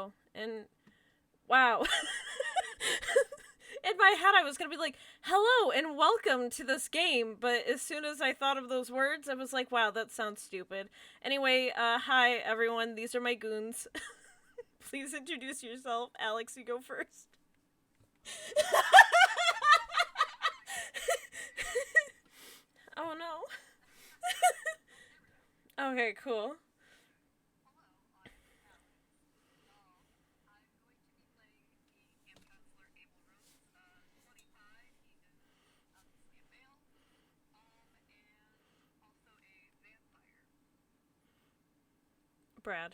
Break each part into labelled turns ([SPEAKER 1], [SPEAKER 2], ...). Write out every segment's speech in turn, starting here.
[SPEAKER 1] Oh, and wow. In my head, I was gonna be like, hello and welcome to this game, but as soon as I thought of those words, I was like, wow, that sounds stupid. Anyway, hi everyone, these are my goons. Please introduce yourself. Alex, you go first. Oh no. Okay, cool. Brad.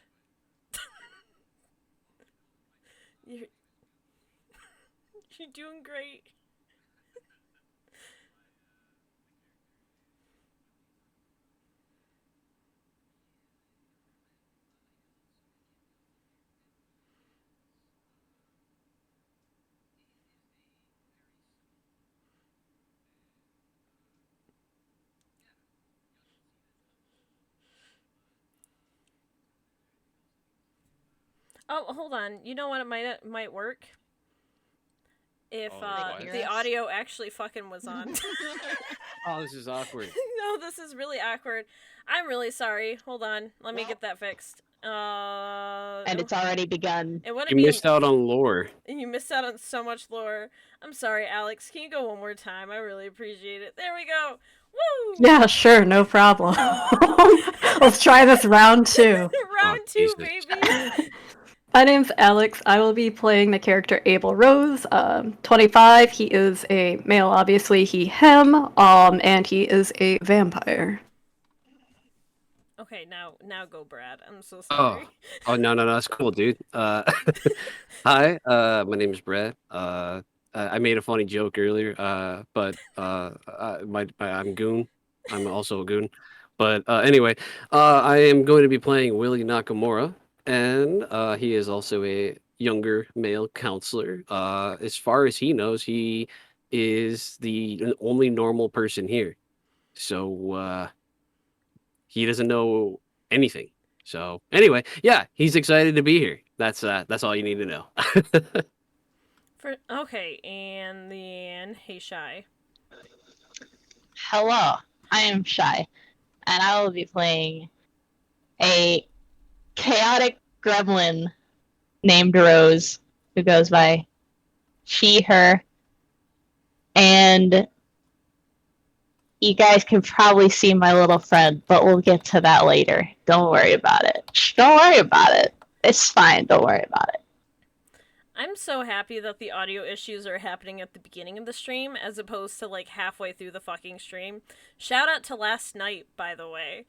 [SPEAKER 1] You're, you're doing great. Oh, hold on. You know what? It might work if the audio actually fucking was on.
[SPEAKER 2] Oh, this is awkward.
[SPEAKER 1] No, this is really awkward. I'm really sorry. Hold on. Let me get that fixed.
[SPEAKER 3] And it's already begun.
[SPEAKER 1] It wouldn't
[SPEAKER 2] You
[SPEAKER 1] be
[SPEAKER 2] missed out on lore.
[SPEAKER 1] You missed out on so much lore. I'm sorry, Alex. Can you go one more time? I really appreciate it. There we go. Woo!
[SPEAKER 4] Yeah, sure, no problem. Let's try this round 2.
[SPEAKER 1] Round 2,
[SPEAKER 2] Jesus.
[SPEAKER 1] baby.
[SPEAKER 4] My name's Alex. I will be playing the character Abel Rose. 25. He is a male, obviously. He, him. And he is a vampire.
[SPEAKER 1] Okay, now go, Brad. I'm so
[SPEAKER 2] Oh,
[SPEAKER 1] sorry.
[SPEAKER 2] no, that's cool, dude. Hi, my name is Brett. I made a funny joke earlier, but I'm Goon. I'm also a Goon. But anyway, I am going to be playing Willie Nakamura, and he is also a younger male counselor. As far as he knows, he is the only normal person here. So he doesn't know anything. So anyway, yeah, he's excited to be here. That's all you need to know.
[SPEAKER 1] Okay, and then hey, Shy.
[SPEAKER 3] Hello, I am Shy, and I will be playing a chaotic gremlin named Rose, who goes by she, her, and you guys can probably see my little friend, but we'll get to that later. Don't worry about it. Don't worry about it. It's fine. Don't worry about it.
[SPEAKER 1] I'm so happy that the audio issues are happening at the beginning of the stream as opposed to like halfway through the fucking stream. Shout out to last night, by the way.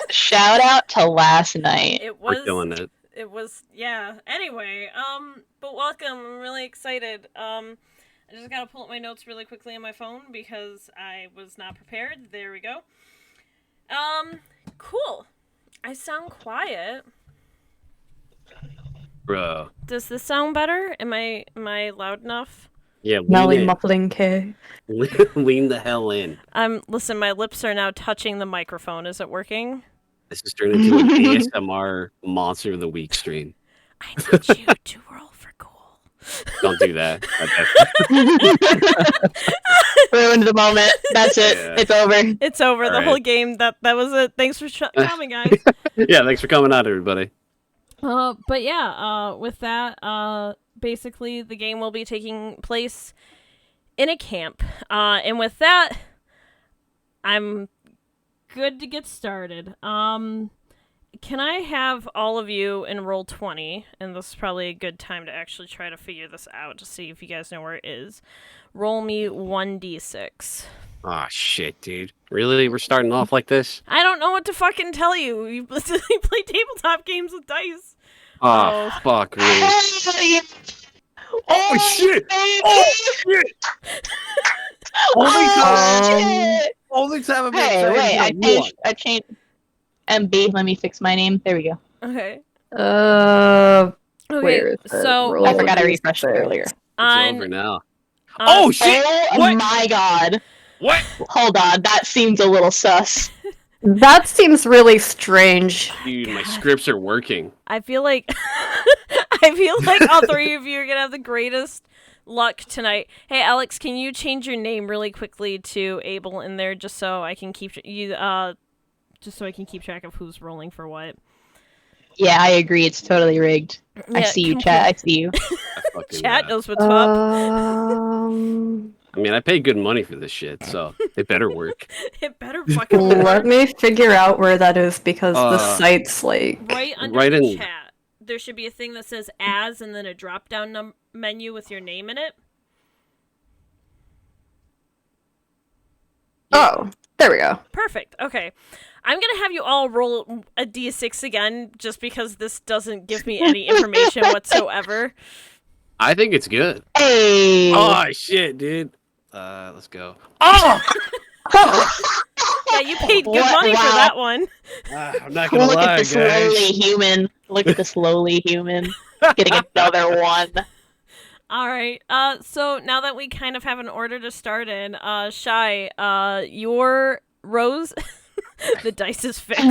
[SPEAKER 3] Shout out to last night.
[SPEAKER 2] We're doing it.
[SPEAKER 1] It was, yeah. Anyway, but welcome. I'm really excited. I just gotta pull up my notes really quickly on my phone because I was not prepared. There we go. Cool. I sound quiet.
[SPEAKER 2] Bro.
[SPEAKER 1] Does this sound better? Am I loud enough?
[SPEAKER 2] Yeah,
[SPEAKER 4] Melly muffling K.
[SPEAKER 2] Lean the hell in.
[SPEAKER 1] Listen, my lips are now touching the microphone. Is it working?
[SPEAKER 2] This is turned into an ASMR Monster of the Week stream.
[SPEAKER 1] I need you to roll for cool.
[SPEAKER 2] Don't do that.
[SPEAKER 3] Ruined the moment. That's it.
[SPEAKER 2] Yeah.
[SPEAKER 3] It's over.
[SPEAKER 1] It's over.
[SPEAKER 2] All
[SPEAKER 1] the
[SPEAKER 2] right.
[SPEAKER 1] whole game. That was it. Thanks for coming, guys.
[SPEAKER 2] Yeah, thanks for coming out, everybody.
[SPEAKER 1] But yeah, with that, basically the game will be taking place in a camp. And with that, I'm good to get started. Can I have all of you in roll 20? And this is probably a good time to actually try to figure this out to see if you guys know where it is. Roll me 1d6.
[SPEAKER 2] Oh shit, dude. Really? We're starting off like this?
[SPEAKER 1] I don't know what to fucking tell you. You play tabletop games with dice.
[SPEAKER 2] Oh, fuck me.
[SPEAKER 3] Oh
[SPEAKER 2] shit!
[SPEAKER 3] Oh
[SPEAKER 2] shit! Only time I've
[SPEAKER 3] Hey, wait, I changed MB. Let me fix my name. There we go.
[SPEAKER 1] Okay.
[SPEAKER 4] Where is the roll?
[SPEAKER 3] I forgot I refreshed it earlier.
[SPEAKER 2] It's over now.
[SPEAKER 3] Shit! Oh
[SPEAKER 2] what?
[SPEAKER 3] my god.
[SPEAKER 2] What?
[SPEAKER 3] Hold on, that seems a little sus.
[SPEAKER 4] That seems really strange.
[SPEAKER 2] Dude, my
[SPEAKER 1] God.
[SPEAKER 2] scripts are working.
[SPEAKER 1] I feel like all three of you are gonna have the greatest luck tonight. Hey, Alex, can you change your name really quickly to Abel in there, just so I can keep track of who's rolling for what.
[SPEAKER 3] Yeah, I agree. It's totally rigged. I
[SPEAKER 1] Yeah,
[SPEAKER 3] see you, chat. I see you.
[SPEAKER 2] I fucking,
[SPEAKER 1] Chat knows what's up.
[SPEAKER 2] I mean, I pay good money for this shit, so it better work.
[SPEAKER 1] It better fucking work.
[SPEAKER 4] Let me figure out where that is because the site's like
[SPEAKER 1] Right under
[SPEAKER 2] Right
[SPEAKER 1] the
[SPEAKER 2] in-
[SPEAKER 1] chat. There should be a thing that says "as" and then a drop-down menu with your name in it.
[SPEAKER 4] Oh, there we go.
[SPEAKER 1] Perfect. Okay. I'm going to have you all roll a d6 again just because this doesn't give me any information whatsoever.
[SPEAKER 2] I think it's good.
[SPEAKER 3] Hey.
[SPEAKER 2] Oh shit, dude. Let's go. Oh,
[SPEAKER 1] Yeah, you paid good
[SPEAKER 3] What?
[SPEAKER 1] money for
[SPEAKER 3] Wow.
[SPEAKER 1] that one.
[SPEAKER 2] I'm not gonna
[SPEAKER 3] Look
[SPEAKER 2] lie,
[SPEAKER 3] at this lowly
[SPEAKER 2] guys.
[SPEAKER 3] human. Look at this lowly human. Getting another one.
[SPEAKER 1] All right. So now that we kind of have an order to start in, Shy, your Rose, the dice is fixed.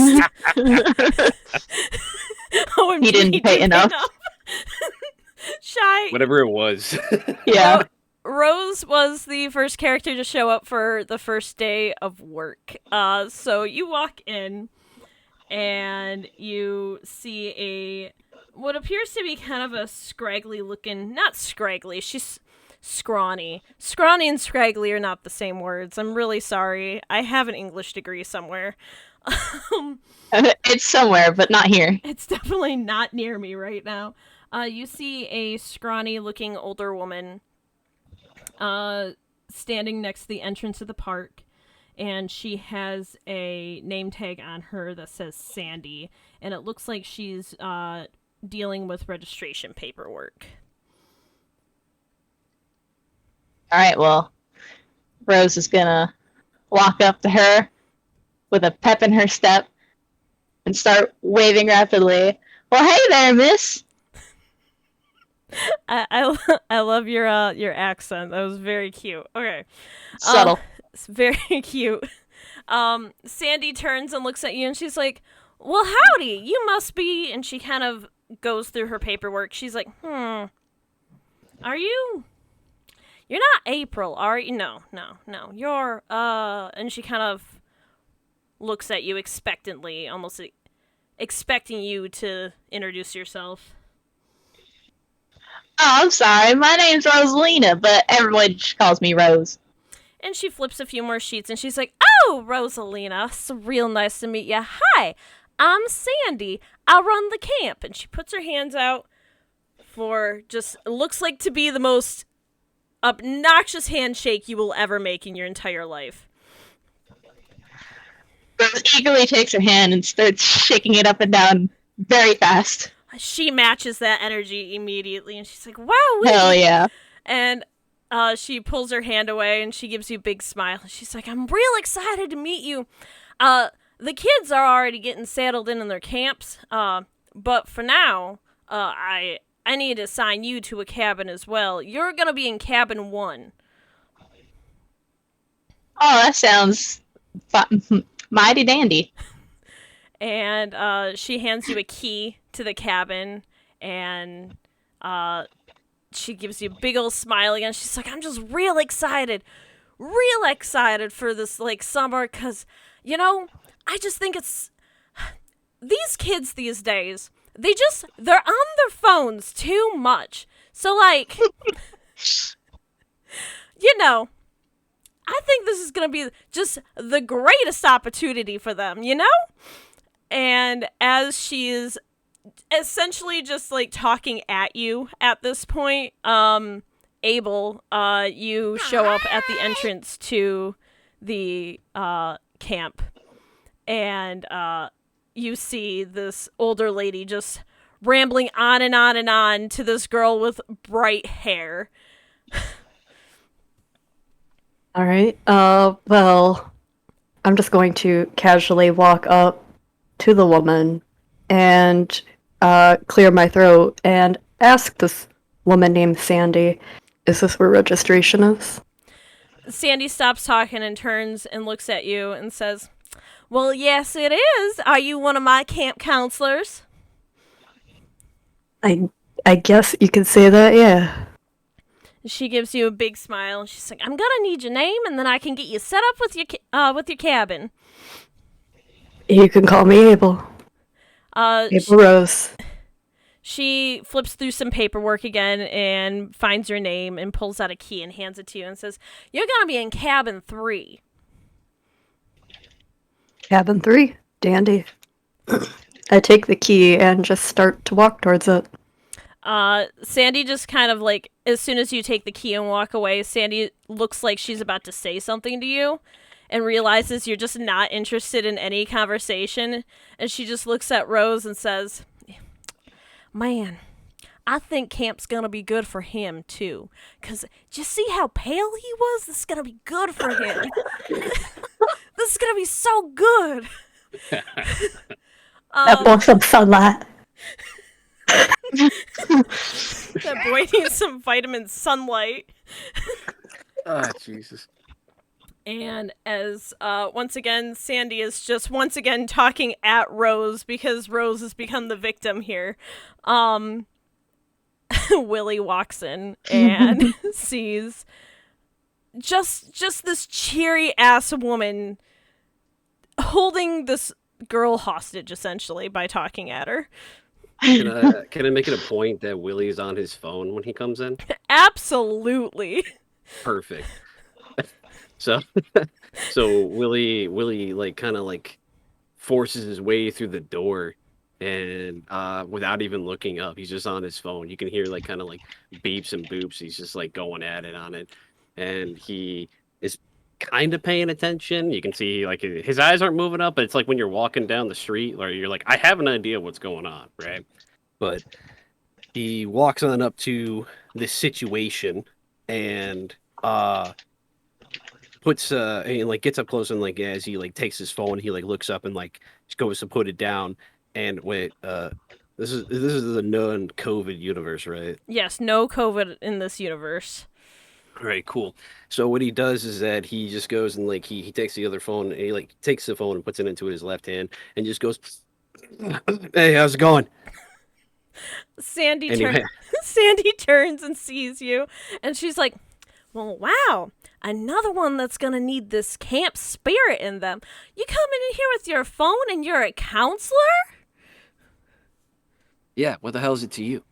[SPEAKER 1] OMG,
[SPEAKER 3] He didn't pay enough.
[SPEAKER 1] Shy.
[SPEAKER 2] Whatever it was.
[SPEAKER 3] Yeah.
[SPEAKER 1] Rose was the first character to show up for the first day of work. So you walk in and you see what appears to be kind of a scraggly looking, not scraggly, she's scrawny. Scrawny and scraggly are not the same words. I'm really sorry. I have an English degree somewhere.
[SPEAKER 3] It's somewhere, but not here.
[SPEAKER 1] It's definitely not near me right now. You see a scrawny looking older woman standing next to the entrance of the park, and she has a name tag on her that says Sandy, and it looks like she's dealing with registration paperwork.
[SPEAKER 3] All right, well, Rose is gonna walk up to her with a pep in her step and start waving rapidly. Well, hey there, miss.
[SPEAKER 1] I love your accent. That was very cute. Okay.
[SPEAKER 3] Subtle.
[SPEAKER 1] It's very cute. Sandy turns and looks at you and she's like, "Well, howdy. You must be," and she kind of goes through her paperwork. She's like, Are you? You're not April, are you? No. You're and she kind of looks at you expectantly, almost expecting you to introduce yourself.
[SPEAKER 3] Oh, I'm sorry. My name's Rosalina, but everyone just calls me Rose.
[SPEAKER 1] And she flips a few more sheets and she's like, "Oh, Rosalina, it's real nice to meet you. Hi, I'm Sandy. I run the camp." And she puts her hands out for just looks like to be the most obnoxious handshake you will ever make in your entire life.
[SPEAKER 3] Rose eagerly takes her hand and starts shaking it up and down very fast.
[SPEAKER 1] She matches that energy immediately and she's like, "Wow."
[SPEAKER 3] Hell yeah.
[SPEAKER 1] And she pulls her hand away and she gives you a big smile. She's like, "I'm real excited to meet you. The kids are already getting settled in their camps. But for now, I need to assign you to a cabin as well. You're gonna be in cabin 1.
[SPEAKER 3] Oh, that sounds mighty dandy.
[SPEAKER 1] And she hands you a key to the cabin, and she gives you a big old smile again. She's like, "I'm just real excited for this summer, cause I just think it's these kids these days. They're on their phones too much. So I think this is gonna be just the greatest opportunity for them, And as she's essentially just talking at you at this point, Abel, you show up at the entrance to the camp, and you see this older lady just rambling on and on and on to this girl with bright hair.
[SPEAKER 4] all right. Well, I'm just going to casually walk up to the woman and clear my throat and ask this woman named Sandy, "Is this where registration is?"
[SPEAKER 1] Sandy stops talking and turns and looks at you and says, Well, yes, it is. Are you one of my camp counselors?
[SPEAKER 4] I guess you could say that, yeah.
[SPEAKER 1] She gives you a big smile, and she's like, "I'm gonna need your name, and then I can get you set up with your cabin."
[SPEAKER 4] You can call me Abel.
[SPEAKER 1] She,
[SPEAKER 4] Abel Rose.
[SPEAKER 1] she flips through some paperwork again and finds your name and pulls out a key and hands it to you and says, "You're gonna be in cabin 3."
[SPEAKER 4] Cabin 3. Dandy. I take the key and just start to walk towards it.
[SPEAKER 1] Sandy just kind of like, as soon as you take the key and walk away, Sandy looks like she's about to say something to you and realizes you're just not interested in any conversation. And she just looks at Rose and says, "Man, I think camp's gonna be good for him too. 'Cause just see how pale he was? This is gonna be good for him. This is gonna be so good."
[SPEAKER 4] That wants some sunlight.
[SPEAKER 1] That boy needs some vitamin sunlight.
[SPEAKER 2] Ah, Jesus.
[SPEAKER 1] And as once again, Sandy is just once again talking at Rose because Rose has become the victim here. Willie walks in and sees just this cheery ass woman holding this girl hostage essentially by talking at her.
[SPEAKER 2] Can I make it a point that Willie's on his phone when he comes in?
[SPEAKER 1] Absolutely.
[SPEAKER 2] Perfect. So, so Willie, like kind of like forces his way through the door, and without even looking up, he's just on his phone. You can hear like kind of like beeps and boops. He's just like going at it on it, and he is kind of paying attention. You can see like his eyes aren't moving up, but it's like when you're walking down the street, or you're like, I have an idea what's going on, right? But he walks on up to this situation and puts and like gets up close, and like as he like takes his phone, he like looks up and like goes to put it down. And wait, this is the non-COVID universe, right?
[SPEAKER 1] Yes, no COVID in this universe.
[SPEAKER 2] All right, cool. So what he does is that he just goes and like he takes the other phone, and he like takes the phone and puts it into his left hand and just goes, "Hey, how's it going?"
[SPEAKER 1] Sandy
[SPEAKER 2] Anyway.
[SPEAKER 1] Sandy turns and sees you, and she's like, "Well, wow, another one that's gonna need this camp spirit in them. You coming in here with your phone and you're a counselor?"
[SPEAKER 2] Yeah, what the hell is it to you?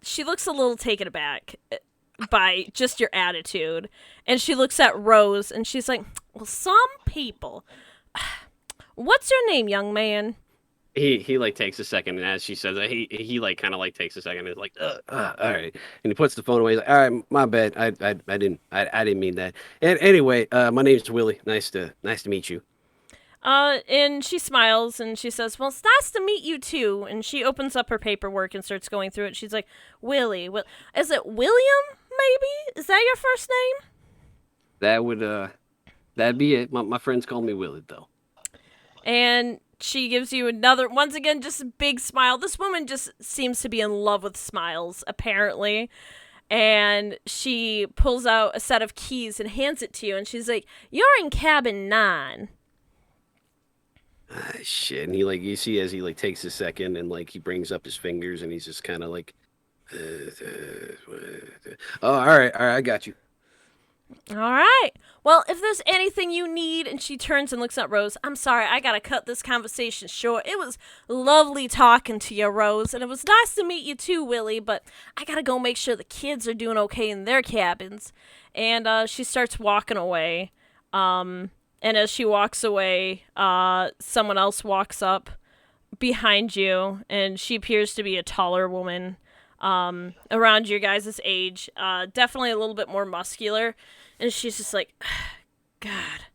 [SPEAKER 1] She looks a little taken aback by just your attitude, and she looks at Rose and she's like, "Well, some people. What's your name, young man?"
[SPEAKER 2] He like takes a second, and as she says that, he like kind of like takes a second and is like, all right, and he puts the phone away. He's like, all right, my bad, I didn't mean that. And anyway, my name's Willie. Nice to meet you.
[SPEAKER 1] And she smiles and she says, "Well, it's nice to meet you too." And she opens up her paperwork and starts going through it. She's like, "Willie, is it William? Maybe is that your first name?"
[SPEAKER 2] That'd be it. My friends call me Willie though.
[SPEAKER 1] And she gives you another, once again, just a big smile. This woman just seems to be in love with smiles, apparently. And she pulls out a set of keys and hands it to you. And she's like, "You're in cabin 9.
[SPEAKER 2] Shit, and he like you see as he like takes a second and like he brings up his fingers and he's just kind of like, oh, all right, I got you.
[SPEAKER 1] All right. Well, if there's anything you need," and she turns and looks at Rose, "I'm sorry, I gotta cut this conversation short. It was lovely talking to you, Rose, and it was nice to meet you too, Willie, but I gotta go make sure the kids are doing okay in their cabins." And she starts walking away. And as she walks away, someone else walks up behind you, and she appears to be a taller woman, around your guys' age, definitely a little bit more muscular. And she's just like, "God,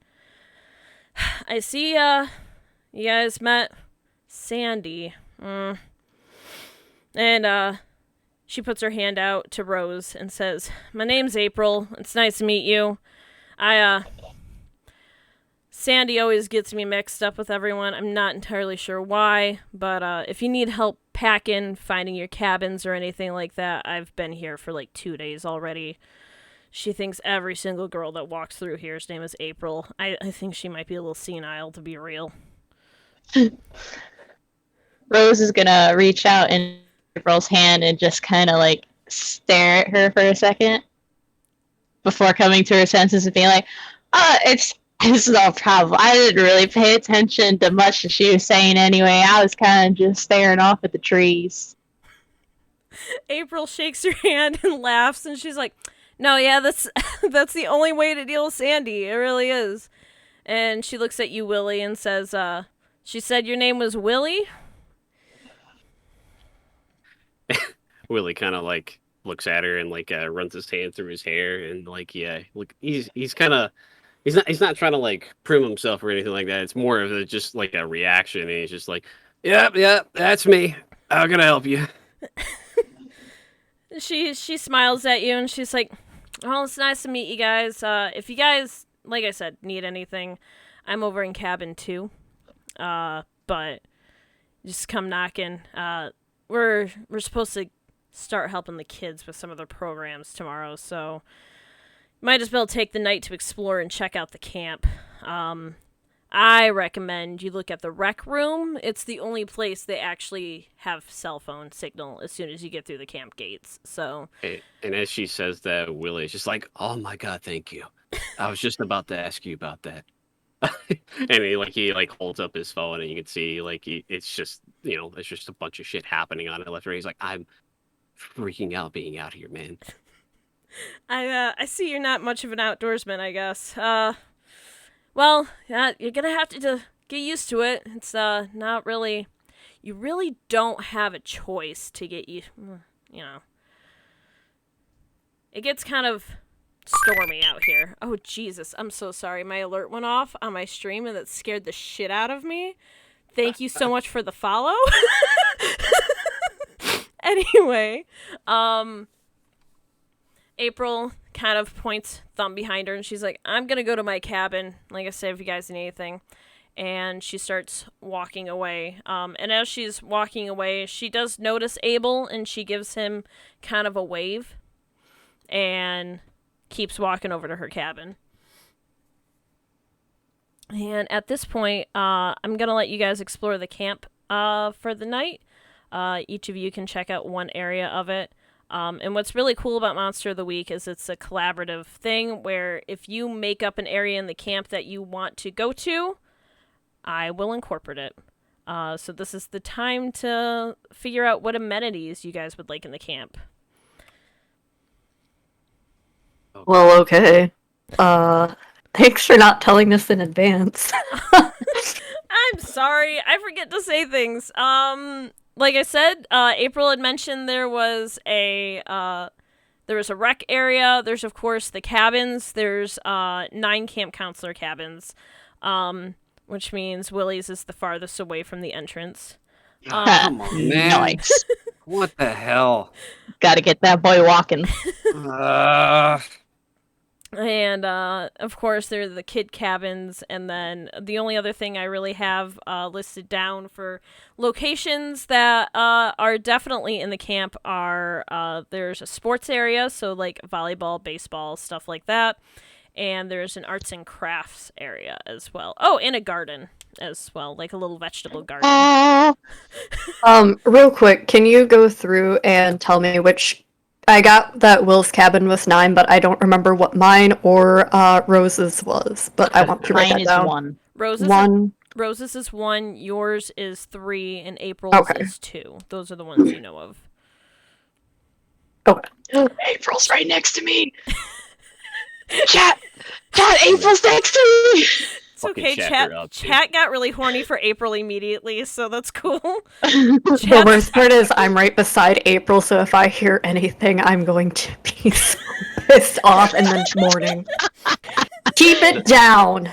[SPEAKER 1] I see you guys met Sandy." And she puts her hand out to Rose and says, "My name's April. It's nice to meet you. Sandy always gets me mixed up with everyone. I'm not entirely sure why, but if you need help packing, finding your cabins, or anything like that, I've been here for like 2 days already." she thinks every single girl that walks through here's name is April. I think she might be a little senile, to be real.
[SPEAKER 3] Rose is gonna reach out in April's hand and just kind of like stare at her for a second before coming to her senses and being like, it's no problem. I didn't really pay attention to much that she was saying anyway. I was kind of just staring off at the trees."
[SPEAKER 1] April shakes her hand and laughs, and she's like, "No, yeah, that's that's the only way to deal with Sandy. It really is." And she looks at you, Willie, and says, "She said your name was Willie?"
[SPEAKER 2] Willie kind of like looks at her and like runs his hand through his hair and like look he's kind of he's not trying to like prim himself or anything like that. It's more of just like a reaction, and he's just like, yep, that's me. How can I help you?
[SPEAKER 1] She smiles at you and she's like, "Well, it's nice to meet you guys. If you guys, like I said, need anything, I'm over in cabin 2. But just come knocking. We're supposed to start helping the kids with some of their programs tomorrow, so might as well take the night to explore and check out the camp. I recommend you look at the rec room. It's the only place they actually have cell phone signal as soon as you get through the camp gates. So,
[SPEAKER 2] And as she says that, Willie's just like, "Oh my god, thank you. I was just about to ask you about that." And he holds up his phone, and you can see it's just it's just a bunch of shit happening on it left and right. He's like, "I'm freaking out being out here, man."
[SPEAKER 1] I see you're not much of an outdoorsman, I guess. Well, you're gonna have to get used to it. It's not really. You really don't have a choice to get you. It gets kind of stormy out here. Oh, Jesus. I'm so sorry. My alert went off on my stream and that scared the shit out of me. Thank you so much for the follow. Anyway, April kind of points thumb behind her and she's like, "I'm going to go to my cabin. Like I said, if you guys need anything." And she starts walking away. And as she's walking away, she does notice Abel and she gives him kind of a wave and keeps walking over to her cabin. And at this point, I'm going to let you guys explore the camp for the night. Each of you can check out one area of it. And what's really cool about Monster of the Week is it's a collaborative thing where if you make up an area in the camp that you want to go to, I will incorporate it. So this is the time to figure out what amenities you guys would like in the camp.
[SPEAKER 4] Well, okay. Thanks for not telling us in advance.
[SPEAKER 1] I'm sorry, I forget to say things. Like I said, April had mentioned there was a rec area. There's of course the cabins. There's 9 camp counselor cabins, which means Willie's is the farthest away from the entrance.
[SPEAKER 2] Come on, man.
[SPEAKER 3] Nice.
[SPEAKER 2] What the hell?
[SPEAKER 3] Gotta get that boy walking.
[SPEAKER 1] And, of course, there are the kid cabins, and then the only other thing I really have listed down for locations that are definitely in the camp are there's a sports area, so like volleyball, baseball, stuff like that, and there's an arts and crafts area as well. Oh, and a garden as well, like a little vegetable garden.
[SPEAKER 4] Real quick, can you go through and tell me which... I got that Will's cabin was 9, but I don't remember what mine or Rose's was. But I want to write
[SPEAKER 3] Mine
[SPEAKER 4] that
[SPEAKER 3] is
[SPEAKER 4] down.
[SPEAKER 3] 1.
[SPEAKER 1] Rose's is 1, yours is 3, and April's is 2. Those are the ones you know of.
[SPEAKER 4] Okay.
[SPEAKER 3] April's right next to me. Chat, April's next to me.
[SPEAKER 1] It's okay, chat got really horny for April immediately, so that's cool.
[SPEAKER 4] The worst part is I'm right beside April, so if I hear anything, I'm going to be so pissed off in the morning. Keep it down!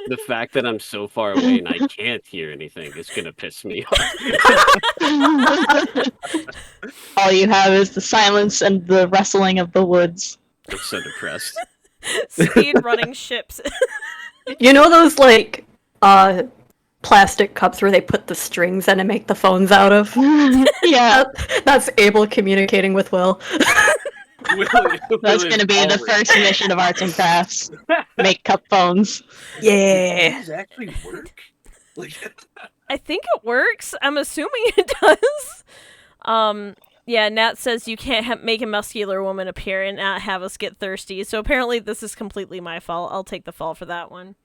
[SPEAKER 2] The fact that I'm so far away and I can't hear anything is gonna piss me off.
[SPEAKER 3] All you have is the silence and the rustling of the woods.
[SPEAKER 2] I'm so depressed.
[SPEAKER 1] Speed running ships.
[SPEAKER 4] You know those, plastic cups where they put the strings in and make the phones out of?
[SPEAKER 3] Yeah.
[SPEAKER 4] That's Abel communicating with Will.
[SPEAKER 3] That's going to be the first mission of arts and crafts. Make cup phones.
[SPEAKER 4] Yeah.
[SPEAKER 2] Does actually work? Like,
[SPEAKER 1] I think it works. I'm assuming it does. Yeah, Nat says you can't make a muscular woman appear and not have us get thirsty. So apparently this is completely my fault. I'll take the fall for that one.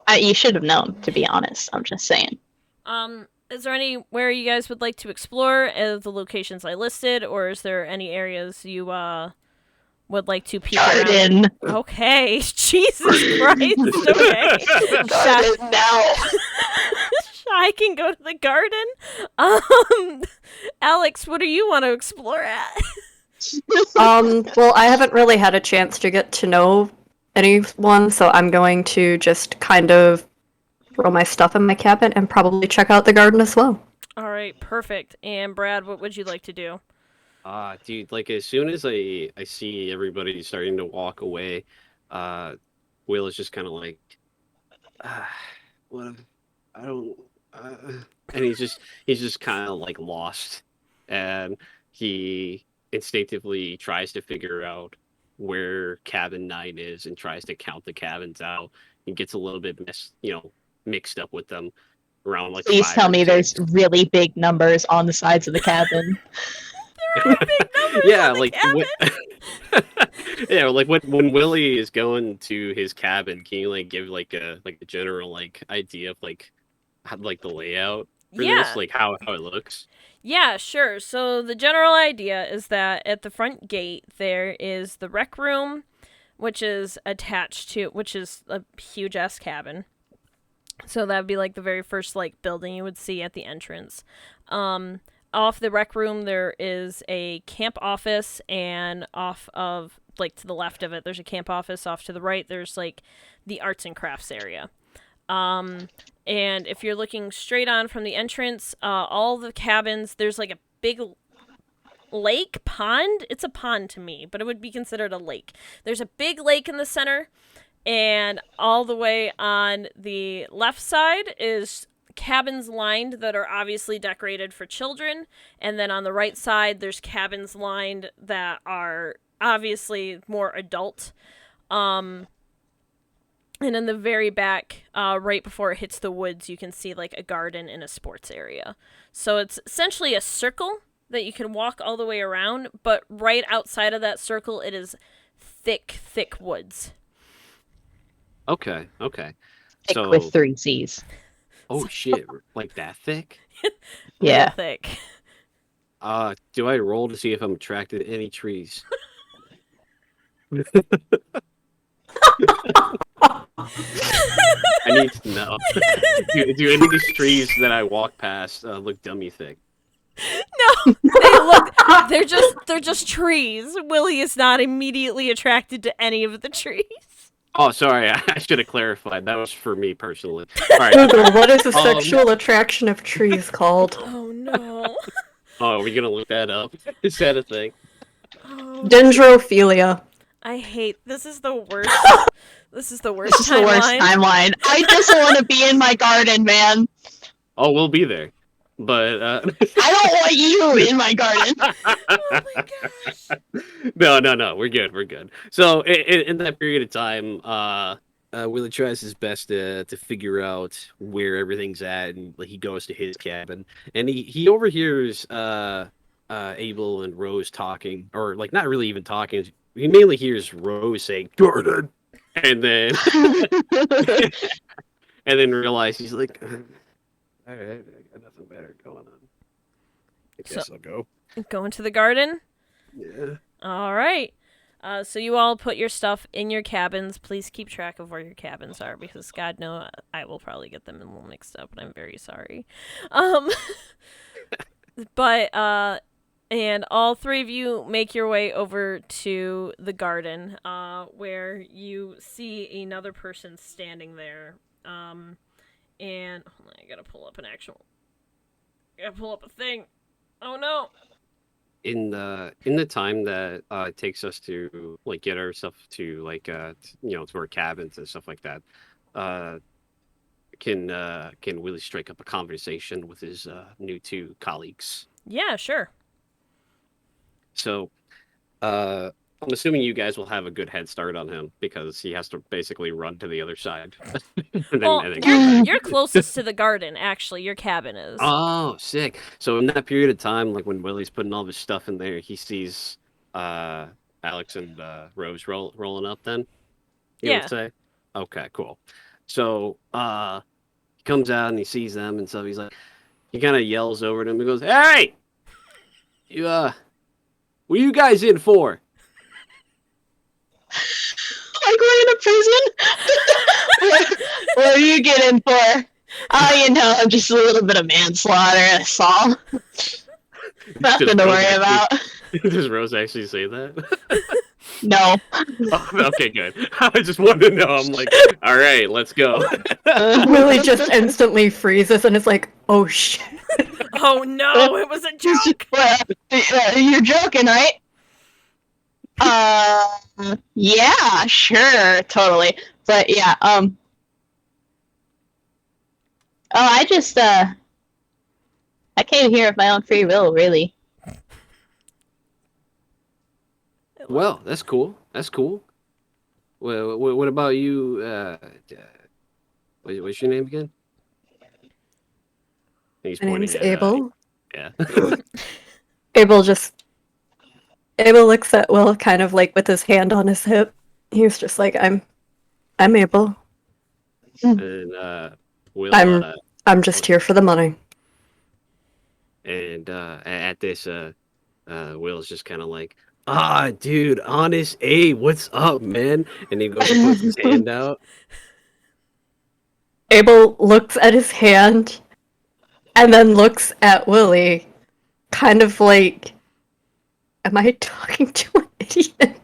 [SPEAKER 3] You should have known, to be honest. I'm just saying.
[SPEAKER 1] Is there anywhere you guys would like to explore of the locations I listed, or is there any areas you would like to peek around?
[SPEAKER 3] Garden.
[SPEAKER 1] Okay, Jesus Christ. Okay,
[SPEAKER 3] Garden now.
[SPEAKER 1] I can go to the garden. Alex, what do you want to explore at?
[SPEAKER 4] Well, I haven't really had a chance to get to know anyone, so I'm going to just kind of throw my stuff in my cabin and probably check out the garden as well.
[SPEAKER 1] All right, perfect. And Brad, what would you like to do?
[SPEAKER 2] Dude, like as soon as I see everybody starting to walk away, Will is just kind of like, what? I don't. And he's just kind of like lost, and he instinctively tries to figure out where cabin 9 is and tries to count the cabins out. He gets a little bit mixed up with them around like.
[SPEAKER 3] Please
[SPEAKER 2] 5
[SPEAKER 3] tell
[SPEAKER 2] or
[SPEAKER 3] me
[SPEAKER 2] 6.
[SPEAKER 3] there's really big numbers on the sides of the cabin.
[SPEAKER 2] Yeah, like yeah, like when Willie is going to his cabin, can you like give like a general like idea of like how, like the layout for this, like how it looks?
[SPEAKER 1] Yeah, sure. So the general idea is that at the front gate there is the rec room, which is attached to, which is a huge ass cabin. So that'd be like the very first like building you would see at the entrance. Off the rec room there is a camp office, and off of like to the left of it there's a camp office. Off to the right there's like the arts and crafts area. And if you're looking straight on from the entrance, all the cabins, there's like a big lake pond. It's a pond to me, but it would be considered a lake. There's a big lake in the center, and all the way on the left side is cabins lined that are obviously decorated for children, and then on the right side there's cabins lined that are obviously more adult. And in the very back, right before it hits the woods, you can see like a garden and a sports area. So it's essentially a circle that you can walk all the way around, but right outside of that circle it is thick woods.
[SPEAKER 2] Okay.
[SPEAKER 3] Thick with 3 C's.
[SPEAKER 2] Oh shit, like that thick?
[SPEAKER 3] Yeah.
[SPEAKER 1] Real thick.
[SPEAKER 2] Do I roll to see if I'm attracted to any trees? I need to know. do any of these trees that I walk past look dummy thick?
[SPEAKER 1] No, they're just trees. Willie is not immediately attracted to any of the trees.
[SPEAKER 2] Oh, sorry, I should have clarified. That was for me personally. All right.
[SPEAKER 4] Google, what is the sexual attraction of trees called?
[SPEAKER 1] Oh no.
[SPEAKER 2] Oh, are we gonna look that up? Is that a thing?
[SPEAKER 1] Oh,
[SPEAKER 4] Dendrophilia.
[SPEAKER 1] I hate this. Is the worst. This is the worst
[SPEAKER 3] This is the worst timeline. I just want to be in my garden, man.
[SPEAKER 2] Oh, we'll be there, but
[SPEAKER 3] I don't want you in my garden.
[SPEAKER 1] Oh my gosh.
[SPEAKER 2] No, we're good. So in that period of time, Willie tries his best to figure out where everything's at, and like, he goes to his cabin, and he overhears Abel and Rose talking, or like not really even talking. He mainly hears Rose saying "Jordan," and then and then realize he's like, all right, I got nothing better going on. I guess I'll go.
[SPEAKER 1] Go into the garden.
[SPEAKER 2] Yeah.
[SPEAKER 1] All right. So you all put your stuff in your cabins. Please keep track of where your cabins are, because God knows I will probably get them a little mixed up, and I'm very sorry. But and all 3 of you make your way over to the garden, where you see another person standing there. And hold on, I gotta pull up a thing. Oh no.
[SPEAKER 2] In the time that it takes us to like get our stuff to like to our cabins and stuff like that, can Willie strike up a conversation with his new 2 colleagues?
[SPEAKER 1] Yeah, sure.
[SPEAKER 2] So I'm assuming you guys will have a good head start on him because he has to basically run to the other side.
[SPEAKER 1] Well,
[SPEAKER 2] and then
[SPEAKER 1] you're closest to the garden, actually. Your cabin is.
[SPEAKER 2] Oh, sick. So in that period of time, like when Willie's putting all of his stuff in there, he sees uh Alex and Rose rolling up then, you would
[SPEAKER 1] Yeah.
[SPEAKER 2] say? Okay, cool. So he comes out and he sees them and stuff. He's like he kind of yells over to him and goes, "Hey! You what are you guys in for?"
[SPEAKER 3] Like we're in a prison. What are you getting for? Oh, I'm just a little bit of manslaughter. That's all. Nothing
[SPEAKER 2] Does
[SPEAKER 3] to
[SPEAKER 2] Rose
[SPEAKER 3] worry
[SPEAKER 2] actually
[SPEAKER 3] about.
[SPEAKER 2] does Rose actually say that?
[SPEAKER 3] No.
[SPEAKER 2] Oh, okay, good. I just wanted to know. I'm like, all right, let's go.
[SPEAKER 4] Willie just instantly freezes and is like, "Oh shit!"
[SPEAKER 1] Oh no, it was a joke.
[SPEAKER 3] Well, you're joking, right? Yeah, sure, totally. But yeah, oh, I came here of my own free will, really.
[SPEAKER 2] Well, that's cool. That's cool. Well, what about you? What's your name again? He's
[SPEAKER 4] My name's
[SPEAKER 2] pointing at
[SPEAKER 4] Abel.
[SPEAKER 2] yeah.
[SPEAKER 4] Abel just Abel looks at Will kind of like with his hand on his hip. He's just like, I'm Abel.
[SPEAKER 2] And Will
[SPEAKER 4] I'm just here for the money.
[SPEAKER 2] and at this Will's just kind of like, dude, honest Abe, what's up, man? And he goes and puts his hand out.
[SPEAKER 4] Abel looks at his hand and then looks at Willie, kind of like, am I talking to an idiot?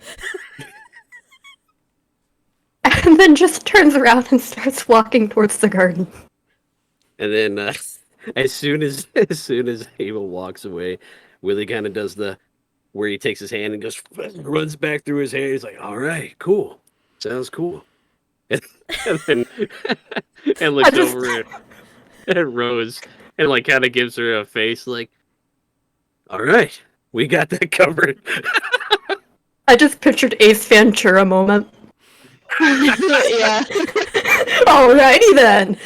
[SPEAKER 4] And then just turns around and starts walking towards the garden.
[SPEAKER 2] And then as soon as Abel walks away, Willie kind of does the where he takes his hand and goes runs back through his hair. He's like, "All right, cool, sounds cool." And then and looks over at Rose and like kind of gives her a face like, "All right, we got that covered."
[SPEAKER 4] I just pictured Ace Ventura moment.
[SPEAKER 3] Yeah.
[SPEAKER 4] Alrighty then.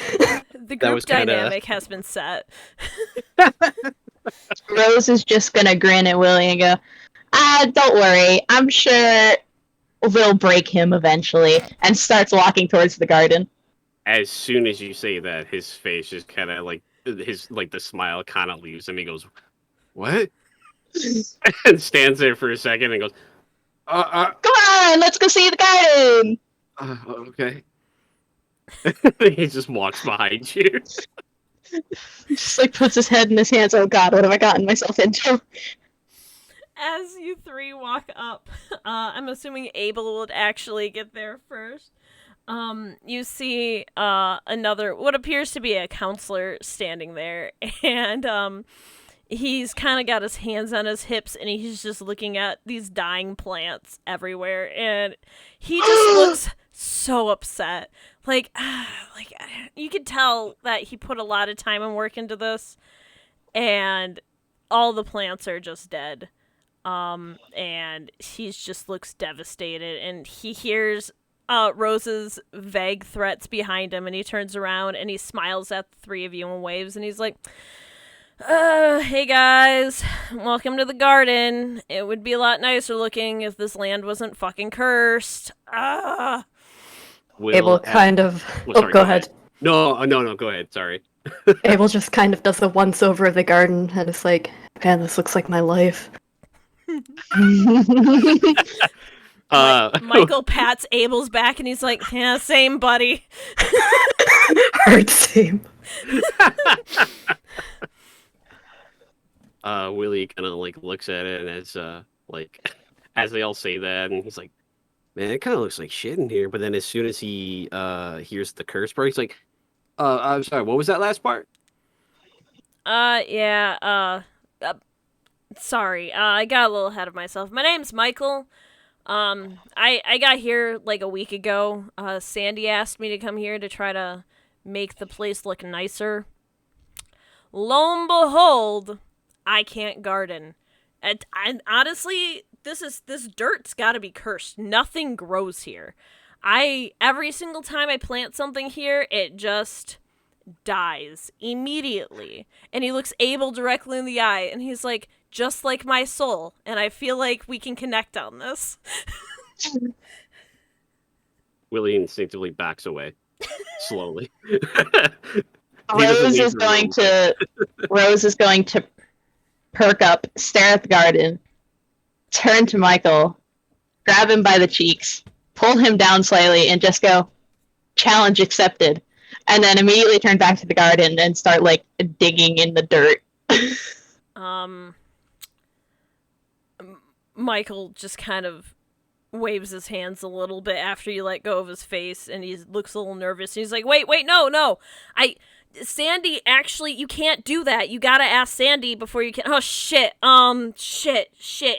[SPEAKER 1] The group dynamic has been set.
[SPEAKER 3] Rose is just gonna grin at Willie and go, don't worry. I'm sure we'll break him eventually, and starts walking towards the garden.
[SPEAKER 2] As soon as you say that, his face just kind of like the smile kind of leaves him. He goes, "What?" and stands there for a second and goes,
[SPEAKER 3] Come on, let's go see the garden.
[SPEAKER 2] Okay." He just walks behind you.
[SPEAKER 3] Just like puts his head in his hands. Oh God, what have I gotten myself into?
[SPEAKER 1] As you three walk up, I'm assuming Abel would actually get there first. You see another, what appears to be a counselor standing there, and he's kind of got his hands on his hips, and he's just looking at these dying plants everywhere, and he just looks so upset. Like you could tell that he put a lot of time and work into this, and all the plants are just dead. And he just looks devastated, and he hears Rose's vague threats behind him, and he turns around and he smiles at the three of you and waves, and he's like, hey guys, welcome to the garden. It would be a lot nicer looking if this land wasn't fucking cursed.
[SPEAKER 4] Abel kind of...
[SPEAKER 2] sorry,
[SPEAKER 4] go ahead.
[SPEAKER 2] No, go ahead, sorry.
[SPEAKER 4] Abel just kind of does a once-over of the garden, and it's like, man, this looks like my life.
[SPEAKER 1] Michael pats Abel's back, and he's like, yeah, same, buddy.
[SPEAKER 4] Hard same.
[SPEAKER 2] Willie kind of like looks at it, and as they all say that, and he's like, "Man, it kind of looks like shit in here." But then as soon as he hears the curse part, he's like, "I'm sorry, what was that last part?"
[SPEAKER 1] Sorry, I got a little ahead of myself. My name's Michael. I got here like a week ago. Sandy asked me to come here to try to make the place look nicer. Lo and behold, I can't garden. And honestly, this dirt's got to be cursed. Nothing grows here. Every single time I plant something here, it just dies immediately. And he looks Abel directly in the eye, and he's like, just like my soul. And I feel like we can connect on this.
[SPEAKER 2] Willie instinctively backs away slowly.
[SPEAKER 3] Rose is going to perk up, stare at the garden, turn to Michael, grab him by the cheeks, pull him down slightly, and just go, challenge accepted. And then immediately turn back to the garden and start, like, digging in the dirt.
[SPEAKER 1] Michael just kind of waves his hands a little bit after you let go of his face, and he looks a little nervous. He's like, wait, no. Sandy, actually, you can't do that. You gotta ask Sandy before you can. Oh, shit. Shit.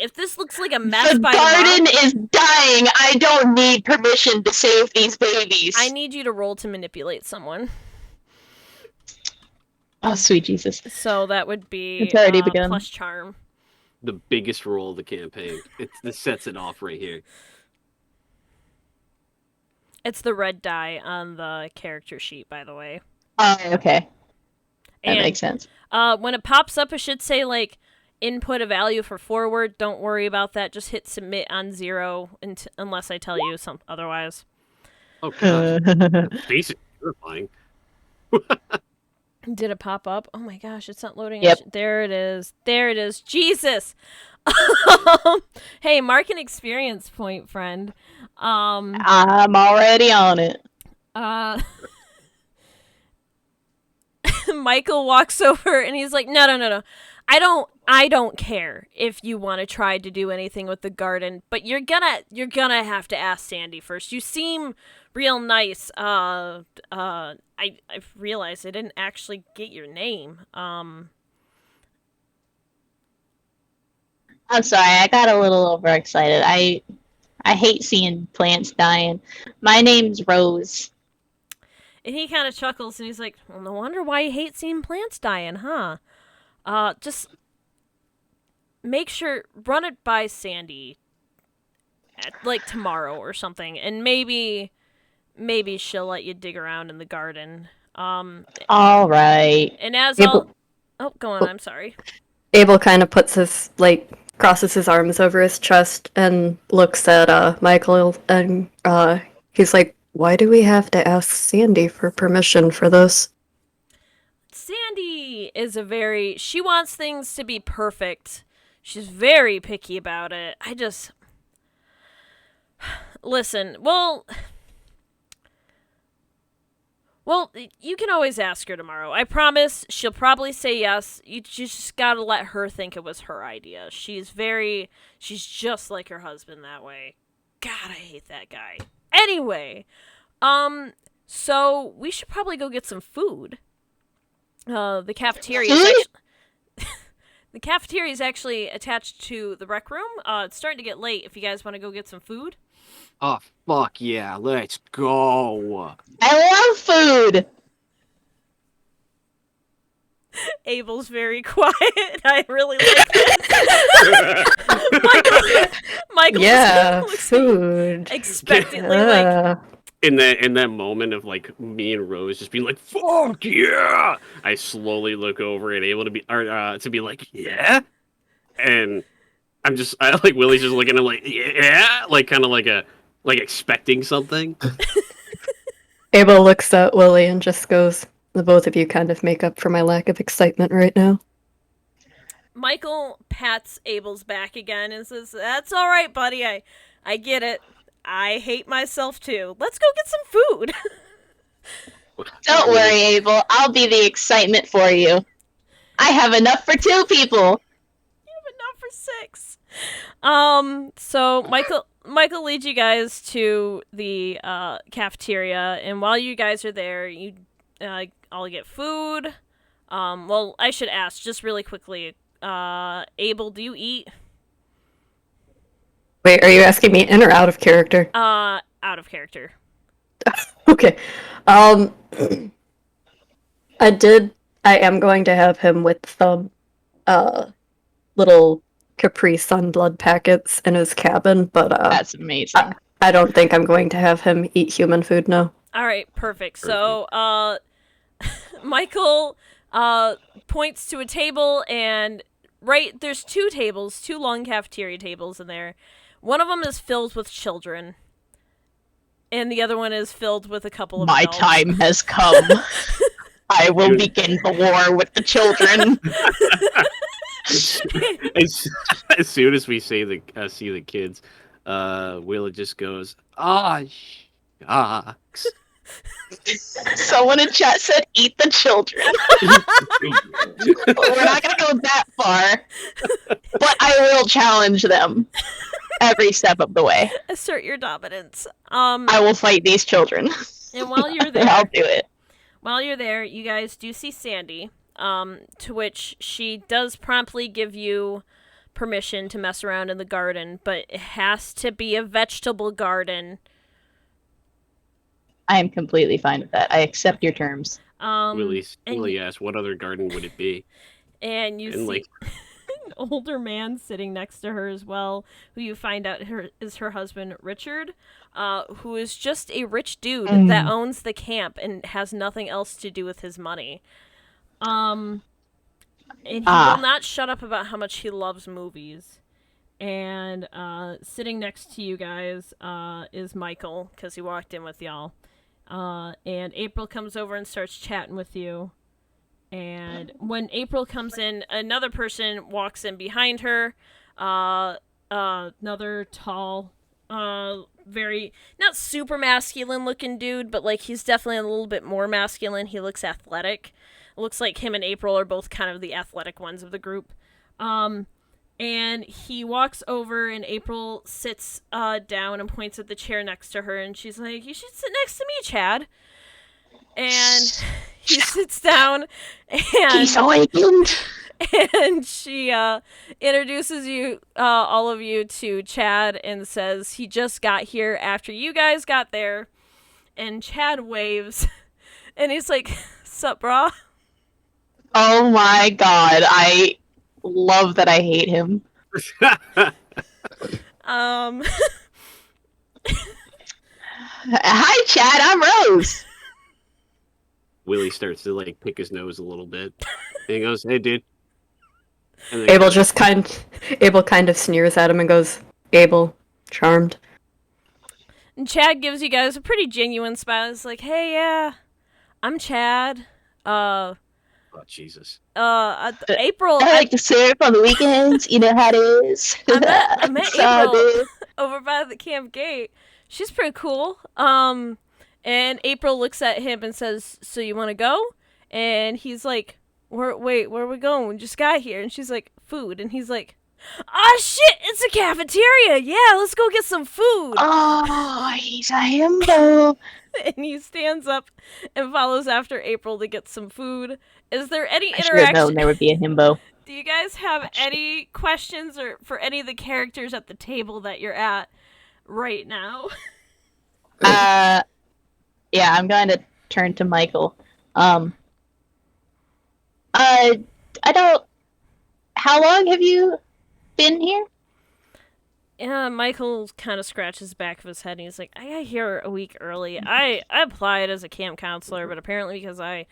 [SPEAKER 1] If this looks like a mess
[SPEAKER 3] the
[SPEAKER 1] by
[SPEAKER 3] garden
[SPEAKER 1] tomorrow,
[SPEAKER 3] is dying. I don't need permission to save these babies.
[SPEAKER 1] I need you to roll to manipulate someone.
[SPEAKER 3] Oh, sweet Jesus.
[SPEAKER 1] So that would be
[SPEAKER 3] It's already begun.
[SPEAKER 1] plus charm.
[SPEAKER 2] The biggest roll of the campaign. This sets it off right here.
[SPEAKER 1] It's the red die on the character sheet, by the way.
[SPEAKER 3] Oh, okay. That
[SPEAKER 1] And
[SPEAKER 3] makes sense.
[SPEAKER 1] when it pops up, it should say, like, input a value for forward. Don't worry about that. Just hit submit on 0 unless I tell you otherwise.
[SPEAKER 2] Oh, God. Basically terrifying.
[SPEAKER 1] Did it pop up? Oh my gosh, it's not loading.
[SPEAKER 3] Yep.
[SPEAKER 1] There it is. Jesus! Hey, mark an experience point, friend.
[SPEAKER 3] I'm already on it.
[SPEAKER 1] Michael walks over and he's like, no. I don't care if you want to try to do anything with the garden, but you're gonna have to ask Sandy first. You seem real nice. I realized I didn't actually get your name.
[SPEAKER 3] I'm sorry, I got a little overexcited. I hate seeing plants dying. My name's Rose.
[SPEAKER 1] And he kind of chuckles and he's like, well, no wonder why you hate seeing plants dying, huh? Just make sure, run it by Sandy like tomorrow or something, and maybe she'll let you dig around in the garden.
[SPEAKER 3] All right.
[SPEAKER 1] And as
[SPEAKER 4] Abel-
[SPEAKER 1] go on, I'm sorry.
[SPEAKER 4] Abel kind of puts his, crosses his arms over his chest and looks at Michael, and he's like, why do we have to ask Sandy for permission for this?
[SPEAKER 1] Sandy is she wants things to be perfect. She's very picky about it. Listen, well, you can always ask her tomorrow. I promise she'll probably say yes. You just gotta let her think it was her idea. She's just like her husband that way. God, I hate that guy. Anyway, so we should probably go get some food. The cafeteria is the cafeteria is actually attached to the rec room. It's starting to get late. If you guys want to go get some food.
[SPEAKER 2] Oh, fuck yeah. Let's go.
[SPEAKER 3] I love food.
[SPEAKER 1] Abel's very quiet. I really like this. Michael
[SPEAKER 4] Yeah,
[SPEAKER 1] looks
[SPEAKER 4] food.
[SPEAKER 1] expectantly like,
[SPEAKER 2] In that moment of like me and Rose just being like, "Fuck yeah!" I slowly look over and able to be like, "Yeah," and I like Willie's just looking at him like, "Yeah," like kind of like expecting something.
[SPEAKER 4] Abel looks at Willie and just goes, the both of you kind of make up for my lack of excitement right now.
[SPEAKER 1] Michael pats Abel's back again and says, "That's all right, buddy. I get it. I hate myself too. Let's go get some food."
[SPEAKER 3] Don't worry, Abel. I'll be the excitement for you. I have enough for 2 people.
[SPEAKER 1] You have enough for 6. So Michael leads you guys to the cafeteria, and while you guys are there, you all get food. Well, I should ask just really quickly. Abel, do you eat?
[SPEAKER 4] Wait, are you asking me in or out of character?
[SPEAKER 1] Out of character.
[SPEAKER 4] Okay. I am going to have him with some little Capri Sun blood packets in his cabin, but
[SPEAKER 3] That's amazing.
[SPEAKER 4] I don't think I'm going to have him eat human food now.
[SPEAKER 1] All right, perfect. So, Michael points to a table, and there's two tables, two long cafeteria tables in there. One of them is filled with children, and the other one is filled with a couple of
[SPEAKER 3] My
[SPEAKER 1] adults.
[SPEAKER 3] time has come. I will begin the war with the children.
[SPEAKER 2] As soon as we see the kids, Willa just goes, shucks.
[SPEAKER 3] Someone in chat said, "Eat the children." We're not gonna go that far, but I will challenge them every step of the way.
[SPEAKER 1] Assert your dominance.
[SPEAKER 3] I will fight these children.
[SPEAKER 1] And while you're
[SPEAKER 3] I'll
[SPEAKER 1] there,
[SPEAKER 3] do it.
[SPEAKER 1] you guys do see Sandy. To which she does promptly give you permission to mess around in the garden, but it has to be a vegetable garden.
[SPEAKER 3] I am completely fine with that. I accept your terms.
[SPEAKER 2] Willie asked, "What other garden would it be?"
[SPEAKER 1] And you
[SPEAKER 2] And,
[SPEAKER 1] see an older man sitting next to her as well, who you find out is her husband, Richard, who is just a rich dude that owns the camp and has nothing else to do with his money. And he will not shut up about how much he loves movies. And sitting next to you guys is Michael, because he walked in with y'all. And April comes over and starts chatting with you. And when April comes in, another person walks in behind her. Another tall, very, not super masculine looking dude, but like he's definitely a little bit more masculine. He looks athletic. It looks like him and April are both kind of the athletic ones of the group. And he walks over, and April sits down and points at the chair next to her, and she's like, "You should sit next to me, Chad." And he sits down, and she introduces you, all of you, to Chad, and says he just got here after you guys got there. And Chad waves, and he's like, "Sup, brah?"
[SPEAKER 3] Oh my god, I love that I hate him. Hi, Chad, I'm Rose.
[SPEAKER 2] Willie starts to like pick his nose a little bit, and he goes, "Hey, dude." And then
[SPEAKER 4] Abel kind of sneers at him and goes, "Abel, charmed."
[SPEAKER 1] And Chad gives you guys a pretty genuine smile. He's like, "Hey, yeah, I'm Chad.
[SPEAKER 2] Oh, Jesus.
[SPEAKER 1] April.
[SPEAKER 3] I like to surf on the weekends. You know how it is."
[SPEAKER 1] I met
[SPEAKER 3] So,
[SPEAKER 1] April
[SPEAKER 3] dude.
[SPEAKER 1] over by the camp gate. She's pretty cool. And April looks at him and says, "So you want to go?" And he's like, where are we going? We just got here." And she's like, "Food." And he's like, "Ah, shit, it's a cafeteria. Yeah, let's go get some food."
[SPEAKER 3] Oh, he's a himbo.
[SPEAKER 1] And he stands up and follows after April to get some food. Is there any
[SPEAKER 3] I should have known
[SPEAKER 1] interaction?
[SPEAKER 3] there would be a himbo.
[SPEAKER 1] Do you guys have any questions or for any of the characters at the table that you're at right now?
[SPEAKER 3] Yeah, I'm going to turn to Michael. I don't. How long have you been here?
[SPEAKER 1] Yeah, Michael kind of scratches the back of his head and he's like, "I got here a week early. I applied as a camp counselor, but apparently because I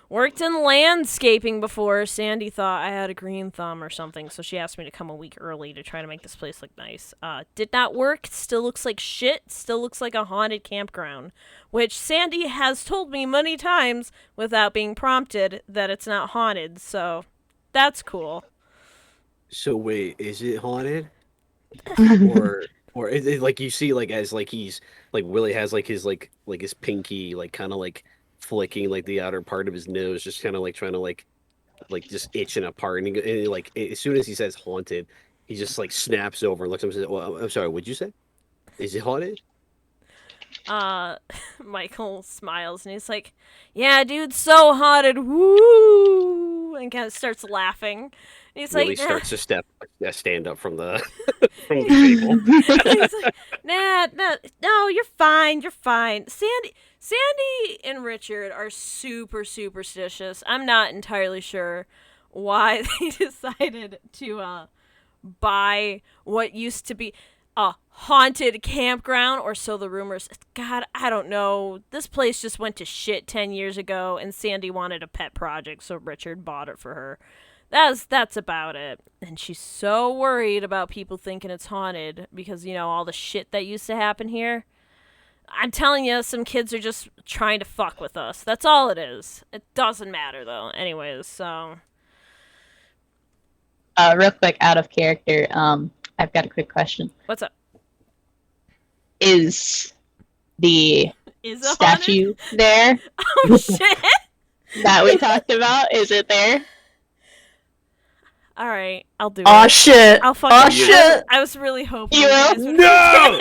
[SPEAKER 1] worked in landscaping before, Sandy thought I had a green thumb or something, so she asked me to come a week early to try to make this place look nice. Did not work. Still looks like shit. Still looks like a haunted campground, which Sandy has told me many times without being prompted that it's not haunted, so that's cool."
[SPEAKER 2] So wait, is it haunted? or is it like you see like as like he's like Willie has like his pinky like kind of like flicking like the outer part of his nose, just kind of like trying to like just itching apart, and like as soon as he says haunted, he just like snaps over and looks at him and says, "Well, I'm sorry, what'd you say? Is it haunted?"
[SPEAKER 1] Michael smiles and he's like, "Yeah, dude, so haunted, woo!" And kind of starts laughing. And he's
[SPEAKER 2] Willie
[SPEAKER 1] like,
[SPEAKER 2] starts to stand up from the from the table.
[SPEAKER 1] He's like, no, you're fine. Sandy and Richard are super superstitious. I'm not entirely sure why they decided to by what used to be a haunted campground, or so the rumors. God, I don't know. This place just went to shit 10 years ago, and Sandy wanted a pet project, so Richard bought it for her. That's about it. And she's so worried about people thinking it's haunted because, all the shit that used to happen here. I'm telling you, some kids are just trying to fuck with us. That's all it is. It doesn't matter, though. Anyways, so...
[SPEAKER 3] Real quick, out of character, I've got a quick question.
[SPEAKER 1] What's up?
[SPEAKER 3] Is the
[SPEAKER 1] Is it
[SPEAKER 3] statue
[SPEAKER 1] haunted?
[SPEAKER 3] there
[SPEAKER 1] Oh, shit!
[SPEAKER 3] that we talked about? Is it there?
[SPEAKER 1] Alright, I'll do
[SPEAKER 4] Aw,
[SPEAKER 1] it.
[SPEAKER 4] shit.
[SPEAKER 1] I'll fucking...
[SPEAKER 4] Aw, shit.
[SPEAKER 1] I was really hoping
[SPEAKER 3] You will?
[SPEAKER 1] guys would
[SPEAKER 2] No!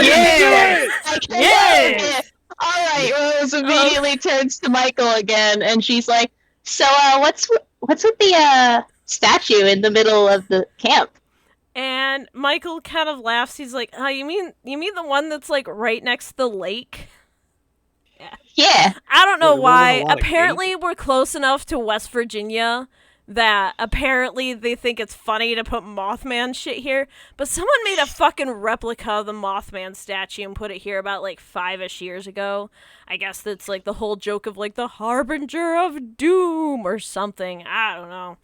[SPEAKER 3] Yeah!
[SPEAKER 4] Yes!
[SPEAKER 3] Alright, Rose immediately turns to Michael again, and she's like, so, what's with the, statue in the middle of the camp?
[SPEAKER 1] And Michael kind of laughs. He's like, "Oh, you mean the one that's like right next to the lake?"
[SPEAKER 3] Yeah.
[SPEAKER 1] I don't know
[SPEAKER 2] The one with a
[SPEAKER 1] why.
[SPEAKER 2] lot of
[SPEAKER 1] Apparently, we're close enough to West Virginia that apparently they think it's funny to put Mothman shit here. But someone made a fucking replica of the Mothman statue and put it here about like 5-ish years ago. I guess that's like the whole joke of like the harbinger of doom or something. I don't know.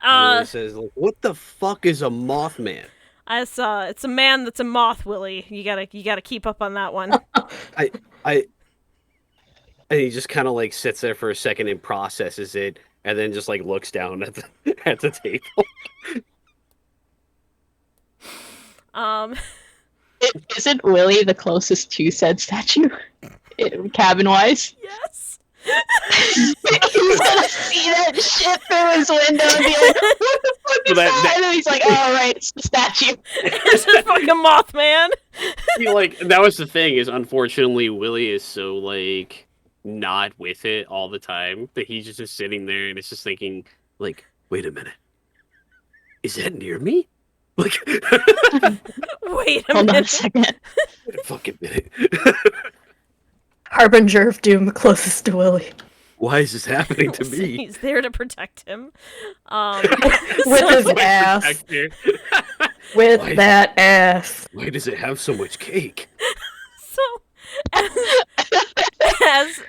[SPEAKER 2] Willie says, like, what the fuck is a Mothman?
[SPEAKER 1] It's a man that's a moth, Willie. You gotta keep up on that one.
[SPEAKER 2] And he just kind of like sits there for a second and processes it, and then just like looks down at the table.
[SPEAKER 3] Isn't Willie the closest to said statue? Cabin-wise?
[SPEAKER 1] Yes.
[SPEAKER 3] He's gonna see that shit through his window and be like, what the fuck is that? And then he's like, oh, right, it's the statue.
[SPEAKER 1] It's a fucking Mothman.
[SPEAKER 2] That was the thing, is unfortunately Willie is so like not with it all the time that he's just sitting there and it's just thinking like, wait a minute, is that near me? Like,
[SPEAKER 1] Wait a
[SPEAKER 3] Hold on a
[SPEAKER 1] minute.
[SPEAKER 3] second.
[SPEAKER 2] wait a fucking minute.
[SPEAKER 4] Harbinger of Doom closest to Willie.
[SPEAKER 2] Why is this happening to me?
[SPEAKER 1] He's there to protect him.
[SPEAKER 4] With his ass.
[SPEAKER 2] Protector.
[SPEAKER 4] With
[SPEAKER 2] Why-
[SPEAKER 4] that ass.
[SPEAKER 2] Why does it have so much cake?
[SPEAKER 1] So, as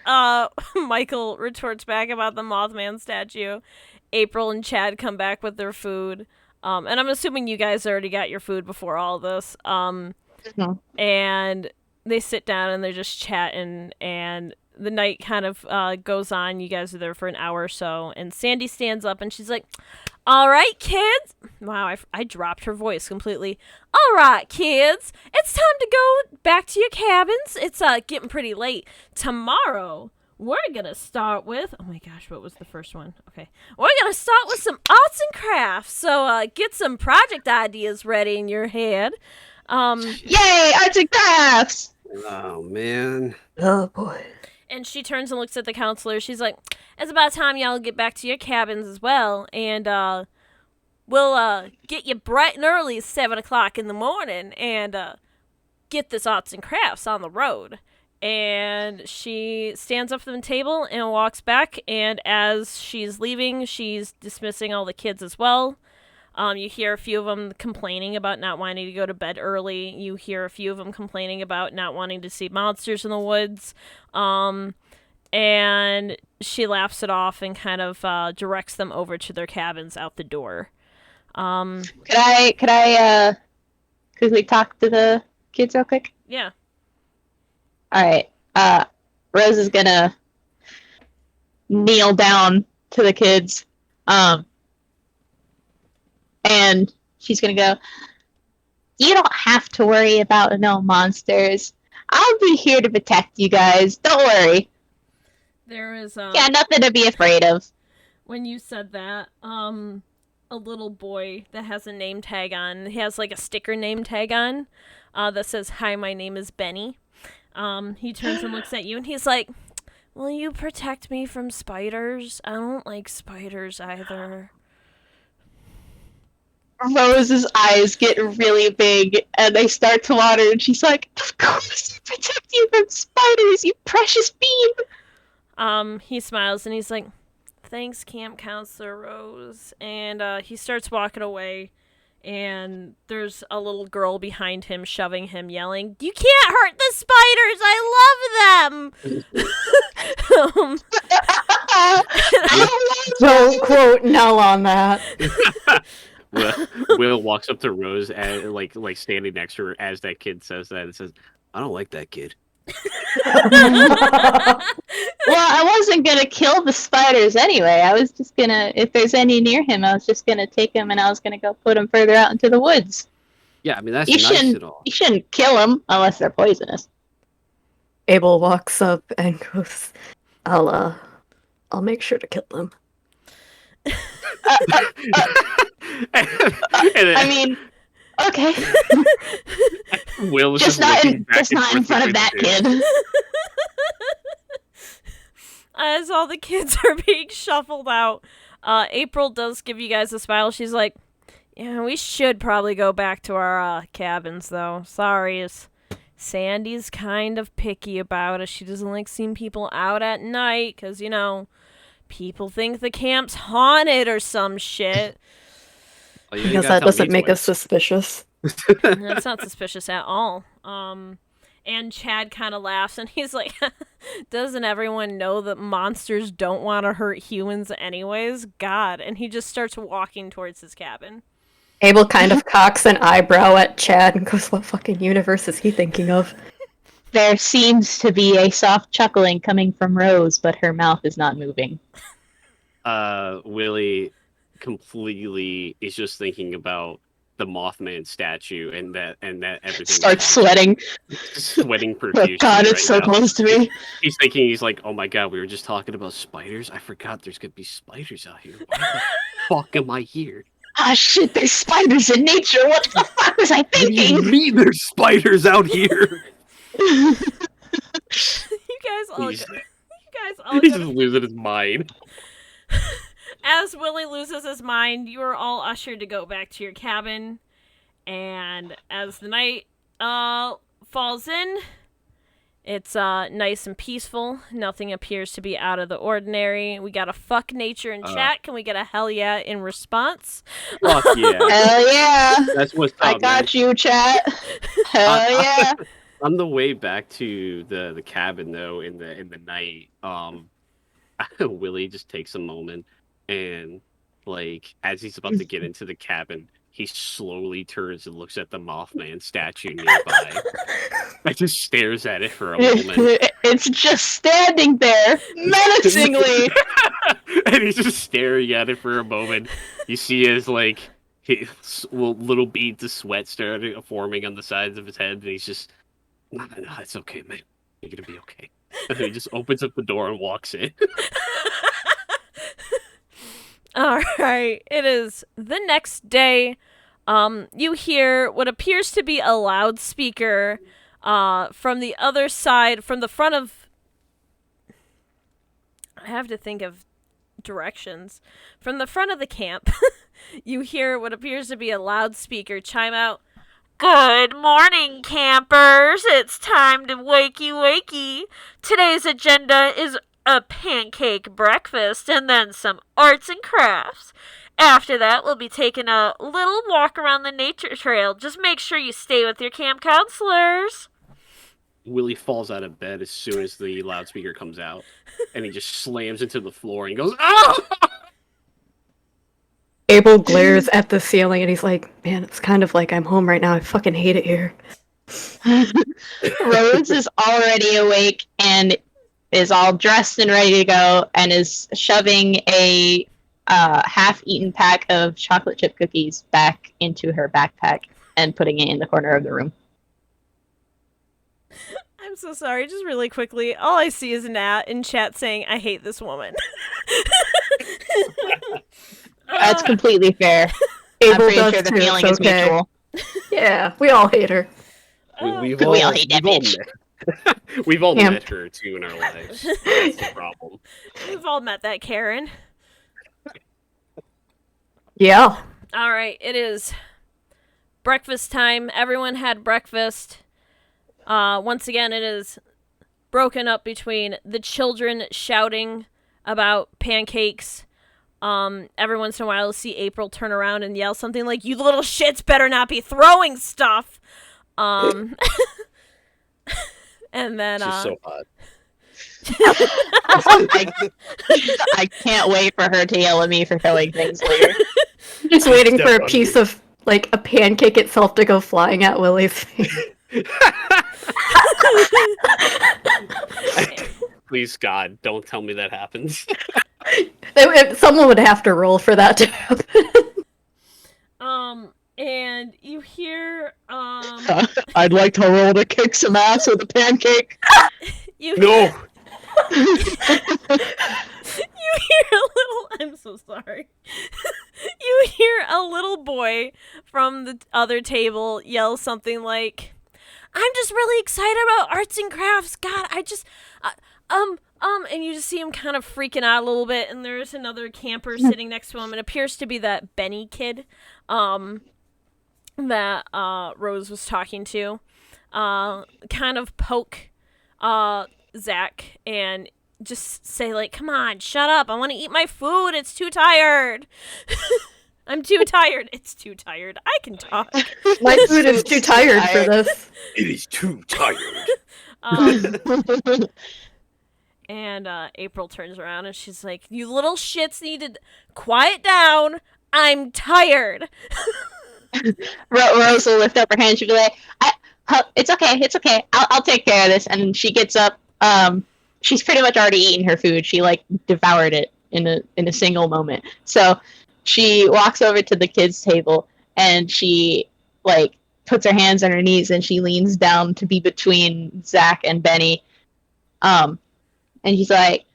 [SPEAKER 1] Michael retorts back about the Mothman statue, April and Chad come back with their food. And I'm assuming you guys already got your food before all this.
[SPEAKER 3] No.
[SPEAKER 1] And they sit down and they're just chatting, and the night kind of goes on. You guys are there for an hour or so, and Sandy stands up and she's like, all right, kids. Wow, I dropped her voice completely. All right, kids, it's time to go back to your cabins. It's getting pretty late. Tomorrow, we're going to start with... Oh my gosh, what was the first one? Okay. We're going to start with some arts and crafts, so get some project ideas ready in your head.
[SPEAKER 3] Yay, arts and crafts!
[SPEAKER 2] Oh man.
[SPEAKER 4] Oh boy.
[SPEAKER 1] And she turns and looks at the counselor. She's like, it's about time y'all get back to your cabins as well. And we'll get you bright and early at 7 o'clock in the morning and get this arts and crafts on the road. And she stands up from the table and walks back. And as she's leaving, she's dismissing all the kids as well. You hear a few of them complaining about not wanting to go to bed early. You hear a few of them complaining about not wanting to see monsters in the woods. And she laughs it off and kind of directs them over to their cabins out the door.
[SPEAKER 3] Could I quickly talk to the kids real quick?
[SPEAKER 1] Yeah.
[SPEAKER 3] Alright. Rose is gonna kneel down to the kids. And she's gonna go, you don't have to worry about no monsters. I'll be here to protect you guys. Don't worry.
[SPEAKER 1] There is
[SPEAKER 3] Yeah, nothing to be afraid of.
[SPEAKER 1] when you said that, a little boy that has a name tag on. He has like a sticker name tag on that says, "Hi, my name is Benny." He turns and looks at you and he's like, "Will you protect me from spiders? I don't like spiders either."
[SPEAKER 3] Rose's eyes get really big and they start to water, and she's like, of course, I protect you from spiders, you precious bean.
[SPEAKER 1] He smiles and he's like, thanks, Camp Counselor Rose. And he starts walking away, and there's a little girl behind him shoving him, yelling, "You can't hurt the spiders! I love them!"
[SPEAKER 4] Don't quote Nell on that.
[SPEAKER 2] Will walks up to Rose and like standing next to her as that kid says that and says, "I don't like that kid."
[SPEAKER 3] Well, I wasn't gonna kill the spiders anyway. I was just gonna, if there's any near him, I was just gonna take him and I was gonna go put him further out into the woods.
[SPEAKER 2] Yeah, I mean that's
[SPEAKER 3] You
[SPEAKER 2] nice
[SPEAKER 3] shouldn't.
[SPEAKER 2] and all.
[SPEAKER 3] You shouldn't kill them unless they're poisonous.
[SPEAKER 4] Abel walks up and goes, I'll make sure to kill them.
[SPEAKER 3] I mean, okay.
[SPEAKER 2] Will was
[SPEAKER 3] just not in front of that kid.
[SPEAKER 1] As all the kids are being shuffled out, April does give you guys a smile. She's like, "Yeah, we should probably go back to our cabins, though. Sorry, Sandy's kind of picky about us. She doesn't like seeing people out at night, because, you know, people think the camp's haunted or some shit."
[SPEAKER 2] Well, you
[SPEAKER 4] Because
[SPEAKER 2] gotta
[SPEAKER 4] that
[SPEAKER 2] tell
[SPEAKER 4] doesn't
[SPEAKER 2] me
[SPEAKER 4] make
[SPEAKER 2] twice.
[SPEAKER 4] us suspicious.
[SPEAKER 1] That's not suspicious at all. And Chad kind of laughs, and he's like, "Doesn't everyone know that monsters don't want to hurt humans anyways? God." And he just starts walking towards his cabin.
[SPEAKER 4] Abel kind of cocks an eyebrow at Chad and goes, what fucking universe is he thinking of?
[SPEAKER 3] There seems to be a soft chuckling coming from Rose, but her mouth is not moving.
[SPEAKER 2] Willie completely is just thinking about the Mothman statue and that everything.
[SPEAKER 3] Starts sweating.
[SPEAKER 2] Sweating
[SPEAKER 3] Oh
[SPEAKER 2] profusely.
[SPEAKER 3] God, it's
[SPEAKER 2] right
[SPEAKER 3] so
[SPEAKER 2] now.
[SPEAKER 3] close to me.
[SPEAKER 2] He's thinking, he's like, "Oh my God, we were just talking about spiders. I forgot there's gonna be spiders out here. Why the fuck am I here?
[SPEAKER 3] Ah shit, there's spiders in nature. What the fuck was I
[SPEAKER 2] What do you
[SPEAKER 3] thinking?
[SPEAKER 2] mean there's spiders out here?"
[SPEAKER 1] You guys all
[SPEAKER 2] He's
[SPEAKER 1] go.
[SPEAKER 2] just losing his mind.
[SPEAKER 1] As Willie loses his mind, you are all ushered to go back to your cabin. And as the night falls in, it's nice and peaceful. Nothing appears to be out of the ordinary. We got a fuck nature in chat. Can we get a hell yeah in response?
[SPEAKER 2] Fuck yeah.
[SPEAKER 3] Hell yeah.
[SPEAKER 2] That's what's
[SPEAKER 3] I
[SPEAKER 2] up,
[SPEAKER 3] got
[SPEAKER 2] man.
[SPEAKER 3] you, chat. Hell yeah.
[SPEAKER 2] On the way back to the cabin though, in the night, Willie just takes a moment and, like, as he's about to get into the cabin, he slowly turns and looks at the Mothman statue nearby. And just stares at it for a moment.
[SPEAKER 3] It's just standing there menacingly.
[SPEAKER 2] And he's just staring at it for a moment. You see his, like, little beads of sweat starting forming on the sides of his head, and he's just, no, it's okay, man. You're gonna be okay. And then he just opens up the door and walks in.
[SPEAKER 1] Alright, it is the next day. You hear what appears to be a loudspeaker from the other side, from the front of... I have to think of directions. From the front of the camp, you hear what appears to be a loudspeaker chime out, "Good morning, campers. It's time to wakey. Today's agenda is a pancake breakfast and then some arts and crafts. After that, we'll be taking a little walk around the nature trail. Just make sure you stay with your camp counselors."
[SPEAKER 2] Willie falls out of bed as soon as the loudspeaker comes out. And he just slams into the floor and goes, "Ah!"
[SPEAKER 4] Abel glares at the ceiling and he's like, man, it's kind of like I'm home right now. I fucking hate it here.
[SPEAKER 3] Rose is already awake and is all dressed and ready to go and is shoving a half-eaten pack of chocolate chip cookies back into her backpack and putting it in the corner of the room.
[SPEAKER 1] I'm so sorry, just really quickly. All I see is Nat in chat saying, "I hate this woman."
[SPEAKER 3] That's completely fair. I'm
[SPEAKER 4] Abel
[SPEAKER 3] pretty
[SPEAKER 4] does
[SPEAKER 3] sure the
[SPEAKER 4] too,
[SPEAKER 3] feeling
[SPEAKER 4] it's
[SPEAKER 3] is
[SPEAKER 4] okay.
[SPEAKER 3] mutual.
[SPEAKER 4] Yeah, we all hate her.
[SPEAKER 2] We've
[SPEAKER 3] We
[SPEAKER 2] all
[SPEAKER 3] all hate that bitch.
[SPEAKER 2] We've all
[SPEAKER 4] Camp.
[SPEAKER 2] met her too in our lives. That's the problem.
[SPEAKER 1] We've all met that Karen.
[SPEAKER 4] Yeah.
[SPEAKER 1] Alright, it is breakfast time. Everyone had breakfast. Once again, it is broken up between the children shouting about pancakes. Every once in a while, you'll see April turn around and yell something like, "You little shits better not be throwing stuff." And then
[SPEAKER 2] She's so hot.
[SPEAKER 3] I can't wait for her to yell at me for throwing things later.
[SPEAKER 4] I'm just waiting for a
[SPEAKER 2] Definitely.
[SPEAKER 4] piece of, like, a pancake itself to go flying at Willie's face.
[SPEAKER 2] Please, God, don't tell me that happens.
[SPEAKER 4] Someone would have to roll for that to happen.
[SPEAKER 1] And you hear,
[SPEAKER 3] I'd like to roll to kick some ass with a pancake.
[SPEAKER 1] you
[SPEAKER 2] No.
[SPEAKER 1] you hear a little. I'm so sorry. You hear a little boy from the other table yell something like, "I'm just really excited about arts and crafts. God, I just, and you just see him kind of freaking out a little bit. And there's another camper sitting next to him. It appears to be that Benny kid, that Rose was talking to. Kind of poke, Zach and just say like, "Come on, shut up. I want to eat my food. It's too tired." I'm too tired. It's too tired. I can talk.
[SPEAKER 4] My food is too tired for this.
[SPEAKER 2] It is too tired.
[SPEAKER 1] And April turns around and she's like, "You little shits need to quiet down. I'm tired."
[SPEAKER 3] Rose will lift up her hand. She'll be like, "It's okay. It's okay. I'll take care of this." And she gets up. She's pretty much already eaten her food. She like devoured it in a single moment. So she walks over to the kids' table and she like puts her hands on her knees and she leans down to be between Zach and Benny. And she's like,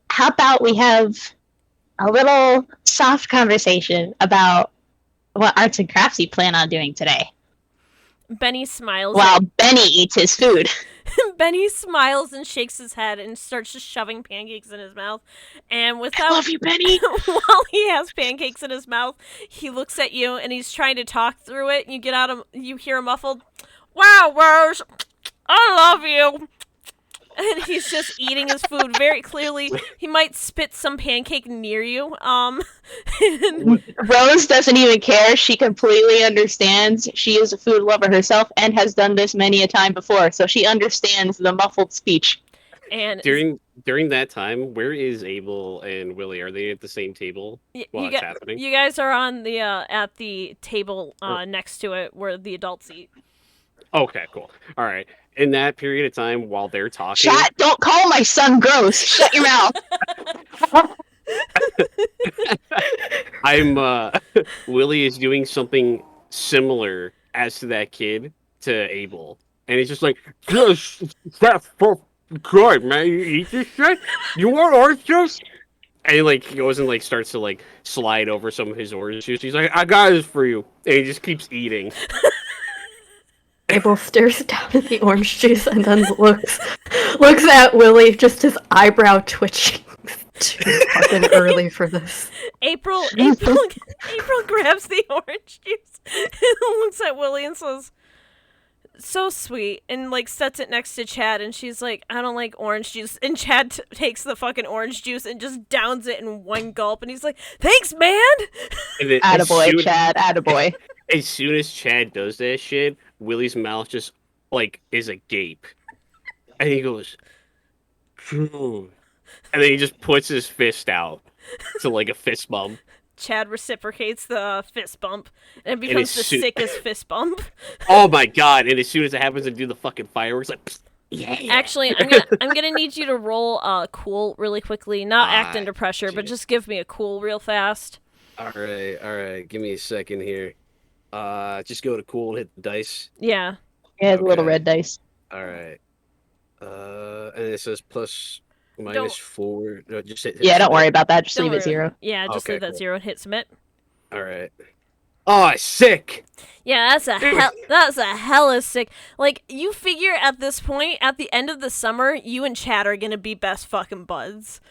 [SPEAKER 3] "How about we have a little soft conversation about what arts and crafts you plan on doing today?"
[SPEAKER 1] Benny smiles.
[SPEAKER 3] While Benny eats his food.
[SPEAKER 1] Benny smiles and shakes his head and starts just shoving pancakes in his mouth. And without,
[SPEAKER 3] I love you, Benny.
[SPEAKER 1] while he has pancakes in his mouth, he looks at you and he's trying to talk through it. And you hear a muffled, "Wow, Rose, I love you." And he's just eating his food very clearly. He might spit some pancake near you. And
[SPEAKER 3] Rose doesn't even care. She completely understands. She is a food lover herself and has done this many a time before, so she understands the muffled speech.
[SPEAKER 1] and
[SPEAKER 2] During that time, where is Abel and Willie? Are they at the same table while it's happening?
[SPEAKER 1] you guys are on the at the table next to it where the adults eat.
[SPEAKER 2] Okay, cool. All right. In that period of time, while they're talking,
[SPEAKER 3] Chat, don't call my son gross. Shut your mouth.
[SPEAKER 2] Willie is doing something similar as to that kid to Abel, and he's just like, "Yes, that's for good, man. You eat this shit? You want orange juice?" And he goes and starts to slide over some of his orange juice. He's like, "I got this for you," and he just keeps eating.
[SPEAKER 4] Abel stares down at the orange juice and then looks at Willie, just his eyebrow twitching. Too fucking early for this.
[SPEAKER 1] April grabs the orange juice and looks at Willie and says, "So sweet," and sets it next to Chad, and she's like, "I don't like orange juice," and Chad takes the fucking orange juice and just downs it in one gulp, and he's like, "Thanks, man."
[SPEAKER 3] Attaboy, Chad. Attaboy.
[SPEAKER 2] As soon as Chad does that shit, Willie's mouth just is agape, and he goes, "Phew." And then he just puts his fist out to a fist bump.
[SPEAKER 1] Chad reciprocates the fist bump, and it becomes the sickest fist bump.
[SPEAKER 2] Oh my god! And as soon as it happens to do the fucking fireworks, yeah.
[SPEAKER 1] Actually, I'm gonna need you to roll cool really quickly. Not act under pressure, but just give me a cool real fast.
[SPEAKER 2] All right. Give me a second here. Just go to cool and hit the dice.
[SPEAKER 1] Yeah.
[SPEAKER 3] Yeah, the little red dice.
[SPEAKER 2] All right. And it says plus minus
[SPEAKER 1] Don't-
[SPEAKER 2] 4. No, just hit
[SPEAKER 3] Yeah, don't
[SPEAKER 2] submit.
[SPEAKER 3] worry about that. Just
[SPEAKER 1] Don't
[SPEAKER 3] leave it
[SPEAKER 1] worry.
[SPEAKER 3] zero.
[SPEAKER 1] Yeah, just
[SPEAKER 2] Okay,
[SPEAKER 1] leave that
[SPEAKER 2] cool.
[SPEAKER 1] 0 and hit submit.
[SPEAKER 2] All right. Oh, sick.
[SPEAKER 1] Yeah, that's a hella sick. You figure at this point, at the end of the summer, you and Chad are gonna be best fucking buds.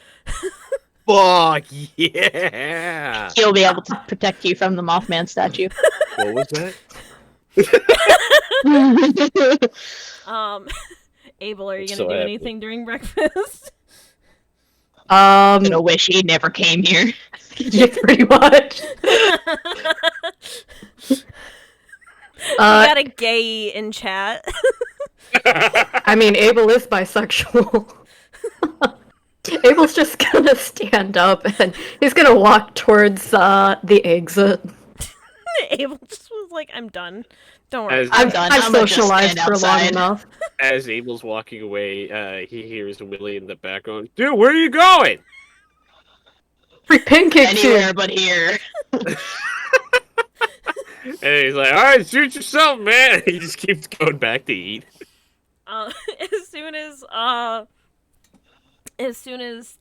[SPEAKER 2] Fuck yeah.
[SPEAKER 3] He'll be able to protect you from the Mothman statue.
[SPEAKER 2] What was that?
[SPEAKER 1] Abel, are you
[SPEAKER 2] It's
[SPEAKER 1] gonna
[SPEAKER 2] so
[SPEAKER 1] do
[SPEAKER 2] happy.
[SPEAKER 1] anything during breakfast?
[SPEAKER 3] Gonna wish he never came here.
[SPEAKER 4] Yeah, pretty much.
[SPEAKER 1] We got a gay in chat.
[SPEAKER 4] I mean, Abel is bisexual. Abel's just gonna stand up and he's gonna walk towards the exit.
[SPEAKER 1] Abel just was like, I'm done. Don't worry.
[SPEAKER 2] As,
[SPEAKER 3] I'm done.
[SPEAKER 4] I've
[SPEAKER 3] I'm gonna just
[SPEAKER 4] socialized
[SPEAKER 3] stand
[SPEAKER 4] for long
[SPEAKER 3] outside.
[SPEAKER 4] enough.
[SPEAKER 2] as Abel's walking away, he hears Willie in the background. Dude, where are you going?
[SPEAKER 4] Free pancake
[SPEAKER 3] Anywhere
[SPEAKER 4] food.
[SPEAKER 3] but here.
[SPEAKER 2] And he's like, all right, shoot yourself, man. He just keeps going back to eat.
[SPEAKER 1] As soon as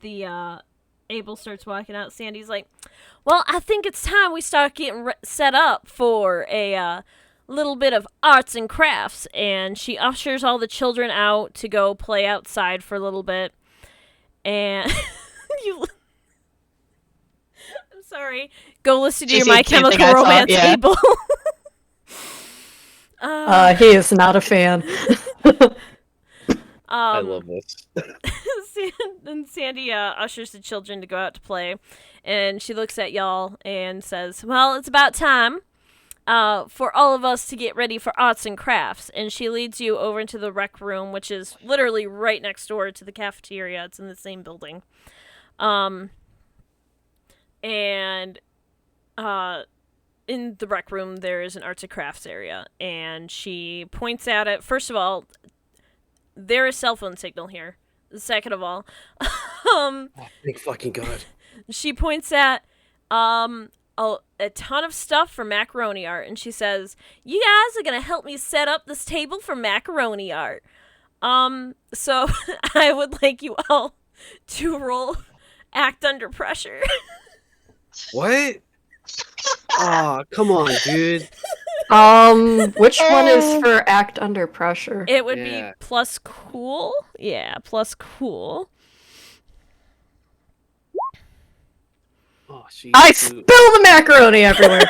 [SPEAKER 1] the Abel starts walking out, Sandy's like, well, I think it's time we start getting set up for a little bit of arts and crafts. And she ushers all the children out to go play outside for a little bit. And I'm sorry. Go listen to
[SPEAKER 3] She
[SPEAKER 1] your My
[SPEAKER 3] sees the same thing
[SPEAKER 1] Chemical
[SPEAKER 3] I saw,
[SPEAKER 1] Romance,
[SPEAKER 3] yeah.
[SPEAKER 1] Abel.
[SPEAKER 4] He is not a fan.
[SPEAKER 2] I love this.
[SPEAKER 1] And Sandy ushers the children to go out to play, and she looks at y'all and says, well, it's about time for all of us to get ready for arts and crafts. And she leads you over into the rec room, which is literally right next door to the cafeteria. It's in the same building. And in the rec room, there is an arts and crafts area, and she points at it. First of all, there is cell phone signal here. Second of all,
[SPEAKER 2] Thank fucking God.
[SPEAKER 1] she points at a ton of stuff for macaroni art, and she says, you guys are gonna help me set up this table for macaroni art. So I would like you all to roll act under pressure.
[SPEAKER 2] What? Oh, come on, dude.
[SPEAKER 4] Which one is for act under pressure?
[SPEAKER 1] It would
[SPEAKER 2] Yeah.
[SPEAKER 1] be plus cool. Yeah, plus cool.
[SPEAKER 2] Oh, jeez.
[SPEAKER 4] I
[SPEAKER 2] dude.
[SPEAKER 4] spill the macaroni everywhere.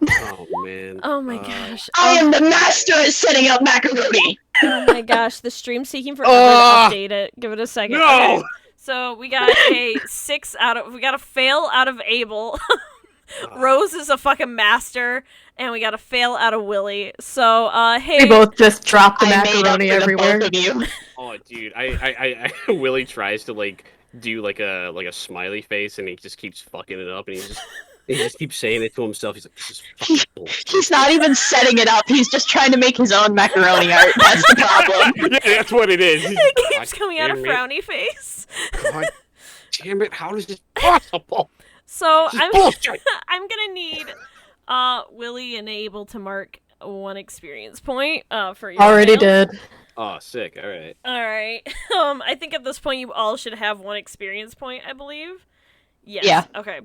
[SPEAKER 2] Oh, man.
[SPEAKER 1] Oh my gosh.
[SPEAKER 3] I am the master at setting up macaroni.
[SPEAKER 1] Oh my gosh. The stream's taking forever
[SPEAKER 2] Ah!
[SPEAKER 1] to update it. Give it a second.
[SPEAKER 2] No!
[SPEAKER 1] Okay. So we got a we got a fail out of Abel. Rose is a fucking master, and we got a fail out of Willie. So, hey.
[SPEAKER 4] We both just dropped the
[SPEAKER 3] I made up
[SPEAKER 4] macaroni
[SPEAKER 3] for the
[SPEAKER 4] everywhere.
[SPEAKER 3] both of you.
[SPEAKER 2] Oh, dude. I Willie tries to, like, do, like a smiley face, and he just keeps fucking it up, and he just keeps saying it to himself. He's like, this is fucking bullshit.
[SPEAKER 3] He's not even setting it up. He's just trying to make his own macaroni art. That's the problem.
[SPEAKER 2] Yeah, that's what it is.
[SPEAKER 1] It keeps coming out of frowny face.
[SPEAKER 2] God damn it, how is this possible?
[SPEAKER 1] So
[SPEAKER 2] This is bullshit.
[SPEAKER 1] I'm gonna need Willie and Abel to mark 1 experience point for your
[SPEAKER 4] Already
[SPEAKER 1] fail.
[SPEAKER 4] did.
[SPEAKER 2] Oh, sick. All right.
[SPEAKER 1] All right. I think at this point you all should have 1 experience point, I believe. Yes.
[SPEAKER 3] Yeah.
[SPEAKER 1] Okay.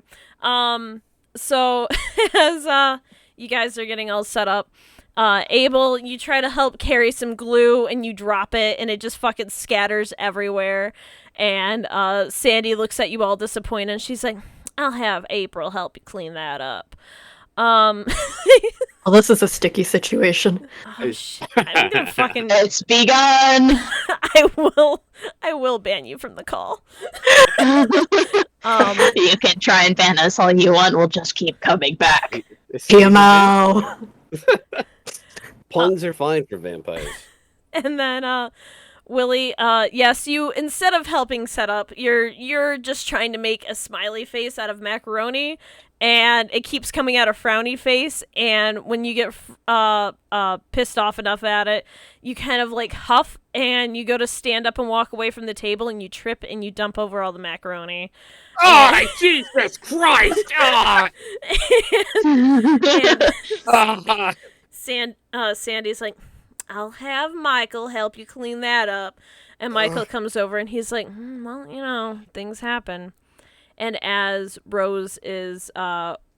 [SPEAKER 1] So as you guys are getting all set up, Abel, you try to help carry some glue and you drop it and it just fucking scatters everywhere. And Sandy looks at you all disappointed and she's like, I'll have April help you clean that up.
[SPEAKER 4] Well, this is a sticky situation.
[SPEAKER 1] Oh, shit. I'm gonna fucking
[SPEAKER 3] It's begun.
[SPEAKER 1] I will ban you from the call.
[SPEAKER 3] You can try and ban us all you want. We'll just keep coming back.
[SPEAKER 4] TMO.
[SPEAKER 2] Puns are fine for vampires.
[SPEAKER 1] And then Willie, yes, you instead of helping set up, you're just trying to make a smiley face out of macaroni, and it keeps coming out a frowny face. And when you get pissed off enough at it, you kind of like huff, and you go to stand up and walk away from the table, and you trip and you dump over all the macaroni.
[SPEAKER 2] Oh, Jesus Christ! Ah!
[SPEAKER 1] And Sandy's like, I'll have Michael help you clean that up. And Michael comes over and he's like, well, you know, things happen. And as Rose is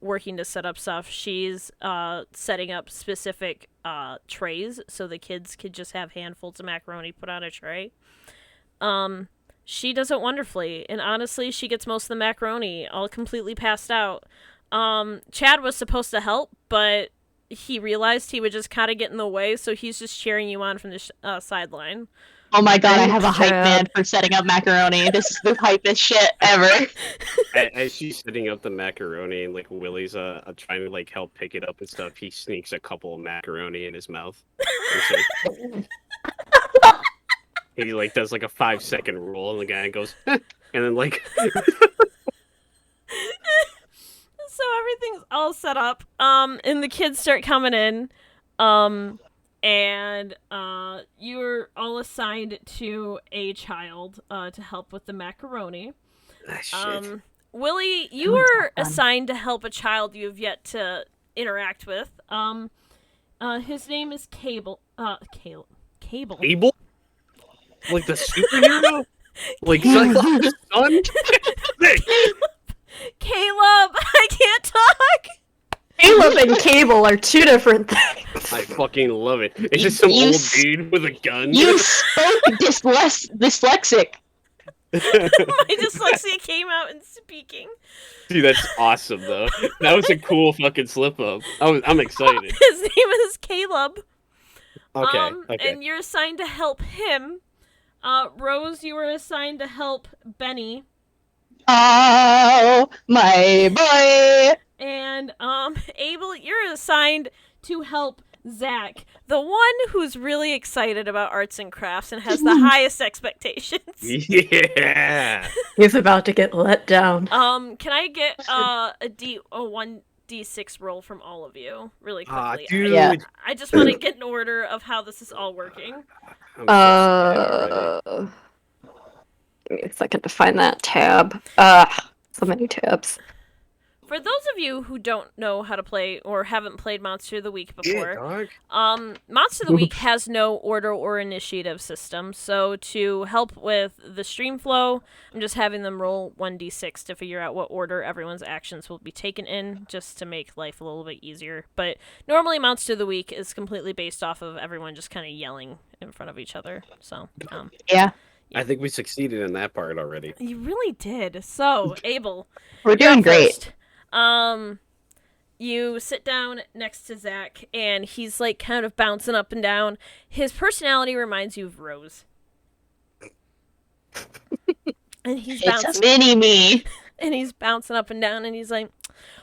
[SPEAKER 1] working to set up stuff, she's setting up specific trays so the kids could just have handfuls of macaroni put on a tray. She does it wonderfully, and honestly, she gets most of the macaroni all completely passed out. Chad was supposed to help, but he realized he would just kind of get in the way, so he's just cheering you on from the sideline.
[SPEAKER 3] Oh my god, I have a
[SPEAKER 4] Thanks,
[SPEAKER 3] hype
[SPEAKER 4] Chad.
[SPEAKER 3] man for setting up macaroni. This is the hypest shit ever.
[SPEAKER 2] As she's setting up the macaroni and like Willie's trying to like help pick it up and stuff, he sneaks a couple of macaroni in his mouth. He like does like a 5-second roll and the guy goes and then like
[SPEAKER 1] So everything's all set up. And the kids start coming in. And you're all assigned to a child to help with the macaroni.
[SPEAKER 2] shit.
[SPEAKER 1] Willie, you were assigned to help a child you have yet to interact with. His name is Cable. Cable.
[SPEAKER 2] Abel? Like the superhero? Like Cyclops' son?
[SPEAKER 1] Caleb, I can't talk.
[SPEAKER 4] Caleb and Cable are two different things.
[SPEAKER 2] I fucking love it. It's just some old dude with a gun.
[SPEAKER 3] You spoke dyslexic.
[SPEAKER 1] My dyslexia came out in speaking.
[SPEAKER 2] Dude, that's awesome though. That was a cool fucking slip up. I'm excited.
[SPEAKER 1] His name is Caleb.
[SPEAKER 2] Okay.
[SPEAKER 1] And you're assigned to help him. Rose, you were assigned to help Benny.
[SPEAKER 3] Oh, my boy.
[SPEAKER 1] And Abel, you're assigned to help Zach, the one who's really excited about arts and crafts and has the highest expectations.
[SPEAKER 2] Yeah.
[SPEAKER 4] He's about to get let down.
[SPEAKER 1] Can I get a 1d6 roll from all of you really quickly?
[SPEAKER 2] Dude.
[SPEAKER 3] Yeah.
[SPEAKER 1] I just want to get an order of how this is all working.
[SPEAKER 4] Give me a second to find that tab. So many tabs.
[SPEAKER 1] For those of you who don't know how to play or haven't played Monster of the Week before, Monster of the Week has no order or initiative system. So to help with the stream flow, I'm just having them roll 1d6 to figure out what order everyone's actions will be taken in, just to make life a little bit easier. But normally Monster of the Week is completely based off of everyone just kind of yelling in front of each other. So
[SPEAKER 3] Yeah,
[SPEAKER 2] I think we succeeded in that part already.
[SPEAKER 1] you really did. So Abel,
[SPEAKER 3] we're
[SPEAKER 1] you're
[SPEAKER 3] doing
[SPEAKER 1] up
[SPEAKER 3] great.
[SPEAKER 1] first. You sit down next to Zach, and he's like kind of bouncing up and down. His personality reminds you of Rose. And he's
[SPEAKER 3] It's
[SPEAKER 1] bouncing,
[SPEAKER 3] mini me.
[SPEAKER 1] and he's bouncing up and down, and he's like,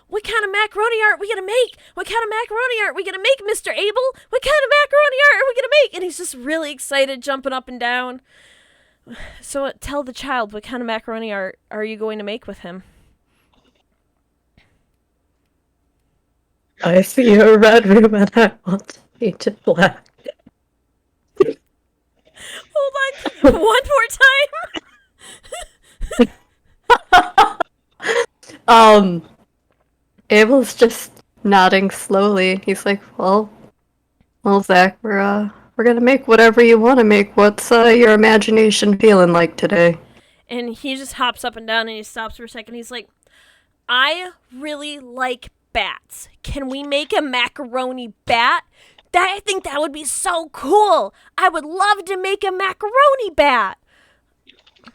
[SPEAKER 1] "What kind of macaroni art we gonna make? What kind of macaroni art we gonna make, Mr. Abel? What kind of macaroni art are we gonna make?" And he's just really excited, jumping up and down. So tell the child, what kind of macaroni art are you going to make with him?
[SPEAKER 4] I see a red room and I want to paint it black.
[SPEAKER 1] Hold on, one more time.
[SPEAKER 4] Abel's just nodding slowly. He's like, well, Zach, we're gonna make whatever you want to make. What's your imagination feeling like today?
[SPEAKER 1] And he just hops up and down, and he stops for a second. He's like, "I really like bats. Can we make a macaroni bat? I think that would be so cool. I would love to make a macaroni bat."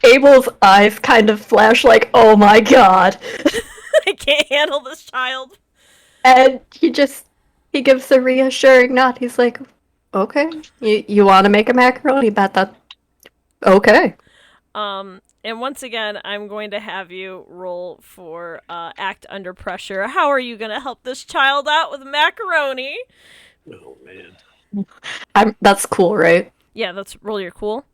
[SPEAKER 4] Abel's eyes kind of flash like, oh my god.
[SPEAKER 1] I can't handle this child.
[SPEAKER 4] And he gives a reassuring nod. He's like, okay, you want to make a macaroni bat? That okay.
[SPEAKER 1] And once again, I'm going to have you roll for act under pressure. How are you going to help this child out with macaroni?
[SPEAKER 2] Oh man.
[SPEAKER 4] That's cool, right?
[SPEAKER 1] Yeah, let's roll your cool.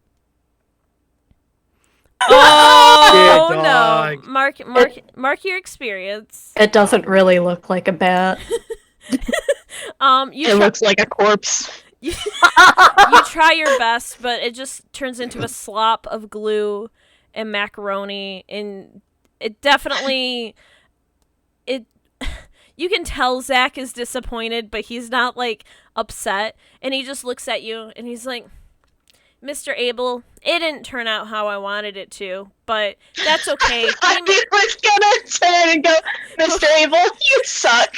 [SPEAKER 1] Oh
[SPEAKER 2] Yeah,
[SPEAKER 1] no!
[SPEAKER 2] dog.
[SPEAKER 1] Mark your experience.
[SPEAKER 4] It doesn't really look like a bat.
[SPEAKER 1] You
[SPEAKER 3] It looks like a corpse.
[SPEAKER 1] you try your best, but it just turns into a slop of glue and macaroni, and it definitely you can tell Zach is disappointed, but he's not like upset, and he just looks at you and he's like, "Mr. Abel, it didn't turn out how I wanted it to, but that's okay."
[SPEAKER 3] I was gonna turn and go, Mr. Abel, you suck.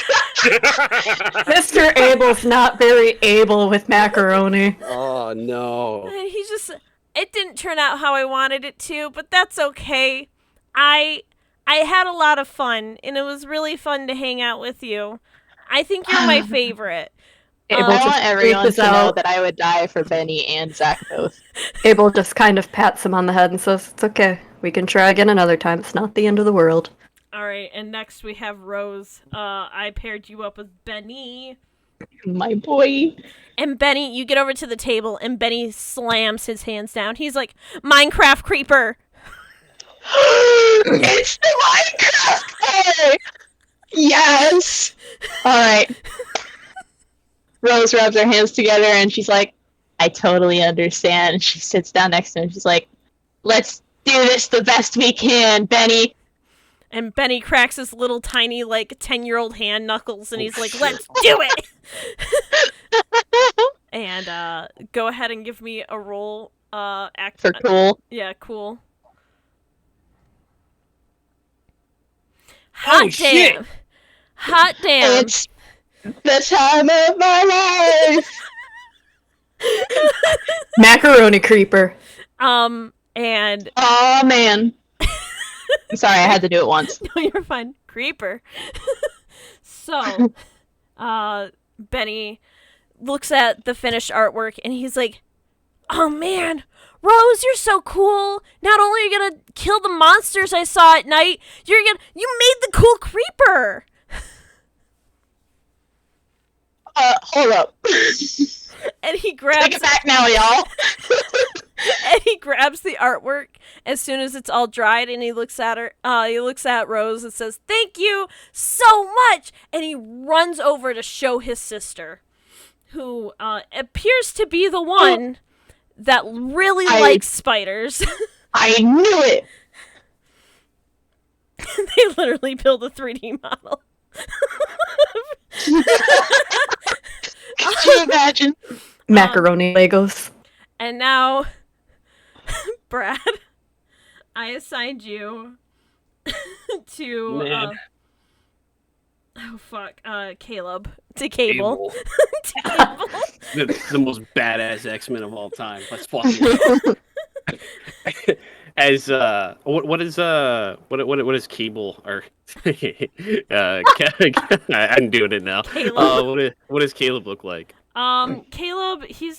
[SPEAKER 4] Mr. Abel's not very able with macaroni.
[SPEAKER 2] Oh no.
[SPEAKER 1] And he's just, "It didn't turn out how I wanted it to, but that's okay. I had a lot of fun, and it was really fun to hang out with you. I think you're my favorite.
[SPEAKER 4] Abel
[SPEAKER 3] I
[SPEAKER 4] just
[SPEAKER 3] want everyone
[SPEAKER 4] reaches
[SPEAKER 3] to know
[SPEAKER 4] out.
[SPEAKER 3] that I would die for Benny and Zach both.
[SPEAKER 4] Abel just kind of pats him on the head and says, "It's okay. We can try again another time. It's not the end of the world."
[SPEAKER 1] All right, and next we have Rose. I paired you up with Benny.
[SPEAKER 3] My boy.
[SPEAKER 1] And Benny, you get over to the table, and Benny slams his hands down. He's like, Minecraft creeper.
[SPEAKER 3] It's the Minecraft! Yes! Alright. Rose rubs her hands together and she's like, I totally understand. And she sits down next to him and she's like, let's do this the best we can, Benny.
[SPEAKER 1] And Benny cracks his little tiny, 10-year-old hand knuckles, and he's like, let's do it! And go ahead and give me a roll.
[SPEAKER 3] For cool.
[SPEAKER 1] Yeah, cool. Hot damn!
[SPEAKER 2] Shit.
[SPEAKER 1] Hot damn!
[SPEAKER 3] It's the time of my life.
[SPEAKER 4] Macaroni creeper.
[SPEAKER 1] And
[SPEAKER 3] Oh man. I'm sorry, I had to do it once.
[SPEAKER 1] no, you're fine. Creeper. So, Benny looks at the finished artwork and he's like, oh man, Rose, you're so cool. Not only are you gonna kill the monsters I saw at night, you made the cool creeper.
[SPEAKER 3] Hold up.
[SPEAKER 1] And he
[SPEAKER 3] Take
[SPEAKER 1] grabs
[SPEAKER 3] it back now, y'all.
[SPEAKER 1] and he grabs the artwork as soon as it's all dried, and he looks at her. He looks at Rose and says, "Thank you so much." And he runs over to show his sister, who appears to be the one that really likes spiders.
[SPEAKER 3] I knew it.
[SPEAKER 1] They literally build a 3D model.
[SPEAKER 3] Could you imagine?
[SPEAKER 4] Macaroni Legos.
[SPEAKER 1] And now, Brad, I assigned you to Caleb to Cable. To Cable.
[SPEAKER 2] The most badass X-Men of all time. Let's fucking as what is Cable or I'm doing it now.
[SPEAKER 1] Caleb.
[SPEAKER 2] What does Caleb look like?
[SPEAKER 1] Caleb, he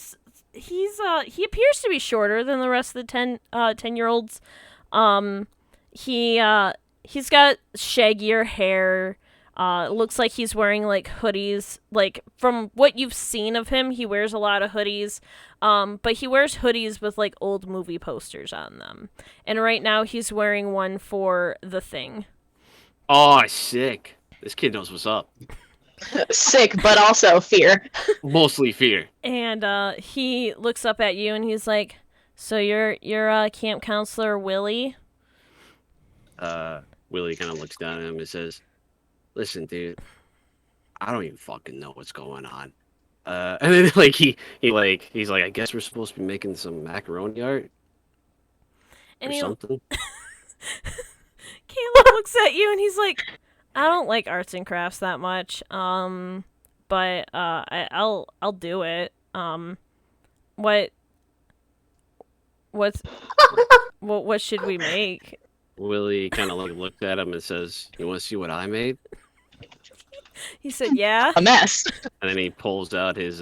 [SPEAKER 1] appears to be shorter than the rest of the 10-year-olds. He's got shaggier hair. It looks like he's wearing hoodies. From what you've seen of him, he wears a lot of hoodies. But he wears hoodies with old movie posters on them. And right now he's wearing one for The Thing.
[SPEAKER 2] Oh, sick. This kid knows what's up.
[SPEAKER 3] Sick, but also fear.
[SPEAKER 2] Mostly fear.
[SPEAKER 1] And he looks up at you and he's like, "So you're camp counselor Willie?"
[SPEAKER 2] Willie kind of looks down at him and says, "Listen, dude, I don't even fucking know what's going on." And then he's like, "I guess we're supposed to be making some macaroni art
[SPEAKER 1] And
[SPEAKER 2] or something."
[SPEAKER 1] Caleb looks at you and he's like, "I don't like arts and crafts that much. But I'll do it. What should we make?"
[SPEAKER 2] Willie kind of looked at him and says, "You want to see what I made?"
[SPEAKER 1] He said, "Yeah."
[SPEAKER 3] A mess.
[SPEAKER 2] And then he pulls out his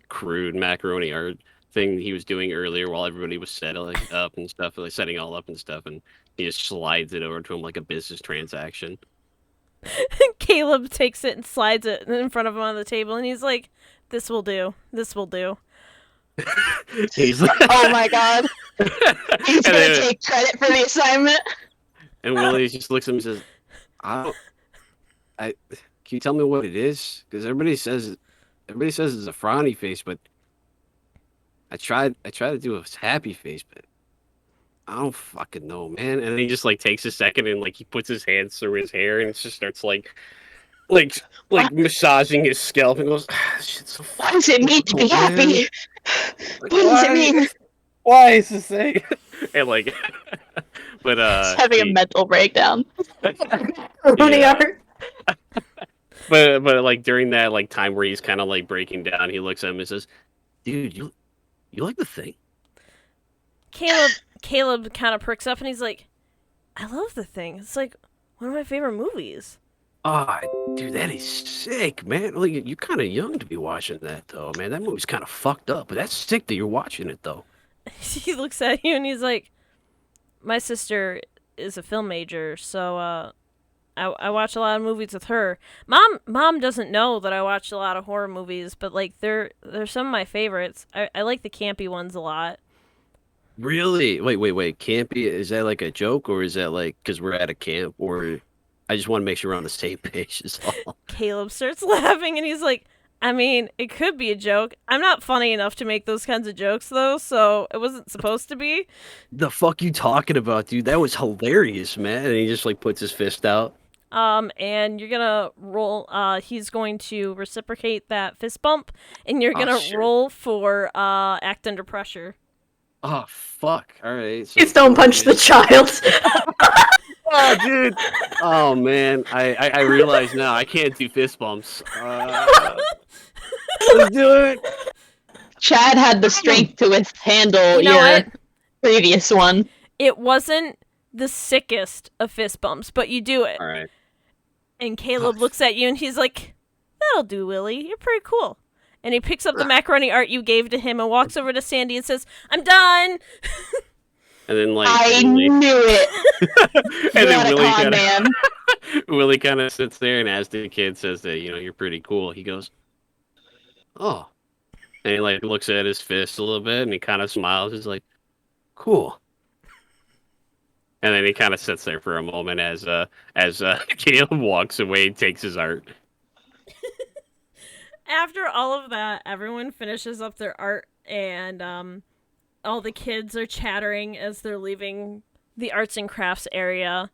[SPEAKER 2] crude macaroni art thing he was doing earlier while everybody was settling up and stuff, setting all up and stuff, and he just slides it over to him like a business transaction.
[SPEAKER 1] Caleb takes it and slides it in front of him on the table, and he's like, "This will do. This will do."
[SPEAKER 2] He's like,
[SPEAKER 3] Oh my god. He's gonna take credit for the assignment.
[SPEAKER 2] And Willie just looks at him and says, can you tell me what it is? Because everybody says it's a frowny face, but I tried to do a happy face, but I don't fucking know, man. And then he just takes a second and he puts his hands through his hair and just starts massaging his scalp and goes, shit's so
[SPEAKER 3] What does it mean to be happy? What does it mean?
[SPEAKER 2] Why is this thing? And but
[SPEAKER 3] He's having a mental breakdown.
[SPEAKER 4] Macaroni
[SPEAKER 2] Yeah.
[SPEAKER 4] art.
[SPEAKER 2] But during that time where he's kind of breaking down, he looks at him and says, "Dude, you like The Thing?"
[SPEAKER 1] Caleb kind of perks up and he's like, "I love The Thing. It's one of my favorite movies."
[SPEAKER 2] Ah, dude, that is sick, man. Like, you're kind of young to be watching that, though, man. That movie's kind of fucked up, but that's sick that you're watching it, though.
[SPEAKER 1] He looks at you and he's like, my sister is a film major, so I watch a lot of movies with her. Mom doesn't know that I watch a lot of horror movies, but like they're some of my favorites. I like the campy ones a lot.
[SPEAKER 2] Really? Wait. Campy? Is that like a joke, or is that like because we're at a camp, or I just want to make sure we're on the same page is all.
[SPEAKER 1] Caleb starts laughing and he's like, I mean, it could be a joke. I'm not funny enough to make those kinds of jokes though, so it wasn't supposed to be.
[SPEAKER 2] The fuck you talking about, dude? That was hilarious, man. And he just like puts his fist out.
[SPEAKER 1] And you're gonna roll. He's going to reciprocate that fist bump, and you're
[SPEAKER 2] Oh,
[SPEAKER 1] gonna
[SPEAKER 2] shit.
[SPEAKER 1] roll for act under pressure.
[SPEAKER 2] Oh fuck! All right. So
[SPEAKER 4] Please don't punch the child.
[SPEAKER 2] Oh, dude. Oh man, I realize now I can't do fist bumps. Let's do it.
[SPEAKER 3] Chad had the strength to withhandle
[SPEAKER 1] You know
[SPEAKER 3] your
[SPEAKER 1] what?
[SPEAKER 3] previous one.
[SPEAKER 1] It wasn't the sickest of fist bumps, but you do it.
[SPEAKER 2] All right.
[SPEAKER 1] And Caleb looks at you and he's like, "That'll do, Willie. You're pretty cool." And he picks up the macaroni art you gave to him and walks over to Sandy and says, "I'm done."
[SPEAKER 2] And then like
[SPEAKER 3] I
[SPEAKER 2] Willie,
[SPEAKER 3] knew it.
[SPEAKER 2] and
[SPEAKER 3] What
[SPEAKER 2] then
[SPEAKER 3] a
[SPEAKER 2] Willie
[SPEAKER 3] con
[SPEAKER 2] kind
[SPEAKER 3] man.
[SPEAKER 2] of Willie kind of sits there, and as the kid says that you're pretty cool, he goes, "Oh," and he like looks at his fist a little bit, and he kind of smiles. He's like, "Cool." And then he kind of sits there for a moment as Caleb walks away and takes his art.
[SPEAKER 1] After all of that, everyone finishes up their art and all the kids are chattering as they're leaving the arts and crafts area.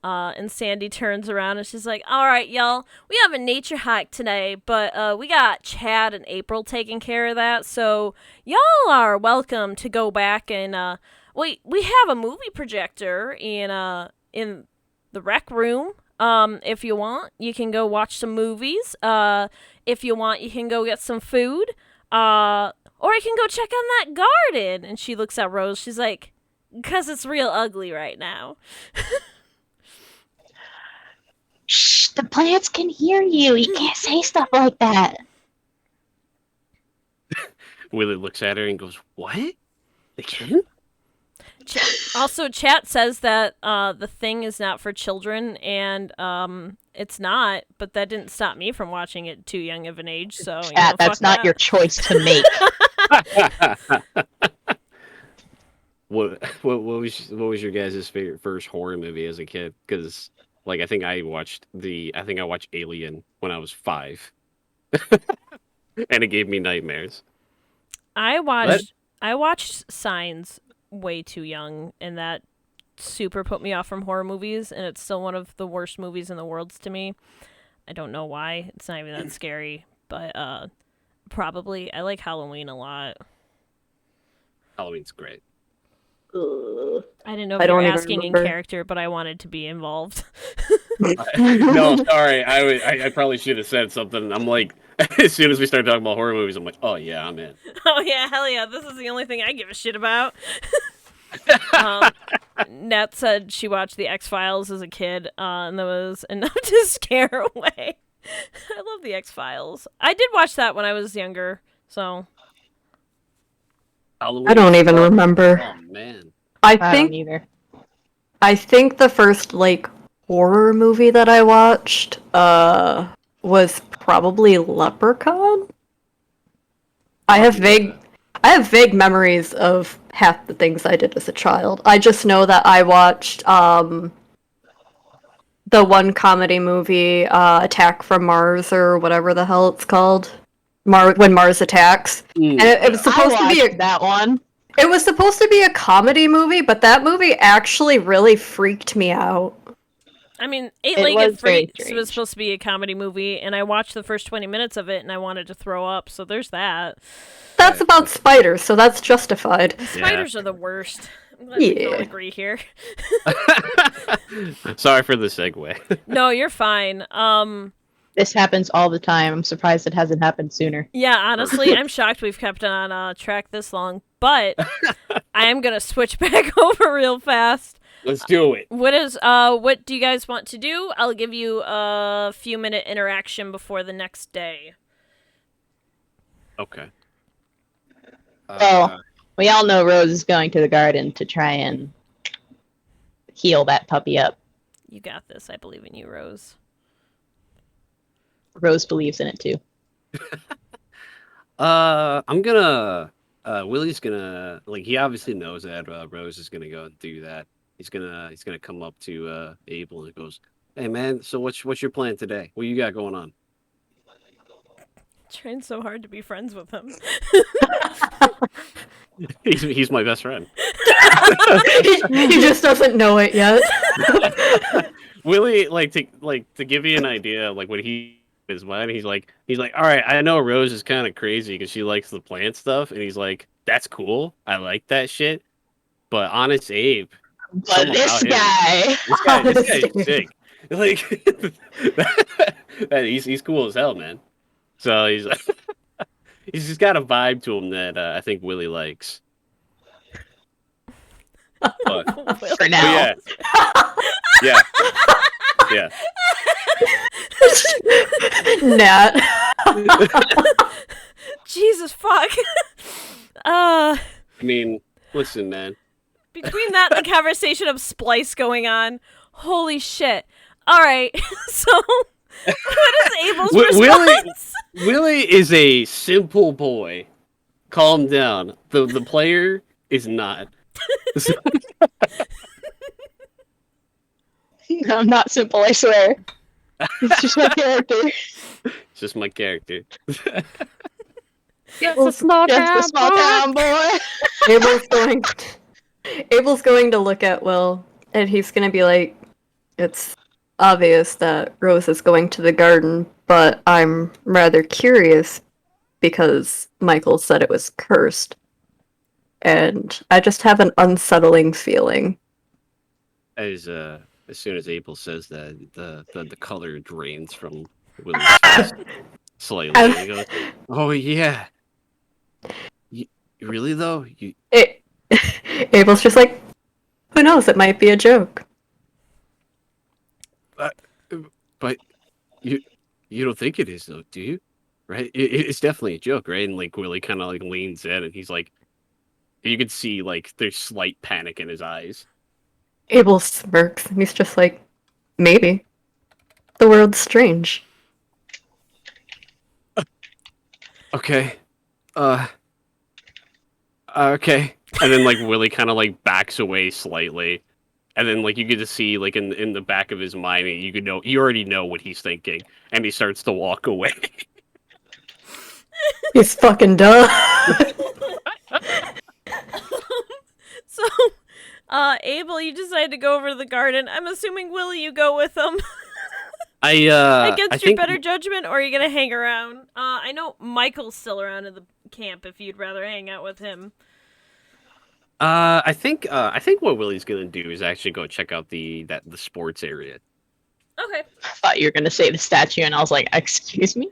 [SPEAKER 1] And Sandy turns around and she's like, "All right, y'all, we have a nature hike today, but we got Chad and April taking care of that, so y'all are welcome to go back and we have a movie projector in the rec room. If you want, you can go watch some movies. If you want, you can go get some food. Or you can go check on that garden." And she looks at Rose. She's like, "'Cause it's real ugly right now."
[SPEAKER 3] Shh, the plants can hear you. You can't say stuff like that.
[SPEAKER 2] Willie looks at her and goes, "What? They can?"
[SPEAKER 1] Also, chat says that the thing is not for children, and it's not. But that didn't stop me from watching it too young of an age. So
[SPEAKER 3] Chat, that's
[SPEAKER 1] fuck
[SPEAKER 3] not
[SPEAKER 1] that.
[SPEAKER 3] your choice to make.
[SPEAKER 2] What was your guys' favorite first horror movie as a kid? Because like I think I watched Alien when I was 5, and it gave me nightmares.
[SPEAKER 1] I watched Signs way too young, and that super put me off from horror movies. And it's still one of the worst movies in the world to me. I don't know why. It's not even that scary, but probably I like Halloween a lot.
[SPEAKER 2] Halloween's great.
[SPEAKER 3] Ugh.
[SPEAKER 1] I didn't know
[SPEAKER 4] I
[SPEAKER 1] if you were
[SPEAKER 4] don't even
[SPEAKER 1] asking in
[SPEAKER 4] remember.
[SPEAKER 1] character, but I wanted to be involved.
[SPEAKER 2] No, sorry. I probably should have said something. I'm like, as soon as we start talking about horror movies, I'm like, oh yeah, I'm in.
[SPEAKER 1] Oh yeah, hell yeah! This is the only thing I give a shit about. Nat said she watched the X-Files as a kid, and that was enough to scare her away. I love the X-Files. I did watch that when I was younger, so
[SPEAKER 2] Halloween.
[SPEAKER 4] I don't even remember.
[SPEAKER 2] Oh man.
[SPEAKER 4] I
[SPEAKER 3] I don't
[SPEAKER 4] think
[SPEAKER 3] either.
[SPEAKER 4] the first like horror movie that I watched was probably Leprechaun. I have vague memories of half the things I did as a child. I just know that I watched the one comedy movie, Attack from Mars or whatever the hell it's called. When Mars Attacks. And it was
[SPEAKER 3] I
[SPEAKER 4] supposed to be
[SPEAKER 3] watched that one.
[SPEAKER 4] it was supposed to be a comedy movie, but that movie actually really freaked me out.
[SPEAKER 1] I mean,
[SPEAKER 3] It
[SPEAKER 1] Eight-Legged
[SPEAKER 3] was very
[SPEAKER 1] Freaks was
[SPEAKER 3] strange.
[SPEAKER 1] supposed to be a comedy movie, and I watched the first 20 minutes of it, and I wanted to throw up. So there's that.
[SPEAKER 4] That's about spiders, so that's justified.
[SPEAKER 1] Spiders are the worst. I'm glad we can all
[SPEAKER 4] Yeah.
[SPEAKER 1] agree here.
[SPEAKER 2] Sorry for the segue.
[SPEAKER 1] No, you're fine.
[SPEAKER 3] This happens all the time. I'm surprised it hasn't happened sooner.
[SPEAKER 1] Yeah, honestly, I'm shocked we've kept on track this long, but I am gonna switch back over real fast
[SPEAKER 2] Let's do it.
[SPEAKER 1] What do you guys want to do? I'll give you a few minute interaction before the next day.
[SPEAKER 2] Okay.
[SPEAKER 3] Well, we all know Rose is going to the garden to try and heal that puppy up.
[SPEAKER 1] You got this. I believe in you, Rose.
[SPEAKER 3] Rose believes in it too.
[SPEAKER 2] I'm gonna. Willie's gonna he obviously knows that Rose is gonna go and do that. He's gonna come up to Abel and goes, "Hey man, so what's your plan today? What you got going on?"
[SPEAKER 1] Trying so hard to be friends with him.
[SPEAKER 2] He's my best friend.
[SPEAKER 4] He just doesn't know it yet.
[SPEAKER 2] Willie, to give you an idea, when he his mind, he's like, all right, I know Rose is kind of crazy because she likes the plant stuff, and he's like, that's cool, I like that shit, but Honest Abe,
[SPEAKER 3] But this guy,
[SPEAKER 2] this guy's sick. He's cool as hell, man. So he's he's just got a vibe to him that I think Willie likes. But,
[SPEAKER 3] for now.
[SPEAKER 2] Yeah. Yeah.
[SPEAKER 4] Nat.
[SPEAKER 1] Jesus fuck.
[SPEAKER 2] I mean, listen, man.
[SPEAKER 1] Between that and the conversation of Splice going on, holy shit. All right, so what is Abel's response?
[SPEAKER 2] Willie is a simple boy. Calm down. The player is not.
[SPEAKER 3] I'm not simple, I swear. It's just my character.
[SPEAKER 2] It's just my character.
[SPEAKER 4] Just a small
[SPEAKER 3] town boy.
[SPEAKER 4] Abel's going to look at Will, and he's going to be like, it's obvious that Rose is going to the garden, but I'm rather curious because Michael said it was cursed. And I just have an unsettling feeling.
[SPEAKER 2] As soon as Abel says that, the color drains from Willie's face slightly. He goes, "Oh yeah, really though?
[SPEAKER 4] Abel's just like, who knows? It might be a joke."
[SPEAKER 2] But you don't think it is though, do you? Right? It's definitely a joke, right? And Willie kind of leans in, and he's like, you can see there's slight panic in his eyes.
[SPEAKER 4] Abel smirks, and he's just like, maybe. The world's strange.
[SPEAKER 2] Okay. Okay. And then Willie kind of backs away slightly. And then you get to see in the back of his mind, you already know what he's thinking, and he starts to walk away.
[SPEAKER 4] He's fucking dumb.
[SPEAKER 1] So, Abel, you decided to go over to the garden. I'm assuming, Willie, you go with them. Against your better judgment, or are you gonna hang around? I know Michael's still around in the camp if you'd rather hang out with him.
[SPEAKER 2] I think what Willie's gonna do is actually go check out the sports area.
[SPEAKER 1] Okay.
[SPEAKER 3] I thought you were gonna say the statue, and I was like, "Excuse me."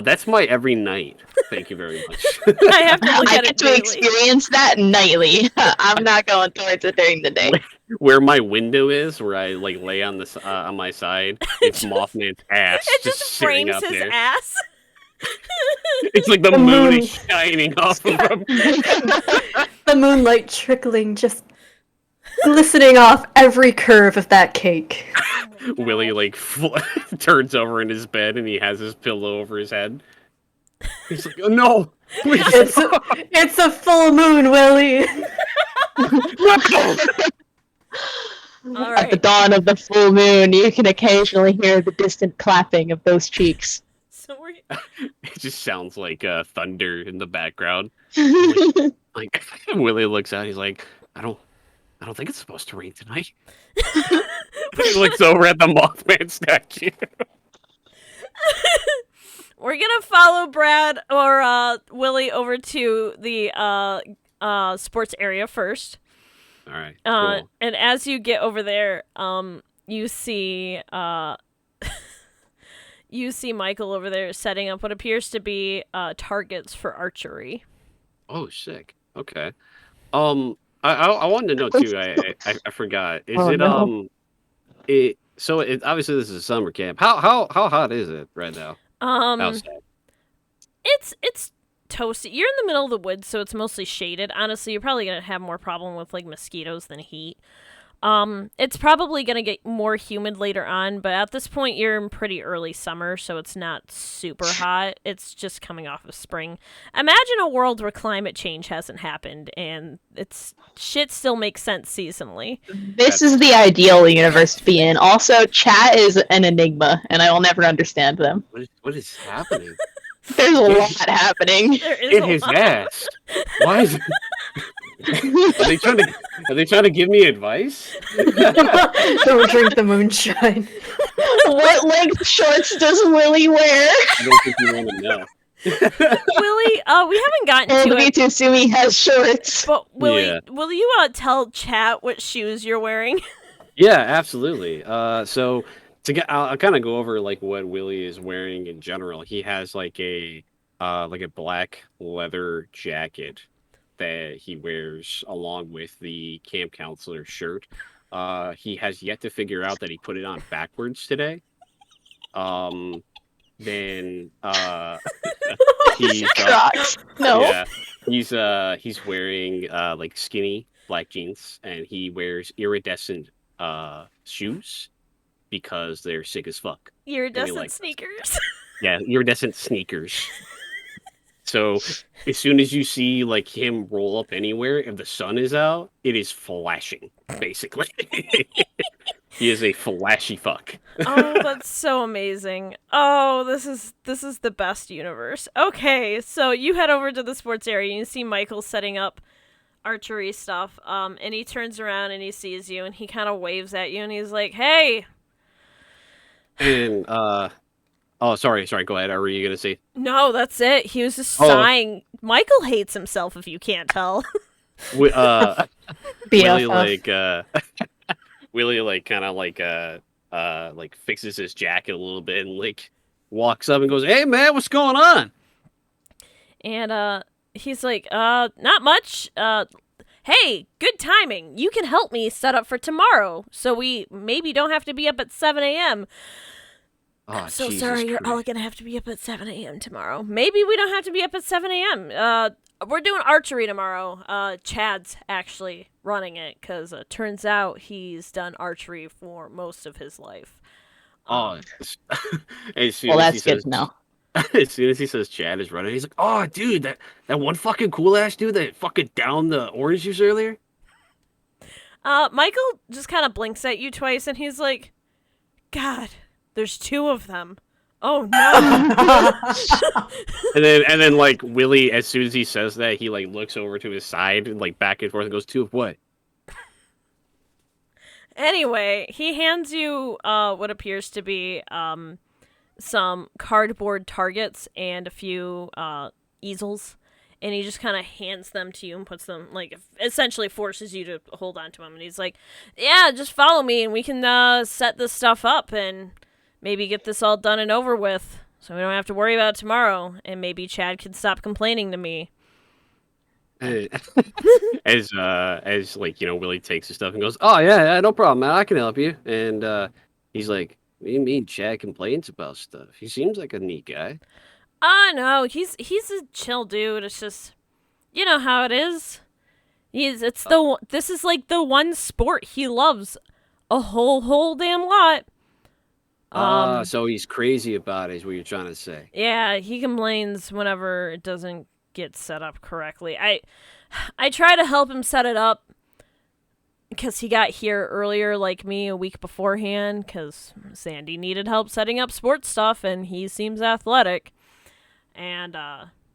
[SPEAKER 2] That's my every night. Thank you very much.
[SPEAKER 1] I have to look
[SPEAKER 3] I
[SPEAKER 1] at
[SPEAKER 3] get
[SPEAKER 1] it
[SPEAKER 3] to
[SPEAKER 1] daily.
[SPEAKER 3] experience that nightly. I'm not going towards it during the day.
[SPEAKER 2] Where my window is, where I lay on the on my side, it's Mothman's ass
[SPEAKER 1] It
[SPEAKER 2] just
[SPEAKER 1] just
[SPEAKER 2] sitting
[SPEAKER 1] frames
[SPEAKER 2] up
[SPEAKER 1] his
[SPEAKER 2] there.
[SPEAKER 1] ass.
[SPEAKER 2] It's like the moon is shining off of him.
[SPEAKER 4] The moonlight trickling, just glistening off every curve of that cake.
[SPEAKER 2] Willie turns over in his bed and he has his pillow over his head. He's like, "Oh no, please!"
[SPEAKER 4] It's a full moon, Willie.
[SPEAKER 1] All
[SPEAKER 3] At the
[SPEAKER 1] right.
[SPEAKER 3] dawn of the full moon, you can occasionally hear the distant clapping of those cheeks.
[SPEAKER 1] So we're
[SPEAKER 2] It just sounds like thunder in the background. Willie looks out. He's like, I don't think it's supposed to rain tonight." He looks over at the Mothman statue.
[SPEAKER 1] We're gonna follow Brad or Willie over to the sports area first.
[SPEAKER 2] All right. Cool.
[SPEAKER 1] And as you get over there, you see you see Michael over there setting up what appears to be targets for archery.
[SPEAKER 2] Oh, sick. Okay. I wanted to know too. I forgot. Is
[SPEAKER 4] Oh,
[SPEAKER 2] it
[SPEAKER 4] no.
[SPEAKER 2] it so it obviously this is a summer camp. How hot is it right now
[SPEAKER 1] Um,
[SPEAKER 2] outside?
[SPEAKER 1] it's toasty. You're in the middle of the woods, so it's mostly shaded. Honestly, you're probably gonna have more problem with like mosquitoes than heat. It's probably gonna get more humid later on, but at this point you're in pretty early summer, so it's not super hot. It's just coming off of spring. Imagine a world where climate change hasn't happened and it's shit still makes sense seasonally.
[SPEAKER 3] This is the ideal universe to be in. Also, chat is an enigma, and I will never understand them.
[SPEAKER 2] What is happening?
[SPEAKER 3] There's a lot happening.
[SPEAKER 1] There is
[SPEAKER 2] In
[SPEAKER 1] a
[SPEAKER 2] his
[SPEAKER 1] lot.
[SPEAKER 2] ass. Why is are they trying to give me advice?
[SPEAKER 4] Don't drink the moonshine.
[SPEAKER 3] What length shorts does Willie wear?
[SPEAKER 2] I don't think you want to know.
[SPEAKER 1] Willie, we haven't gotten
[SPEAKER 3] Old
[SPEAKER 1] to it,
[SPEAKER 3] Mitsumi has shorts.
[SPEAKER 1] but Willie,
[SPEAKER 2] Yeah.
[SPEAKER 1] will you tell chat what shoes you're wearing?
[SPEAKER 2] Yeah, absolutely. So I'll kind of go over like what Willie is wearing in general. He has like a black leather jacket that he wears along with the camp counselor shirt. He has yet to figure out that he put it on backwards today. Um, then he's
[SPEAKER 3] Crocs. No.
[SPEAKER 2] yeah, he's wearing like skinny black jeans and he wears iridescent shoes because they're sick as fuck.
[SPEAKER 1] Iridescent
[SPEAKER 2] like-
[SPEAKER 1] sneakers.
[SPEAKER 2] Yeah, iridescent sneakers. So as soon as you see like him roll up anywhere, if the sun is out, it is flashing, basically. He is a flashy fuck.
[SPEAKER 1] Oh, that's so amazing. Oh, this is the best universe. Okay, so you head over to the sports area and you see Michael setting up archery stuff. And he turns around and he sees you and he kind of waves at you and he's like, "Hey."
[SPEAKER 2] And oh, sorry, go ahead. Are you gonna say?
[SPEAKER 1] No, that's it. He was just
[SPEAKER 2] Oh.
[SPEAKER 1] sighing. Michael hates himself if you can't tell.
[SPEAKER 2] Willie
[SPEAKER 4] BFF.
[SPEAKER 2] like Willie like kind of like fixes his jacket a little bit and like walks up and goes, "Hey man, what's going on?"
[SPEAKER 1] And he's like, not much. Hey, good timing. You can help me set up for tomorrow, so we maybe don't have to be up at 7 a.m.
[SPEAKER 2] Oh,
[SPEAKER 1] I'm so
[SPEAKER 2] Jesus
[SPEAKER 1] sorry, you're all
[SPEAKER 2] Christ.
[SPEAKER 1] gonna have to be up at 7 a.m. tomorrow. Maybe we don't have to be up at 7 a.m. We're doing archery tomorrow. Chad's actually running it, because turns out he's done archery for most of his life.
[SPEAKER 2] Oh, as soon
[SPEAKER 3] Well,
[SPEAKER 2] as he
[SPEAKER 3] that's good
[SPEAKER 2] says,
[SPEAKER 3] to know.
[SPEAKER 2] as soon as he says Chad is running, he's like, "Oh, dude, that one fucking cool ass dude that fucking downed the orange juice earlier."
[SPEAKER 1] Michael just kind of blinks at you twice, and he's like, God, there's two of them. Oh, no.
[SPEAKER 2] And then like Willie, as soon as he says that, he like looks over to his side and like back and forth and goes, "Two of what?"
[SPEAKER 1] Anyway, he hands you what appears to be some cardboard targets and a few easels, and he just kind of hands them to you and puts them, like, essentially forces you to hold on to them. And he's like, "Yeah, just follow me, and we can set this stuff up and maybe get this all done and over with, so we don't have to worry about it tomorrow. And maybe Chad can stop complaining to me."
[SPEAKER 2] As like Willie takes his stuff and goes, "Oh yeah, no problem, man. I can help you." And he's like, "What do you mean Chad complains about stuff? He seems like a neat guy."
[SPEAKER 1] No, he's a chill dude. It's just, you know how it is. This is like the one sport he loves a whole damn lot.
[SPEAKER 2] So he's crazy about it, is what you're trying to say.
[SPEAKER 1] Yeah, he complains whenever it doesn't get set up correctly. I try to help him set it up because he got here earlier, like me, a week beforehand, because Sandy needed help setting up sports stuff, and he seems athletic. And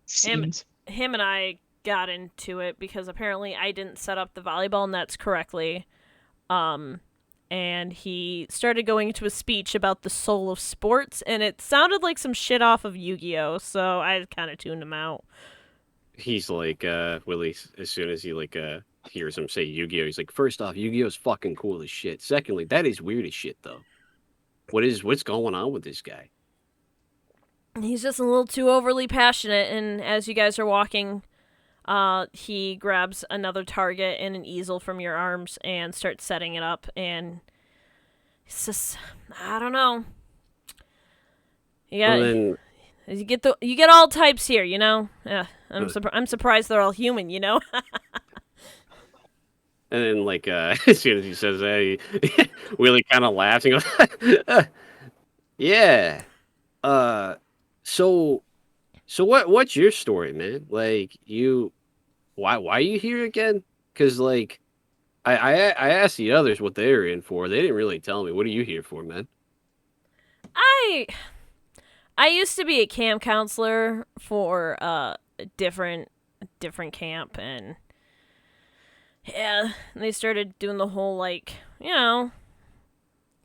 [SPEAKER 3] Seems.
[SPEAKER 1] him and I got into it because apparently I didn't set up the volleyball nets correctly. And he started going into a speech about the soul of sports, and it sounded like some shit off of Yu-Gi-Oh! So I kind of tuned him out.
[SPEAKER 2] He's like, Willie, as soon as he like hears him say Yu-Gi-Oh, he's like, "First off, Yu-Gi-Oh's fucking cool as shit. Secondly, that is weird as shit though. What's going on with this guy?"
[SPEAKER 1] He's just a little too overly passionate, and as you guys are walking he grabs another target and an easel from your arms and starts setting it up. And he says, I don't know.
[SPEAKER 2] And then
[SPEAKER 1] You get all types here, you know. Yeah, I'm surprised they're all human, you know.
[SPEAKER 2] And then, like, as soon as he says that, Willie kind of laughs and goes, "Yeah. So what's your story, man? Like, why are you here again? Because like, I asked the others what they were in for. They didn't really tell me. What are you here for, man?
[SPEAKER 1] I used to be a camp counselor for a different camp, and yeah, they started doing the whole, like, you know,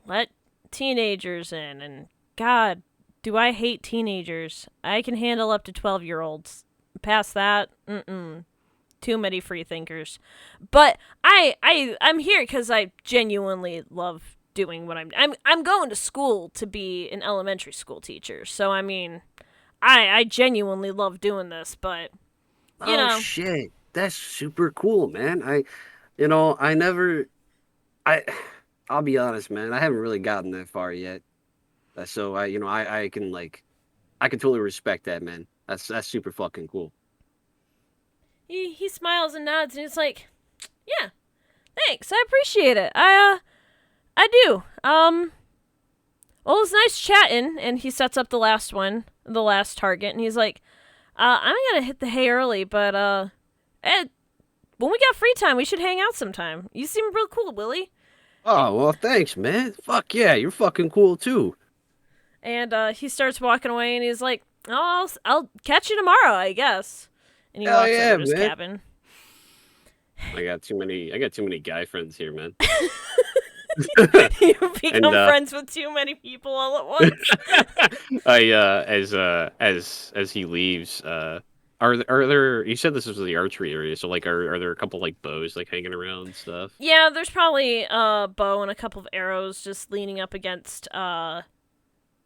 [SPEAKER 1] let teenagers in, and God, do I hate teenagers. I can handle up to 12-year-olds. Past that, too many free thinkers. But I'm here because I genuinely love doing what I'm going to school to be an elementary school teacher. So I mean, I genuinely love doing this, but you know.
[SPEAKER 2] Shit, that's super cool, man. I never, I'll be honest, man. I haven't really gotten that far yet. So I can I can totally respect that, man. That's super fucking cool.
[SPEAKER 1] He smiles and nods, and he's like, "Yeah, thanks. I appreciate it. I do. Well, it was nice chatting." And he sets up the last target, and he's like, "I'm gonna hit the hay early, but Ed, when we got free time, we should hang out sometime. You seem real cool, Willie."
[SPEAKER 2] Oh, well, thanks, man. Fuck yeah, you're fucking cool too.
[SPEAKER 1] And he starts walking away, and he's like, "Oh, I'll catch you tomorrow, I guess." And he
[SPEAKER 2] Hell
[SPEAKER 1] walks
[SPEAKER 2] yeah,
[SPEAKER 1] over to his
[SPEAKER 2] man.
[SPEAKER 1] cabin.
[SPEAKER 2] I got too many guy friends here, man.
[SPEAKER 1] You become friends with too many people all at once.
[SPEAKER 2] As he leaves, are there? You said this was the archery area, so like, are there a couple like bows like hanging around and stuff?
[SPEAKER 1] Yeah, there's probably a bow and a couple of arrows just leaning up against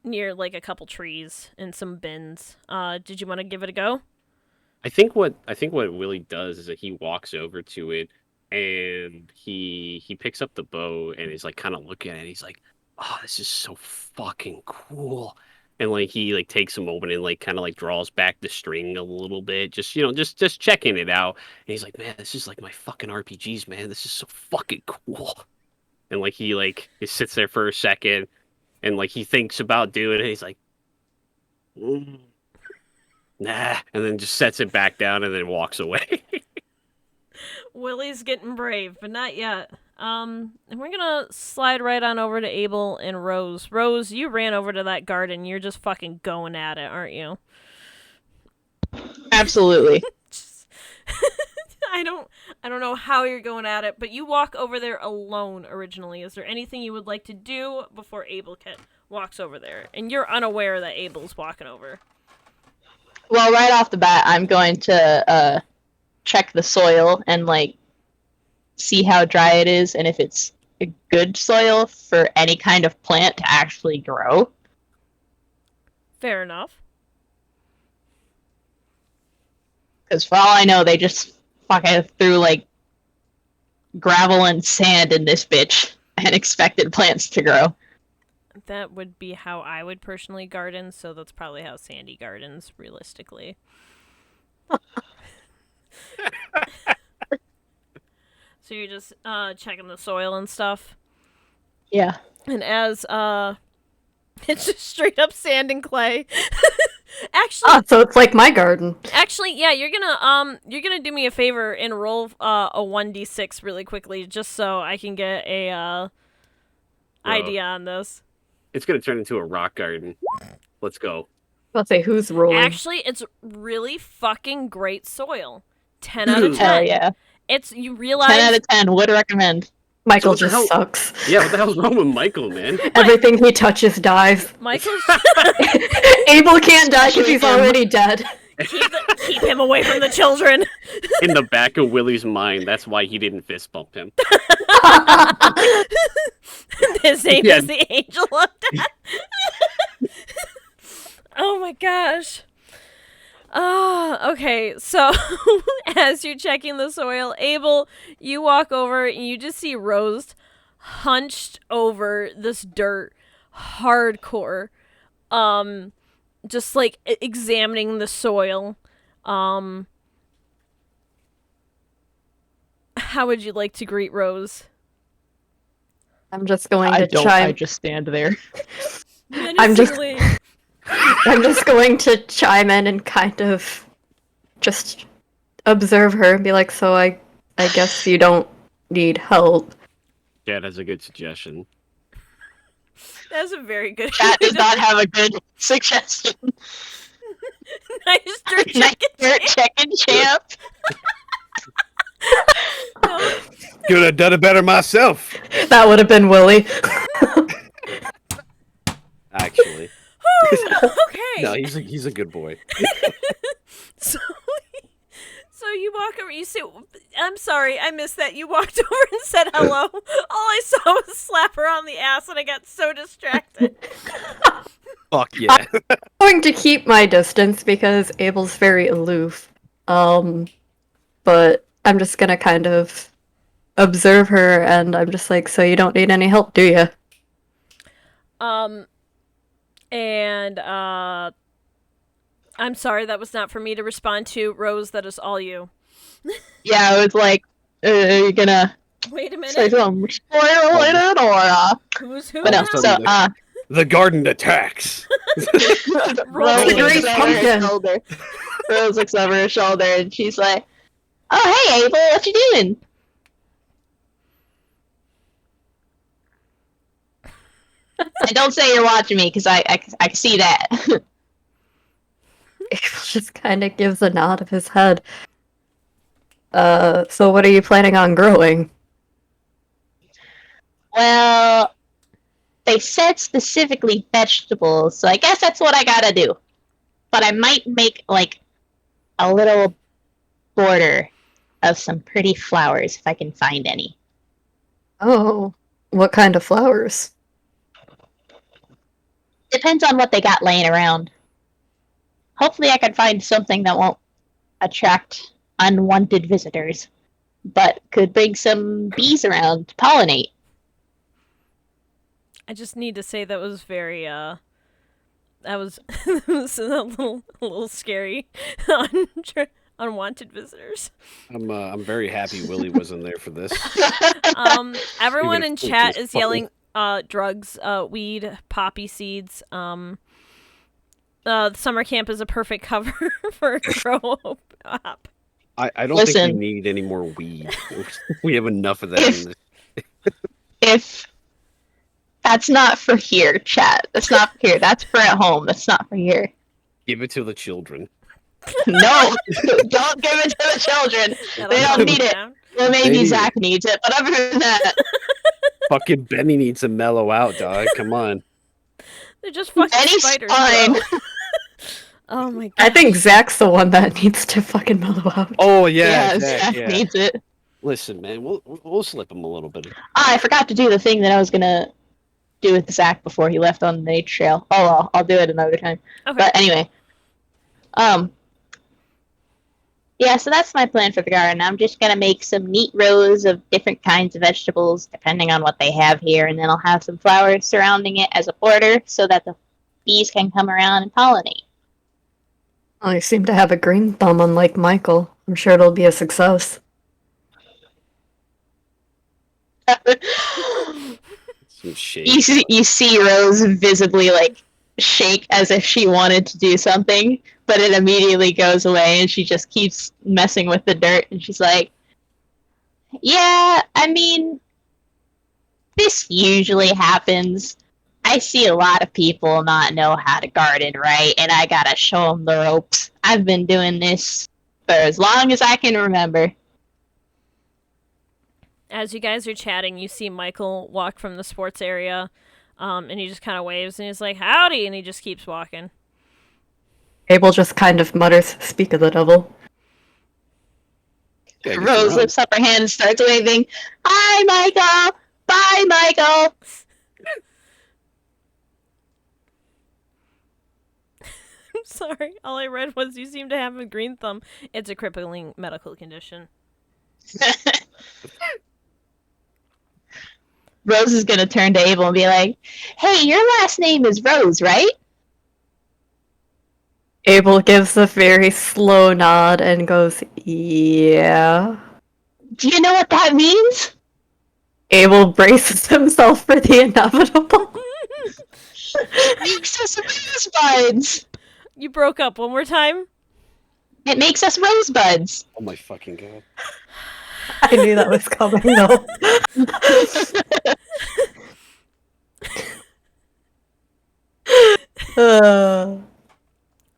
[SPEAKER 1] near like a couple trees and some bins. Did you want to give it a go?
[SPEAKER 2] I think what Willie does is that he walks over to it and he picks up the bow and is like kind of looking at it. And he's like, "Oh, this is so fucking cool." And like he like takes a moment and like kind of like draws back the string a little bit, just just checking it out. And he's like, "Man, this is like my fucking RPGs, man. This is so fucking cool." And like he sits there for a second and like he thinks about doing it. And he's like, "Nah," and then just sets it back down and then walks away.
[SPEAKER 1] Willie's getting brave, but not yet. And we're gonna slide right on over to Abel and Rose. Rose, you ran over to that garden. You're just fucking going at it, aren't you?
[SPEAKER 3] Absolutely.
[SPEAKER 1] I don't know how you're going at it, but you walk over there alone originally. Is there anything you would like to do before Abel walks over there? And you're unaware that Abel's walking over.
[SPEAKER 3] Well, right off the bat, I'm going to check the soil and like see how dry it is, and if it's a good soil for any kind of plant to actually grow.
[SPEAKER 1] Fair enough.
[SPEAKER 3] Because for all I know, they just fucking threw like gravel and sand in this bitch and expected plants to grow.
[SPEAKER 1] That would be how I would personally garden, so that's probably how Sandy gardens, realistically. So you're just checking the soil and stuff?
[SPEAKER 3] Yeah.
[SPEAKER 1] And as it's just straight up sand and clay. Actually,
[SPEAKER 4] so it's like my garden.
[SPEAKER 1] Actually, yeah, you're gonna do me a favor and roll a 1d6 really quickly, just so I can get a idea on this.
[SPEAKER 2] It's gonna turn into a rock garden. Let's go.
[SPEAKER 4] I'll say who's rolling.
[SPEAKER 1] Actually, it's really fucking great soil. 10 out of 10.
[SPEAKER 3] Hell yeah.
[SPEAKER 1] You realize
[SPEAKER 3] 10 out of 10 would recommend.
[SPEAKER 4] Michael
[SPEAKER 2] So what the
[SPEAKER 4] just
[SPEAKER 2] hell-
[SPEAKER 4] sucks.
[SPEAKER 2] Yeah, what the hell's wrong with Michael, man?
[SPEAKER 4] Everything he touches dies.
[SPEAKER 1] Michael's
[SPEAKER 4] Abel can't die because he's already dead.
[SPEAKER 1] keep him away from the children.
[SPEAKER 2] In the back of Willie's mind, that's why he didn't fist bump him.
[SPEAKER 1] His name
[SPEAKER 2] Yeah.
[SPEAKER 1] is the Angel of Death. Oh my gosh. Okay, so as you're checking the soil, Abel, you walk over and you just see Rose hunched over this dirt hardcore. Just like examining the soil. How would you like to greet Rose?
[SPEAKER 4] I'm just going
[SPEAKER 3] I
[SPEAKER 4] to
[SPEAKER 3] don't. I
[SPEAKER 4] chime.
[SPEAKER 3] just stand there.
[SPEAKER 4] I'm just-
[SPEAKER 1] Menacingly.
[SPEAKER 4] I'm just going to chime in and kind of just observe her and be like, so I guess you don't need help.
[SPEAKER 2] Chad has a good suggestion.
[SPEAKER 1] That's a very good.
[SPEAKER 3] Chat does not have a good suggestion.
[SPEAKER 1] Nice dirt
[SPEAKER 3] Nice
[SPEAKER 1] chicken.
[SPEAKER 3] dirt chicken champ.
[SPEAKER 1] No.
[SPEAKER 2] Could have done it better myself,
[SPEAKER 4] That would have been Willie.
[SPEAKER 2] actually.
[SPEAKER 1] Okay.
[SPEAKER 2] No, he's a good boy.
[SPEAKER 1] So, so you walk over. You say, "I'm sorry, I missed that." You walked over and said hello. All I saw was slap her on the ass, and I got so distracted.
[SPEAKER 2] Fuck yeah.
[SPEAKER 4] I'm going to keep my distance because Abel's very aloof. But I'm just gonna kind of observe her, and I'm just like, so you don't need any help, do you?
[SPEAKER 1] And I'm sorry, that was not for me to respond to. Rose, that is all you.
[SPEAKER 3] Yeah, I was like, are you gonna
[SPEAKER 1] Wait a
[SPEAKER 3] say
[SPEAKER 1] minute.
[SPEAKER 3] something spoiler related or?
[SPEAKER 1] Who's who
[SPEAKER 3] But no,
[SPEAKER 1] now?
[SPEAKER 3] so
[SPEAKER 2] The garden attacks.
[SPEAKER 1] Roll
[SPEAKER 3] Rose
[SPEAKER 1] the
[SPEAKER 3] looks
[SPEAKER 4] great
[SPEAKER 3] over her
[SPEAKER 4] pumpkin.
[SPEAKER 3] shoulder. Rose looks over her shoulder and she's like, "Oh, hey, Abel, what you doing?" And don't say you're watching me, because I can see that.
[SPEAKER 4] Abel just kind of gives a nod of his head. So what are you planning on growing?
[SPEAKER 3] Well, they said specifically vegetables, so I guess that's what I gotta do. But I might make, like, a little border of some pretty flowers if I can find any.
[SPEAKER 4] Oh, what kind of flowers?
[SPEAKER 3] Depends on what they got laying around. Hopefully I can find something that won't attract unwanted visitors, but could bring some bees around to pollinate.
[SPEAKER 1] I just need to say that was very that was, that was a little scary. Unwanted visitors.
[SPEAKER 2] I'm very happy Willie wasn't there for this.
[SPEAKER 1] Everyone in
[SPEAKER 2] Even if it
[SPEAKER 1] chat
[SPEAKER 2] was
[SPEAKER 1] is yelling drugs, weed, poppy seeds. Summer camp is a perfect cover for a grow up.
[SPEAKER 2] I don't think
[SPEAKER 3] Listen.
[SPEAKER 2] we need any more weed. We have enough of that in this.
[SPEAKER 3] If that's not for here, chat. That's not for here. That's for at home. That's not for here.
[SPEAKER 2] Give it to the children.
[SPEAKER 3] No, don't give it to the children. They don't need it. Well, maybe
[SPEAKER 2] They need
[SPEAKER 3] Zach needs it, but other than that,
[SPEAKER 2] Fucking Benny needs to mellow out, dog. Come on.
[SPEAKER 1] They're just fucking
[SPEAKER 3] Benny's
[SPEAKER 1] spiders.
[SPEAKER 3] fine.
[SPEAKER 1] Bro. Oh my god.
[SPEAKER 4] I think Zach's the one that needs to fucking mellow out.
[SPEAKER 2] Oh yeah,
[SPEAKER 3] Zach
[SPEAKER 2] yeah.
[SPEAKER 3] needs it.
[SPEAKER 2] Listen, man, we'll slip him a little bit.
[SPEAKER 3] I forgot to do the thing that I was gonna do with Zach before he left on the nature trail. Oh well, I'll do it another time.
[SPEAKER 1] Okay.
[SPEAKER 3] But anyway, yeah, so that's my plan for the garden. I'm just gonna make some neat rows of different kinds of vegetables, depending on what they have here, and then I'll have some flowers surrounding it as a border so that the bees can come around and pollinate.
[SPEAKER 4] Well, you seem to have a green thumb, unlike Michael. I'm sure it'll be a success.
[SPEAKER 2] Some shade.
[SPEAKER 3] You see Rose visibly like shake as if she wanted to do something, but it immediately goes away and she just keeps messing with the dirt and she's like, "Yeah, I mean, this usually happens. I see a lot of people not know how to garden right, and I gotta show them the ropes. I've been doing this for as long as I can remember."
[SPEAKER 1] As you guys are chatting, you see Michael walk from the sports area, and he just kind of waves and he's like, "Howdy," and he just keeps walking.
[SPEAKER 4] Abel just kind of mutters, "Speak of the devil."
[SPEAKER 2] Yeah, get
[SPEAKER 3] Rose
[SPEAKER 2] around.
[SPEAKER 3] lifts up her hand and starts waving. "Hi, Michael! Bye, Michael!"
[SPEAKER 1] Sorry. All I read was you seem to have a green thumb. It's a crippling medical condition.
[SPEAKER 3] Rose is gonna turn to Abel and be like, "Hey, your last name is Rose, right?"
[SPEAKER 4] Abel gives a very slow nod and goes, "Yeah."
[SPEAKER 3] Do you know what that means?
[SPEAKER 4] Abel braces himself for the inevitable.
[SPEAKER 3] It makes us rosebuds.
[SPEAKER 1] You broke up one more time?
[SPEAKER 3] It makes us rosebuds.
[SPEAKER 2] Oh my fucking god.
[SPEAKER 4] I knew that was coming, though.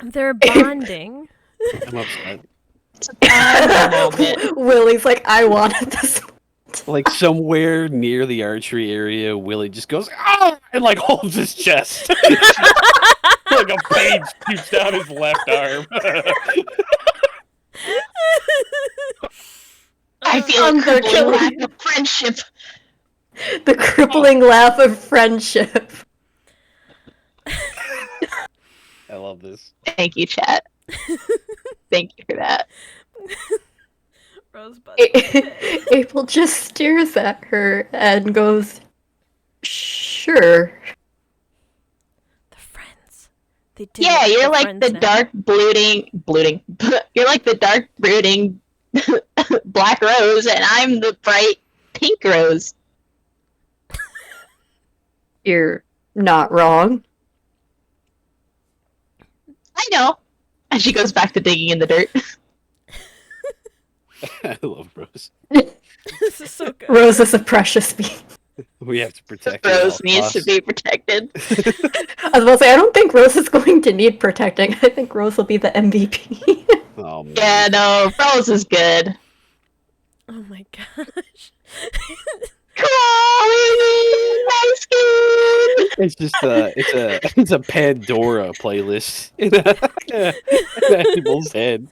[SPEAKER 1] They're bonding.
[SPEAKER 2] I'm upset.
[SPEAKER 4] Willie's like, I wanted this.
[SPEAKER 2] Like somewhere near the archery area, Willie just goes, "Ah!" and like holds his chest. Like a page shoots down his left arm.
[SPEAKER 3] I feel a crippling lack of friendship.
[SPEAKER 4] The crippling laugh of friendship.
[SPEAKER 2] I love this.
[SPEAKER 3] Thank you, chat. Thank you for that.
[SPEAKER 1] Rosebud.
[SPEAKER 4] April just stares at her and goes, "Sure."
[SPEAKER 1] The friends. They did
[SPEAKER 3] Yeah,
[SPEAKER 1] it.
[SPEAKER 3] you're
[SPEAKER 1] They're
[SPEAKER 3] like
[SPEAKER 1] friends
[SPEAKER 3] the
[SPEAKER 1] now.
[SPEAKER 3] dark brooding. You're like the dark brooding black rose, and I'm the bright pink rose.
[SPEAKER 4] You're not wrong.
[SPEAKER 3] I know. And she goes back to digging in the dirt.
[SPEAKER 2] I love Rose.
[SPEAKER 1] This is so good.
[SPEAKER 4] Rose is a precious being.
[SPEAKER 2] We have to protect her at
[SPEAKER 3] Rose
[SPEAKER 2] all
[SPEAKER 3] needs to
[SPEAKER 2] costs.
[SPEAKER 3] be protected.
[SPEAKER 4] I was about to say, I don't think Rose is going to need protecting. I think Rose will be the MVP.
[SPEAKER 2] Oh man.
[SPEAKER 3] Yeah, no, Rose is good.
[SPEAKER 1] Oh my gosh.
[SPEAKER 3] Crawling my skin.
[SPEAKER 2] It's just it's a Pandora playlist in Abel's head.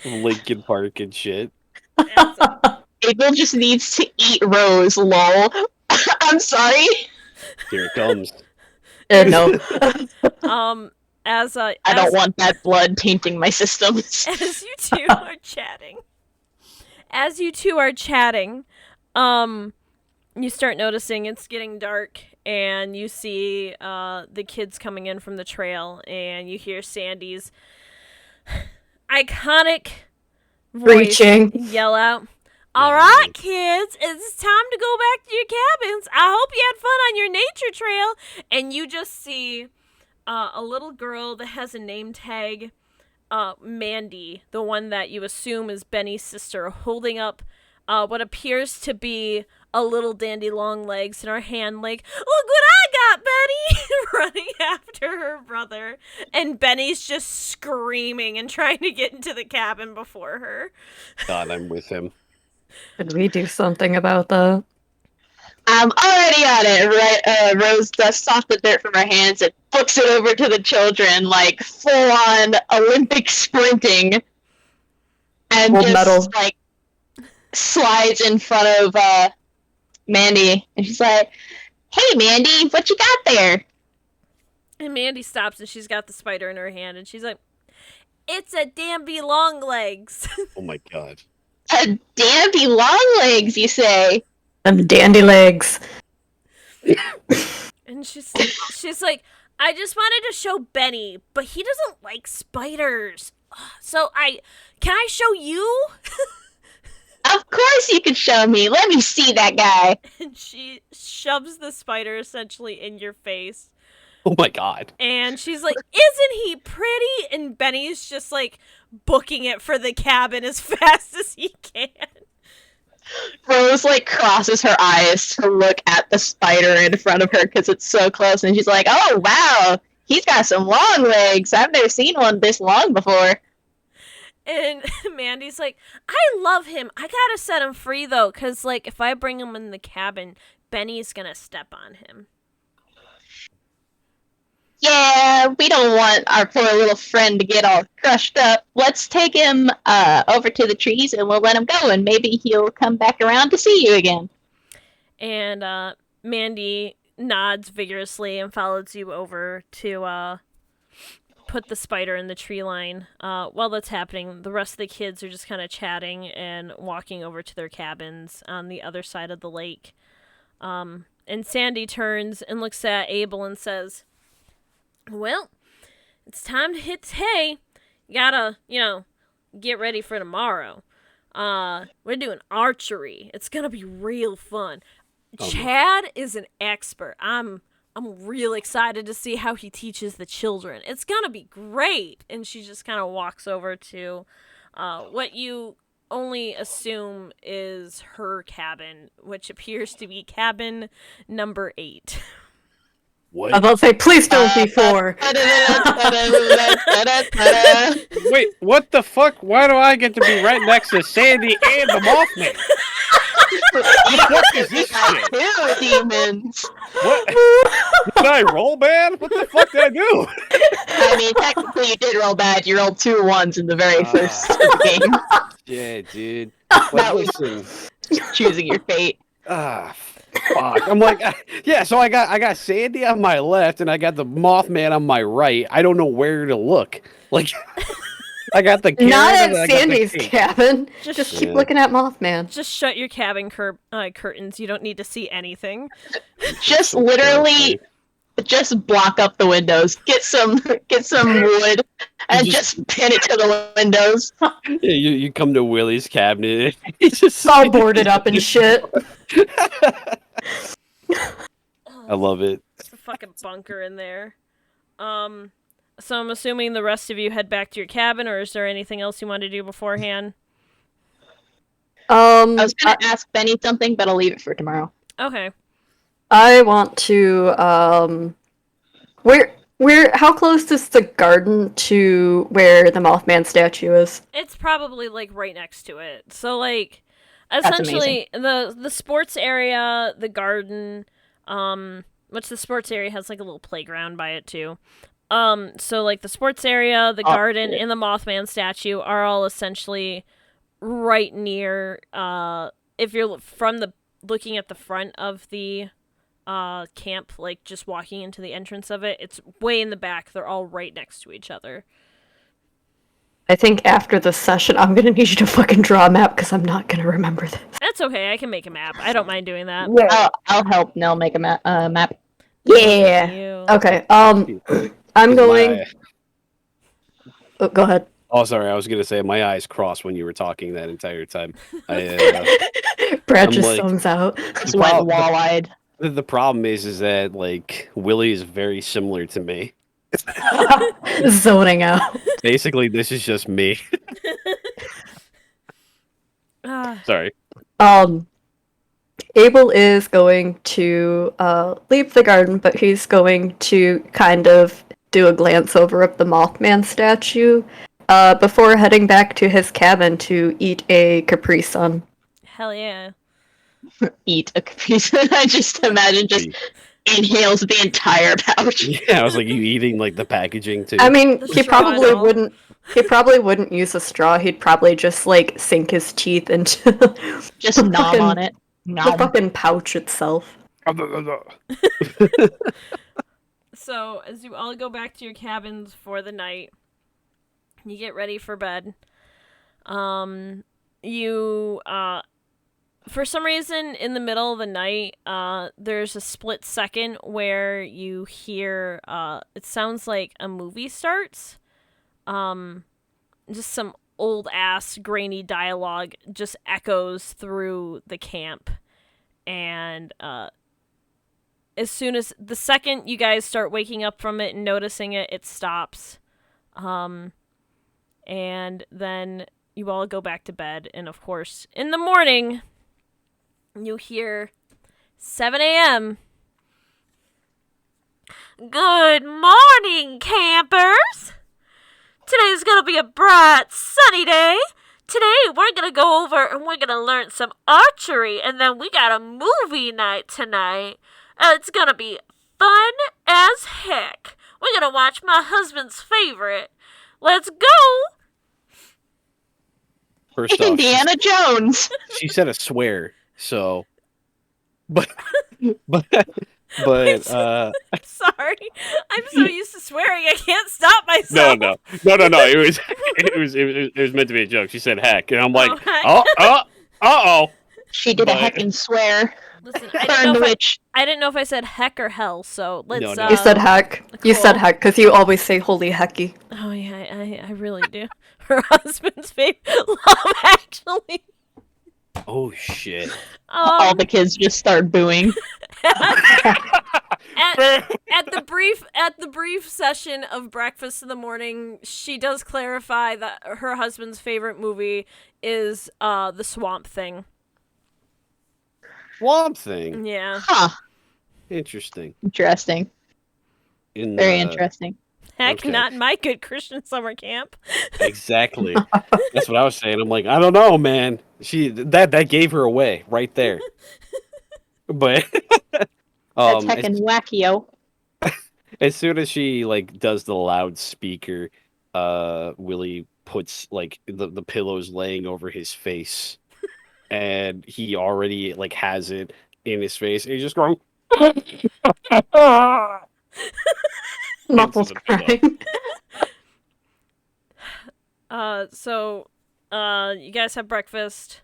[SPEAKER 2] Linkin Park and shit.
[SPEAKER 3] April just needs to eat Rose, lol. I'm sorry.
[SPEAKER 2] Here it comes.
[SPEAKER 4] No.
[SPEAKER 1] As
[SPEAKER 3] I don't want that blood tainting my systems.
[SPEAKER 1] as you two are chatting. As you two are chatting, you start noticing it's getting dark, and you see the kids coming in from the trail, and you hear Sandy's iconic voice
[SPEAKER 4] Reaching.
[SPEAKER 1] yell out, "All right, kids, it's time to go back to your cabins. I hope you had fun on your nature trail." And you just see a little girl that has a name tag, Mandy, the one that you assume is Benny's sister, holding up what appears to be a little dandy long legs in her hand, like, "Look what I got, Benny!" running after her brother. And Benny's just screaming and trying to get into the cabin before her.
[SPEAKER 2] God, I'm with him.
[SPEAKER 4] Should we do something about that?
[SPEAKER 3] I'm already on it, right? Rose dusts off the dirt from her hands and flicks it over to the children, like full-on Olympic sprinting, and
[SPEAKER 4] Gold
[SPEAKER 3] just
[SPEAKER 4] medal.
[SPEAKER 3] like slides in front of Mandy, and she's like, "Hey, Mandy, what you got there?"
[SPEAKER 1] And Mandy stops, and she's got the spider in her hand, and she's like, "It's a Danby long legs."
[SPEAKER 2] Oh my god.
[SPEAKER 3] A Danby long legs, you say?
[SPEAKER 4] Them dandy legs.
[SPEAKER 1] And she's like, "I just wanted to show Benny, but he doesn't like spiders. So can I show you?"
[SPEAKER 3] Of course you could show me. Let me see that guy.
[SPEAKER 1] And she shoves the spider essentially in your face.
[SPEAKER 2] Oh my god.
[SPEAKER 1] And she's like, "Isn't he pretty?" And Benny's just like booking it for the cabin as fast as he can.
[SPEAKER 3] Rose like crosses her eyes to look at the spider in front of her because it's so close, and she's like, "Oh wow, he's got some long legs. I've never seen one this long before."
[SPEAKER 1] And Mandy's like, "I love him. I gotta set him free though, cause like if I bring him in the cabin, Benny's gonna step on him."
[SPEAKER 3] Yeah, we don't want our poor little friend to get all crushed up. Let's take him over to the trees and we'll let him go, and maybe he'll come back around to see you again.
[SPEAKER 1] And Mandy nods vigorously and follows you over to put the spider in the tree line. While that's happening, the rest of the kids are just kind of chatting and walking over to their cabins on the other side of the lake. And Sandy turns and looks at Abel and says, "Well, it's time to hit hay. You gotta, get ready for tomorrow. We're doing archery. It's gonna be real fun. Chad is an expert. I'm real excited to see how he teaches the children. It's gonna be great." And she just kind of walks over to what you only assume is her cabin, which appears to be cabin number 8.
[SPEAKER 2] What?
[SPEAKER 4] I was about to say, please don't be 4.
[SPEAKER 2] Wait, what the fuck? Why do I get to be right next to Sandy and the Mothman? What is this shit?
[SPEAKER 3] Two demons.
[SPEAKER 2] What? Did I roll bad? What the fuck did I do?
[SPEAKER 3] I mean, technically you did roll bad. You rolled 2 ones in the very first game.
[SPEAKER 2] Yeah, dude.
[SPEAKER 3] That
[SPEAKER 2] But
[SPEAKER 3] was
[SPEAKER 2] listen.
[SPEAKER 3] choosing your fate.
[SPEAKER 2] Fuck. I'm like, yeah. So I got Sandy on my left, and I got the Mothman on my right. I don't know where to look. Like, I got the carrot,
[SPEAKER 4] Not
[SPEAKER 2] and
[SPEAKER 4] at
[SPEAKER 2] I got the
[SPEAKER 4] Sandy's
[SPEAKER 2] cake.
[SPEAKER 4] cabin.
[SPEAKER 1] Just
[SPEAKER 4] Just keep
[SPEAKER 2] Yeah.
[SPEAKER 4] looking at Mothman.
[SPEAKER 1] Just shut your cabin curtains. You don't need to see anything.
[SPEAKER 3] Just
[SPEAKER 2] So
[SPEAKER 3] literally, just block up the windows. Get some wood, and just pin it to the windows.
[SPEAKER 2] Yeah, you come to Willie's cabinet. He's just
[SPEAKER 4] All boarded up and shit.
[SPEAKER 2] I love it.
[SPEAKER 1] It's a fucking bunker in there. So I'm assuming the rest of you head back to your cabin, or is there anything else you want to do beforehand?
[SPEAKER 3] I was gonna ask Benny something, but I'll leave it for tomorrow.
[SPEAKER 1] Okay.
[SPEAKER 4] I want to, how close is the garden to where the Mothman statue is?
[SPEAKER 1] It's probably like right next to it. So like
[SPEAKER 3] That's
[SPEAKER 1] essentially the sports area, the garden, which the sports area has like a little playground by it too. So like the sports area, the garden,
[SPEAKER 3] shit.
[SPEAKER 1] and the Mothman statue are all essentially right near if you're looking at the front of the camp, like just walking into the entrance of it, it's way in the back. They're all right next to each other.
[SPEAKER 4] I think after this session, I'm gonna need you to fucking draw a map because I'm not gonna remember this.
[SPEAKER 1] That's okay. I can make a map. I don't mind doing that.
[SPEAKER 3] I'll help Nell make a map.
[SPEAKER 4] Yeah.
[SPEAKER 1] You.
[SPEAKER 4] Okay. I'm going. Oh, go ahead.
[SPEAKER 2] Oh, sorry. I was gonna say my eyes crossed when you were talking that entire time.
[SPEAKER 4] Brad
[SPEAKER 2] I'm
[SPEAKER 4] just
[SPEAKER 2] like-
[SPEAKER 4] zones out.
[SPEAKER 3] Just went wall-eyed.
[SPEAKER 2] The problem is that like Willie is very similar to me.
[SPEAKER 4] Zoning out.
[SPEAKER 2] Basically, this is just me.
[SPEAKER 1] Ah,
[SPEAKER 2] Sorry.
[SPEAKER 4] Abel is going to leave the garden, but he's going to kind of do a glance over of the Mothman statue before heading back to his cabin to eat a Capri Sun.
[SPEAKER 1] hell yeah.
[SPEAKER 3] Eat a Capri Sun. I just imagine just inhales the entire pouch.
[SPEAKER 2] Yeah, I was like, you eating like the packaging too?
[SPEAKER 4] I mean,
[SPEAKER 1] The
[SPEAKER 4] he
[SPEAKER 1] straw
[SPEAKER 4] probably
[SPEAKER 1] and all.
[SPEAKER 4] wouldn't. He probably wouldn't use a straw. He'd probably just like sink his teeth into
[SPEAKER 3] Just
[SPEAKER 4] the
[SPEAKER 3] nom
[SPEAKER 4] fucking-
[SPEAKER 3] on it.
[SPEAKER 4] the
[SPEAKER 3] Nom.
[SPEAKER 4] fucking pouch itself.
[SPEAKER 1] So, as you all go back to your cabins for the night, you get ready for bed. You for some reason in the middle of the night, there's a split second where you hear it sounds like a movie starts. Just some old ass grainy dialogue just echoes through the camp. And as soon as the second you guys start waking up from it and noticing it, it stops. And then you all go back to bed. And of course, in the morning, you hear 7 a.m. Good morning, campers! Today's gonna be a bright, sunny day. Today, we're gonna go over and we're gonna learn some archery, and then we got a movie night tonight. It's gonna be fun as heck. We're gonna watch my husband's favorite. Let's go!
[SPEAKER 2] First off,
[SPEAKER 3] Indiana Jones.
[SPEAKER 2] she said a swear, so. But But
[SPEAKER 1] Sorry, I'm so used to swearing I can't stop
[SPEAKER 2] no,
[SPEAKER 1] myself.
[SPEAKER 2] no. It was meant to be a joke. She said heck, and I'm like,
[SPEAKER 1] heck.
[SPEAKER 2] oh.
[SPEAKER 3] She did a
[SPEAKER 2] But-
[SPEAKER 3] heckin' swear.
[SPEAKER 1] Listen,
[SPEAKER 3] Burn the witch.
[SPEAKER 1] I didn't know if I said heck or hell, so let's.
[SPEAKER 2] No.
[SPEAKER 4] You said heck. You said
[SPEAKER 1] cool.
[SPEAKER 4] heck because you always say holy hecky.
[SPEAKER 1] Oh yeah, I really do. Her husband's favorite love, actually.
[SPEAKER 2] Oh shit.
[SPEAKER 3] All the kids just start booing.
[SPEAKER 1] at the brief session of breakfast in the morning, she does clarify that her husband's favorite movie is the Swamp Thing.
[SPEAKER 2] Swamp Thing.
[SPEAKER 1] Yeah.
[SPEAKER 3] Huh.
[SPEAKER 2] Interesting.
[SPEAKER 3] Interesting. Very interesting.
[SPEAKER 1] Heck,
[SPEAKER 2] Okay.
[SPEAKER 1] not in my good Christian summer camp.
[SPEAKER 2] Exactly. That's what I was saying. I'm like, I don't know, man. That gave her away right there. But
[SPEAKER 3] That's heckin' wacky-o.
[SPEAKER 2] as soon as she like does the loudspeaker, Willie puts like the pillows laying over his face, and he already like has it in his face, and he's just going.
[SPEAKER 4] Muffles
[SPEAKER 2] the pillow.
[SPEAKER 4] crying.
[SPEAKER 1] So you guys have breakfast.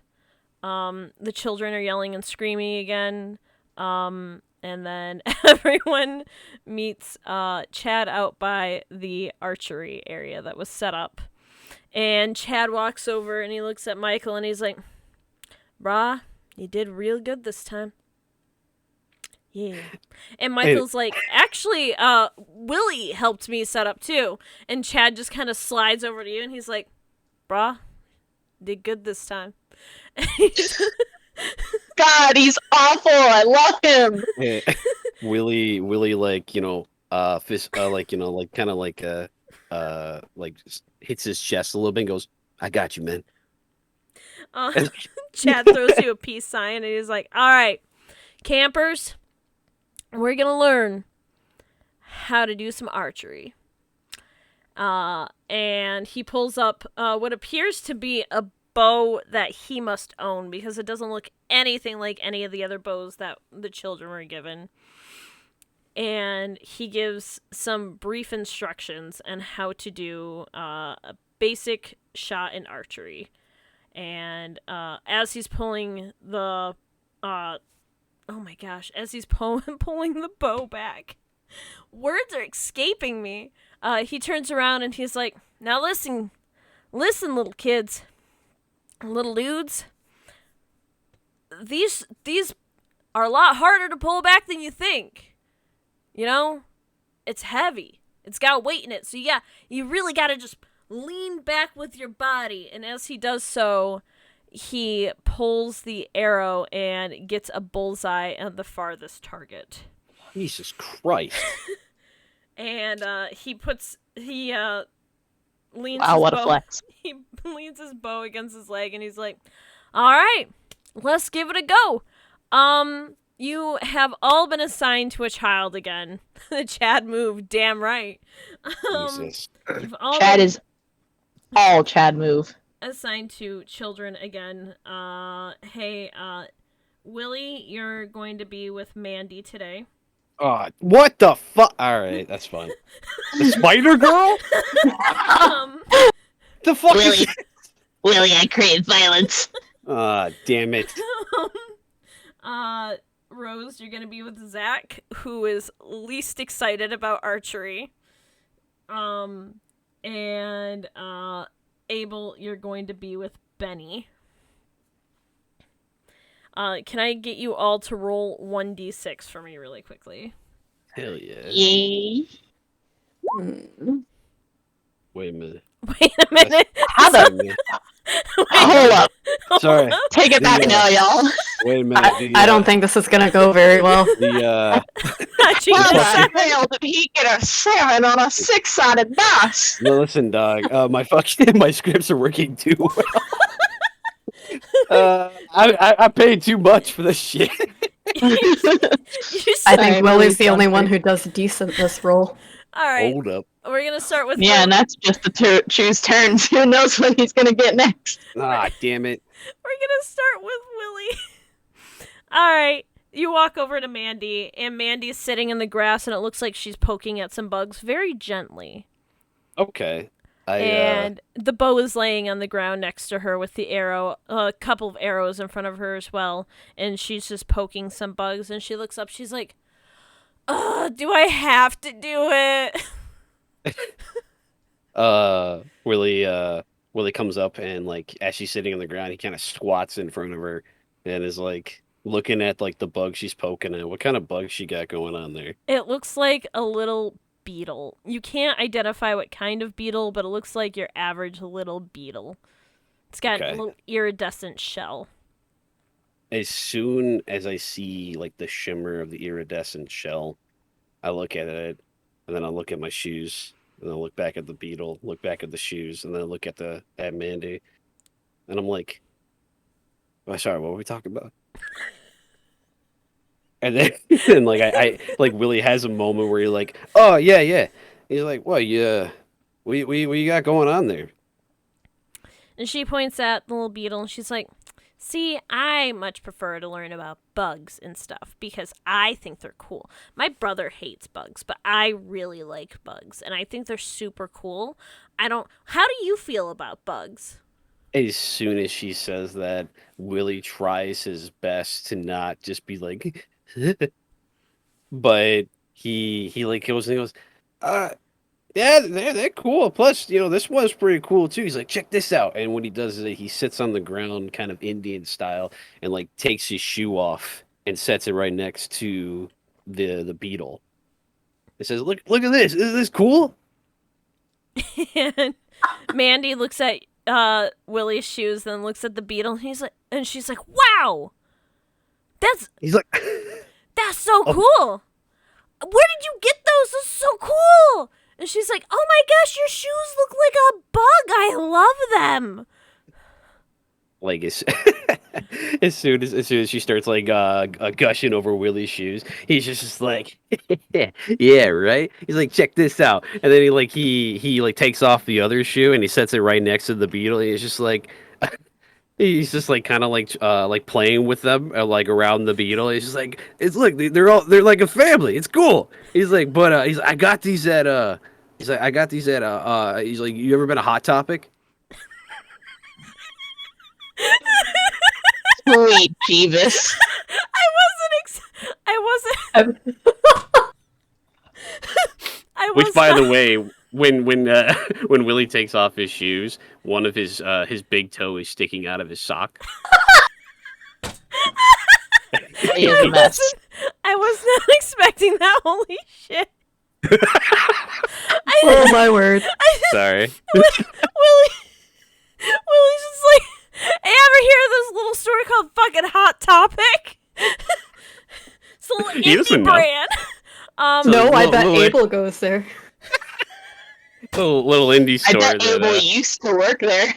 [SPEAKER 1] The children are yelling and screaming again. And then everyone meets Chad out by the archery area that was set up. And Chad walks over and he looks at Michael and he's like, "Brah, you did real good this time." Yeah. And Michael's like, "Actually, Willie helped me set up too." And Chad just kind of slides over to you and he's like, "Brah, did good this time."
[SPEAKER 3] God, he's awful. I love him.
[SPEAKER 2] Willie, like fist, like kind of like hits his chest a little bit and goes, "I got you, man."
[SPEAKER 1] Chad throws you a peace sign and he's like, "All right, campers, we're gonna learn how to do some archery." And he pulls up what appears to be a bow that he must own because it doesn't look anything like any of the other bows that the children were given. And he gives some brief instructions on how to do a basic shot in archery. And as he's pulling the as he's pulling the bow back, words are escaping me. He turns around and he's like, "Now listen, little kids, little dudes. These are a lot harder to pull back than you think. You know, it's heavy. It's got weight in it. So yeah, you really got to just lean back with your body." And as he does so, he pulls the arrow and gets a bullseye on the farthest target.
[SPEAKER 2] Jesus Christ.
[SPEAKER 1] And he leans
[SPEAKER 3] Wow,
[SPEAKER 1] his
[SPEAKER 3] what a
[SPEAKER 1] bow.
[SPEAKER 3] flex.
[SPEAKER 1] He leans his bow against his leg and he's like, "All right, let's give it a go. You have all been assigned to a child again." The Chad move, damn right.
[SPEAKER 2] Jesus.
[SPEAKER 1] You've all
[SPEAKER 3] Chad
[SPEAKER 1] been
[SPEAKER 3] is all Chad move.
[SPEAKER 1] assigned to children again. Hey, Willie, you're going to be with Mandy today.
[SPEAKER 2] What the fuck? All right, that's fine. The Spider Girl?
[SPEAKER 1] Um,
[SPEAKER 2] The fuck
[SPEAKER 3] Willie.
[SPEAKER 2] is
[SPEAKER 3] Willie, I crave violence.
[SPEAKER 2] damn it.
[SPEAKER 1] Rose, you're gonna be with Zach, who is least excited about archery. And Abel, you're going to be with Benny. Can I get you all to roll 1d6 for me really quickly?
[SPEAKER 2] Hell yeah.
[SPEAKER 3] Yay.
[SPEAKER 2] Wait a minute.
[SPEAKER 1] Wait a minute.
[SPEAKER 3] How the... Hold up.
[SPEAKER 2] Sorry.
[SPEAKER 3] Take it back now, y'all.
[SPEAKER 2] Wait a minute.
[SPEAKER 4] I don't think this is gonna go very well.
[SPEAKER 1] Jesus.
[SPEAKER 3] How the hell did he get a 7 on a 6-sided dice?
[SPEAKER 2] No, listen, dog. My scripts are working too well. I paid too much for this shit.
[SPEAKER 4] I think Willie's the only one who does decent this role.
[SPEAKER 1] All right.
[SPEAKER 2] Hold up.
[SPEAKER 1] We're gonna start with
[SPEAKER 3] Yeah, and that's just the choose turns. Who knows what he's gonna get next?
[SPEAKER 2] Ah, damn it.
[SPEAKER 1] We're gonna start with Willie. All right, You walk over to Mandy, and Mandy's sitting in the grass, and it looks like she's poking at some bugs very gently.
[SPEAKER 2] Okay.
[SPEAKER 1] And the bow is laying on the ground next to her with the arrow, a couple of arrows in front of her as well. And she's just poking some bugs. And she looks up. She's like, do I have to do it?
[SPEAKER 2] Willie comes up and like as she's sitting on the ground, he kind of squats in front of her and is like looking at like the bug she's poking at. What kind of bug she got going on there?
[SPEAKER 1] It looks like a little beetle. You can't identify what kind of beetle, but it looks like your average little beetle. It's got a little iridescent shell.
[SPEAKER 2] As soon as I see like the shimmer of the iridescent shell, I look at it and then I look at my shoes and then I look back at the beetle, look back at the shoes, and then I look at Mandy, and I'm like, oh, sorry, what were we talking about? And then and like I like Willie has a moment where you're like, oh yeah. He's like, what you what you got going on there?
[SPEAKER 1] And she points at the little beetle and she's like, see, I much prefer to learn about bugs and stuff because I think they're cool. My brother hates bugs, but I really like bugs and I think they're super cool. How do you feel about bugs?
[SPEAKER 2] As soon as she says that, Willie tries his best to not just be like, but he like goes and he goes, yeah, they're cool. Plus, this one's pretty cool too. He's like, check this out. And what he does is he sits on the ground, kind of Indian style, and like takes his shoe off and sets it right next to the beetle. It says, look at this. Isn't this cool?
[SPEAKER 1] And Mandy looks at Willie's shoes, then looks at the beetle, and she's like, wow,
[SPEAKER 2] he's like,
[SPEAKER 1] that's so cool. Where did you get those? Those are so cool. And she's like, oh my gosh, your shoes look like a bug. I love them.
[SPEAKER 2] Like as soon as she starts like gushing over Willie's shoes, he's just like, yeah, right. He's like, check this out, and then he like takes off the other shoe and he sets it right next to the beetle. And he's just like, he's just like kind of like playing with them like around the beetle. He's just like, they're like a family. It's cool. He's like, but I got these at he's like, you ever been to Hot Topic?
[SPEAKER 3] Sweet Jeeves.
[SPEAKER 1] I wasn't.
[SPEAKER 2] Which, by the way, when when Willie takes off his shoes, one of his big toe is sticking out of his sock.
[SPEAKER 3] He is a mess.
[SPEAKER 1] I was not expecting that. Holy shit!
[SPEAKER 4] Oh my word!
[SPEAKER 2] Sorry.
[SPEAKER 1] Willie's just like, hey, ever hear this little story called fucking Hot Topic? It's a little indie brand.
[SPEAKER 4] No, I bet Abel goes there.
[SPEAKER 2] Little indie store.
[SPEAKER 3] I bet Abel used to work there.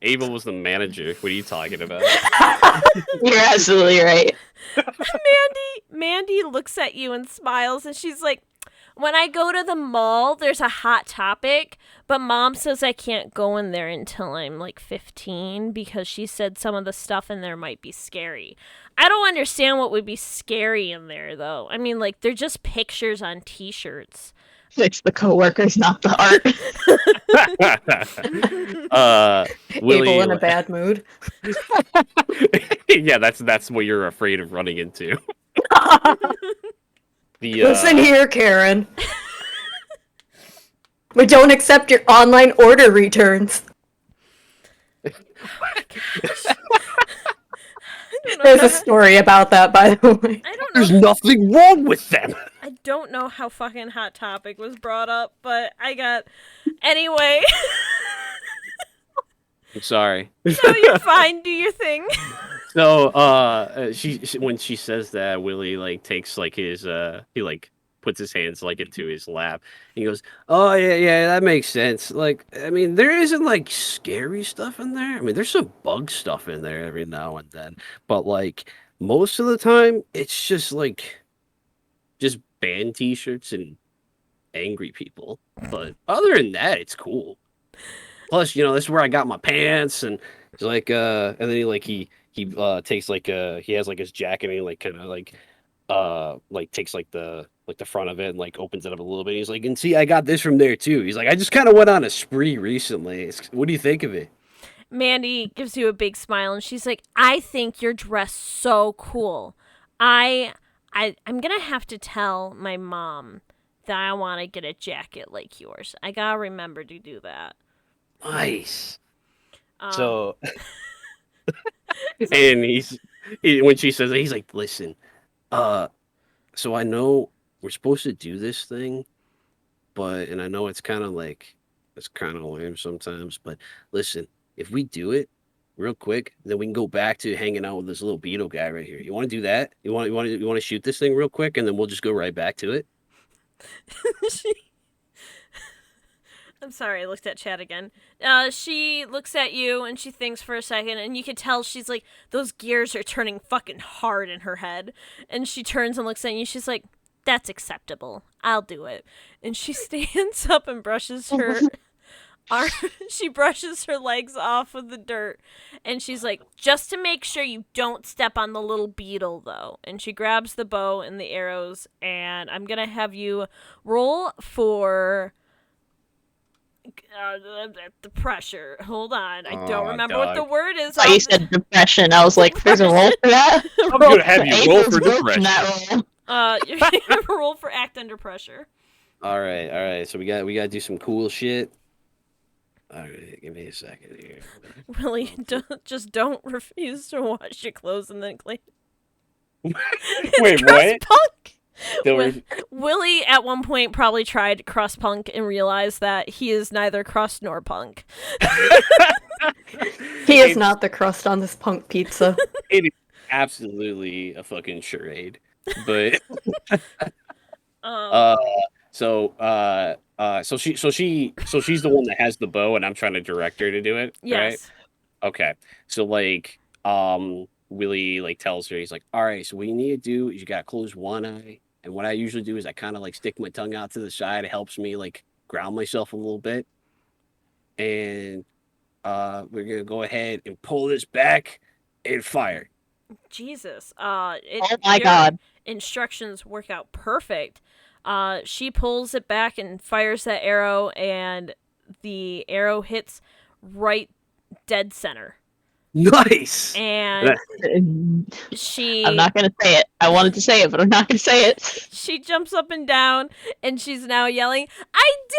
[SPEAKER 2] Abel was the manager. What are you talking about?
[SPEAKER 3] You're absolutely right.
[SPEAKER 1] Mandy looks at you and smiles, and she's like, when I go to the mall, there's a Hot Topic, but Mom says I can't go in there until I'm like 15 because she said some of the stuff in there might be scary. I don't understand what would be scary in there, though. I mean, like, they're just pictures on T-shirts.
[SPEAKER 3] It's the coworkers, not the
[SPEAKER 2] art. Willie,
[SPEAKER 4] Abel in a bad mood.
[SPEAKER 2] Yeah, that's what you're afraid of running into.
[SPEAKER 4] Listen here, Karen. We don't accept your online order returns.
[SPEAKER 1] Oh my gosh.
[SPEAKER 4] There's a story about that, by the way.
[SPEAKER 1] I don't know.
[SPEAKER 2] There's nothing wrong with them.
[SPEAKER 1] I don't know how fucking Hot Topic was brought up, but anyway.
[SPEAKER 2] I'm sorry.
[SPEAKER 1] No, you're fine. Do your thing.
[SPEAKER 2] So, she when she says that, Willie like takes like his he like puts his hands like into his lap. And he goes, "Oh yeah, that makes sense. Like, I mean, there isn't like scary stuff in there. I mean, there's some bug stuff in there every now and then, but like most of the time, it's just like just band T-shirts and angry people. But other than that, it's cool. Plus, this is where I got my pants, and it's like, and then he he takes he has like his jacket and he like kind of like takes like the front of it and like opens it up a little bit. He's like, and see, I got this from there too. He's like, I just kind of went on a spree recently. What do you think of it?
[SPEAKER 1] Mandy gives you a big smile and she's like, I think you're dressed so cool. I'm gonna have to tell my mom that I want to get a jacket like yours. I gotta remember to do that.
[SPEAKER 2] Nice.
[SPEAKER 1] Um,
[SPEAKER 2] So, and when she says it, he's like, listen, so I know we're supposed to do this thing, and I know it's kind of lame sometimes, but listen, if we do it real quick, then we can go back to hanging out with this little beetle guy right here. You want to do that? You want to shoot this thing real quick, and then we'll just go right back to it.
[SPEAKER 1] I'm sorry, I looked at chat again. She looks at you and she thinks for a second, and you can tell she's like, those gears are turning fucking hard in her head. And she turns and looks at you. She's like, that's acceptable. I'll do it. And she stands up and brushes her she brushes her legs off with the dirt. And she's like, just to make sure you don't step on the little beetle, though. And she grabs the bow and the arrows, and I'm going to have you roll for... the pressure. Hold on. I don't remember what the word is.
[SPEAKER 3] Oh, you said depression. I was like, there's a roll for that?
[SPEAKER 2] I'm going to have you roll for depression.
[SPEAKER 1] You're going to roll for act under pressure.
[SPEAKER 2] All right. So we got to do some cool shit. All right, give me a second here.
[SPEAKER 1] Willie, don't refuse to wash your clothes and then clean.
[SPEAKER 2] Wait, what?
[SPEAKER 1] Punk. Willie at one point probably tried crust punk and realized that he is neither crust nor punk.
[SPEAKER 4] He is not the crust on this punk pizza.
[SPEAKER 2] It is absolutely a fucking charade. But so she's the one that has the bow, and I'm trying to direct her to do it.
[SPEAKER 1] Yes.
[SPEAKER 2] Right? Okay. So Willie like tells her, he's like, all right, so what you need to do is you gotta close one eye, and what I usually do is I kind of like stick my tongue out to the side. It helps me like ground myself a little bit, and we're gonna go ahead and pull this back and fire.
[SPEAKER 1] Jesus.
[SPEAKER 3] Oh my god.
[SPEAKER 1] Instructions work out perfect. She pulls it back and fires that arrow, and the arrow hits right dead center.
[SPEAKER 2] Nice.
[SPEAKER 1] And
[SPEAKER 3] I'm not gonna say it. I wanted to say it, but I'm not gonna say it.
[SPEAKER 1] She jumps up and down, and she's now yelling, I did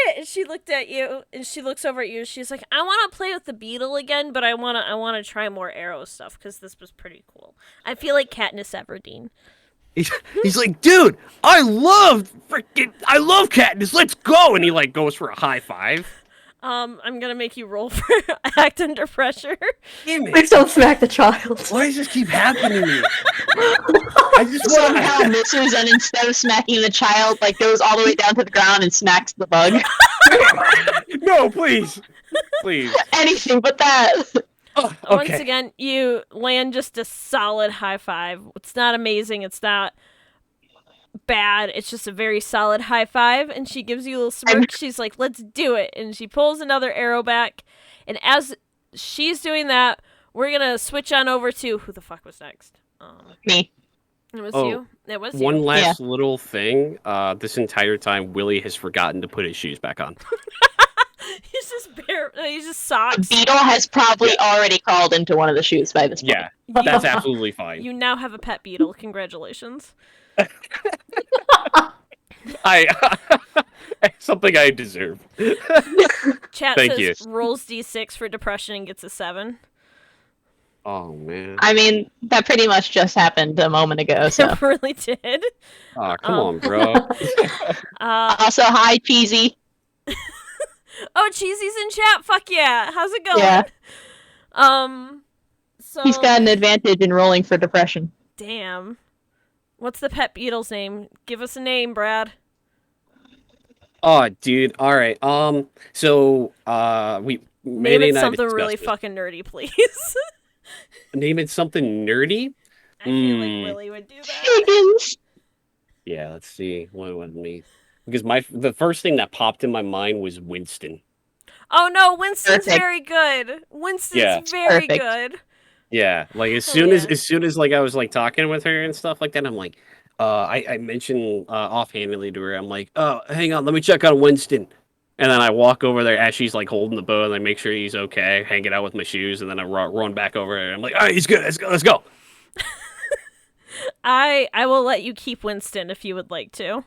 [SPEAKER 1] it! And she looked at you, and she looks over at you. She's like, I want to play with the beetle again, but I want to try more arrow stuff, because this was pretty cool. I feel like Katniss Everdeen.
[SPEAKER 2] He's like, dude, I love Katniss. Let's go. And he like goes for a high five.
[SPEAKER 1] I'm gonna make you roll for act under pressure.
[SPEAKER 2] Damn it.
[SPEAKER 4] Please don't smack the child.
[SPEAKER 2] Why does this keep happening to me? I just
[SPEAKER 3] somehow misses, and instead of smacking the child, like goes all the way down to the ground and smacks the bug.
[SPEAKER 2] No, please.
[SPEAKER 3] Anything but that.
[SPEAKER 2] Oh, okay.
[SPEAKER 1] Once again, you land just a solid high five. It's not amazing. It's not bad. It's just a very solid high five. And she gives you a little smirk. She's like, let's do it. And she pulls another arrow back. And as she's doing that, we're going to switch on over to who the fuck was next?
[SPEAKER 3] Me.
[SPEAKER 1] It was you. It was
[SPEAKER 2] one
[SPEAKER 1] you.
[SPEAKER 2] last little thing. This entire time, Willie has forgotten to put his shoes back on.
[SPEAKER 1] He's just socks.
[SPEAKER 3] Beetle has probably already crawled into one of the shoes by this point.
[SPEAKER 2] Yeah, that's absolutely fine.
[SPEAKER 1] You now have a pet beetle. Congratulations.
[SPEAKER 2] Something I deserve.
[SPEAKER 1] Chat
[SPEAKER 2] Thank
[SPEAKER 1] says
[SPEAKER 2] you.
[SPEAKER 1] rolls d6 for depression and gets a 7.
[SPEAKER 2] Oh man.
[SPEAKER 3] I mean, that pretty much just happened a moment ago, so.
[SPEAKER 1] It really did.
[SPEAKER 2] Oh, come on, bro.
[SPEAKER 3] Also, hi, Cheesy.
[SPEAKER 1] Oh, Cheesy's in chat. Fuck yeah. How's it going?
[SPEAKER 3] Yeah.
[SPEAKER 1] So
[SPEAKER 3] He's got an advantage in rolling for depression.
[SPEAKER 1] damn. What's the pet beetle's name? Give us a name, Brad.
[SPEAKER 2] Oh, dude. All right. So, we
[SPEAKER 1] Name it something really fucking nerdy, please.
[SPEAKER 2] Name it something nerdy.
[SPEAKER 1] I feel like Willie would do that.
[SPEAKER 3] Higgins.
[SPEAKER 2] Yeah. Let's see. What would me? Because the first thing that popped in my mind was Winston.
[SPEAKER 1] Oh no, Winston's
[SPEAKER 3] Perfect.
[SPEAKER 1] very good. Winston's very
[SPEAKER 3] Perfect.
[SPEAKER 1] good.
[SPEAKER 2] Yeah, like
[SPEAKER 1] Oh, yeah.
[SPEAKER 2] as soon as like I was like talking with her and stuff like that, I'm like, I mentioned offhandedly to her, I'm like, oh, hang on, let me check on Winston, and then I walk over there as she's like holding the bow, and I make sure he's okay, hang it out with my shoes, and then I run back over there. I'm like, all right, he's good, let's go.
[SPEAKER 1] I will let you keep Winston if you would like to.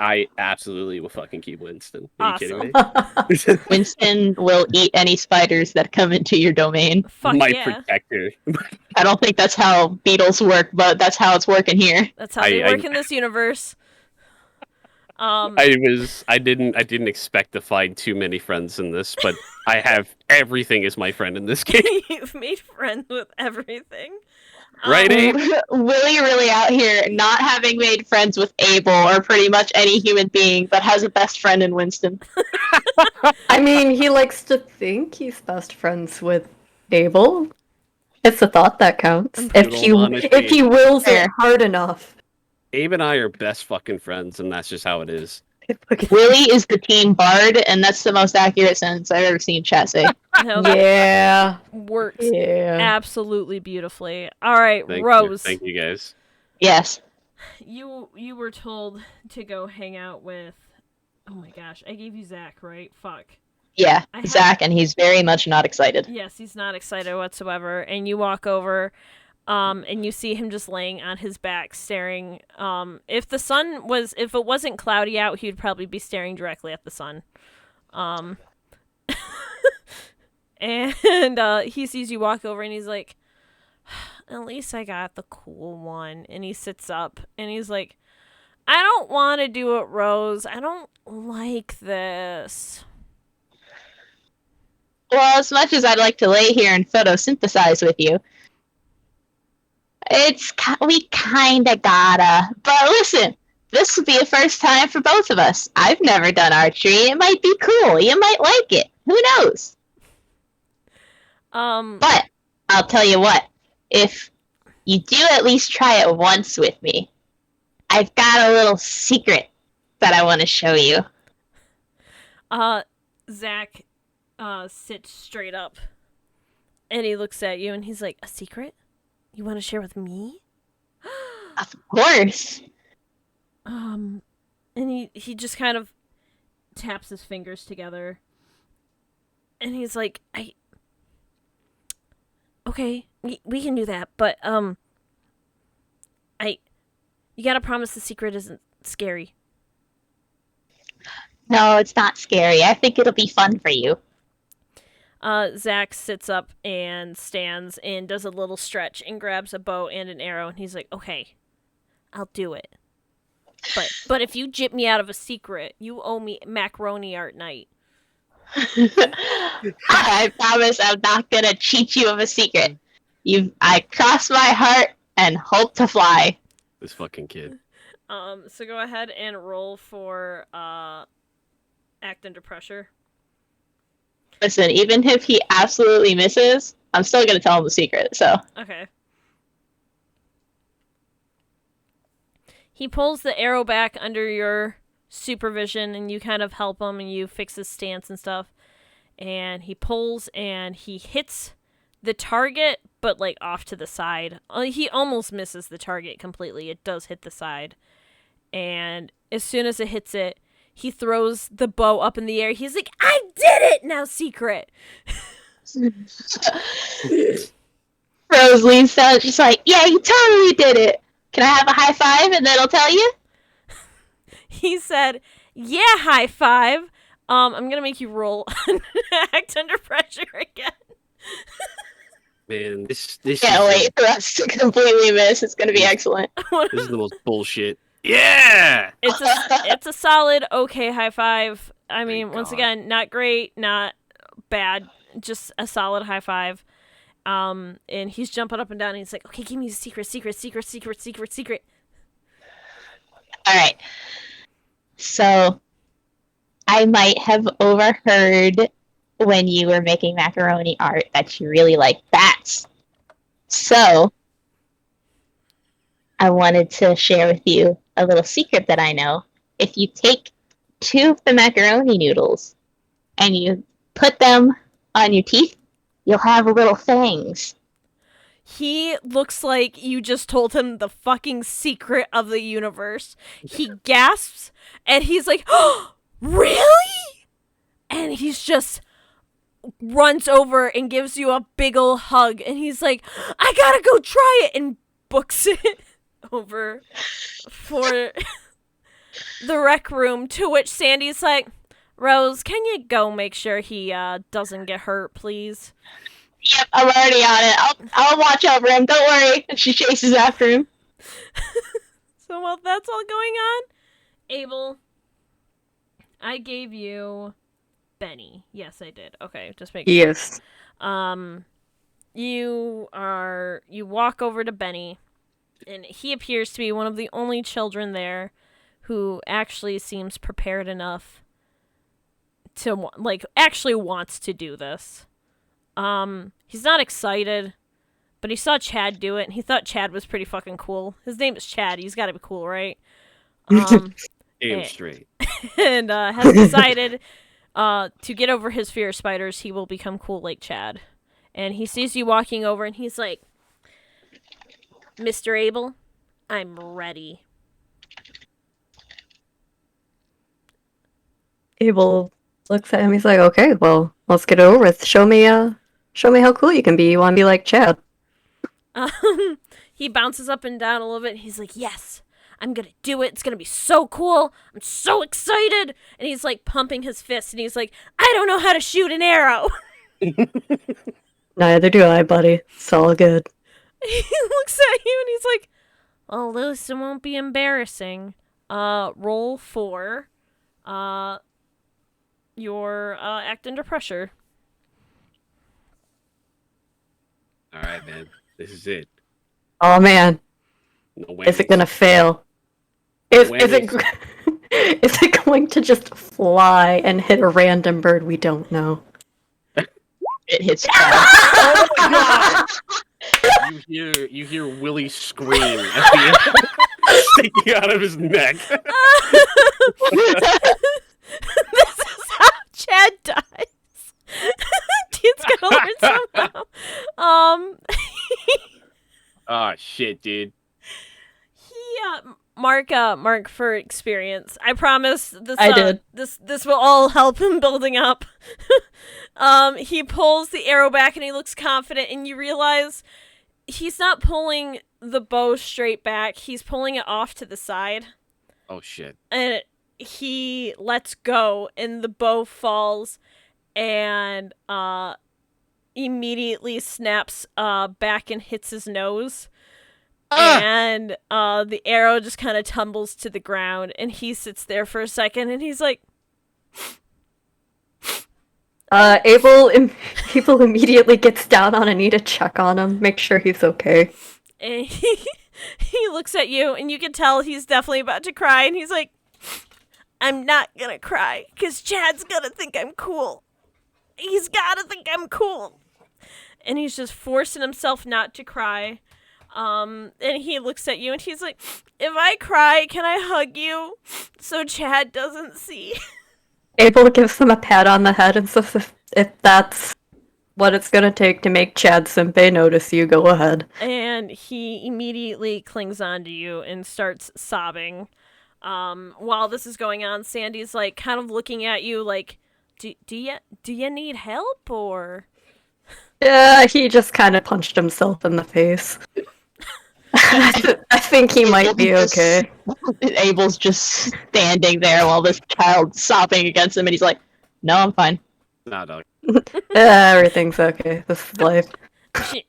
[SPEAKER 2] I absolutely will fucking keep Winston. Are you kidding me?
[SPEAKER 3] Winston will eat any spiders that come into your domain.
[SPEAKER 1] Fuck
[SPEAKER 2] My
[SPEAKER 1] yeah.
[SPEAKER 2] protector.
[SPEAKER 3] I don't think that's how beetles work, but that's how it's working here.
[SPEAKER 1] That's how they work in this universe.
[SPEAKER 2] I didn't expect to find too many friends in this, but I have everything as my friend in this game.
[SPEAKER 1] You've made friends with everything.
[SPEAKER 2] Right, Abe?
[SPEAKER 3] Willie really out here not having made friends with Abel or pretty much any human being, but has a best friend in Winston.
[SPEAKER 4] I mean, he likes to think he's best friends with Abel. It's the thought that counts.
[SPEAKER 2] Brutal honesty.
[SPEAKER 4] If he wills
[SPEAKER 3] Fair.
[SPEAKER 4] it hard enough.
[SPEAKER 2] Abe and I are best fucking friends, and that's just how it is.
[SPEAKER 3] Willie is the team bard, and that's the most accurate sentence I've ever seen chat say.
[SPEAKER 1] No, that
[SPEAKER 4] Yeah.
[SPEAKER 1] works
[SPEAKER 4] Yeah.
[SPEAKER 1] absolutely beautifully. All right,
[SPEAKER 2] Thank
[SPEAKER 1] Rose.
[SPEAKER 2] You. Thank you, guys.
[SPEAKER 3] Yes.
[SPEAKER 1] You were told to go hang out with. Oh my gosh, I gave you Zach, right? Fuck.
[SPEAKER 3] Yeah,
[SPEAKER 1] I have-
[SPEAKER 3] Zach, and he's very much not excited.
[SPEAKER 1] Yes, he's not excited whatsoever. And you walk over, and you see him just laying on his back, staring. If it wasn't cloudy out, he'd probably be staring directly at the sun. And he sees you walk over, and he's like, "At least I got the cool one." And he sits up, and he's like, "I don't want to do it, Rose. I don't like this."
[SPEAKER 3] Well, as much as I'd like to lay here and photosynthesize with you, we kinda gotta. But listen, this will be a first time for both of us. I've never done archery. It might be cool. You might like it. Who knows? But I'll tell you what. If you do at least try it once with me, I've got a little secret that I want to show you.
[SPEAKER 1] Zach sits straight up, and he looks at you, and he's like, "A secret? You want to share with me?"
[SPEAKER 3] Of course.
[SPEAKER 1] And he just kind of taps his fingers together, and he's like, "Okay, we can do that, but you gotta promise the secret isn't scary."
[SPEAKER 3] No, it's not scary. I think it'll be fun for you.
[SPEAKER 1] Zach sits up and stands and does a little stretch and grabs a bow and an arrow, and he's like, "Okay, I'll do it. But if you jip me out of a secret, you owe me macaroni art night."
[SPEAKER 3] I promise I'm not gonna cheat you of a secret. I cross my heart and hope to fly.
[SPEAKER 2] This fucking kid.
[SPEAKER 1] So go ahead and roll for act under pressure.
[SPEAKER 3] Listen, even if he absolutely misses, I'm still gonna tell him the secret, so.
[SPEAKER 1] Okay. He pulls the arrow back under your supervision, and you kind of help him, and you fix his stance and stuff. And he pulls, and he hits the target, but like off to the side. He almost misses the target completely. It does hit the side. And as soon as it hits it, he throws the bow up in the air. He's like, "I did it! Now secret!"
[SPEAKER 3] Rose leans down, she's like, "Yeah, you totally did it. Can I have a high five and then I'll tell you?"
[SPEAKER 1] He said, "Yeah, high five. I'm gonna make you roll act under pressure again."
[SPEAKER 2] Man, this
[SPEAKER 3] Can't
[SPEAKER 2] is
[SPEAKER 3] wait for us to completely miss. It's gonna be excellent.
[SPEAKER 2] this is the most bullshit. Yeah.
[SPEAKER 1] It's a solid okay high five. I mean,
[SPEAKER 2] Thank
[SPEAKER 1] once
[SPEAKER 2] God.
[SPEAKER 1] again, not great, not bad, just a solid high five. And he's jumping up and down, and he's like, "Okay, give me the secret.
[SPEAKER 3] Alright. So, I might have overheard when you were making macaroni art that you really like bats. So, I wanted to share with you a little secret that I know. If you take 2 of the macaroni noodles and you put them on your teeth, you'll have little fangs.
[SPEAKER 1] He looks like you just told him the fucking secret of the universe. He gasps and he's like, "Oh, really?" And he's just runs over and gives you a big ol' hug and he's like, "I gotta go try it," and books it over for the rec room, to which Sandy's like, "Rose, can you go make sure he doesn't get hurt, please?"
[SPEAKER 3] Yep, I'm already on it. I'll watch over him. Don't worry. And she chases after him.
[SPEAKER 1] So while that's all going on, Abel, I gave you Benny. Yes, I did. Okay, just make sure.
[SPEAKER 4] Yes.
[SPEAKER 1] You walk over to Benny, and he appears to be one of the only children there who actually seems prepared enough to actually wants to do this. He's not excited, but he saw Chad do it, and he thought Chad was pretty fucking cool. His name is Chad. He's got to be cool, right?
[SPEAKER 2] Damn straight.
[SPEAKER 1] And has decided to get over his fear of spiders, he will become cool like Chad. And he sees you walking over, and he's like, "Mr. Abel, I'm ready."
[SPEAKER 4] Abel looks at him. He's like, "Okay, well, let's get it over with. Show me how cool you can be. You want to be like Chad?"
[SPEAKER 1] He bounces up and down a little bit. And he's like, "Yes, I'm gonna do it. It's gonna be so cool. I'm so excited." And he's like pumping his fist, and he's like, "I don't know how to shoot an arrow."
[SPEAKER 4] Neither do I, buddy. It's all good.
[SPEAKER 1] He looks at you and he's like, "Well, at least it won't be embarrassing." Roll for your act under pressure.
[SPEAKER 2] All right, man. This is it.
[SPEAKER 4] Oh man,
[SPEAKER 2] No
[SPEAKER 4] is it
[SPEAKER 2] whammies.
[SPEAKER 4] gonna fail? Is it
[SPEAKER 2] Whammies.
[SPEAKER 4] is it going to just fly and hit a random bird we don't know?
[SPEAKER 3] It hits Chad.
[SPEAKER 2] Oh my god! You hear Willie scream at the end, sticking out of his neck.
[SPEAKER 1] This is how Chad dies. Dude's gonna learn somehow.
[SPEAKER 2] Oh shit, dude.
[SPEAKER 1] Mark for experience. I promise this.
[SPEAKER 4] I did.
[SPEAKER 1] This will all help him building up. He pulls the arrow back and he looks confident, and you realize he's not pulling the bow straight back. He's pulling it off to the side,
[SPEAKER 2] Oh shit.
[SPEAKER 1] and he lets go, and the bow falls, and immediately snaps back and hits his nose. And the arrow just kind of tumbles to the ground, and he sits there for a second, and he's like,
[SPEAKER 4] Abel immediately gets down on a knee to check on him, make sure he's okay.
[SPEAKER 1] and he looks at you, and you can tell he's definitely about to cry, and he's like, "I'm not gonna cry, because Chad's gonna think I'm cool. He's gotta think I'm cool." And he's just forcing himself not to cry. And he looks at you and he's like, "If I cry, can I hug you so Chad doesn't see?"
[SPEAKER 4] Abel gives him a pat on the head and says, if that's what it's gonna take to make Chad Senpai notice you, go ahead.
[SPEAKER 1] And he immediately clings onto you and starts sobbing. While this is going on, Sandy's like kind of looking at you like, do you need help, or?
[SPEAKER 4] Yeah, he just kind of punched himself in the face. I think he might be okay.
[SPEAKER 3] Abel's just standing there while this child's sobbing against him, and he's like, "No, I'm fine."
[SPEAKER 2] Nah, dog.
[SPEAKER 4] Everything's okay. This is life.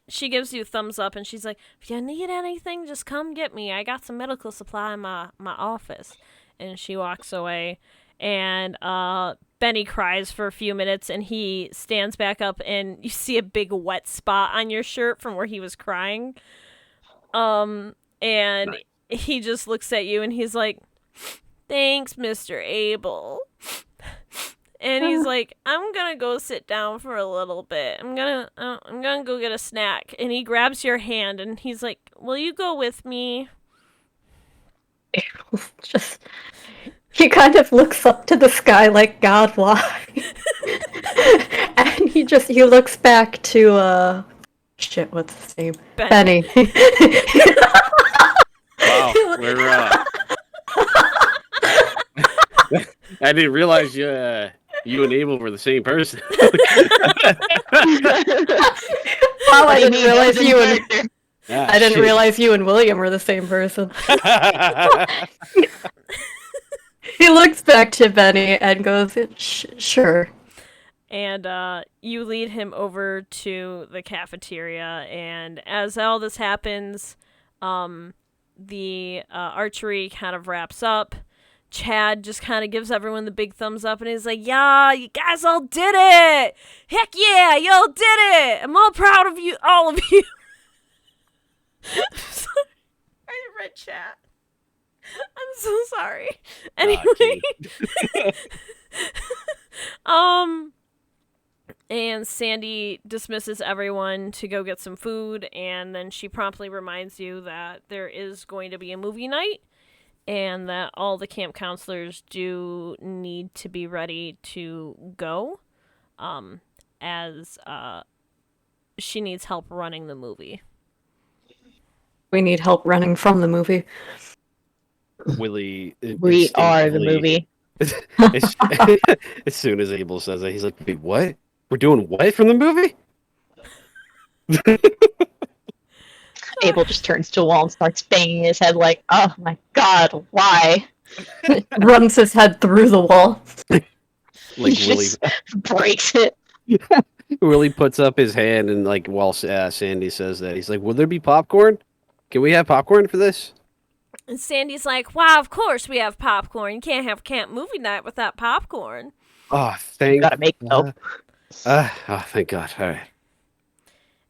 [SPEAKER 1] She gives you a thumbs up, and she's like, "If you need anything, just come get me. I got some medical supply in my office." And she walks away, and Benny cries for a few minutes, and he stands back up, and you see a big wet spot on your shirt from where he was crying. And
[SPEAKER 2] Nice.
[SPEAKER 1] he just looks at you, and he's like, "Thanks, Mr. Abel." And he's like, "I'm gonna go sit down for a little bit. I'm gonna go get a snack." And he grabs your hand, and he's like, "Will you go with me?"
[SPEAKER 4] Just he kind of looks up to the sky like, "God, why?" And he looks back to Shit, what's his name?
[SPEAKER 1] Benny.
[SPEAKER 4] Benny.
[SPEAKER 2] Wow, I didn't realize you and Abel were the same person.
[SPEAKER 4] Wow, I didn't realize you and
[SPEAKER 2] Ah,
[SPEAKER 4] I didn't
[SPEAKER 2] shit.
[SPEAKER 4] realize you and William were the same person. He looks back to Benny and goes, "Sure."
[SPEAKER 1] And you lead him over to the cafeteria, and as all this happens, the archery kind of wraps up. Chad just kind of gives everyone the big thumbs up, and he's like, "Yeah, you guys all did it! Heck yeah, you all did it! I'm all proud of you, all of you." I read chat. I'm so sorry. Anyway, and Sandy dismisses everyone to go get some food, and then she promptly reminds you that there is going to be a movie night, and that all the camp counselors do need to be ready to go, as she needs help running the movie.
[SPEAKER 4] We need help running from the movie.
[SPEAKER 2] Willie.
[SPEAKER 3] We are the movie.
[SPEAKER 2] As soon as Abel says that, he's like, "Wait, what? We're doing what from the movie?"
[SPEAKER 3] Abel just turns to a wall and starts banging his head like, "Oh my god, why?"
[SPEAKER 4] Runs his head through the wall.
[SPEAKER 2] Like Willie,
[SPEAKER 3] Just breaks it.
[SPEAKER 2] Willie puts up his hand, and like while Sandy says that, he's like, "Will there be popcorn? Can we have popcorn for this?"
[SPEAKER 1] And Sandy's like, "Wow, of course we have popcorn. You can't have camp movie night without popcorn."
[SPEAKER 2] Oh, thank
[SPEAKER 3] Gotta make
[SPEAKER 2] God. Oh, thank God. All right.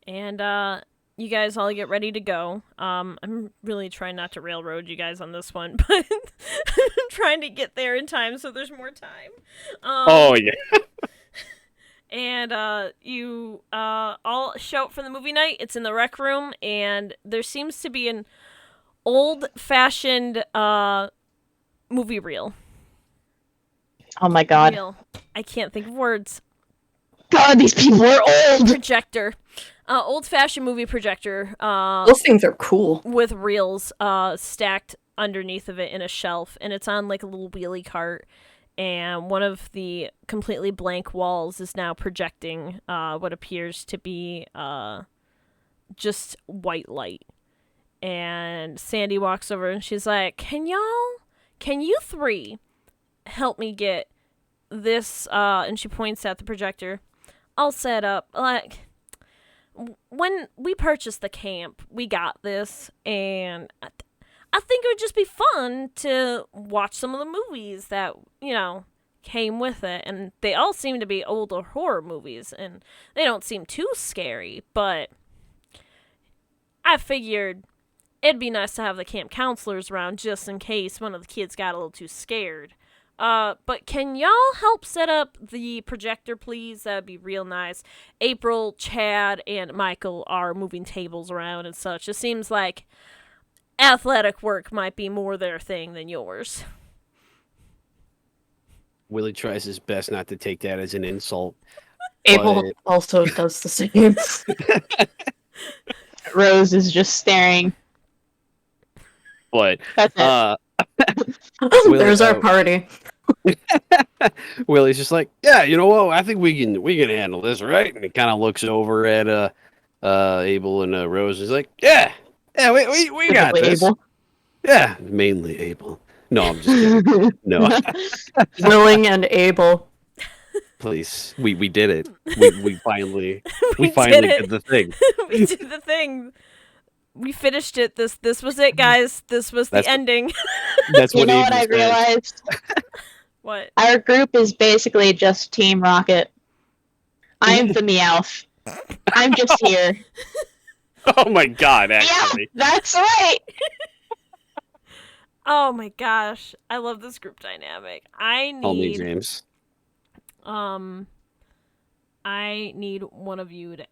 [SPEAKER 1] And you guys all get ready to go. I'm really trying not to railroad you guys on this one, but I'm trying to get there in time so there's more time.
[SPEAKER 2] Oh yeah.
[SPEAKER 1] And you all show up for the movie night. It's in the rec room, and there seems to be an old-fashioned movie reel.
[SPEAKER 3] Oh my god.
[SPEAKER 1] Reel. I can't think of words.
[SPEAKER 3] God, these people are old!
[SPEAKER 1] Projector. Old-fashioned movie projector.
[SPEAKER 4] Those things are cool.
[SPEAKER 1] With reels stacked underneath of it in a shelf, and it's on like a little wheelie cart. And one of the completely blank walls is now projecting what appears to be just white light. And Sandy walks over and she's like, can you three help me get this, and she points at the projector, all set up. Like, when we purchased the camp, we got this, and I think it would just be fun to watch some of the movies that, came with it. And they all seem to be older horror movies, and they don't seem too scary, but I figured it'd be nice to have the camp counselors around just in case one of the kids got a little too scared. But can y'all help set up the projector, please? That'd be real nice. April, Chad, and Michael are moving tables around and such. It seems like athletic work might be more their thing than yours.
[SPEAKER 2] Willie tries his best not to take that as an insult.
[SPEAKER 4] Abel
[SPEAKER 2] but-
[SPEAKER 4] also does the same.
[SPEAKER 3] Rose is just staring.
[SPEAKER 2] But
[SPEAKER 3] That's it.
[SPEAKER 4] There's our party.
[SPEAKER 2] Willie's just like, yeah, you know what? I think we can handle this, right? And he kind of looks over at Abel and Rose. He's like, yeah, we got this.
[SPEAKER 3] Abel.
[SPEAKER 2] Yeah, mainly Abel. No, I'm just kidding. No,
[SPEAKER 4] Willing and able.
[SPEAKER 2] please, we did it. We finally
[SPEAKER 1] We
[SPEAKER 2] finally
[SPEAKER 1] did it.
[SPEAKER 2] did the thing.
[SPEAKER 1] We did the thing. We finished it. This was it, guys. This was the
[SPEAKER 2] That's-
[SPEAKER 1] ending.
[SPEAKER 2] That's
[SPEAKER 3] You
[SPEAKER 2] what
[SPEAKER 3] know
[SPEAKER 2] Abel
[SPEAKER 3] what I
[SPEAKER 2] said.
[SPEAKER 3] realized?
[SPEAKER 1] What?
[SPEAKER 3] Our group is basically just Team Rocket. I'm the Meowth. I'm just here.
[SPEAKER 2] Oh my God!
[SPEAKER 3] Yeah,
[SPEAKER 2] Actually,
[SPEAKER 3] that's right.
[SPEAKER 1] Oh my gosh, I love this group dynamic.
[SPEAKER 2] call me James.
[SPEAKER 1] I need one of you to.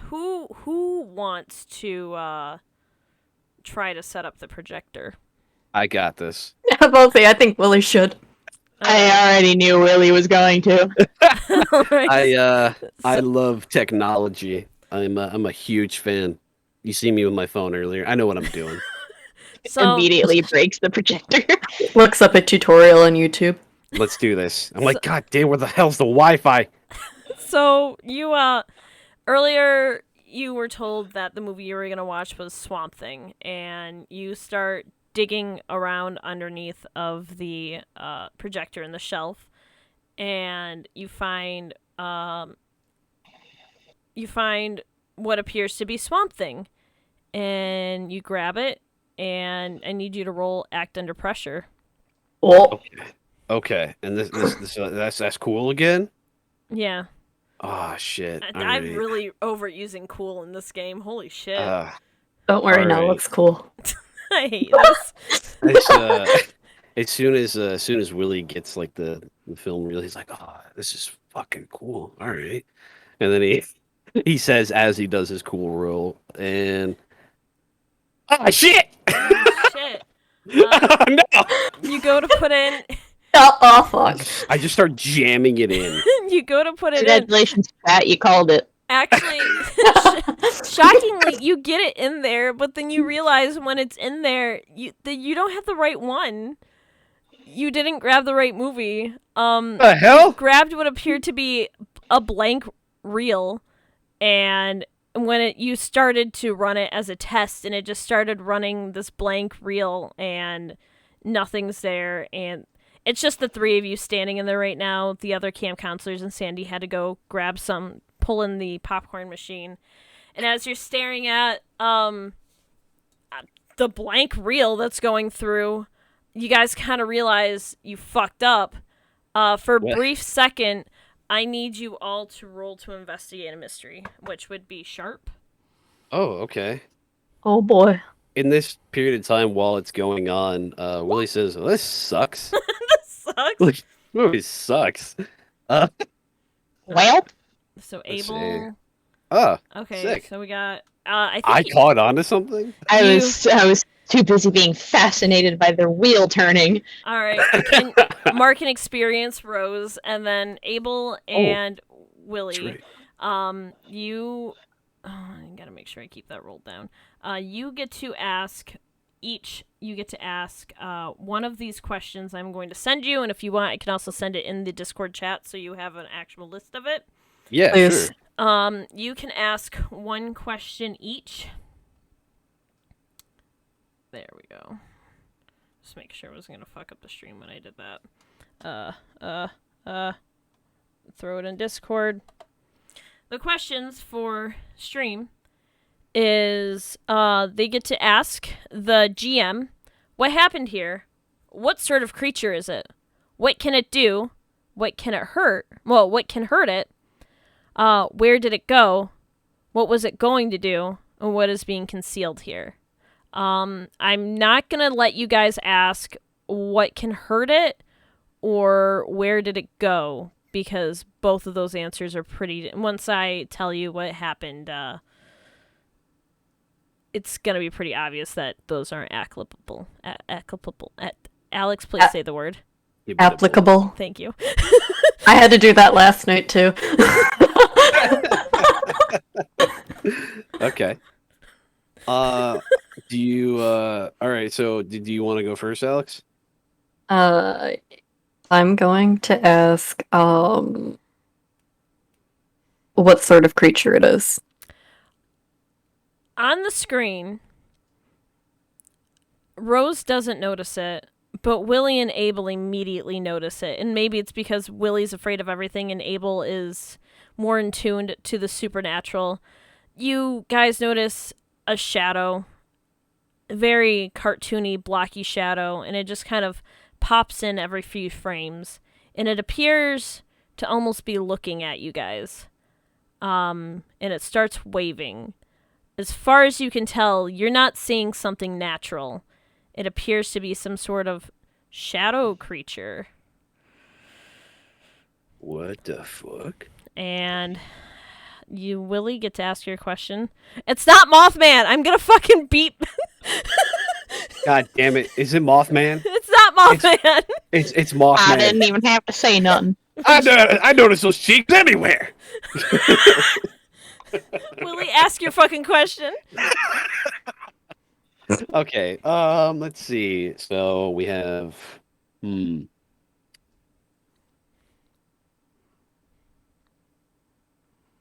[SPEAKER 1] Who wants to try to set up the projector?
[SPEAKER 2] I got this.
[SPEAKER 4] Both. I think Willie should.
[SPEAKER 3] I already knew Willie was going to.
[SPEAKER 1] Alright.
[SPEAKER 2] I love technology. I'm a huge fan. You see me with my phone earlier. I know what I'm doing.
[SPEAKER 1] So
[SPEAKER 3] Immediately breaks the projector.
[SPEAKER 4] Looks up a tutorial on YouTube.
[SPEAKER 2] Let's do this. I'm like, God damn, where the hell's the Wi-Fi?
[SPEAKER 1] So you earlier you were told that the movie you were gonna watch was Swamp Thing, and you start digging around underneath of the projector in the shelf, and you find what appears to be Swamp Thing, and you grab it, and I need you to roll Act Under Pressure.
[SPEAKER 4] Oh,
[SPEAKER 2] Okay, and this that's cool again.
[SPEAKER 1] Yeah,
[SPEAKER 2] Oh shit!
[SPEAKER 1] I'm really overusing cool in this game. Holy shit!
[SPEAKER 4] don't worry, now it
[SPEAKER 2] alright.
[SPEAKER 4] looks cool.
[SPEAKER 1] I hate this.
[SPEAKER 2] As soon as Willie gets like the film reel, he's like, "Oh, this is fucking cool." All right, and then he says as he does his cool roll, and oh shit!
[SPEAKER 1] Shit.
[SPEAKER 2] Oh, no!
[SPEAKER 1] You go to put in.
[SPEAKER 4] Oh, fuck.
[SPEAKER 2] I just start jamming it in.
[SPEAKER 1] You go to put it in.
[SPEAKER 3] Congratulations, Pat. You called it.
[SPEAKER 1] Actually, shockingly, you get it in there, but then you realize when it's in there, that you don't have the right one. You didn't grab the right movie.
[SPEAKER 2] The hell?
[SPEAKER 1] Grabbed what appeared to be a blank reel, and when you started to run it as a test, and it just started running this blank reel, and nothing's there, and it's just the three of you standing in there right now. The other camp counselors and Sandy had to go grab some, pull in the popcorn machine, and as you're staring at the blank reel that's going through, you guys kind of realize you fucked up. For a
[SPEAKER 2] What?
[SPEAKER 1] brief second, I need you all to roll to investigate a mystery, which would be sharp.
[SPEAKER 2] Oh, okay.
[SPEAKER 4] Oh boy.
[SPEAKER 2] In this period of time while it's going on, Willie says, well, "This sucks.
[SPEAKER 1] This sucks.
[SPEAKER 2] Like, movie sucks."
[SPEAKER 3] Well,
[SPEAKER 1] So
[SPEAKER 2] Let's see.
[SPEAKER 1] Abel. Okay,
[SPEAKER 2] sick.
[SPEAKER 1] so we got. I
[SPEAKER 2] I
[SPEAKER 1] think
[SPEAKER 2] caught on to something.
[SPEAKER 3] I was too busy being fascinated by the wheel turning.
[SPEAKER 1] all right. Can Mark and experience Rose, and then Abel and Willie.
[SPEAKER 2] Right.
[SPEAKER 1] You. Oh, I gotta make sure I keep that rolled down. You get to ask each. You get to ask one of these questions I'm going to send you, and if you want, I can also send it in the Discord chat so you have an actual list of it.
[SPEAKER 2] Yeah,
[SPEAKER 4] Please.
[SPEAKER 2] sure.
[SPEAKER 1] You can ask one question each. There we go. Just make sure I wasn't gonna fuck up the stream when I did that. Throw it in Discord. The questions for stream is they get to ask the GM, what happened here? What sort of creature is it? What can it do? What can it hurt? Well, what can hurt it? Where did it go? What was it going to do? And what is being concealed here? I'm not gonna let you guys ask what can hurt it or where did it go, because both of those answers are pretty. Once I tell you what happened, it's gonna be pretty obvious that those aren't applicable. Alex, please say the word.
[SPEAKER 4] Applicable.
[SPEAKER 1] Thank you.
[SPEAKER 4] I had to do that last night too.
[SPEAKER 2] Okay. Do you all right, so do you want to go first, Alex?
[SPEAKER 4] I'm going to ask what sort of creature it is.
[SPEAKER 1] On the screen, Rose doesn't notice it, but Willie and Abel immediately notice it. And maybe it's because Willie's afraid of everything and Abel is more in tune to the supernatural. You guys notice a shadow, a very cartoony, blocky shadow, and it just kind of pops in every few frames. And it appears to almost be looking at you guys. And it starts waving. As far as you can tell, you're not seeing something natural. It appears to be some sort of shadow creature.
[SPEAKER 2] What the fuck?
[SPEAKER 1] And you, Willie, get to ask your question. It's not Mothman! I'm gonna fucking beep!
[SPEAKER 2] God damn it. Is it Mothman?
[SPEAKER 1] It's not Mothman!
[SPEAKER 2] It's Mothman.
[SPEAKER 3] I didn't even have to say nothing.
[SPEAKER 2] I noticed those cheeks everywhere.
[SPEAKER 1] Willie, ask your fucking question.
[SPEAKER 2] Okay. Let's see. So we have. Hmm.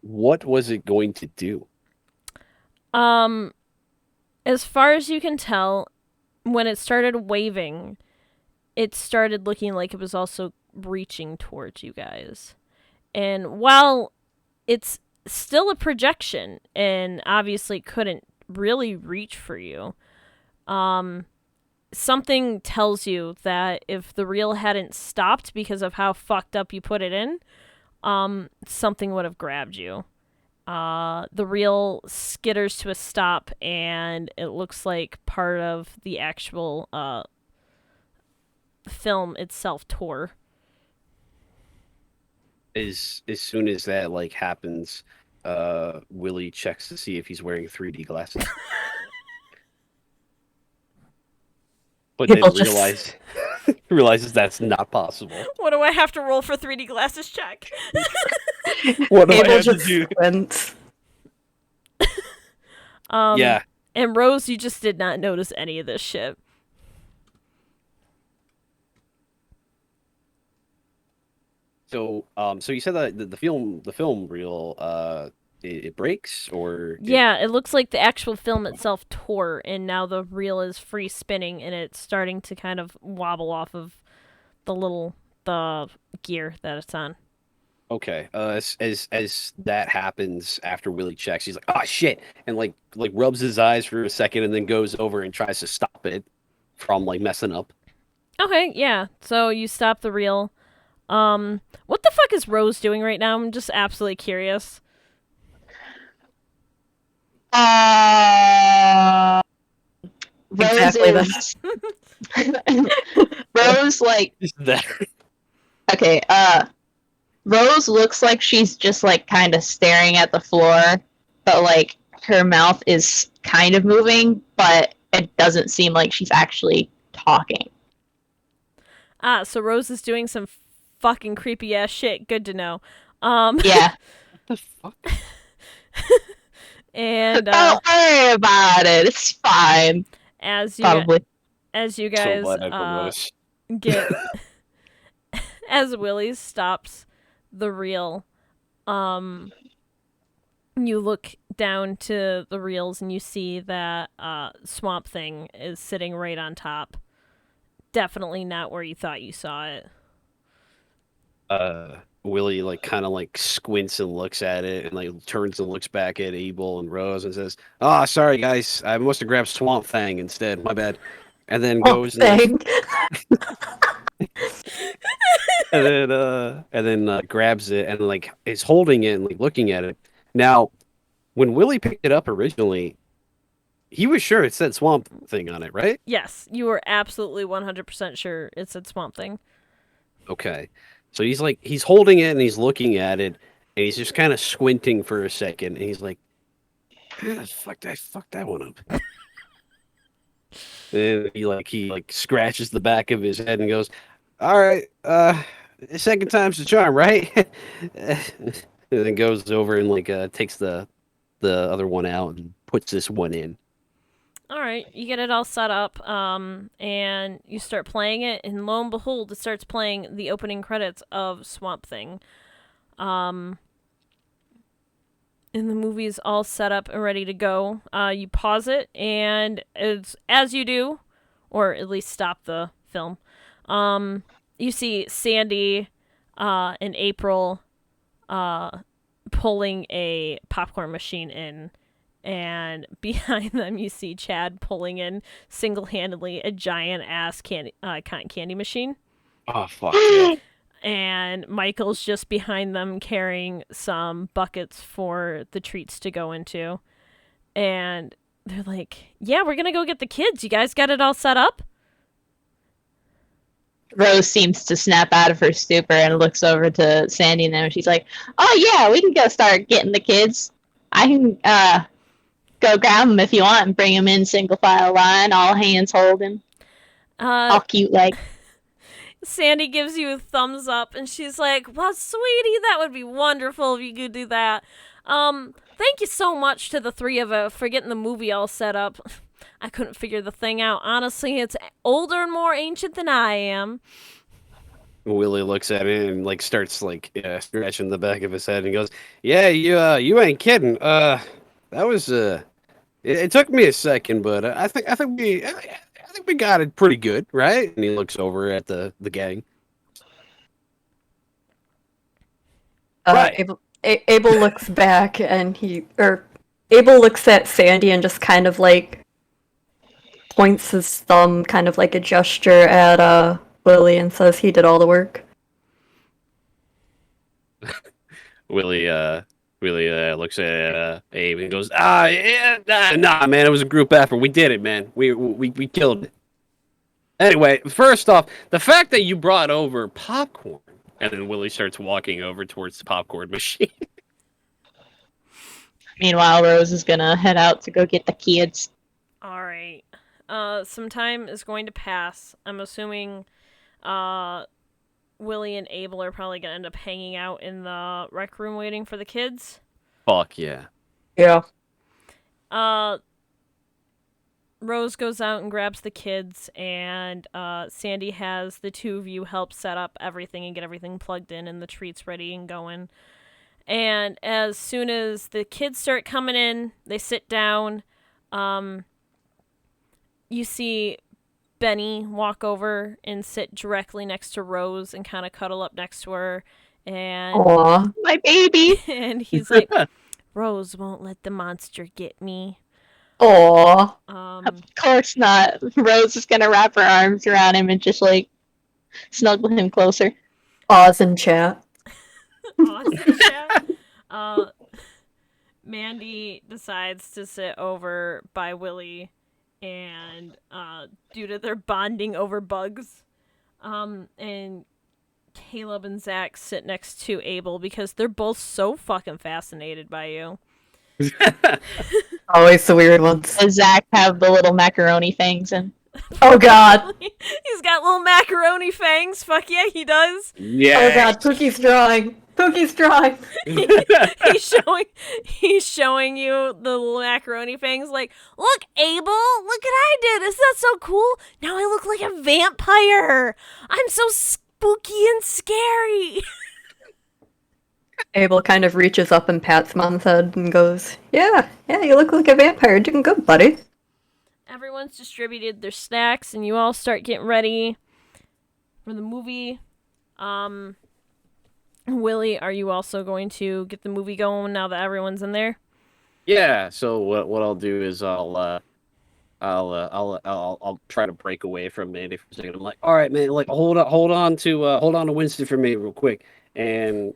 [SPEAKER 2] What was it going to do?
[SPEAKER 1] Um, as far as you can tell, when it started waving, it started looking like it was also reaching towards you guys. And while it's still a projection and obviously couldn't really reach for you, something tells you that if the reel hadn't stopped because of how fucked up you put it in, something would have grabbed you. The reel skitters to a stop, and it looks like part of the actual film itself tore.
[SPEAKER 2] As soon as that like happens, Willie checks to see if he's wearing 3D glasses. But then
[SPEAKER 4] People just-
[SPEAKER 2] realizes that's not possible.
[SPEAKER 1] What do I have to roll for 3D glasses check?
[SPEAKER 2] What do I
[SPEAKER 4] Abel
[SPEAKER 2] have to
[SPEAKER 4] just
[SPEAKER 2] do?
[SPEAKER 4] squints.
[SPEAKER 2] Yeah.
[SPEAKER 1] And Rose, you just did not notice any of this shit.
[SPEAKER 2] So so you said that the film reel it breaks or
[SPEAKER 1] Yeah, it looks like the actual film itself tore, and now the reel is free spinning, and it's starting to kind of wobble off of the gear that it's on.
[SPEAKER 2] Okay. As that happens after Willie checks, he's like, "Oh shit," and like rubs his eyes for a second, and then goes over and tries to stop it from like messing up.
[SPEAKER 1] Okay, yeah. So you stop the reel. What the fuck is Rose doing right now? I'm just absolutely curious.
[SPEAKER 3] Rose
[SPEAKER 4] Exactly
[SPEAKER 3] is Rose like
[SPEAKER 2] Is that
[SPEAKER 3] okay, Rose looks like she's just like kind of staring at the floor, but like her mouth is kind of moving, but it doesn't seem like she's actually talking.
[SPEAKER 1] Ah, so Rose is doing some fucking creepy ass shit. Good to know.
[SPEAKER 3] Yeah.
[SPEAKER 2] the fuck?
[SPEAKER 1] And
[SPEAKER 3] Don't worry about it. It's fine.
[SPEAKER 1] as you
[SPEAKER 3] Probably.
[SPEAKER 1] as you
[SPEAKER 2] So
[SPEAKER 1] guys
[SPEAKER 2] glad I don't notice.
[SPEAKER 1] get as Willie stops the reel, you look down to the reels and you see that Swamp Thing is sitting right on top. Definitely not where you thought you saw it.
[SPEAKER 2] Willie like kind of like squints and looks at it and like turns and looks back at Abel and Rose and says, "Ah, sorry guys, I must have grabbed Swamp Thing instead. My bad." And then
[SPEAKER 4] Oh,
[SPEAKER 2] goes and,
[SPEAKER 4] dang.
[SPEAKER 2] and then grabs it and like is holding it and like looking at it. Now, when Willie picked it up originally, he was sure it said Swamp Thing on it, right?
[SPEAKER 1] Yes, you were absolutely 100% sure it said Swamp Thing.
[SPEAKER 2] Okay. So he's holding it and he's looking at it and he's just kind of squinting for a second and he's like, "Ah, fuck that one up." And he scratches the back of his head and goes, "All right, second time's the charm, right?" And then goes over and takes the other one out and puts this one in.
[SPEAKER 1] All right, you get it all set up, and you start playing it, and lo and behold, it starts playing the opening credits of Swamp Thing. And the movie's all set up and ready to go. You pause it, and as you do, or at least stop the film, you see Sandy and April pulling a popcorn machine in. And behind them, you see Chad pulling in single-handedly a giant-ass cotton candy machine.
[SPEAKER 2] Oh, fuck yeah.
[SPEAKER 1] And Michael's just behind them carrying some buckets for the treats to go into. And they're like, "Yeah, we're going to go get the kids. You guys got it all set up?"
[SPEAKER 3] Rose seems to snap out of her stupor and looks over to Sandy and them. She's like, "Oh yeah, we can go start getting the kids. I can go grab them if you want and bring them in single file line, all hands holding, all cute like."
[SPEAKER 1] Sandy gives you a thumbs up, and she's like, "Well, sweetie, that would be wonderful if you could do that." Thank you so much to the three of us for getting the movie all set up. I couldn't figure the thing out. Honestly, it's older and more ancient than I am.
[SPEAKER 2] Willie looks at it and like starts like scratching the back of his head and goes, "Yeah, you ain't kidding. That was it took me a second, but I think we got it pretty good, right?" And he looks over at the gang. Right.
[SPEAKER 4] Abel looks back and Abel looks at Sandy and just kind of like points his thumb, kind of like a gesture at Willie, and says he did all the work.
[SPEAKER 2] Willie looks at Abe and goes, yeah, nah, man, it was a group effort. We did it, man. We killed it. Anyway, first off, the fact that you brought over popcorn, and then Willie starts walking over towards the popcorn machine.
[SPEAKER 3] Meanwhile, Rose is gonna head out to go get the kids.
[SPEAKER 1] All right. Some time is going to pass. I'm assuming, Willie and Abel are probably gonna end up hanging out in the rec room waiting for the kids.
[SPEAKER 2] Fuck yeah.
[SPEAKER 4] Yeah.
[SPEAKER 1] Rose goes out and grabs the kids, and Sandy has the two of you help set up everything and get everything plugged in and the treats ready and going. And as soon as the kids start coming in, they sit down. You see Benny walk over and sit directly next to Rose and kind of cuddle up next to her. And
[SPEAKER 4] Aw.
[SPEAKER 3] My baby!
[SPEAKER 1] and he's like, Rose won't let the monster get me.
[SPEAKER 4] Aw.
[SPEAKER 3] Of course not. Rose is gonna wrap her arms around him and just like snuggle him closer.
[SPEAKER 4] Awes in chat.
[SPEAKER 1] Awesome chat. Mandy decides to sit over by Willie, and due to their bonding over bugs, and Caleb and Zach sit next to Abel because they're both so fucking fascinated by you.
[SPEAKER 4] Always the weird ones.
[SPEAKER 3] Does Zach have the little macaroni fangs and
[SPEAKER 4] Oh god.
[SPEAKER 1] He's got little macaroni fangs. Fuck yeah, he does.
[SPEAKER 2] Yeah.
[SPEAKER 4] Oh god, Pookie's drawing. Pookie's drawing.
[SPEAKER 1] He's showing you the little macaroni fangs. Like, look, Abel, look what I did. Isn't that so cool? Now I look like a vampire. I'm so spooky and scary.
[SPEAKER 4] Abel kind of reaches up and pats Mom's head and goes, yeah, you look like a vampire. Doing good, buddy.
[SPEAKER 1] Everyone's distributed their snacks, and you all start getting ready for the movie. Willie, are you also going to get the movie going now that everyone's in there?
[SPEAKER 2] Yeah. So what I'll do is I'll try to break away from Mandy for a second. I'm like, all right, man, like hold on to Winston for me real quick. And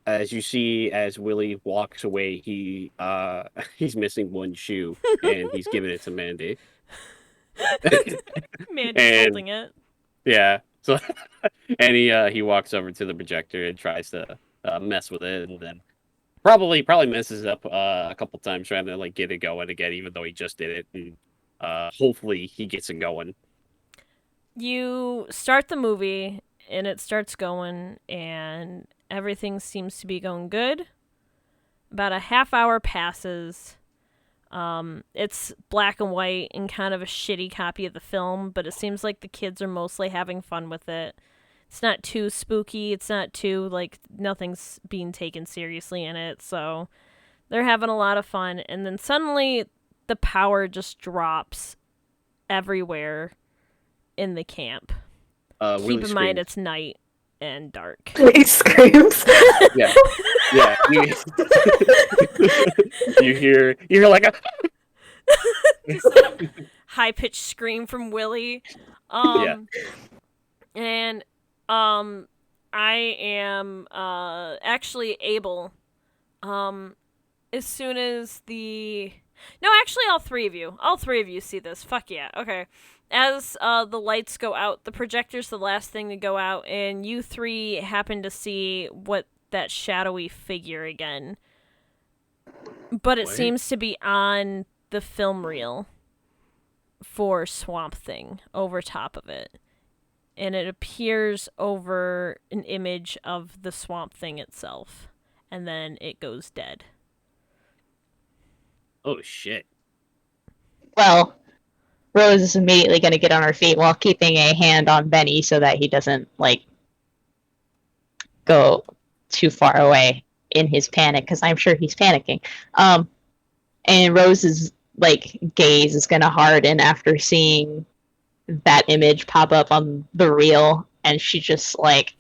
[SPEAKER 2] as you see, as Willie walks away, he's missing one shoe, and he's giving it to Mandy.
[SPEAKER 1] Mandy's holding it.
[SPEAKER 2] Yeah. So, and he walks over to the projector and tries to mess with it, and then probably messes up a couple times trying to like get it going again, even though he just did it. And hopefully he gets it going.
[SPEAKER 1] You start the movie, and it starts going, and everything seems to be going good. About a half hour passes. It's black and white and kind of a shitty copy of the film, but it seems like the kids are mostly having fun with it. It's not too spooky. It's not too, like, nothing's being taken seriously in it, so they're having a lot of fun. And then suddenly the power just drops everywhere in the camp. Keep in mind it's night and dark.
[SPEAKER 4] He screams.
[SPEAKER 2] Yeah. You hear like a
[SPEAKER 1] high pitched scream from Willie. And I am actually able as soon as all three of you see this. Fuck yeah. Okay. As the lights go out, the projector's the last thing to go out, and you three happen to see what that shadowy figure again. But it seems to be on the film reel for Swamp Thing over top of it. And it appears over an image of the Swamp Thing itself and then it goes dead.
[SPEAKER 2] Oh shit.
[SPEAKER 3] Well, Rose is immediately going to get on her feet while keeping a hand on Benny so that he doesn't, like, go too far away in his panic, because I'm sure he's panicking. And Rose's, like, gaze is going to harden after seeing that image pop up on the reel, and she just, like,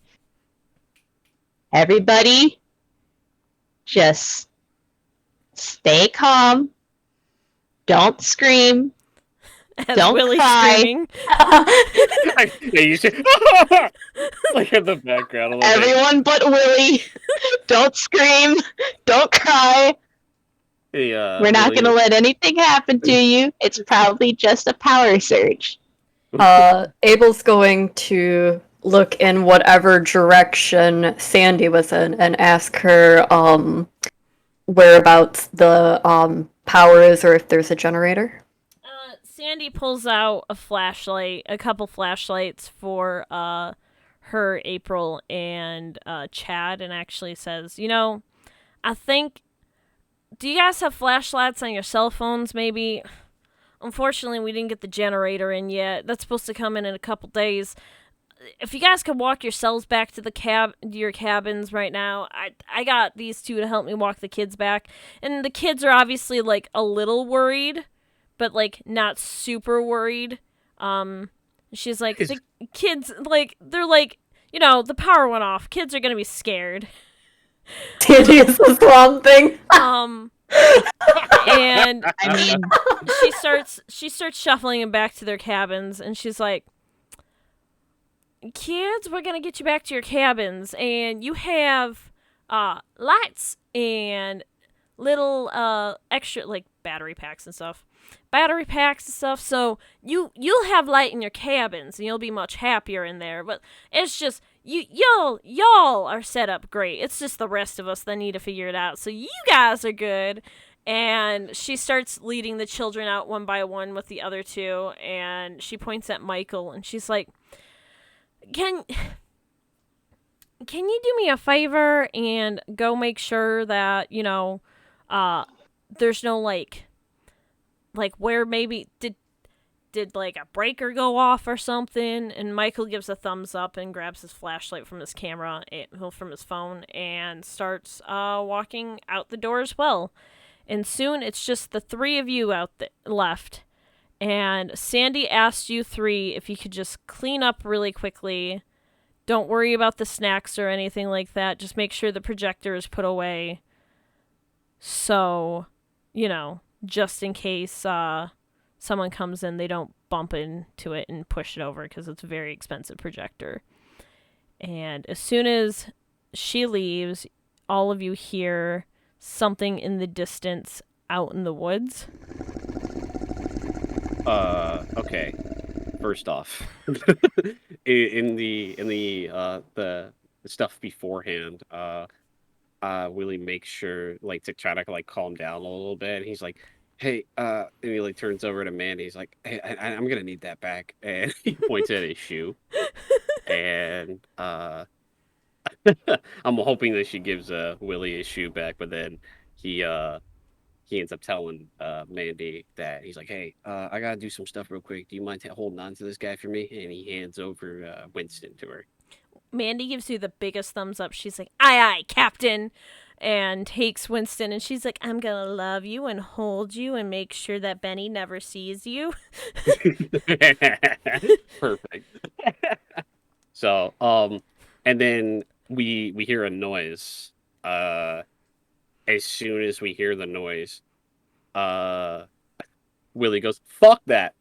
[SPEAKER 3] everybody, just stay calm, don't scream,
[SPEAKER 1] As
[SPEAKER 3] don't
[SPEAKER 1] Willie's
[SPEAKER 3] cry.
[SPEAKER 1] screaming.
[SPEAKER 2] Yeah, you say like in the background a little bit.
[SPEAKER 3] Everyone but Willie, don't scream, don't cry. We're not going to let anything happen to you. It's probably just a power surge.
[SPEAKER 4] Abel's going to look in whatever direction Sandy was in and ask her whereabouts the power is or if there's a generator.
[SPEAKER 1] Sandy pulls out a couple flashlights for her, April, and Chad, and actually says, I think, do you guys have flashlights on your cell phones, maybe? Unfortunately, we didn't get the generator in yet. That's supposed to come in a couple days. If you guys could walk yourselves back to your cabins right now, I got these two to help me walk the kids back. And the kids are obviously, like, a little worried, but, like, not super worried. She's like, the kids, like, they're like, the power went off. Kids are gonna be scared.
[SPEAKER 4] Sandy is the Swamp Thing.
[SPEAKER 1] And
[SPEAKER 3] I mean,
[SPEAKER 1] she starts shuffling them back to their cabins, and she's like, kids, we're gonna get you back to your cabins, and you have lights and little extra, like, battery packs and stuff, so you'll have light in your cabins and you'll be much happier in there. But it's just y'all are set up great. It's just the rest of us that need to figure it out. So you guys are good. And she starts leading the children out one by one with the other two, and she points at Michael and she's like, Can you do me a favor and go make sure that, there's no, like where maybe did like a breaker go off or something? And Michael gives a thumbs up and grabs his flashlight from his camera, from his phone, and starts walking out the door as well. And soon it's just the three of you left. And Sandy asked you three if you could just clean up really quickly. Don't worry about the snacks or anything like that. Just make sure the projector is put away. So, just in case someone comes in, they don't bump into it and push it over, because it's a very expensive projector. And as soon as she leaves, all of you hear something in the distance out in the woods.
[SPEAKER 2] Okay. First off, in the stuff beforehand, Willie makes sure, like, to try to, like, calm down a little bit. And he's like, "Hey," and he, like, turns over to Mandy. He's like, "Hey, I'm gonna need that back." And he points at his shoe. And I'm hoping that she gives Willie his shoe back, but then he ends up telling Mandy that he's like, "Hey, I gotta do some stuff real quick. Do you mind holding on to this guy for me?" And he hands over Winston to her.
[SPEAKER 1] Mandy gives you the biggest thumbs up. She's like, "Aye, aye, Captain," and takes Winston, and she's like, "I'm gonna love you and hold you and make sure that Benny never sees you."
[SPEAKER 2] Perfect. So, and then we hear a noise. As soon as we hear the noise, Willie goes, "Fuck that."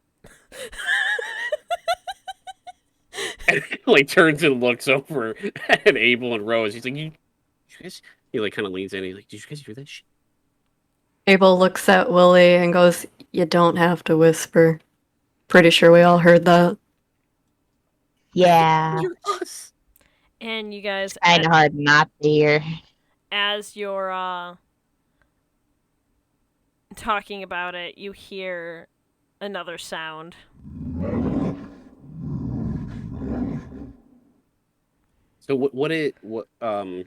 [SPEAKER 2] And he, like, turns and looks over at Abel and Rose. He's like, you guys, he, like, kind of leans in. He's like, "Did you guys hear that shit?"
[SPEAKER 4] Abel looks at Willie and goes, "You don't have to whisper. Pretty sure we all heard that."
[SPEAKER 3] yeah,
[SPEAKER 2] You're us.
[SPEAKER 1] And you guys,
[SPEAKER 3] kind of hard not to hear.
[SPEAKER 1] as you're talking about it, you hear another sound.
[SPEAKER 2] So what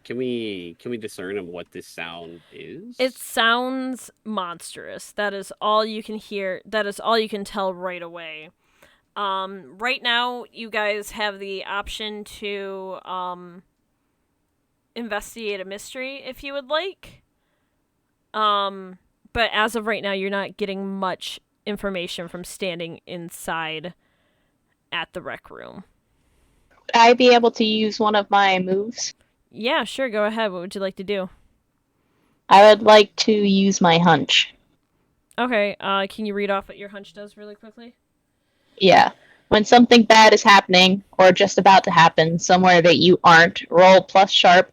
[SPEAKER 2] can we discern of what this sound is?
[SPEAKER 1] It sounds monstrous. That is all you can hear. That is all you can tell right away. Right now, you guys have the option to investigate a mystery if you would like. But as of right now, you're not getting much information from standing inside at the rec room.
[SPEAKER 3] Would I be able to use one of my moves?
[SPEAKER 1] Yeah, sure. Go ahead. What would you like to do?
[SPEAKER 3] I would like to use my hunch.
[SPEAKER 1] Okay. Can you read off what your hunch does really quickly?
[SPEAKER 3] Yeah. When something bad is happening, or just about to happen, somewhere that you aren't, roll plus sharp.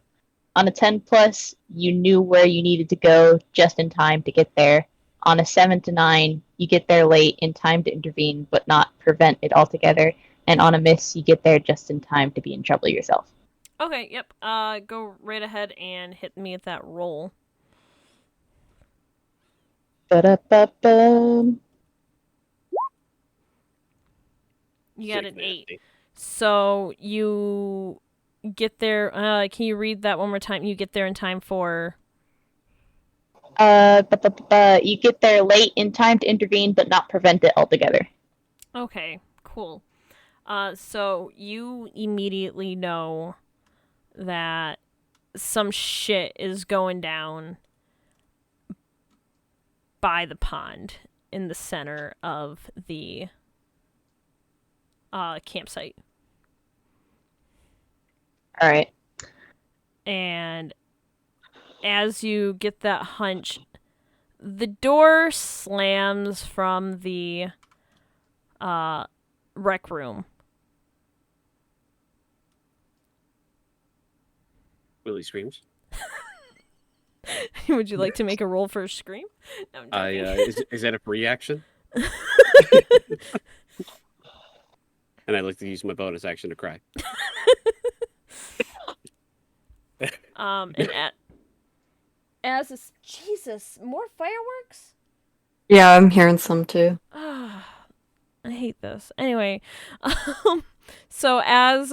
[SPEAKER 3] On a 10 plus, you knew where you needed to go just in time to get there. On a 7 to 9, you get there late in time to intervene, but not prevent it altogether. And on a miss, you get there just in time to be in trouble yourself.
[SPEAKER 1] Okay. Yep. Go right ahead and hit me at that roll.
[SPEAKER 3] Ba-da-ba-bum.
[SPEAKER 1] You got
[SPEAKER 2] Sick,
[SPEAKER 1] an 8.
[SPEAKER 2] nasty.
[SPEAKER 1] So you get there. Can you read that one more time? You get there in time for.
[SPEAKER 3] You get there late in time to intervene, but not prevent it altogether.
[SPEAKER 1] Okay, cool. So you immediately know that some shit is going down by the pond in the center of the campsite.
[SPEAKER 3] All right.
[SPEAKER 1] And as you get that hunch, the door slams from the rec room.
[SPEAKER 2] Willie screams.
[SPEAKER 1] Would you like to make a roll for a scream? No, I'm joking.
[SPEAKER 2] Is that a free action? And I'd like to use my bonus action to cry.
[SPEAKER 1] And as is, Jesus, more fireworks?
[SPEAKER 4] Yeah, I'm hearing some too.
[SPEAKER 1] I hate this. Anyway, so as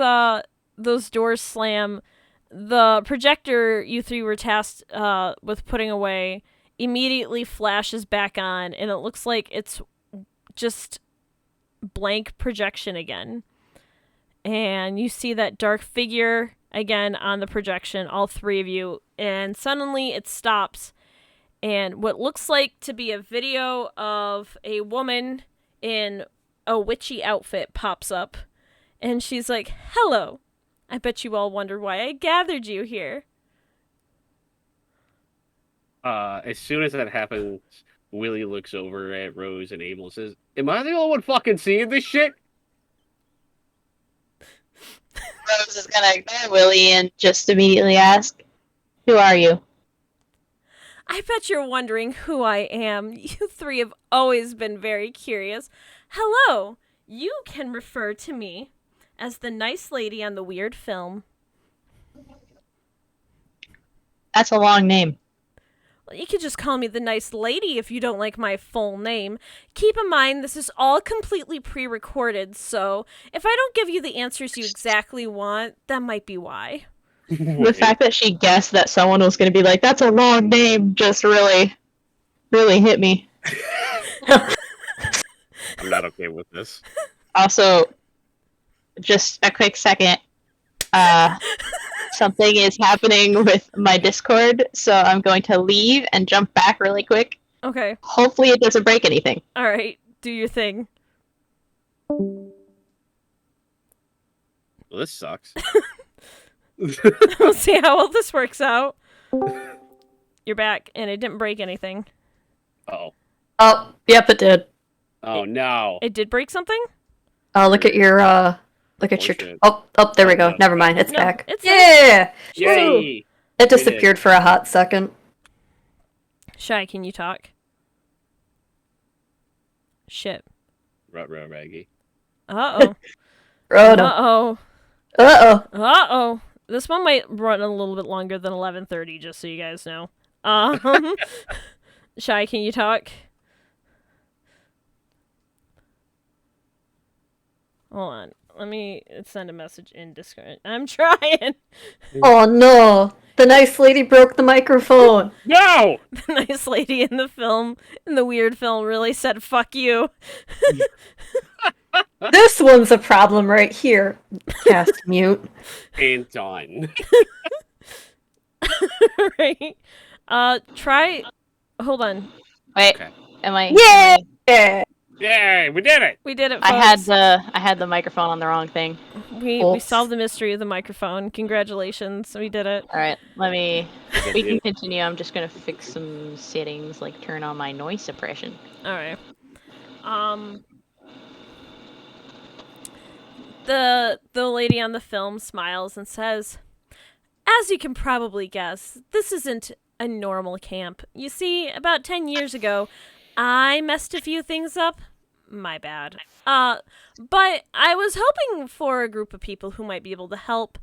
[SPEAKER 1] those doors slam, the projector you three were tasked with putting away immediately flashes back on, and it looks like it's just blank projection again. And you see that dark figure again on the projection, all three of you, and suddenly it stops, and what looks like to be a video of a woman in a witchy outfit pops up, and she's like, "Hello, I bet you all wonder why I gathered you here."
[SPEAKER 2] As soon as that happens, Willie looks over at Rose and Abel and says, "Am I the only one fucking seeing this shit?"
[SPEAKER 3] Rose is gonna ignore Willie and just immediately ask, "Who are you?"
[SPEAKER 1] I bet you're wondering who I am. You three have always been very curious. Hello, you can refer to me as the nice lady on the weird film.
[SPEAKER 3] That's a long name.
[SPEAKER 1] Well, you could just call me the nice lady if you don't like my full name. Keep in mind, this is all completely pre-recorded, so if I don't give you the answers you exactly want, that might be why.
[SPEAKER 3] The fact that she guessed that someone was going to be like, "That's a long name," just really hit me.
[SPEAKER 2] I'm not okay with this.
[SPEAKER 3] Also, just a quick second. Something is happening with my Discord, so I'm going to leave and jump back really quick.
[SPEAKER 1] Okay,
[SPEAKER 3] Hopefully it doesn't break anything.
[SPEAKER 1] alright, do your thing.
[SPEAKER 2] Well, this sucks.
[SPEAKER 1] We'll see how well this works out. You're back, and it didn't break anything.
[SPEAKER 2] Oh.
[SPEAKER 4] Oh, yep, it did.
[SPEAKER 2] Oh no.
[SPEAKER 1] It did break something?
[SPEAKER 4] Look at your look at your.
[SPEAKER 2] Bullshit.
[SPEAKER 4] Oh, there we go.
[SPEAKER 2] No.
[SPEAKER 4] Never mind. It's
[SPEAKER 1] No,
[SPEAKER 4] back.
[SPEAKER 1] it's
[SPEAKER 4] Yeah.
[SPEAKER 2] Yay!
[SPEAKER 4] It disappeared for a hot second.
[SPEAKER 1] Shy, can you talk? Shit.
[SPEAKER 2] Ruh-roh, Raggy.
[SPEAKER 1] Uh-oh.
[SPEAKER 4] Oh no.
[SPEAKER 1] Uh-oh.
[SPEAKER 4] Uh oh.
[SPEAKER 1] Uh-oh. This one might run a little bit longer than 11:30, just so you guys know. Shy, can you talk? Hold on. Let me send a message in Discord. I'm trying.
[SPEAKER 4] Oh no! The nice lady broke the microphone.
[SPEAKER 2] No!
[SPEAKER 1] The nice lady in the weird film, really said "fuck you."
[SPEAKER 4] This one's a problem right here. Cast mute.
[SPEAKER 2] And done.
[SPEAKER 1] Right? Try. Hold on.
[SPEAKER 3] Wait,
[SPEAKER 2] Okay.
[SPEAKER 3] am I?
[SPEAKER 4] Yeah!
[SPEAKER 2] Yay, we did it!
[SPEAKER 1] We did it,
[SPEAKER 3] I
[SPEAKER 1] folks.
[SPEAKER 3] had the microphone on the wrong thing.
[SPEAKER 1] We
[SPEAKER 4] Oops.
[SPEAKER 1] solved the mystery of the microphone. Congratulations, we did it.
[SPEAKER 3] All right, we can
[SPEAKER 2] You-
[SPEAKER 3] continue. I'm just gonna fix some settings, like turn on my noise suppression.
[SPEAKER 1] All right. The lady on the film smiles and says, "As you can probably guess, this isn't a normal camp. You see, about 10 years ago, I messed a few things up. My bad. But I was hoping for a group of people who might be able to help.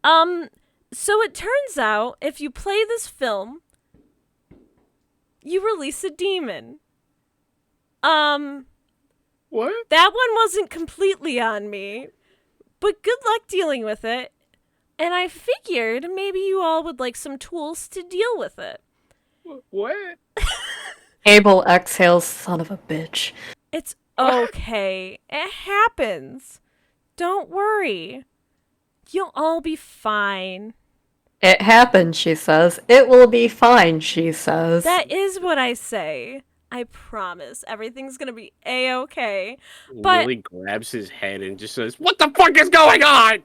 [SPEAKER 1] So it turns out if you play this film, you release a demon.
[SPEAKER 2] What?
[SPEAKER 1] That one wasn't completely on me, but good luck dealing with it. And I figured maybe you all would like some tools to deal with it.
[SPEAKER 2] What?
[SPEAKER 4] Abel exhales, son of a bitch.
[SPEAKER 1] It's okay. It happens. Don't worry. You'll all be fine.
[SPEAKER 4] It happened, she says. It will be fine, she says.
[SPEAKER 1] That is what I say. I promise everything's gonna be a-okay. But-
[SPEAKER 2] Willie grabs his head and just says, "What the fuck is going on?"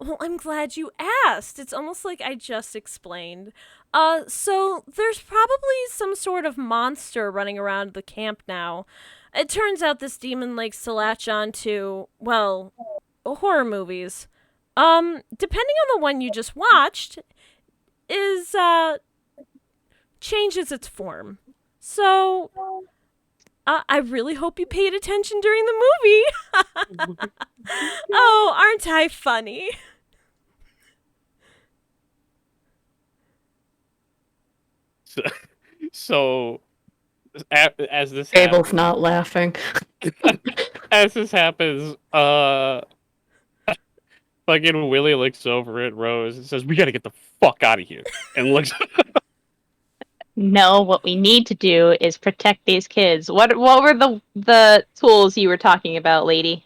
[SPEAKER 1] Well, I'm glad you asked. It's almost like I just explained. So there's probably some sort of monster running around the camp now. It turns out this demon likes to latch on to, well, horror movies. Depending on the one you just watched, is, changes its form. So, I really hope you paid attention during the movie. Oh, aren't I funny?
[SPEAKER 2] So, as this
[SPEAKER 4] Abel's
[SPEAKER 2] happens,
[SPEAKER 4] not laughing.
[SPEAKER 2] as this happens, fucking Willie looks over at Rose and says, "We gotta get the fuck out of here," and looks.
[SPEAKER 3] No, what we need to do is protect these kids. What were the tools you were talking about, lady?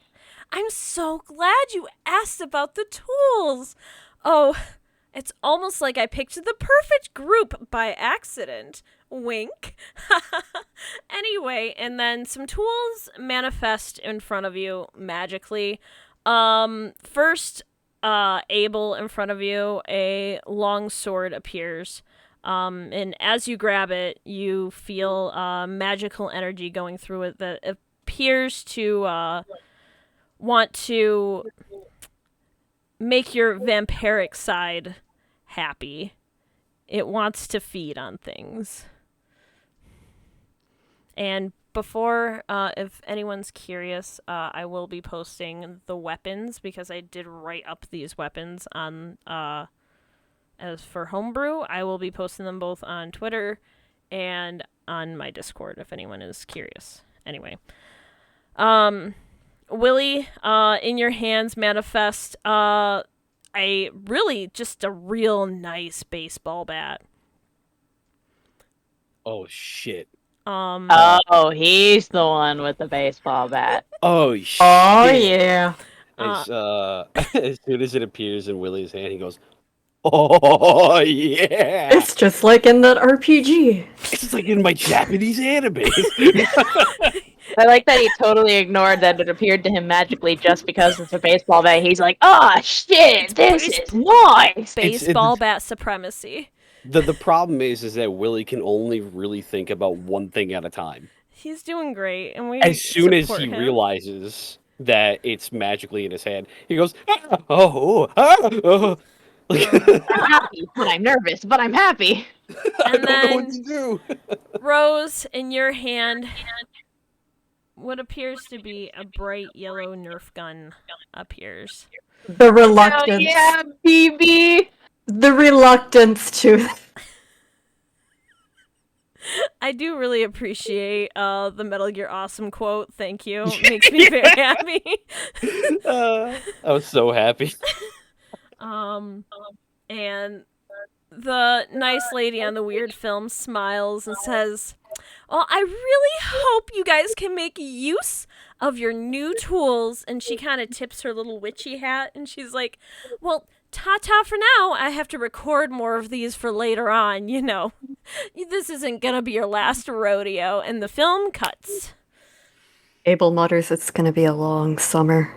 [SPEAKER 1] I'm so glad you asked about the tools. Oh, it's almost like I picked the perfect group by accident. Wink. Anyway, and then some tools manifest in front of you magically. First, Abel in front of you, a long sword appears. And as you grab it, you feel magical energy going through it that appears to want to make your vampiric side happy. It wants to feed on things. And before, if anyone's curious, I will be posting the weapons because I did write up these weapons on, as for homebrew. I will be posting them both on Twitter and on my Discord if anyone is curious. Anyway. Willie, in your hands manifest, a real nice baseball bat.
[SPEAKER 2] Oh shit!
[SPEAKER 3] Oh, he's the one with the baseball bat.
[SPEAKER 2] Oh shit!
[SPEAKER 4] Oh, yeah.
[SPEAKER 2] As as soon as it appears in Willie's hand, he goes, "Oh yeah!"
[SPEAKER 4] It's just like in that RPG.
[SPEAKER 2] It's just like in my Japanese anime.
[SPEAKER 3] I like that he totally ignored that it appeared to him magically just because it's a baseball bat. He's like, "Oh shit, this is nice."
[SPEAKER 1] Baseball bat supremacy.
[SPEAKER 2] The problem is that Willie can only really think about one thing at a time.
[SPEAKER 1] He's doing great, and we
[SPEAKER 2] As soon as
[SPEAKER 1] support
[SPEAKER 2] he
[SPEAKER 1] him.
[SPEAKER 2] realizes that it's magically in his hand, he goes, "Ah, oh, ah, oh."
[SPEAKER 3] I'm happy, but I'm nervous, but I'm happy.
[SPEAKER 2] I
[SPEAKER 1] And
[SPEAKER 2] don't know what
[SPEAKER 1] then-
[SPEAKER 2] to do.
[SPEAKER 1] Rose, in your hand, what appears to be a bright yellow Nerf gun appears.
[SPEAKER 4] The reluctance.
[SPEAKER 3] Oh yeah, BB.
[SPEAKER 4] The reluctance to.
[SPEAKER 1] I do really appreciate the Metal Gear Awesome quote. Thank you. Makes me very happy.
[SPEAKER 2] I was so happy.
[SPEAKER 1] And the nice lady on the weird film smiles and says, "Well, I really hope you guys can make use of your new tools." And she kind of tips her little witchy hat and she's like, "Well, ta-ta for now. I have to record more of these for later on, you know. This isn't gonna be your last rodeo." And the film cuts.
[SPEAKER 4] Abel mutters, "It's gonna be a long summer."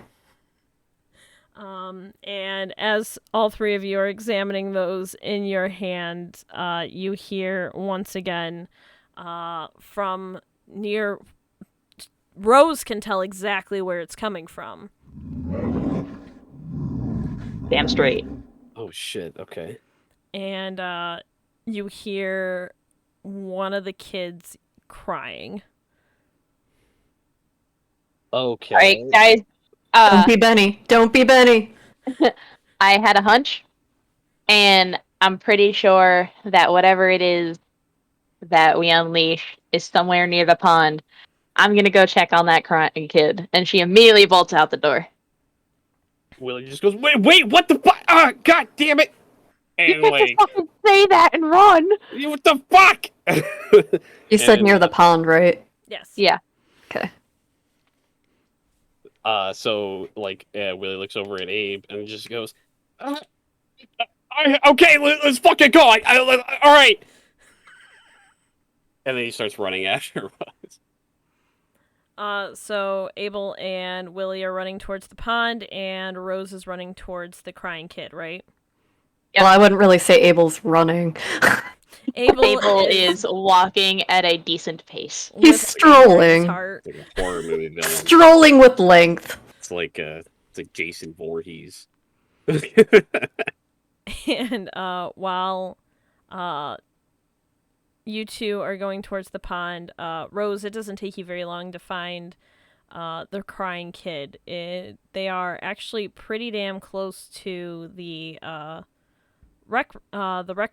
[SPEAKER 1] And as all three of you are examining those in your hand, you hear once again from near. Rose can tell exactly where it's coming from.
[SPEAKER 3] Damn straight.
[SPEAKER 2] Oh shit. Okay.
[SPEAKER 1] And you hear one of the kids crying.
[SPEAKER 2] Okay.
[SPEAKER 3] All right, guys.
[SPEAKER 4] Don't be Benny. Don't be Benny.
[SPEAKER 3] I had a hunch, and I'm pretty sure that whatever it is that we unleash is somewhere near the pond. I'm gonna go check on that crying kid. And she immediately bolts out the door.
[SPEAKER 2] Willie just goes, wait, what the fuck? Ah, god damn it!
[SPEAKER 3] You
[SPEAKER 2] And
[SPEAKER 3] can't
[SPEAKER 2] like,
[SPEAKER 3] just fucking say that and run!
[SPEAKER 2] what the fuck?
[SPEAKER 4] You said
[SPEAKER 2] And,
[SPEAKER 4] near the pond, right?
[SPEAKER 1] Yes.
[SPEAKER 3] Yeah.
[SPEAKER 4] Okay.
[SPEAKER 2] So like, Willie looks over at Abe and just goes, okay, let's fucking go. All right. And then he starts running after us.
[SPEAKER 1] So Abel and Willie are running towards the pond, and Rose is running towards the crying kid, right?
[SPEAKER 3] Yep.
[SPEAKER 4] Well, I wouldn't really say Abel's running.
[SPEAKER 1] Abel
[SPEAKER 3] is walking at a decent pace.
[SPEAKER 1] with
[SPEAKER 4] He's strolling.
[SPEAKER 1] his heart.
[SPEAKER 2] It's like a horror movie villain.
[SPEAKER 4] Strolling with length.
[SPEAKER 2] It's like Jason Voorhees.
[SPEAKER 1] And while you two are going towards the pond, Rose, it doesn't take you very long to find the crying kid. They are actually pretty damn close to the rec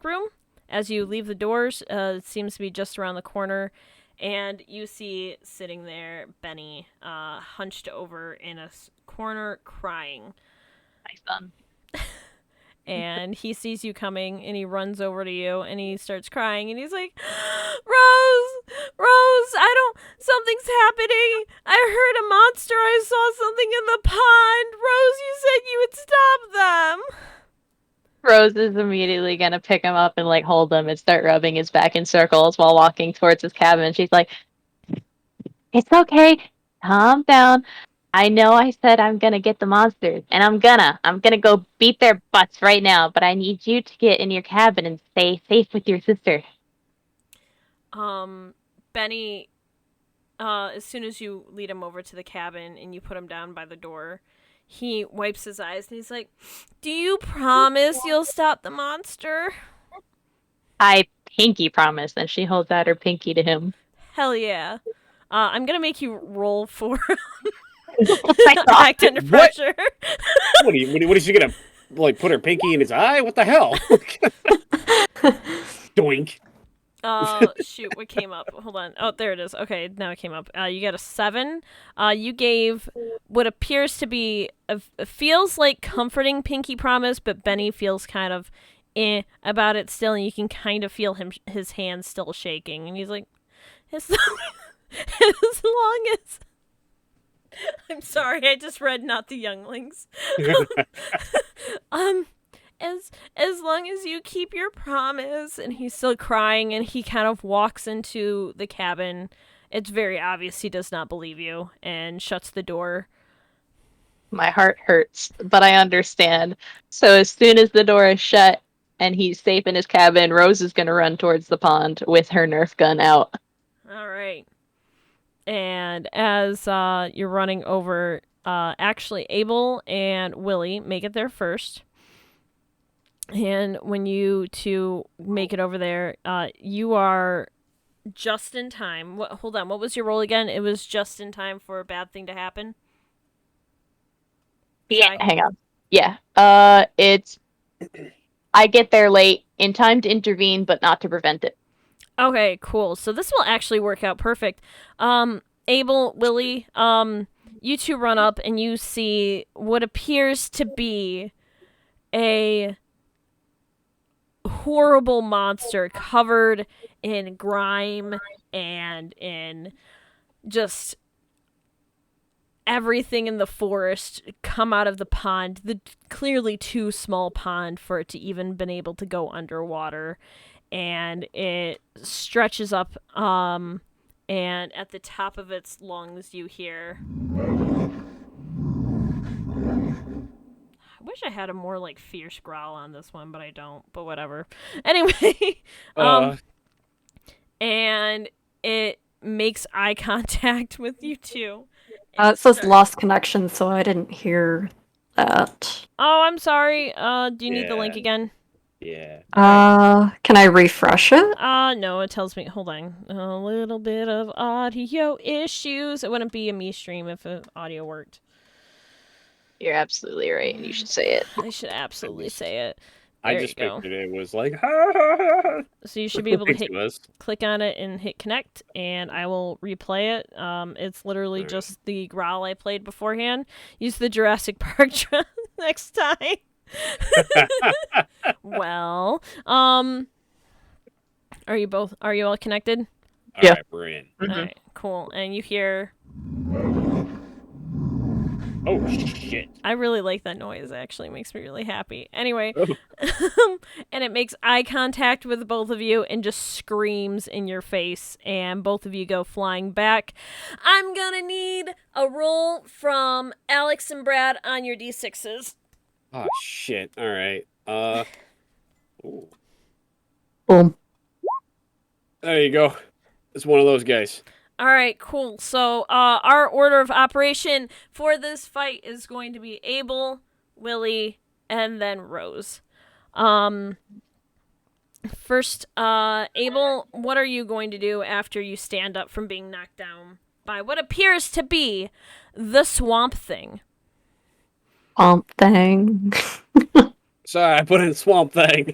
[SPEAKER 1] room. As you leave the doors, it seems to be just around the corner, and you see sitting there Benny, hunched over in a corner crying.
[SPEAKER 3] My son.
[SPEAKER 1] And he sees you coming, and he runs over to you, and he starts crying, and he's like, Rose, something's happening. I heard a monster. I saw something in the pond. Rose, you said you would stop them."
[SPEAKER 3] Rose is immediately gonna pick him up and like hold him and start rubbing his back in circles while walking towards his cabin. She's like, "It's okay. Calm down. I know I said I'm gonna get the monsters, and I'm gonna go beat their butts right now, but I need you to get in your cabin and stay safe with your sister."
[SPEAKER 1] Benny, as soon as you lead him over to the cabin and you put him down by the door, he wipes his eyes and he's like, "Do you promise you'll stop the monster?"
[SPEAKER 3] I pinky promise, and she holds out her pinky to him.
[SPEAKER 1] Hell yeah. I'm gonna make you roll for
[SPEAKER 3] Oh my God.
[SPEAKER 1] act under pressure.
[SPEAKER 2] What is she gonna like put her pinky in his eye? What the hell? Doink.
[SPEAKER 1] Shoot, what came up? Hold on. Oh, there it is. Okay, now it came up. You got a 7. You gave what appears to be feels like comforting pinky promise, but Benny feels kind of about it still, and you can kind of feel his hands still shaking, and he's like, as long as I'm sorry, I just read Not the Younglings. As long as you keep your promise. And he's still crying, and he kind of walks into the cabin. It's very obvious he does not believe you, and shuts the door.
[SPEAKER 3] My heart hurts, but I understand. So as soon as the door is shut and he's safe in his cabin, Rose is gonna run towards the pond with her Nerf gun out.
[SPEAKER 1] All right. And as you're running over, actually Abel and Willie make it there first. And when you two make it over there, you are just in time. Hold on, what was your roll again? It was just in time for a bad thing to happen?
[SPEAKER 3] Yeah,
[SPEAKER 1] Shy?
[SPEAKER 3] hang on. Yeah. It's I get there late, in time to intervene, but not to prevent it.
[SPEAKER 1] Okay, cool. So this will actually work out perfect. Abel, Willie, you two run up and you see what appears to be a horrible monster covered in grime and in just everything in the forest come out of the pond, the clearly too small pond for it to even been able to go underwater, and it stretches up and at the top of its lungs you hear, I wish I had a more like fierce growl on this one, but I don't, but whatever. Anyway,
[SPEAKER 2] Uh,
[SPEAKER 1] and it makes eye contact with you two.
[SPEAKER 4] It says lost connection, so I didn't hear that.
[SPEAKER 1] Oh, I'm sorry. Do you need the link
[SPEAKER 2] Yeah.
[SPEAKER 1] again?
[SPEAKER 2] yeah.
[SPEAKER 4] Can I refresh it?
[SPEAKER 1] No, it tells me, hold on, a little bit of audio issues. It wouldn't be a me stream if audio worked.
[SPEAKER 3] You're absolutely right, and you should say it.
[SPEAKER 1] I should absolutely say it.
[SPEAKER 2] I
[SPEAKER 1] There
[SPEAKER 2] just
[SPEAKER 1] you go.
[SPEAKER 2] figured it was like, ha ha ha.
[SPEAKER 1] So you should be able to
[SPEAKER 2] Thanks, Wes.
[SPEAKER 1] click on it and hit connect, and I will replay it. It's literally
[SPEAKER 2] Alright.
[SPEAKER 1] just the growl I played beforehand. Use the Jurassic Park drum next time. Well, are you all connected?
[SPEAKER 4] Yeah.
[SPEAKER 2] Alright, we're in.
[SPEAKER 3] Mhm.
[SPEAKER 1] All right, cool. And you hear,
[SPEAKER 2] Oh shit.
[SPEAKER 1] I really like that noise. It actually makes me really happy. Anyway,
[SPEAKER 2] Oh.
[SPEAKER 1] and it makes eye contact with both of you and just screams in your face, and both of you go flying back. I'm gonna need a roll from Alex and Brad on your d6s.
[SPEAKER 2] Oh shit. Alright. Ooh.
[SPEAKER 4] Boom.
[SPEAKER 2] There you go. It's one of those guys.
[SPEAKER 1] All right, cool. So our order of operation for this fight is going to be Abel, Willie, and then Rose. First, Abel, what are you going to do after you stand up from being knocked down by what appears to be the swamp thing?
[SPEAKER 4] Thing.
[SPEAKER 2] Sorry, I put in Swamp Thing.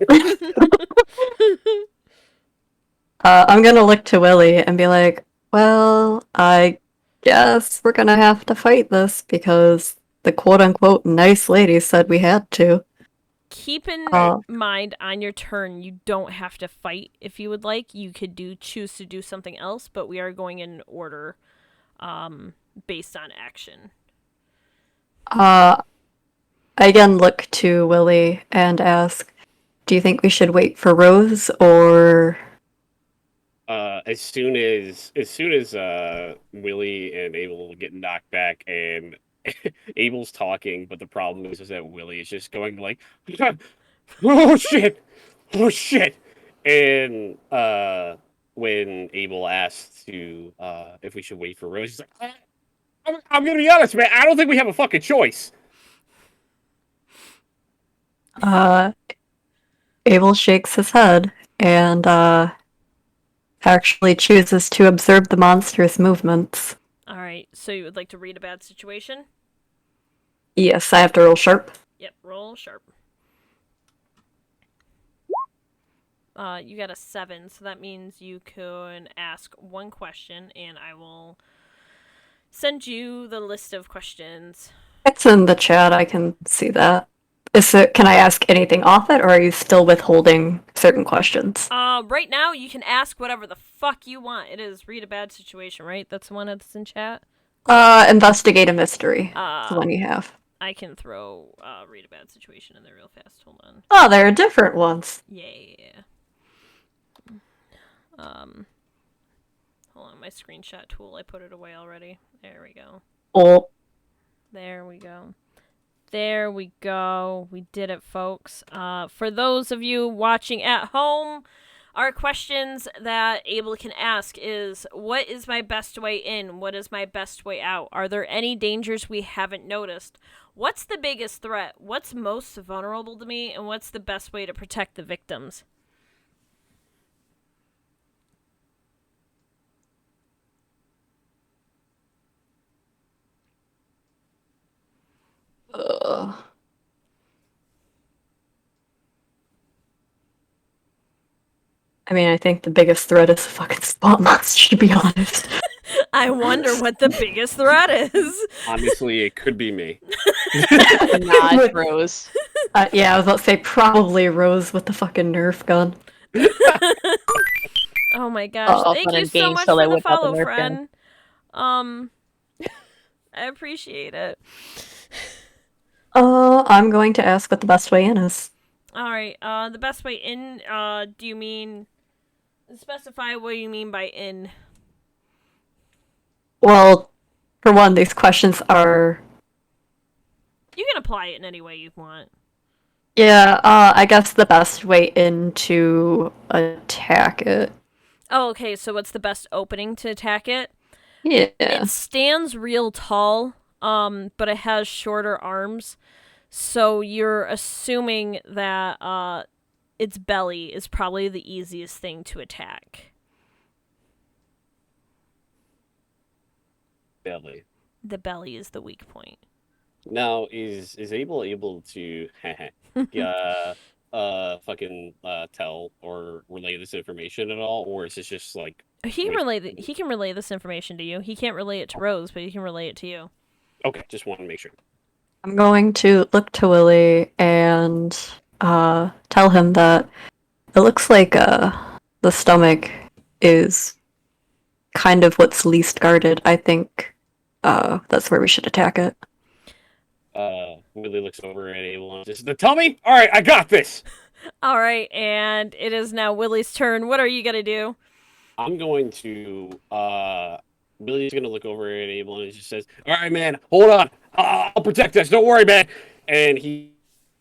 [SPEAKER 4] I'm gonna look to Willie and be like, well, I guess we're gonna have to fight this because the quote-unquote nice lady said we had to.
[SPEAKER 1] Keep in
[SPEAKER 4] Uh,
[SPEAKER 1] mind on your turn, you don't have to fight if you would like. You could choose to do something else, but we are going in order based on action.
[SPEAKER 4] I again look to Willie and ask, do you think we should wait for Rose or...
[SPEAKER 2] As soon as Willie and Abel get knocked back and Abel's talking, but the problem is that Willie is just going like, oh shit, oh shit, and when Abel asks to if we should wait for Rose, he's like, I'm gonna be honest, man, I don't think we have a fucking choice.
[SPEAKER 4] Abel shakes his head and actually chooses to observe the monster's movements.
[SPEAKER 1] All right, so you would like to read a bad situation?
[SPEAKER 4] Yes, I have to roll sharp.
[SPEAKER 1] Yep, roll sharp. You got a 7, so that means you can ask one question, and I will send you the list of questions.
[SPEAKER 4] It's in the chat, I can see that. Can I ask anything off it, or are you still withholding certain questions?
[SPEAKER 1] Right now you can ask whatever the fuck you want. It is read a bad situation, right? That's the one that's in chat.
[SPEAKER 4] Investigate a mystery. That's the one you have.
[SPEAKER 1] I can throw read a bad situation in there real fast. Hold on.
[SPEAKER 4] Oh, there are different ones.
[SPEAKER 1] Yeah. Hold on, my screenshot tool. I put it away already. There we go.
[SPEAKER 4] Oh,
[SPEAKER 1] There we go. There we go. We did it, folks. For those of you watching at home, our questions that Abel can ask is, what is my best way in? What is my best way out? Are there any dangers we haven't noticed? What's the biggest threat? What's most vulnerable to me? And what's the best way to protect the victims?
[SPEAKER 4] ugh. I mean, I think the biggest threat is the fucking spot monster, to be honest.
[SPEAKER 1] I wonder what the biggest threat is.
[SPEAKER 2] Honestly, it could be me.
[SPEAKER 3] Not it's Rose.
[SPEAKER 4] Yeah, I was about to say probably Rose with the fucking Nerf gun.
[SPEAKER 1] Oh my gosh.
[SPEAKER 3] Oh,
[SPEAKER 1] Thank
[SPEAKER 3] fun
[SPEAKER 1] you
[SPEAKER 3] and
[SPEAKER 1] so
[SPEAKER 3] games
[SPEAKER 1] much
[SPEAKER 3] till they
[SPEAKER 1] for the
[SPEAKER 3] whip out the
[SPEAKER 1] follow,
[SPEAKER 3] Nerf
[SPEAKER 1] friend. I appreciate it.
[SPEAKER 4] I'm going to ask what the best way in is.
[SPEAKER 1] Alright, the best way in, do you mean... Specify what you mean by in.
[SPEAKER 4] Well, for one, these questions are...
[SPEAKER 1] You can apply it in any way you want.
[SPEAKER 4] Yeah, I guess the best way in to attack it.
[SPEAKER 1] Oh, okay, so what's the best opening to attack it?
[SPEAKER 4] Yeah.
[SPEAKER 1] It stands real tall, but it has shorter arms. So you're assuming that its belly is probably the easiest thing to attack.
[SPEAKER 2] Belly.
[SPEAKER 1] The belly is the weak point.
[SPEAKER 2] Now, is able to fucking tell or relay this information at all, or is this just like
[SPEAKER 1] He can relay this information to you. He can't relay it to Rose, but he can relay it to you.
[SPEAKER 2] okay? Just want to make sure.
[SPEAKER 4] I'm going to look to Willie and tell him that it looks like the stomach is kind of what's least guarded. I think that's where we should attack it.
[SPEAKER 2] Willie looks over at Abel and says, "The tummy? All right, I got this."
[SPEAKER 1] All right, and it is now Willie's turn. What are you gonna do?
[SPEAKER 2] I'm going to Willie's gonna look over at Abel and he just says, "All right, man, hold on. I'll protect us. Don't worry, man." And he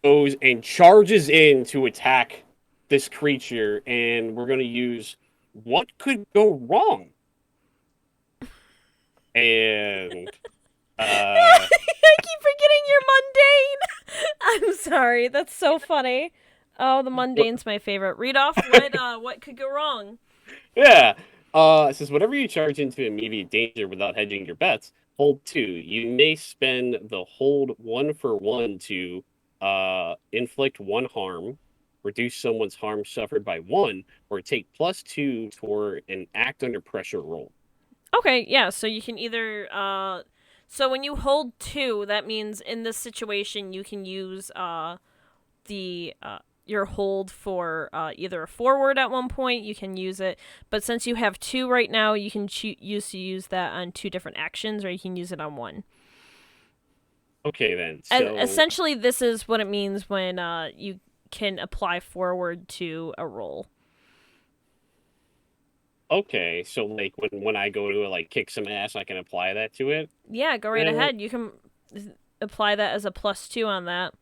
[SPEAKER 2] goes and charges in to attack this creature, and we're gonna use what could go wrong. And
[SPEAKER 1] I keep forgetting you're mundane. I'm sorry. That's so funny. Oh, the mundane's my favorite. Read off what could go wrong.
[SPEAKER 2] yeah, it says whenever you charge into immediate danger without hedging your bets, hold 2. You may spend the hold 1 for 1 to inflict 1 harm, reduce someone's harm suffered by 1, or take +2 toward an act under pressure roll.
[SPEAKER 1] Okay, yeah, so you can either so when you hold 2, that means in this situation you can use your hold for either a forward at one point, you can use it, but since you have 2 right now, you can use that on 2 different actions, or you can use it on 1.
[SPEAKER 2] Okay, then. So
[SPEAKER 1] Essentially, this is what it means when you can apply forward to a roll.
[SPEAKER 2] okay, so like when I go to like kick some ass, I can apply that to it.
[SPEAKER 1] Yeah, go right ahead. You can apply that as a +2 on that.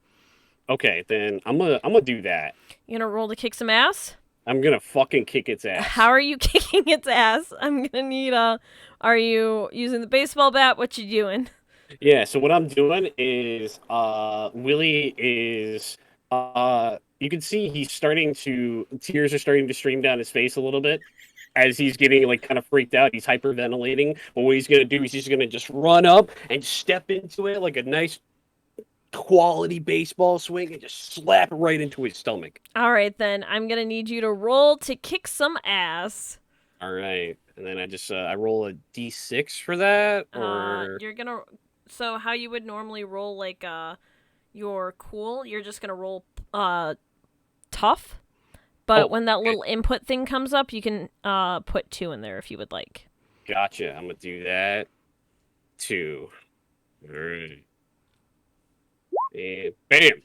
[SPEAKER 2] Okay, then I'm gonna do that.
[SPEAKER 1] You gonna roll to kick some ass?
[SPEAKER 2] I'm gonna fucking kick its ass.
[SPEAKER 1] How are you kicking its ass? I'm gonna need Are you using the baseball bat? What you doing?
[SPEAKER 2] Yeah, so what I'm doing is Willie is you can see tears are starting to stream down his face a little bit as he's getting like kind of freaked out. He's hyperventilating. But what he's gonna do is he's gonna just run up and step into it like a nice quality baseball swing and just slap it right into his stomach.
[SPEAKER 1] All right, then I'm gonna need you to roll to kick some ass.
[SPEAKER 2] All right, and then I roll a d6 for that, or
[SPEAKER 1] You're gonna. So how you would normally roll like your cool, you're just gonna roll tough. But when that little input thing comes up, you can put 2 in there if you would like.
[SPEAKER 2] Gotcha. I'm gonna do that. 2. All right. And bam.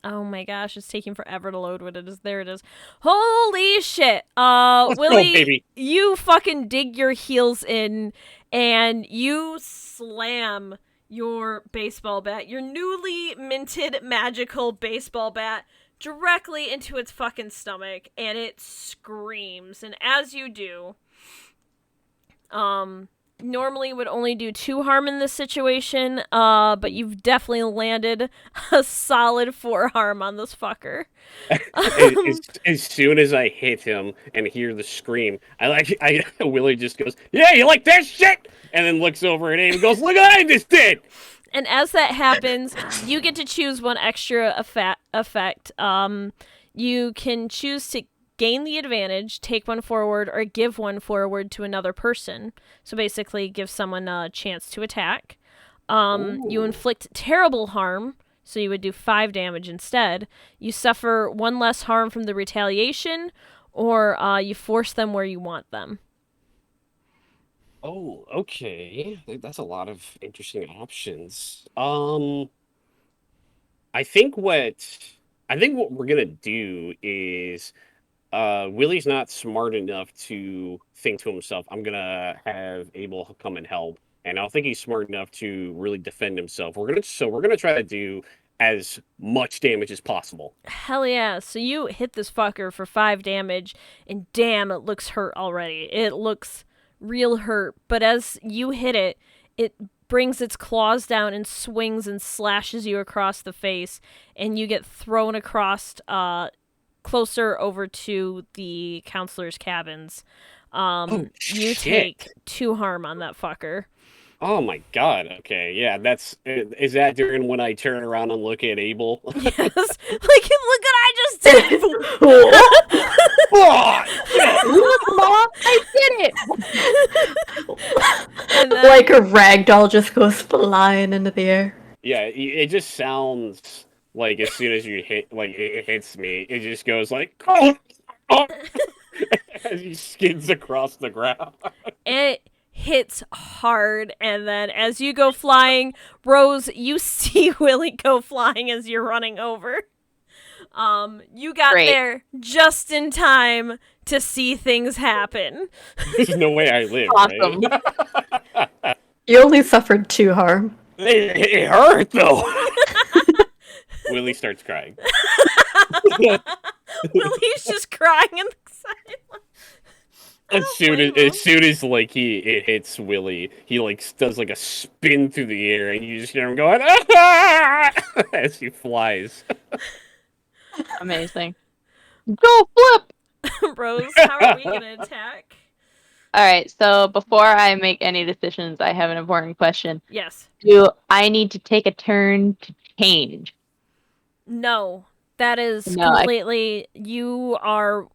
[SPEAKER 1] Oh my gosh, it's taking forever to load what it is. There it is. Holy shit.
[SPEAKER 2] Let's
[SPEAKER 1] Willie,
[SPEAKER 2] go, baby.
[SPEAKER 1] you fucking dig your heels in and you slam your baseball bat, your newly minted magical baseball bat, directly into its fucking stomach, and it screams. And as you do, normally would only do 2 harm in this situation, but you've definitely landed a solid 4 harm on this fucker.
[SPEAKER 2] As soon as I hit him and hear the scream, Willie just goes, "Yeah, you like that shit?" And then looks over at Abe and goes, "Look what I just did!"
[SPEAKER 1] And as that happens, you get to choose one extra effect. You can choose to gain the advantage, take one forward, or give one forward to another person. So basically, give someone a chance to attack. You
[SPEAKER 2] Ooh.
[SPEAKER 1] inflict terrible harm, so you would do 5 damage instead. You suffer 1 less harm from the retaliation, or you force them where you want them.
[SPEAKER 2] Oh, okay. That's a lot of interesting options. I think what we're gonna do is Willie's not smart enough to think to himself, I'm gonna have Abel come and help. And I don't think he's smart enough to really defend himself. We're gonna try to do as much damage as possible.
[SPEAKER 1] Hell yeah. So you hit this fucker for 5 damage, and damn, it looks hurt already. It looks real hurt. But as you hit it, it brings its claws down and swings and slashes you across the face, and you get thrown across closer over to the counselor's cabins. You
[SPEAKER 2] Shit.
[SPEAKER 1] take 2 harm on that fucker.
[SPEAKER 2] Oh my God. Okay. Yeah, is that during when I turn around and look at Abel?
[SPEAKER 1] Yes. Like, look what I just did.
[SPEAKER 2] Oh,
[SPEAKER 3] Look, Mom, I did it!
[SPEAKER 1] And then,
[SPEAKER 4] Like a rag doll just goes flying into the air.
[SPEAKER 2] yeah, it just sounds like as soon as you hit, like it hits me, it just goes like, oh, as he skids across the ground.
[SPEAKER 1] it hits hard, and then as you go flying, Rose, you see Willie go flying as you're running over. You got
[SPEAKER 3] Great.
[SPEAKER 1] there just in time to see things happen.
[SPEAKER 2] There's no way I live,
[SPEAKER 3] Awesome.
[SPEAKER 2] right?
[SPEAKER 4] You only suffered 2 harm.
[SPEAKER 2] It hurt though. Willie starts crying.
[SPEAKER 1] Willie's just crying in the silence.
[SPEAKER 2] As soon as like it hits Willie, he like does like a spin through the air, and you just hear him going "Ah!" as he flies.
[SPEAKER 3] Amazing. Go flip!
[SPEAKER 1] Rose, how are we gonna attack?
[SPEAKER 3] Alright, so before I make any decisions, I have an important question.
[SPEAKER 1] Yes.
[SPEAKER 3] Do I need to take a turn to change?
[SPEAKER 1] No. That is
[SPEAKER 3] No,
[SPEAKER 1] completely you are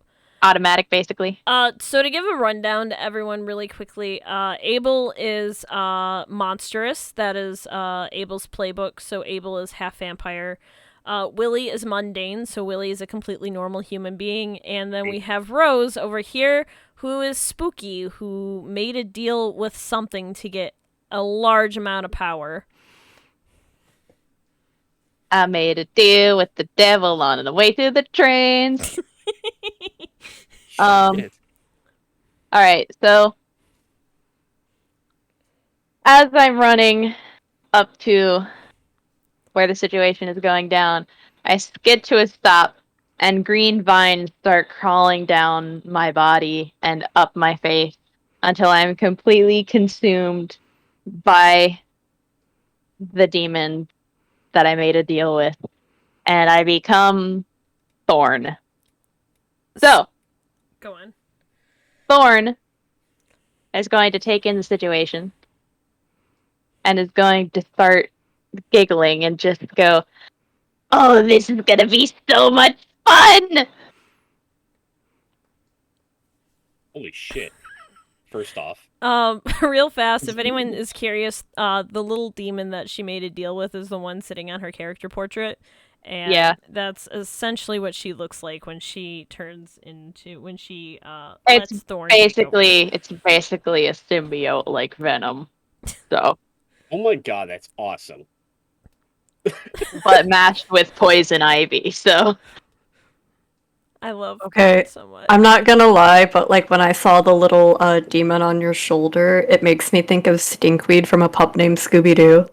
[SPEAKER 3] Automatic, basically?
[SPEAKER 1] so to give a rundown to everyone really quickly, Abel is monstrous. That is Abel's playbook, so Abel is half vampire. Willie is mundane, so Willie is a completely normal human being. And then we have Rose over here, who is spooky, who made a deal with something to get a large amount of power.
[SPEAKER 3] I made a deal with the devil on the way through the trains.
[SPEAKER 2] Shit.
[SPEAKER 3] Alright, so as I'm running up to where the situation is going down, I skid to a stop, and green vines start crawling down my body and up my face until I'm completely consumed by the demon that I made a deal with, and I become Thorn. So,
[SPEAKER 1] Go on.
[SPEAKER 3] Thorn is going to take in the situation and is going to start giggling and just go, "Oh, this is gonna be so much fun!"
[SPEAKER 2] Holy shit! First off,
[SPEAKER 1] Real fast, if anyone is curious, the little demon that she made a deal with is the one sitting on her character portrait. And
[SPEAKER 3] Yeah.
[SPEAKER 1] that's essentially what she looks like when she turns into when she
[SPEAKER 3] It's
[SPEAKER 1] lets Thorn take over.
[SPEAKER 3] It's basically a symbiote like Venom. So,
[SPEAKER 2] oh my God, that's awesome.
[SPEAKER 3] but matched with poison ivy. So,
[SPEAKER 1] I love
[SPEAKER 4] Okay,
[SPEAKER 1] Thorn so much.
[SPEAKER 4] I'm not gonna lie, but like when I saw the little demon on your shoulder, it makes me think of Stinkweed from A Pup Named Scooby-Doo.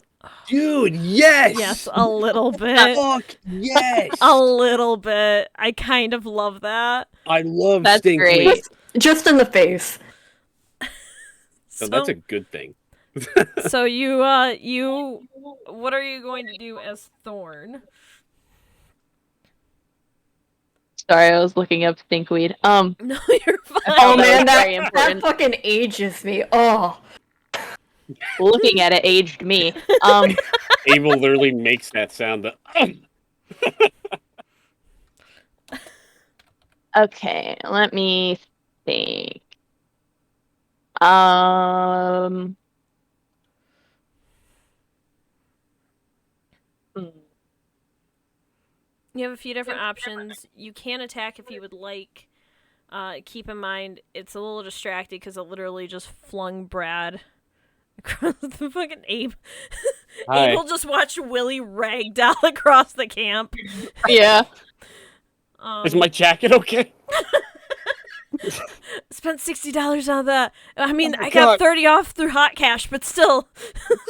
[SPEAKER 2] Dude, yes!
[SPEAKER 1] Yes, a little bit.
[SPEAKER 2] Fuck, yes!
[SPEAKER 1] A little bit. I kind of love that.
[SPEAKER 2] I love
[SPEAKER 3] That's
[SPEAKER 2] Stinkweed.
[SPEAKER 3] great.
[SPEAKER 4] Just in the face.
[SPEAKER 2] So that's a good thing.
[SPEAKER 1] So you what are you going to do as Thorn?
[SPEAKER 3] sorry, I was looking up stinkweed.
[SPEAKER 1] No, you're fine.
[SPEAKER 4] Oh
[SPEAKER 3] that
[SPEAKER 4] man,
[SPEAKER 3] was very
[SPEAKER 4] that
[SPEAKER 3] important.
[SPEAKER 4] fucking ages me. Oh.
[SPEAKER 3] Looking at it aged me.
[SPEAKER 2] Abel literally makes that sound.
[SPEAKER 3] Okay, let me think. Um. hmm.
[SPEAKER 1] You have a few different options. You can attack if you would like. Keep in mind, it's a little distracted because it literally just flung Brad across the fucking Abe.
[SPEAKER 2] Hi.
[SPEAKER 1] Abel just watched Willie ragdoll across the camp.
[SPEAKER 3] Yeah.
[SPEAKER 2] Is my jacket okay?
[SPEAKER 1] Spent $60 on that. I mean,
[SPEAKER 2] Oh my
[SPEAKER 1] I got
[SPEAKER 2] God.
[SPEAKER 1] 30 off through hot cash, but still.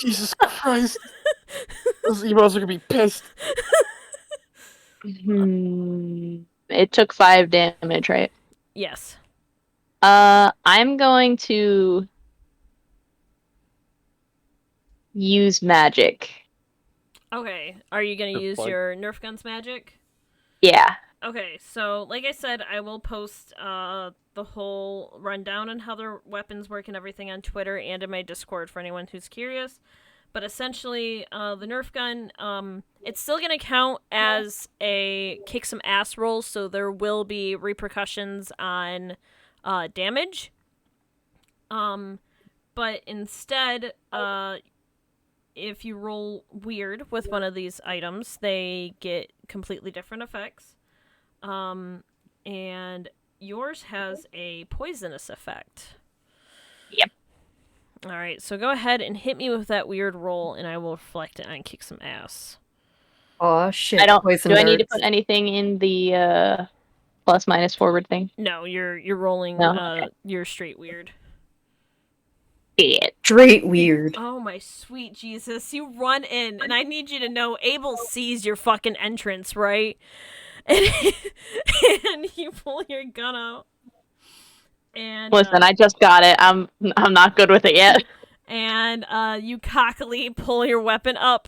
[SPEAKER 2] Jesus Christ. Those emails are gonna be pissed.
[SPEAKER 3] It took 5 damage, right?
[SPEAKER 1] Yes.
[SPEAKER 3] I'm going to use magic.
[SPEAKER 1] Okay. Are you gonna
[SPEAKER 2] The
[SPEAKER 1] use
[SPEAKER 2] fuck?
[SPEAKER 1] your Nerf guns magic?
[SPEAKER 3] Yeah.
[SPEAKER 1] Okay, so like I said, I will post the whole rundown on how their weapons work and everything on Twitter and in my Discord for anyone who's curious. But essentially, the Nerf gun, it's still gonna count as a kick some ass roll, so there will be repercussions on damage. But instead, if you roll weird with one of these items, they get completely different effects. And yours has a poisonous effect.
[SPEAKER 3] Yep.
[SPEAKER 1] All right, so go ahead and hit me with that weird roll, and I will reflect it on kick some ass.
[SPEAKER 4] Oh shit!
[SPEAKER 3] I don't.
[SPEAKER 4] Poison
[SPEAKER 3] Do I need to
[SPEAKER 4] darts.
[SPEAKER 3] put anything in the plus minus forward thing?
[SPEAKER 1] No, you're rolling.
[SPEAKER 3] No. Okay.
[SPEAKER 1] You're straight weird.
[SPEAKER 3] Shit.
[SPEAKER 4] Straight weird.
[SPEAKER 1] Oh my sweet Jesus! You run in, and I need you to know Abel sees your fucking entrance, right? And, and you pull your gun out. And
[SPEAKER 3] Listen, I just got it. I'm not good with it yet.
[SPEAKER 1] and you cockily pull your weapon up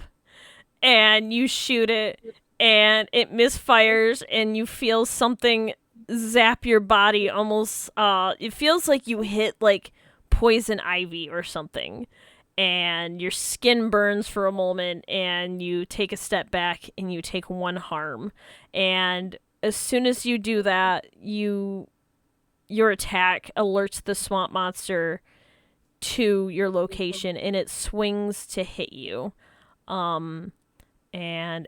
[SPEAKER 1] and you shoot it and it misfires and you feel something zap your body almost it feels like you hit like poison ivy or something and your skin burns for a moment and you take a step back and you take 1 harm and as soon as you do that your attack alerts the swamp monster to your location and it swings to hit you. And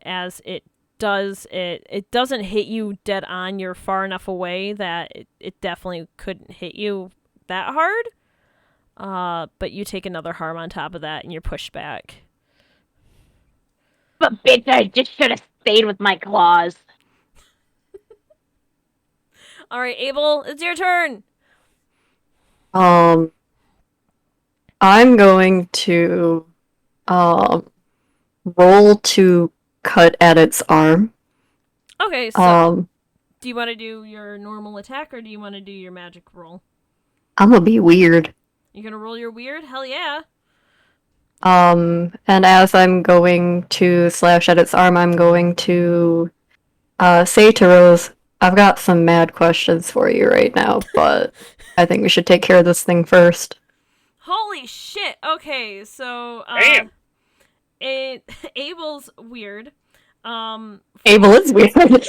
[SPEAKER 1] as it does, it doesn't hit you dead on. You're far enough away that it definitely couldn't hit you that hard. But you take another harm on top of that and you're pushed back.
[SPEAKER 3] But bitch, I just should have stayed with my claws.
[SPEAKER 1] All right, Abel, it's your turn.
[SPEAKER 4] I'm going to roll to cut at its arm.
[SPEAKER 1] Okay, so do you want to do your normal attack or do you want to do your magic roll?
[SPEAKER 4] I'm gonna be weird.
[SPEAKER 1] You're gonna roll your weird? Hell yeah.
[SPEAKER 4] And as I'm going to slash at its arm, I'm going to say to Rose, I've got some mad questions for you right now, but I think we should take care of this thing first.
[SPEAKER 1] Holy shit. Okay, so
[SPEAKER 2] Damn.
[SPEAKER 1] Abel's weird.
[SPEAKER 4] Abel is weird.
[SPEAKER 1] Abel's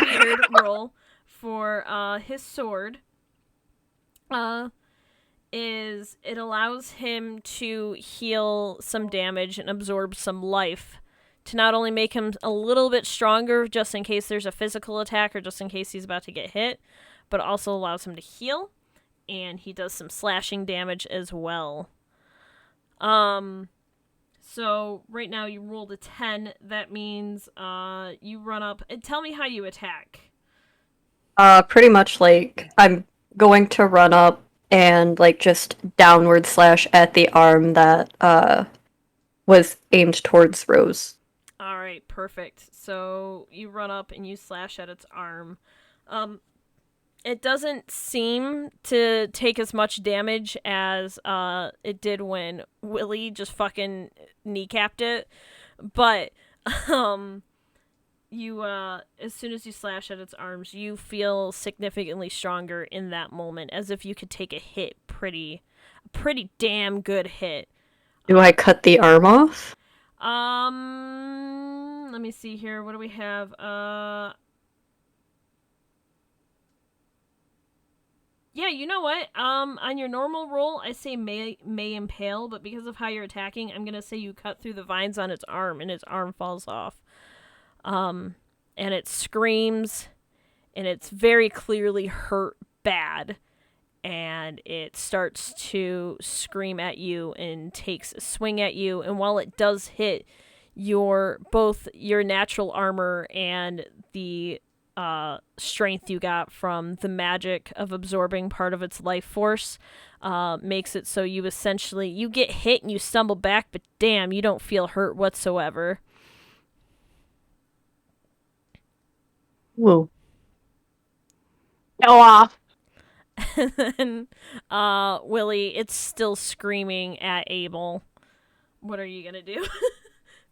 [SPEAKER 1] weird roll for his sword is it allows him to heal some damage and absorb some life to not only make him a little bit stronger just in case there's a physical attack or just in case he's about to get hit, but also allows him to heal, and he does some slashing damage as well. So right now you rolled a 10. That means you run up and tell me how you attack.
[SPEAKER 4] Pretty much like I'm going to run up and like just downward slash at the arm that was aimed towards Rose.
[SPEAKER 1] All right, perfect. So you run up and you slash at its arm. It doesn't seem to take as much damage as it did when Willie just fucking kneecapped it, but you as soon as you slash at its arms, you feel significantly stronger in that moment, as if you could take a hit, pretty damn good hit.
[SPEAKER 4] Do I cut the arm off?
[SPEAKER 1] Let me see here. What do we have? Yeah, you know what? On your normal roll, I say may impale, but because of how you're attacking, I'm gonna say you cut through the vines on its arm, and its arm falls off. Um, and it screams, and it's very clearly hurt bad, and it starts to scream at you and takes a swing at you. And while it does hit both your natural armor and the strength you got from the magic of absorbing part of its life force, makes it so you get hit and you stumble back, but damn, you don't feel hurt whatsoever.
[SPEAKER 4] Whoa.
[SPEAKER 3] Go off.
[SPEAKER 1] And Willie, it's still screaming at Abel. What are you gonna do?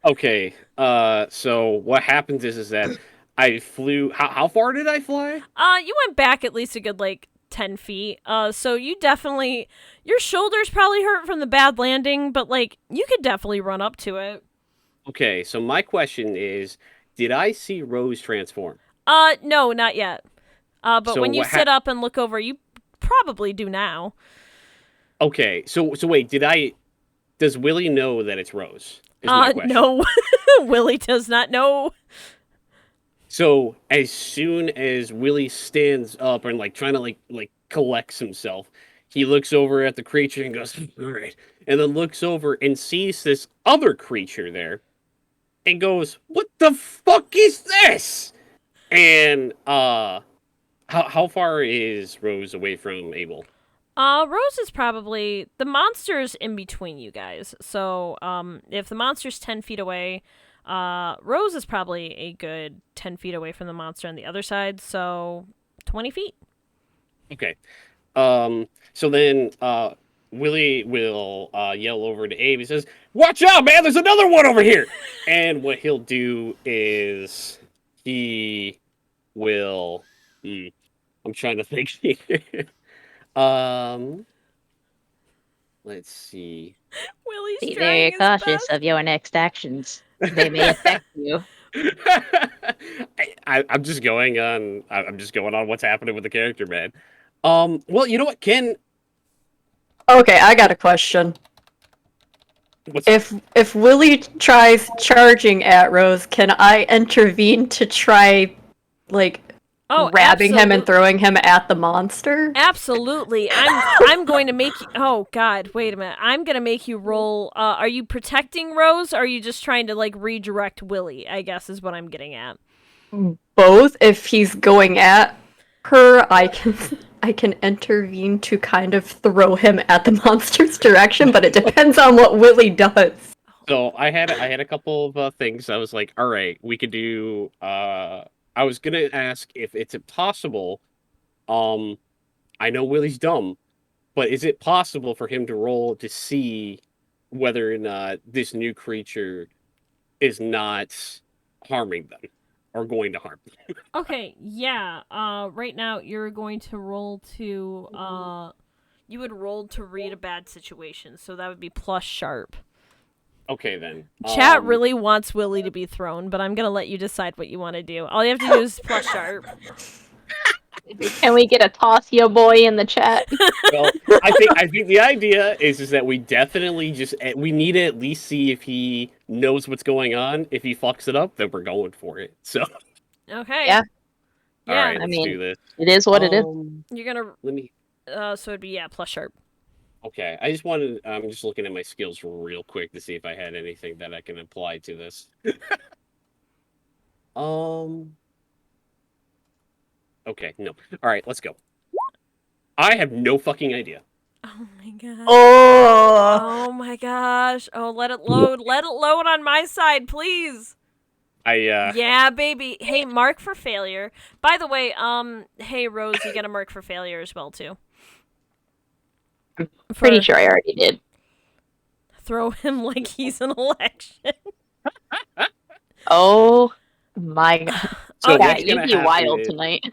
[SPEAKER 2] Okay. So what happens is that I flew. How far did I fly?
[SPEAKER 1] You went back at least a good 10 feet. So you definitely your shoulders probably hurt from the bad landing, but you could definitely run up to it.
[SPEAKER 2] Okay. So my question is, did I see Rose transform?
[SPEAKER 1] No, not yet. But
[SPEAKER 2] So
[SPEAKER 1] when you
[SPEAKER 2] what?
[SPEAKER 1] sit up and look over, you probably do now.
[SPEAKER 2] Okay. So wait. Did I? Does Willie know that it's Rose? Is my question.
[SPEAKER 1] No. Willie does not know.
[SPEAKER 2] So as soon as Willie stands up and trying to collects himself, he looks over at the creature and goes, "All right," and then looks over and sees this other creature there, and goes, "What the fuck is this?" And how far is Rose away from Abel?
[SPEAKER 1] Rose is probably the monster's in between you guys. So, if the monster's 10 feet away, Rose is probably a good 10 feet away from the monster on the other side. So, 20 feet.
[SPEAKER 2] Okay. So then Willie will yell over to Abe. He says, "Watch out, man! There's another one over here!" And what he'll do is he will. I'm trying to think here. Let's see.
[SPEAKER 1] Willie's
[SPEAKER 3] Be
[SPEAKER 1] trying
[SPEAKER 3] very
[SPEAKER 1] his
[SPEAKER 3] cautious
[SPEAKER 1] best.
[SPEAKER 3] of your next actions. They may affect you.
[SPEAKER 2] I'm just going on. I'm just going on what's happening with the character, man. Well, you know what, Ken?
[SPEAKER 4] Okay, I got a question.
[SPEAKER 2] What's
[SPEAKER 4] If Willie tries charging at Rose, can I intervene to try, grabbing him and throwing him at the monster?
[SPEAKER 1] Absolutely. I'm going to make you. Oh God, wait a minute. I'm gonna make you roll. Are you protecting Rose? Or are you just trying to redirect Willie? I guess is what I'm getting at.
[SPEAKER 4] Both. If he's going at her, I can intervene to kind of throw him at the monster's direction, but it depends on what Willie does.
[SPEAKER 2] So I had a couple of things. I was like, all right, we could do. I was gonna ask if it's possible. I know Willie's dumb, but is it possible for him to roll to see whether or not this new creature is not harming them or going to harm them?
[SPEAKER 1] Okay, yeah. Right now you're going to roll to. You would roll to read a bad situation, so that would be plus sharp.
[SPEAKER 2] Okay, then.
[SPEAKER 1] Chat really wants Willie to be thrown, but I'm gonna let you decide what you want to do. All you have to do is plus sharp.
[SPEAKER 3] Can we get a toss yo boy in the chat?
[SPEAKER 2] Well, I think the idea is that we definitely we need to at least see if he knows what's going on. If he fucks it up, then we're going for it. So.
[SPEAKER 1] Okay.
[SPEAKER 3] Yeah.
[SPEAKER 2] All right,
[SPEAKER 3] I
[SPEAKER 2] let's
[SPEAKER 3] mean,
[SPEAKER 2] do this.
[SPEAKER 3] it is what it is.
[SPEAKER 1] You're gonna.
[SPEAKER 2] Let me.
[SPEAKER 1] So it'd be plus sharp.
[SPEAKER 2] Okay, I'm just looking at my skills real quick to see if I had anything that I can apply to this. Okay, no. All right, let's go. I have no fucking idea.
[SPEAKER 1] Oh my god.
[SPEAKER 4] Oh,
[SPEAKER 1] Oh my gosh. Oh, let it load. Let it load on my side, please. Yeah, baby. Hey, mark for failure. By the way, hey Rose, you get a mark for failure as well too.
[SPEAKER 3] Pretty sure I already did.
[SPEAKER 1] Throw him like he's an election.
[SPEAKER 3] Oh my god.
[SPEAKER 2] So
[SPEAKER 3] Yeah,
[SPEAKER 2] what's
[SPEAKER 3] you'd
[SPEAKER 2] gonna
[SPEAKER 3] be
[SPEAKER 2] happen
[SPEAKER 3] wild
[SPEAKER 2] is-
[SPEAKER 3] tonight.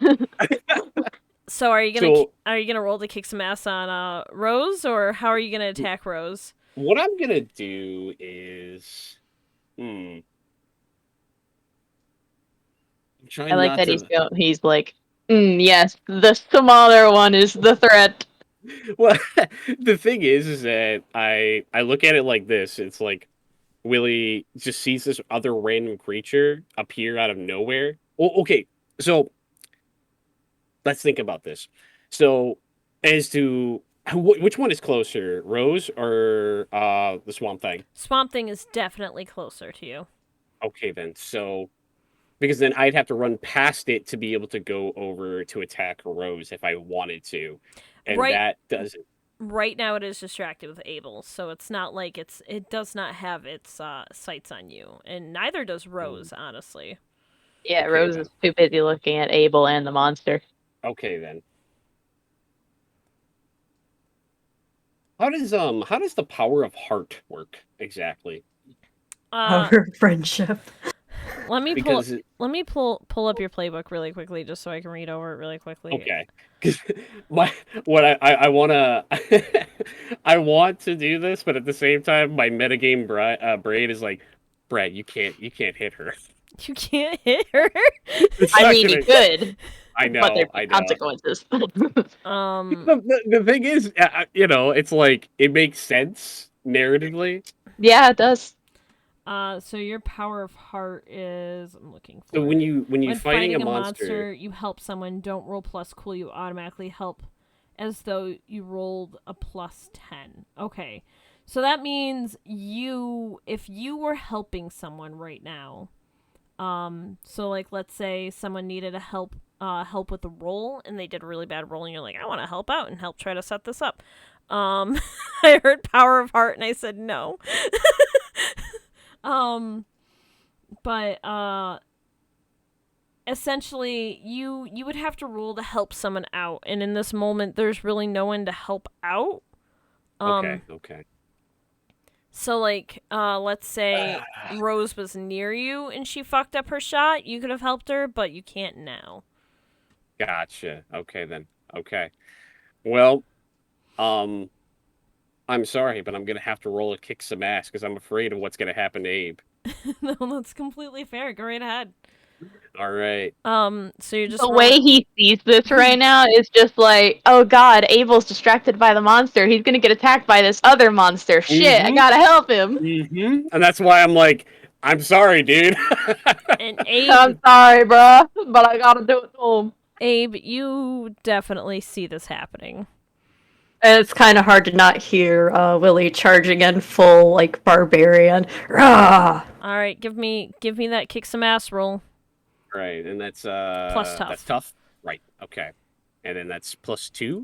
[SPEAKER 1] So are you gonna roll to kick some ass on Rose, or how are you gonna attack Rose?
[SPEAKER 2] What I'm gonna do is, I'm trying
[SPEAKER 3] I like
[SPEAKER 2] not
[SPEAKER 3] that
[SPEAKER 2] to.
[SPEAKER 3] he's like Yes, the smaller one is the threat.
[SPEAKER 2] Well, the thing is that I look at it like this. It's like Willie just sees this other random creature appear out of nowhere. Well, okay, so let's think about this. So, as to which one is closer, Rose or the Swamp Thing?
[SPEAKER 1] Swamp Thing is definitely closer to you.
[SPEAKER 2] Okay, then. So, because then I'd have to run past it to be able to go over to attack Rose if I wanted to, and
[SPEAKER 1] Right
[SPEAKER 2] that doesn't.
[SPEAKER 1] right now it is distracted with Abel, so it's not like it does not have its sights on you, and neither does Rose, honestly.
[SPEAKER 3] Yeah,
[SPEAKER 2] Okay,
[SPEAKER 3] Rose
[SPEAKER 2] then.
[SPEAKER 3] is too busy looking at Abel and the monster.
[SPEAKER 2] Okay, then. How does the power of heart work exactly?
[SPEAKER 4] Our friendship.
[SPEAKER 1] Let me pull
[SPEAKER 2] Because
[SPEAKER 1] let me pull up your playbook really quickly just so I can read over it really quickly.
[SPEAKER 2] okay, because what I wanna I want to do this, but at the same time, my metagame brain is like, Brad, you can't hit her.
[SPEAKER 1] You can't hit her.
[SPEAKER 2] It's
[SPEAKER 3] I
[SPEAKER 2] not
[SPEAKER 3] mean,
[SPEAKER 2] gonna.
[SPEAKER 3] he could,
[SPEAKER 2] I
[SPEAKER 3] but there'd
[SPEAKER 2] know, I
[SPEAKER 3] be
[SPEAKER 2] know.
[SPEAKER 3] consequences.
[SPEAKER 2] The thing is, it's like it makes sense narratively.
[SPEAKER 3] Yeah, it does.
[SPEAKER 1] So your power of heart is I'm looking for
[SPEAKER 2] So
[SPEAKER 1] it.
[SPEAKER 2] when you
[SPEAKER 1] When
[SPEAKER 2] fighting a
[SPEAKER 1] a
[SPEAKER 2] monster,
[SPEAKER 1] you help someone, don't roll plus cool, you automatically help as though you rolled a plus 10. Okay. So that means if you were helping someone right now, so like let's say someone needed a help with a roll and they did a really bad roll and you're like, I want to help out and help try to set this up. I heard power of heart and I said no. But essentially you would have to roll to help someone out, and in this moment there's really no one to help out.
[SPEAKER 2] okay.
[SPEAKER 1] So like let's say Rose was near you and she fucked up her shot, you could have helped her, but you can't now.
[SPEAKER 2] Gotcha. Okay then. Okay. Well, um, I'm sorry, but I'm gonna have to roll a kick some ass because I'm afraid of what's gonna happen to Abe.
[SPEAKER 1] No, that's completely fair. Go right ahead.
[SPEAKER 2] All right.
[SPEAKER 1] So you're just
[SPEAKER 3] The way he sees this right now is just like, oh god, Abel's distracted by the monster. He's gonna get attacked by this other monster. Shit, I gotta help him.
[SPEAKER 2] And that's why I'm like, I'm sorry, dude.
[SPEAKER 1] and
[SPEAKER 3] I'm sorry, bruh, but I gotta do it to him.
[SPEAKER 1] Abe, you definitely see this happening.
[SPEAKER 4] And it's kind of hard to not hear Willie charging in full, like, barbarian. Rah!
[SPEAKER 1] All right, give me that kick some ass roll.
[SPEAKER 2] Right, and that's
[SPEAKER 1] Plus tough.
[SPEAKER 2] That's tough. Right. Okay. And then that's +2
[SPEAKER 1] You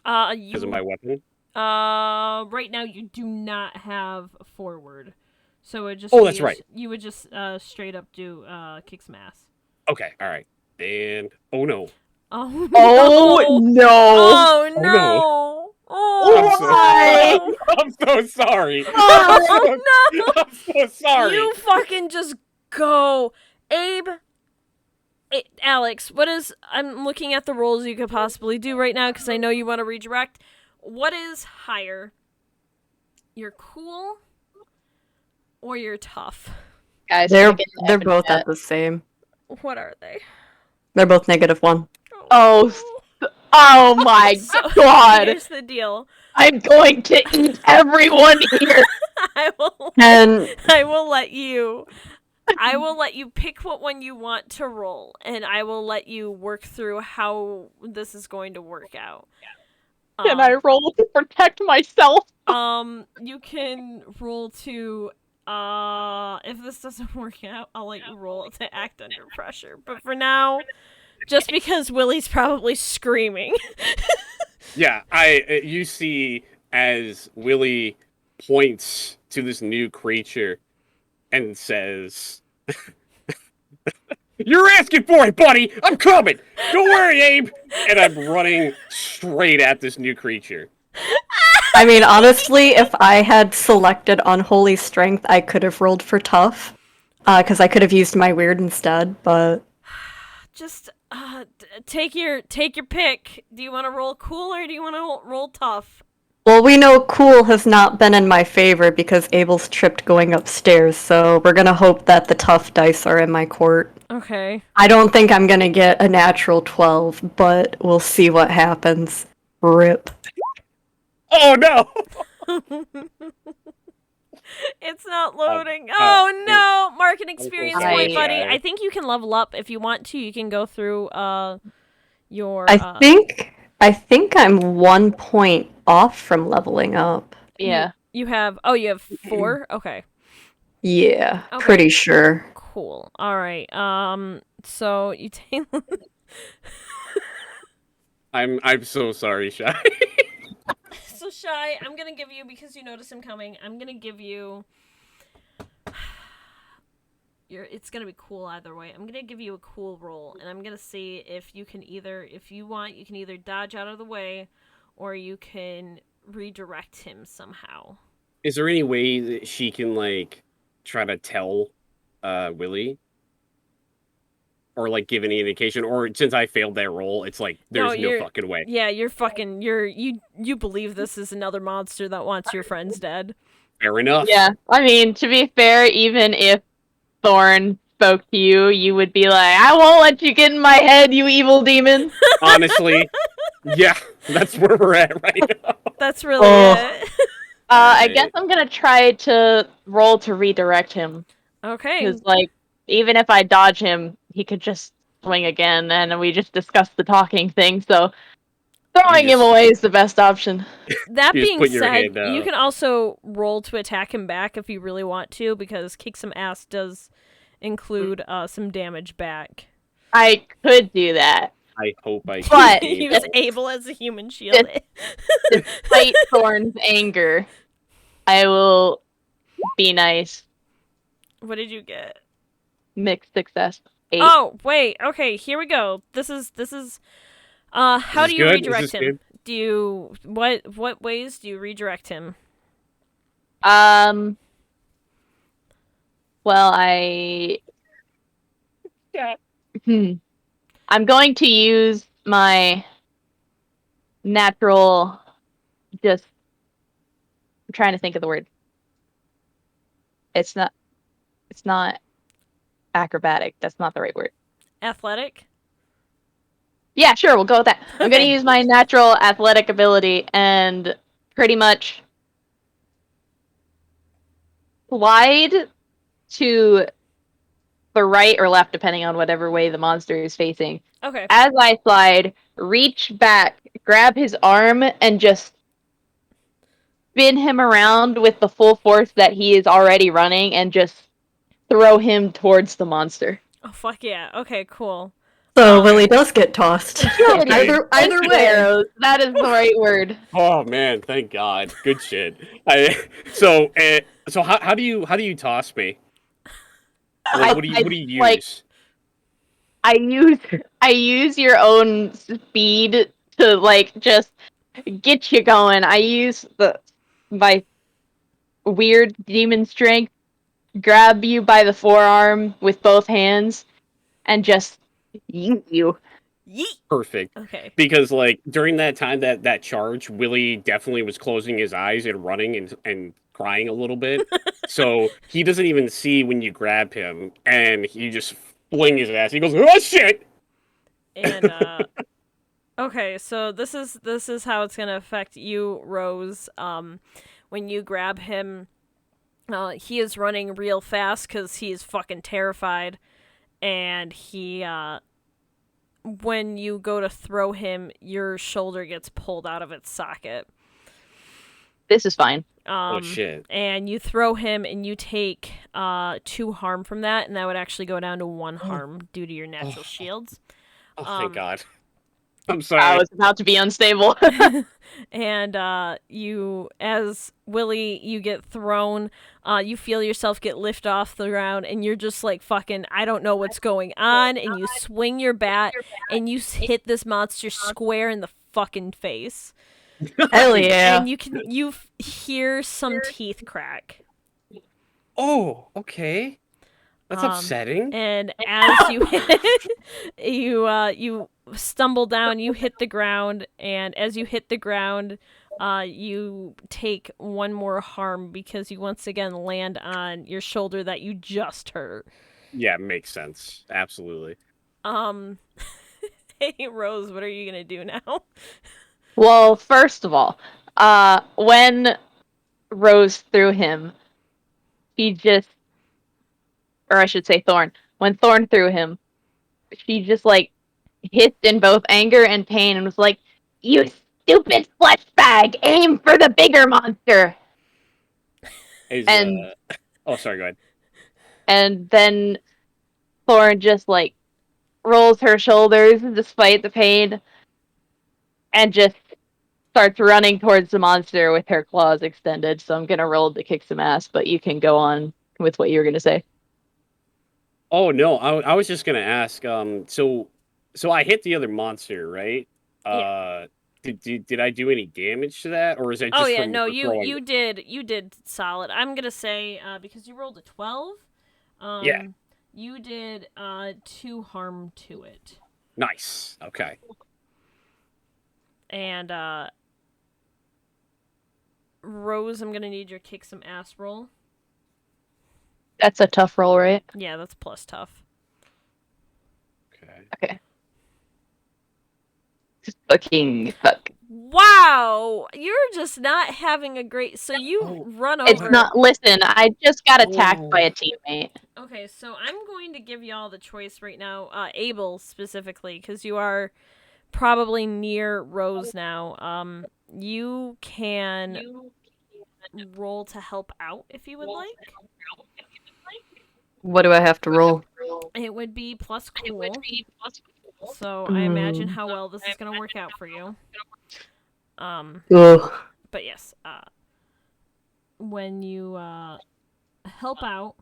[SPEAKER 2] because of my weapon.
[SPEAKER 1] right now you do not have forward, so it just
[SPEAKER 2] Oh, that's right.
[SPEAKER 1] You would just straight up do kick some ass.
[SPEAKER 2] Okay. All right. And oh no.
[SPEAKER 1] Oh
[SPEAKER 3] Oh no!
[SPEAKER 1] Oh
[SPEAKER 2] Oh,
[SPEAKER 1] no!
[SPEAKER 2] no.
[SPEAKER 1] Oh,
[SPEAKER 2] I'm so sorry.
[SPEAKER 1] Oh no!
[SPEAKER 2] I'm so sorry.
[SPEAKER 1] You fucking just go, Abe. Alex, what is? I'm looking at the rolls you could possibly do right now because I know you want to redirect. What is higher? You're cool, or you're tough?
[SPEAKER 3] Guys,
[SPEAKER 4] They're
[SPEAKER 3] I'm getting
[SPEAKER 4] they're
[SPEAKER 3] epic
[SPEAKER 4] both
[SPEAKER 3] chat.
[SPEAKER 4] at the same.
[SPEAKER 1] What are they?
[SPEAKER 4] They're both -1.
[SPEAKER 3] Oh my
[SPEAKER 1] So,
[SPEAKER 3] god!
[SPEAKER 1] Here's the deal.
[SPEAKER 3] I'm going to eat everyone here!
[SPEAKER 1] I will.
[SPEAKER 4] And
[SPEAKER 1] I will let you. I will let you pick what one you want to roll, and I will let you work through how this is going to work out.
[SPEAKER 3] Can I roll to protect myself?
[SPEAKER 1] You can roll to. If this doesn't work out, I'll let you roll to act under pressure. But for now, just because Willie's probably screaming.
[SPEAKER 2] Yeah, you see as Willie points to this new creature and says, "You're asking for it, buddy. I'm coming. Don't worry, Abe." And I'm running straight at this new creature.
[SPEAKER 4] I mean, honestly, if I had selected Unholy Strength, I could have rolled for tough, because I could have used my weird instead. But
[SPEAKER 1] Just take your pick. Do you want to roll cool or do you want to roll tough?
[SPEAKER 4] well, we know cool has not been in my favor because Abel's tripped going upstairs, so we're gonna hope that the tough dice are in my court.
[SPEAKER 1] Okay.
[SPEAKER 4] I don't think I'm gonna get a natural 12, but we'll see what happens. Rip.
[SPEAKER 2] Oh no!
[SPEAKER 1] It's not loading. Oh no! Mark an experience
[SPEAKER 2] sorry,
[SPEAKER 1] point, buddy.
[SPEAKER 2] Shy.
[SPEAKER 1] I think you can level up if you want to. You can go through your
[SPEAKER 4] I think I'm 1 point off from leveling up.
[SPEAKER 3] Yeah.
[SPEAKER 1] you have you have 4? Okay.
[SPEAKER 4] Yeah,
[SPEAKER 1] Okay.
[SPEAKER 4] pretty sure.
[SPEAKER 1] Cool. All right. So you take
[SPEAKER 2] I'm so sorry, Shy.
[SPEAKER 1] So Shy, I'm going to give you, because you notice him coming, I'm going to give you it's going to be cool either way. I'm going to give you a cool roll, and I'm going to see if you can if you want, you can either dodge out of the way or you can redirect him somehow.
[SPEAKER 2] Is there any way that she can like try to tell Willie? Or like give any indication? Or since I failed that roll, it's like there's no fucking way.
[SPEAKER 1] Yeah, you believe this is another monster that wants your friends dead.
[SPEAKER 2] Fair enough.
[SPEAKER 3] Yeah. I mean, to be fair, even if Thorn spoke to you, you would be like, I won't let you get in my head, you evil demon.
[SPEAKER 2] Honestly, yeah, that's where we're at right now.
[SPEAKER 1] That's really it.
[SPEAKER 3] I guess I'm gonna try to roll to redirect him.
[SPEAKER 1] Okay.
[SPEAKER 3] Because, like, even if I dodge him, he could just swing again, and we just discussed the talking thing, so throwing him away is the best option.
[SPEAKER 1] That
[SPEAKER 2] You just
[SPEAKER 1] being
[SPEAKER 2] put your
[SPEAKER 1] said,
[SPEAKER 2] hand
[SPEAKER 1] you
[SPEAKER 2] out.
[SPEAKER 1] can also roll to attack him back if you really want to, because kick some ass does include some damage back.
[SPEAKER 3] I could do that.
[SPEAKER 2] I hope I
[SPEAKER 3] But
[SPEAKER 2] can.
[SPEAKER 1] He was able as a human shield.
[SPEAKER 3] Despite Thorn's anger, I will be nice.
[SPEAKER 1] What did you get?
[SPEAKER 3] Mixed success. 8.
[SPEAKER 1] Oh, wait. Okay, here we go. This is how
[SPEAKER 2] Is
[SPEAKER 1] do you
[SPEAKER 2] good?
[SPEAKER 1] redirect
[SPEAKER 2] Is this
[SPEAKER 1] him?
[SPEAKER 2] good?
[SPEAKER 1] Do you what ways do you redirect him?
[SPEAKER 3] Well, I'm going to use my natural. I'm trying to think of the word. It's not acrobatic. That's not the right word.
[SPEAKER 1] Athletic?
[SPEAKER 3] Yeah, sure, we'll go with that. I'm going
[SPEAKER 1] Okay.
[SPEAKER 3] to use my natural athletic ability and pretty much slide to the right or left, depending on whatever way the monster is facing.
[SPEAKER 1] Okay.
[SPEAKER 3] As I slide, reach back, grab his arm, and just spin him around with the full force that he is already running and just throw him towards the monster.
[SPEAKER 1] Oh fuck yeah. Okay, cool.
[SPEAKER 4] So Willie does get tossed. either
[SPEAKER 3] Thank you,
[SPEAKER 4] way.
[SPEAKER 3] Arrows. That is the right word.
[SPEAKER 2] Oh man, thank God. Good shit. So how do you toss me? Like, what do you use?
[SPEAKER 3] Like, I use your own speed to like just get you going. I use my weird demon strength, grab you by the forearm with both hands, and just yeet you.
[SPEAKER 1] Yeet.
[SPEAKER 2] Perfect.
[SPEAKER 1] Okay.
[SPEAKER 2] Because like during that time that charge, Willie definitely was closing his eyes and running and crying a little bit. So he doesn't even see when you grab him, and he just fling his ass. He goes, "Oh shit!"
[SPEAKER 1] And okay, so this is how it's gonna affect you, Rose. When you grab him, he is running real fast because he is fucking terrified, and he when you go to throw him, your shoulder gets pulled out of its socket.
[SPEAKER 3] This is fine.
[SPEAKER 2] Oh shit!
[SPEAKER 1] And you throw him, and you take 2 harm from that, and that would actually go down to 1 harm due to your natural shields.
[SPEAKER 2] Oh thank God. I'm sorry.
[SPEAKER 3] I was about to be unstable.
[SPEAKER 1] And you, as Willie, you get thrown. You feel yourself get lifted off the ground, and you're just like fucking, I don't know what's going on. And you swing your bat, and you hit this monster square in the fucking face.
[SPEAKER 4] Hell yeah.
[SPEAKER 1] And you hear some teeth crack.
[SPEAKER 2] Oh, okay. That's upsetting.
[SPEAKER 1] And as you hit, you stumble down, you hit the ground, and as you hit the ground, you take 1 more harm because you once again land on your shoulder that you just hurt.
[SPEAKER 2] Yeah, makes sense. Absolutely.
[SPEAKER 1] Um, hey Rose, what are you gonna do now?
[SPEAKER 3] Well, first of all, when Rose threw him, he just, or I should say Thorn, when Thorn threw him, she just like hissed in both anger and pain and was like, "You stupid flesh bag! Aim for the bigger monster!"
[SPEAKER 2] Is
[SPEAKER 3] And
[SPEAKER 2] oh, sorry, go ahead.
[SPEAKER 3] then Thorn just like rolls her shoulders despite the pain and just starts running towards the monster with her claws extended. So I'm gonna roll to kick some ass, but you can go on with what you were gonna say.
[SPEAKER 2] Oh no, I was just gonna ask. So I hit the other monster, right?
[SPEAKER 1] Yeah.
[SPEAKER 2] Did I do any damage to that, or is it
[SPEAKER 1] Oh
[SPEAKER 2] just
[SPEAKER 1] yeah,
[SPEAKER 2] from
[SPEAKER 1] no,
[SPEAKER 2] her throwing
[SPEAKER 1] you
[SPEAKER 2] it?
[SPEAKER 1] did solid. I'm gonna say because you rolled a 12,
[SPEAKER 2] Yeah,
[SPEAKER 1] you did 2 harm to it.
[SPEAKER 2] nice. Okay.
[SPEAKER 1] And Rose, I'm gonna need your kick some ass roll.
[SPEAKER 3] That's a tough roll, right?
[SPEAKER 1] Yeah, that's plus tough.
[SPEAKER 2] Okay.
[SPEAKER 3] Okay. Fucking fuck.
[SPEAKER 1] Wow, you're just not having a great. So you
[SPEAKER 2] Oh,
[SPEAKER 1] run
[SPEAKER 3] It's
[SPEAKER 1] over.
[SPEAKER 3] not. Listen, I just got attacked by
[SPEAKER 2] oh.
[SPEAKER 3] a teammate.
[SPEAKER 1] Okay, so I'm going to give y'all the choice right now, Abel specifically, because you are probably near Rose now. You can roll to help out if you would like.
[SPEAKER 4] What do I have to roll?
[SPEAKER 1] It would be plus cool. So I imagine
[SPEAKER 4] Mm.
[SPEAKER 1] how well this is going to work out for you.
[SPEAKER 4] Ugh.
[SPEAKER 1] But yes, when you help out,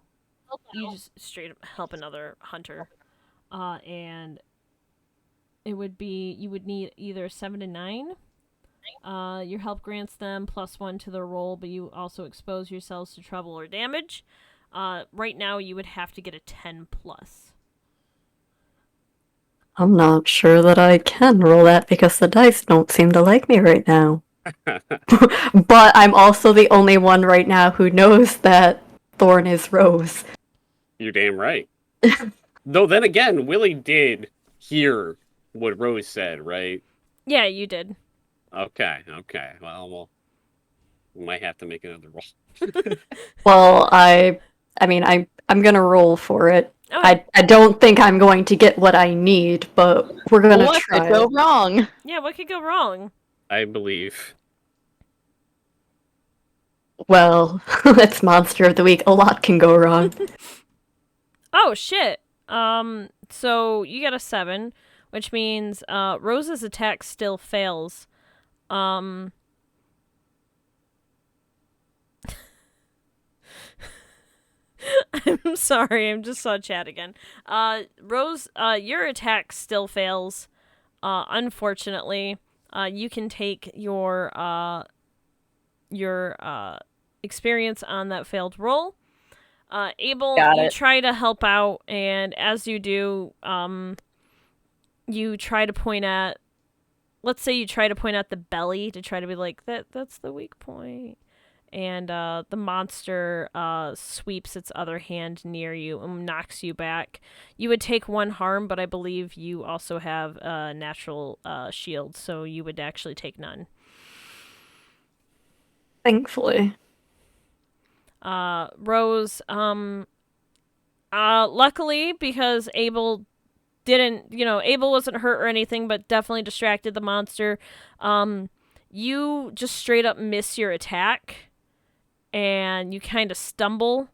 [SPEAKER 1] you just straight up help another hunter, and it would be you would need either 7 to 9. Your help grants them +1 to their roll, but you also expose yourselves to trouble or damage. Right now, you would have to get a 10 plus.
[SPEAKER 4] I'm not sure that I can roll that because the dice don't seem to like me right now. But I'm also the only one right now who knows that Thorn is Rose.
[SPEAKER 2] You're damn right. Though then again, Willie did hear what Rose said, right?
[SPEAKER 1] Yeah, you did.
[SPEAKER 2] Okay, okay. Well, we might have to make another roll.
[SPEAKER 4] Well, I mean, I'm gonna roll for it.
[SPEAKER 1] Okay.
[SPEAKER 4] I don't think I'm going to get what I need, but we're gonna
[SPEAKER 3] What could
[SPEAKER 4] try
[SPEAKER 3] go
[SPEAKER 4] it.
[SPEAKER 3] wrong?
[SPEAKER 1] Yeah, what could go wrong?
[SPEAKER 2] I believe.
[SPEAKER 4] Well, it's Monster of the Week. A lot can go wrong.
[SPEAKER 1] Oh shit. So you got a 7, which means Rose's attack still fails. Um I'm sorry, I'm just saw chat again. Rose, your attack still fails. Unfortunately, you can take your experience on that failed roll. Abel,
[SPEAKER 3] Got
[SPEAKER 1] you
[SPEAKER 3] it.
[SPEAKER 1] try to help out, and as you do, you try to point at. Let's say you try to point at the belly to try to be like that's the weak point. And the monster sweeps its other hand near you and knocks you back. You would take 1 harm, but I believe you also have a natural shield, so you would actually take none.
[SPEAKER 4] Thankfully.
[SPEAKER 1] Rose, luckily, because Abel didn't, Abel wasn't hurt or anything, but definitely distracted the monster, you just straight up miss your attack, and you kind of stumble,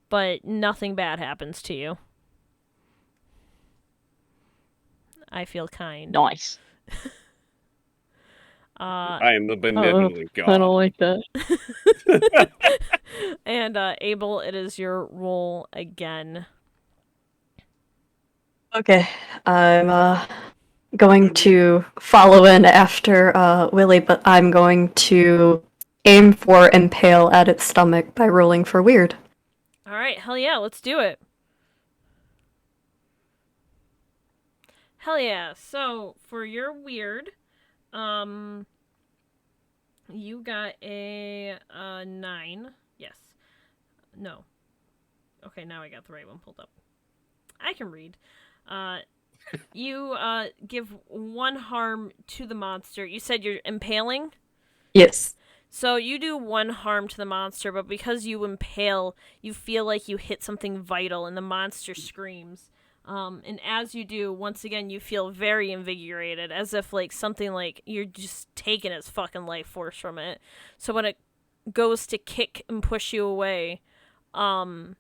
[SPEAKER 1] but nothing bad happens to you. I feel kind.
[SPEAKER 3] Nice.
[SPEAKER 2] I am the
[SPEAKER 3] I
[SPEAKER 2] benevolent
[SPEAKER 3] don't
[SPEAKER 2] god.
[SPEAKER 3] like that.
[SPEAKER 1] And Abel, it is your roll again.
[SPEAKER 4] Okay, I'm going to follow in after Willie, but I'm going to aim for impale at its stomach by rolling for weird.
[SPEAKER 1] All right, hell yeah, let's do it. Hell yeah. So, for your weird, you got a 9. Yes. No. Okay, now I got the right one pulled up. I can read. You give 1 harm to the monster. You said you're impaling?
[SPEAKER 4] Yes.
[SPEAKER 1] So you do 1 harm to the monster, but because you impale, you feel like you hit something vital, and the monster screams. And as you do, once again, you feel very invigorated, as if like something like you're just taking its fucking life force from it. So when it goes to kick and push you away, you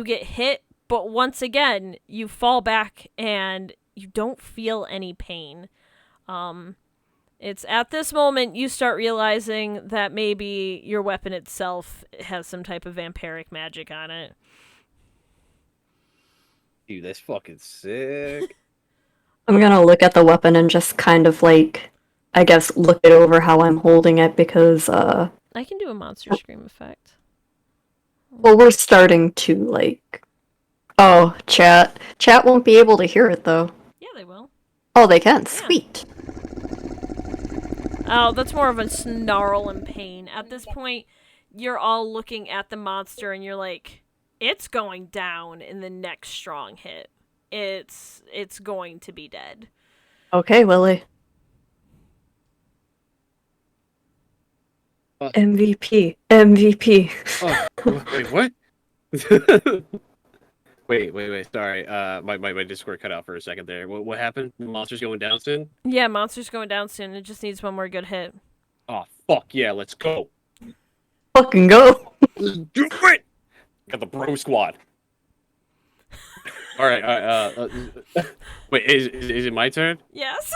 [SPEAKER 1] get hit, but once again, you fall back and you don't feel any pain. It's at this moment you start realizing that maybe your weapon itself has some type of vampiric magic on it.
[SPEAKER 2] Dude, that's fucking sick.
[SPEAKER 4] I'm gonna look at the weapon and just kind of like, I guess, look it over how I'm holding it because,
[SPEAKER 1] I can do a monster scream effect.
[SPEAKER 4] well, we're starting to like. Oh, chat. Chat won't be able to hear it though.
[SPEAKER 1] Yeah, they will.
[SPEAKER 4] Oh, they can. Sweet.
[SPEAKER 1] Oh, that's more of a snarl and pain. At this point, you're all looking at the monster and you're like, it's going down in the next strong hit. It's going to be dead.
[SPEAKER 4] Okay, Willie. MVP. MVP.
[SPEAKER 2] Oh, wait, what? wait. Sorry. My Discord cut out for a second there. What happened? The monster's going down soon?
[SPEAKER 1] Yeah, monster's going down soon. It just needs 1 more good hit.
[SPEAKER 2] Oh, fuck yeah, let's go.
[SPEAKER 4] Fucking go.
[SPEAKER 2] Let's do it! Got the bro squad. All right. Wait, is it my turn?
[SPEAKER 1] Yes.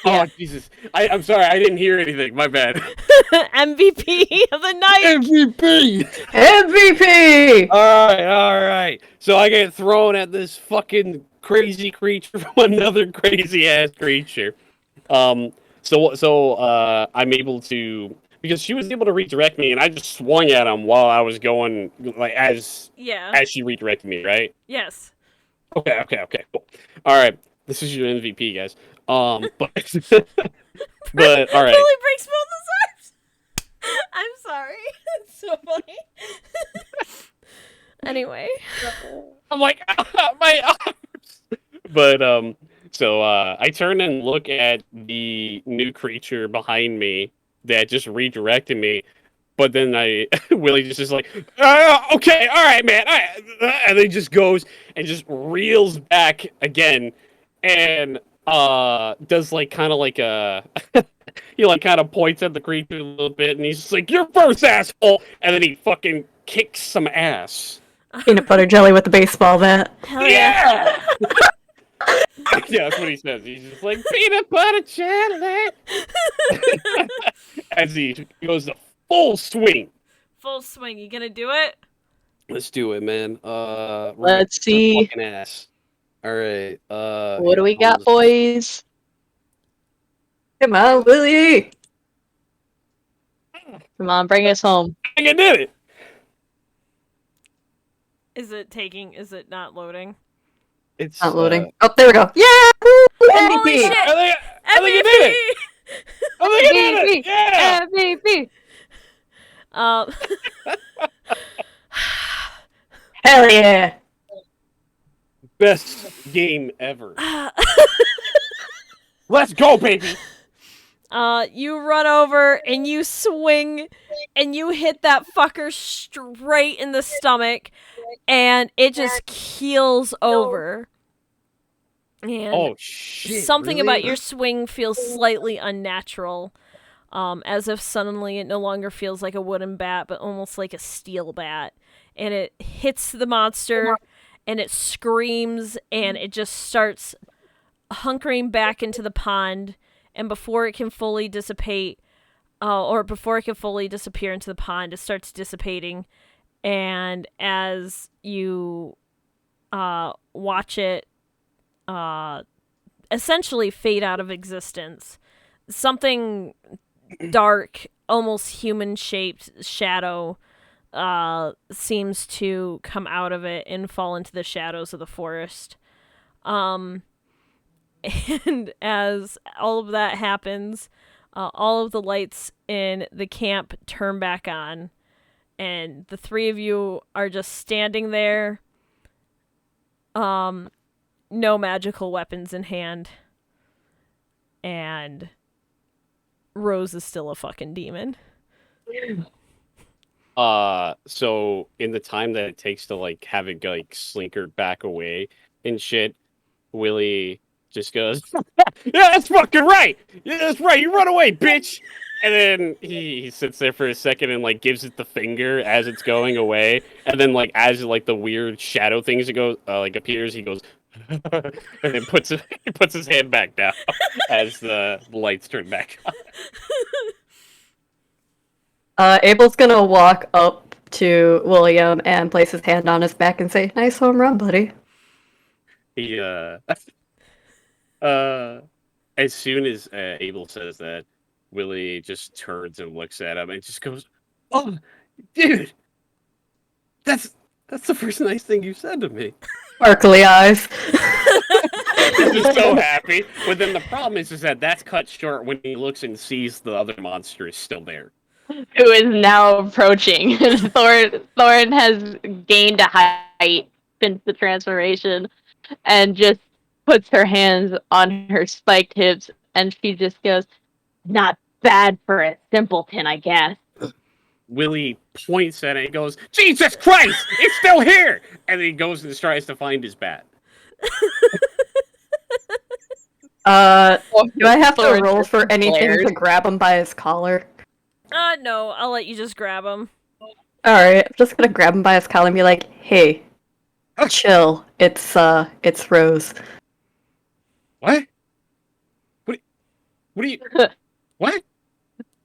[SPEAKER 2] Oh Jesus! I'm sorry, I didn't hear anything. My bad.
[SPEAKER 1] MVP of the night.
[SPEAKER 2] MVP.
[SPEAKER 4] MVP.
[SPEAKER 2] All right. So I get thrown at this fucking crazy creature from another crazy ass creature. So I'm able to, because she was able to redirect me, and I just swung at him while I was going like as she redirected me, right?
[SPEAKER 1] Yes.
[SPEAKER 2] Okay, cool. All right, this is your MVP, guys. But but all right.
[SPEAKER 1] Billy breaks both his arms. I'm sorry. It's so funny. Anyway,
[SPEAKER 2] I'm like, my arms. But so I turn and look at the new creature behind me that just redirected me. But then Willie just is like, okay, all right, man, all right. And then he just goes and just reels back again, and does like kind of like a, he like kind of points at the creature a little bit, and he's just like, "You're first, asshole!" And then he fucking kicks some ass.
[SPEAKER 4] Peanut butter jelly with the baseball bat.
[SPEAKER 1] hell yeah.
[SPEAKER 2] Yeah, that's what he says. He's just like, "Peanut butter jelly," as he goes to full swing.
[SPEAKER 1] Full swing. You gonna do it?
[SPEAKER 2] Let's do it, man.
[SPEAKER 3] Let's see.
[SPEAKER 2] Fucking ass. All right.
[SPEAKER 3] What do we got, boys?
[SPEAKER 4] Come on, Willie.
[SPEAKER 3] Come on, bring us home.
[SPEAKER 2] I think I did it.
[SPEAKER 1] Is it not loading?
[SPEAKER 2] It's
[SPEAKER 4] Not loading. Oh, there we go. Yeah!
[SPEAKER 1] Holy
[SPEAKER 4] MVP.
[SPEAKER 1] shit!
[SPEAKER 2] I think I did it. I think I did it. Yeah.
[SPEAKER 3] MVP.
[SPEAKER 1] Um,
[SPEAKER 4] Hell yeah!
[SPEAKER 2] Best game ever. Let's go, baby.
[SPEAKER 1] You run over and you swing and you hit that fucker straight in the stomach and it just keels over. And
[SPEAKER 2] Oh shit!
[SPEAKER 1] something
[SPEAKER 2] really?
[SPEAKER 1] about your swing feels slightly unnatural. As if suddenly it no longer feels like a wooden bat, but almost like a steel bat. And it hits the monster, and it screams, and it just starts hunkering back into the pond. And before it can fully dissipate, or before it can fully disappear into the pond, it starts dissipating. And as you watch it essentially fade out of existence, something dark, almost human-shaped shadow seems to come out of it and fall into the shadows of the forest. And as all of that happens, all of the lights in the camp turn back on, and the 3 of you are just standing there, No magical weapons in hand, and Rose is still a fucking demon.
[SPEAKER 2] So in the time that it takes to like have it like slinkered back away and shit, Willie just goes, "Yeah, that's fucking right. Yeah, that's right. You run away, bitch." And then he sits there for a second and like gives it the finger as it's going away, and then like as like the weird shadow things that go like appears, he goes, and then he puts his hand back down as the lights turn back on.
[SPEAKER 4] Abel's gonna walk up to William and place his hand on his back and say, "Nice home run, buddy."
[SPEAKER 2] He uh as soon as Abel says that, Willie just turns and looks at him and just goes, "Oh, dude, that's the first nice thing you said to me."
[SPEAKER 4] Sparkly eyes.
[SPEAKER 2] He's just so happy. But then the problem is that that's cut short when he looks and sees the other monster is still there.
[SPEAKER 3] Who is now approaching. Thorn has gained a height since the transformation and just puts her hands on her spiked hips and she just goes, "Not bad for a simpleton, I guess."
[SPEAKER 2] Willie points at it and goes, "Jesus Christ, it's still here!" And then he goes and tries to find his bat.
[SPEAKER 4] Do I have to
[SPEAKER 3] Thorn
[SPEAKER 4] roll for anything
[SPEAKER 3] glares.
[SPEAKER 4] to grab him by his collar?
[SPEAKER 1] No, I'll let you just grab him.
[SPEAKER 4] Alright, I'm just gonna grab him by his collar and be like, "Hey, chill. It's Rose."
[SPEAKER 2] What? What are you... What?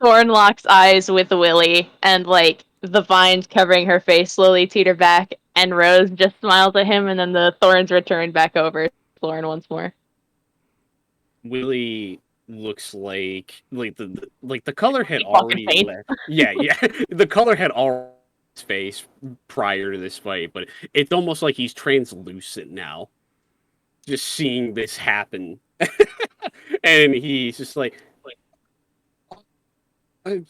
[SPEAKER 3] Thorn locks eyes with Willie, and like the vines covering her face slowly teeter back, and Rose just smiles at him, and then the thorns return back over Thorn once more.
[SPEAKER 2] Willie looks like the color had
[SPEAKER 3] He fucking
[SPEAKER 2] already
[SPEAKER 3] faints.
[SPEAKER 2] left. Yeah. The color had already left his face prior to this fight, but it's almost like he's translucent now. Just seeing this happen. And he's just like and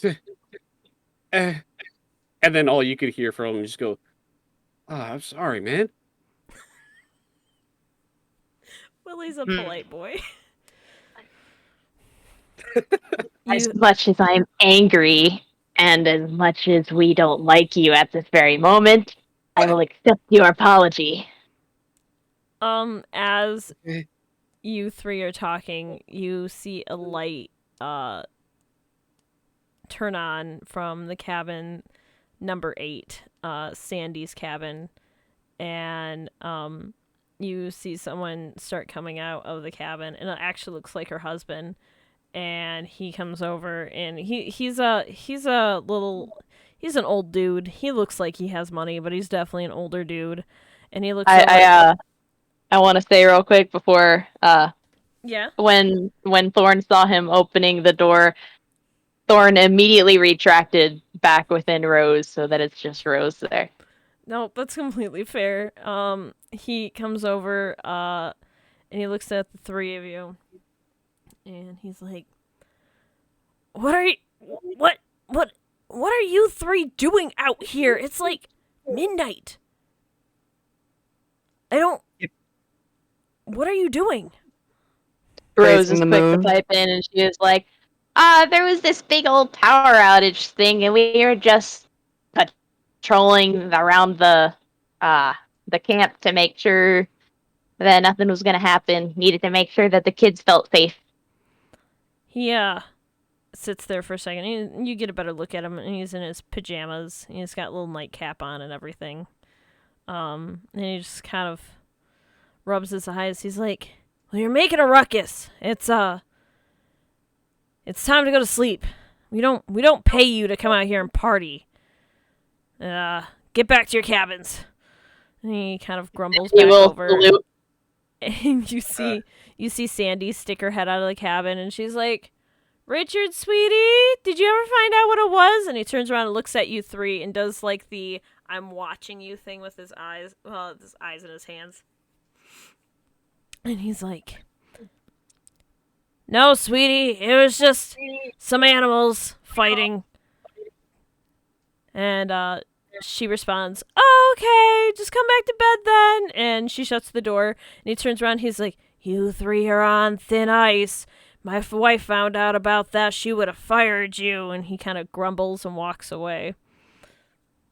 [SPEAKER 2] then all you could hear from him just go, "Oh, I'm sorry, man."
[SPEAKER 1] Willie's a polite boy.
[SPEAKER 3] As much as I'm angry, and as much as we don't like you at this very moment, I will accept your apology.
[SPEAKER 1] As you three are talking, you see a light turn on from the cabin number 8, Sandy's cabin, and you see someone start coming out of the cabin, and it actually looks like her husband. And he comes over, and he's an old dude. He looks like he has money, but he's definitely an older dude. And he looks.
[SPEAKER 3] I want to say real quick before
[SPEAKER 1] yeah.
[SPEAKER 3] when Thorn saw him opening the door, Thorn immediately retracted back within Rose so that it's just Rose there.
[SPEAKER 1] No, that's completely fair. He comes over, and he looks at the three of you, and he's like, what are you three doing out here? It's like midnight. What are you doing?
[SPEAKER 3] Rose
[SPEAKER 4] Raising
[SPEAKER 3] is
[SPEAKER 4] the
[SPEAKER 3] quick
[SPEAKER 4] moon.
[SPEAKER 3] to pipe in, and she was like, there was this big old power outage thing, and we were just patrolling around the camp to make sure that nothing was going to happen. Needed to make sure that the kids felt safe."
[SPEAKER 1] He sits there for a second. You get a better look at him, and he's in his pajamas. He's got a little nightcap on and everything. And he just kind of rubs his eyes. He's like, "Well, you're making a ruckus. It's time to go to sleep. We don't pay you to come out here and party. Get back to your cabins." And he kind of grumbles
[SPEAKER 3] He
[SPEAKER 1] back
[SPEAKER 3] will
[SPEAKER 1] over.
[SPEAKER 3] salute.
[SPEAKER 1] And you see Sandy stick her head out of the cabin, and she's like, "Richard, sweetie, did you ever find out what it was?" And he turns around and looks at you three and does like the "I'm watching you" thing with his eyes. Well, his eyes in his hands. And he's like, "No, sweetie, it was just some animals fighting." And she responds, "Oh, okay, just come back to bed then." And she shuts the door, and he turns around. He's like, "You three are on thin ice. My wife found out about that. She would have fired you." And he kind of grumbles and walks away.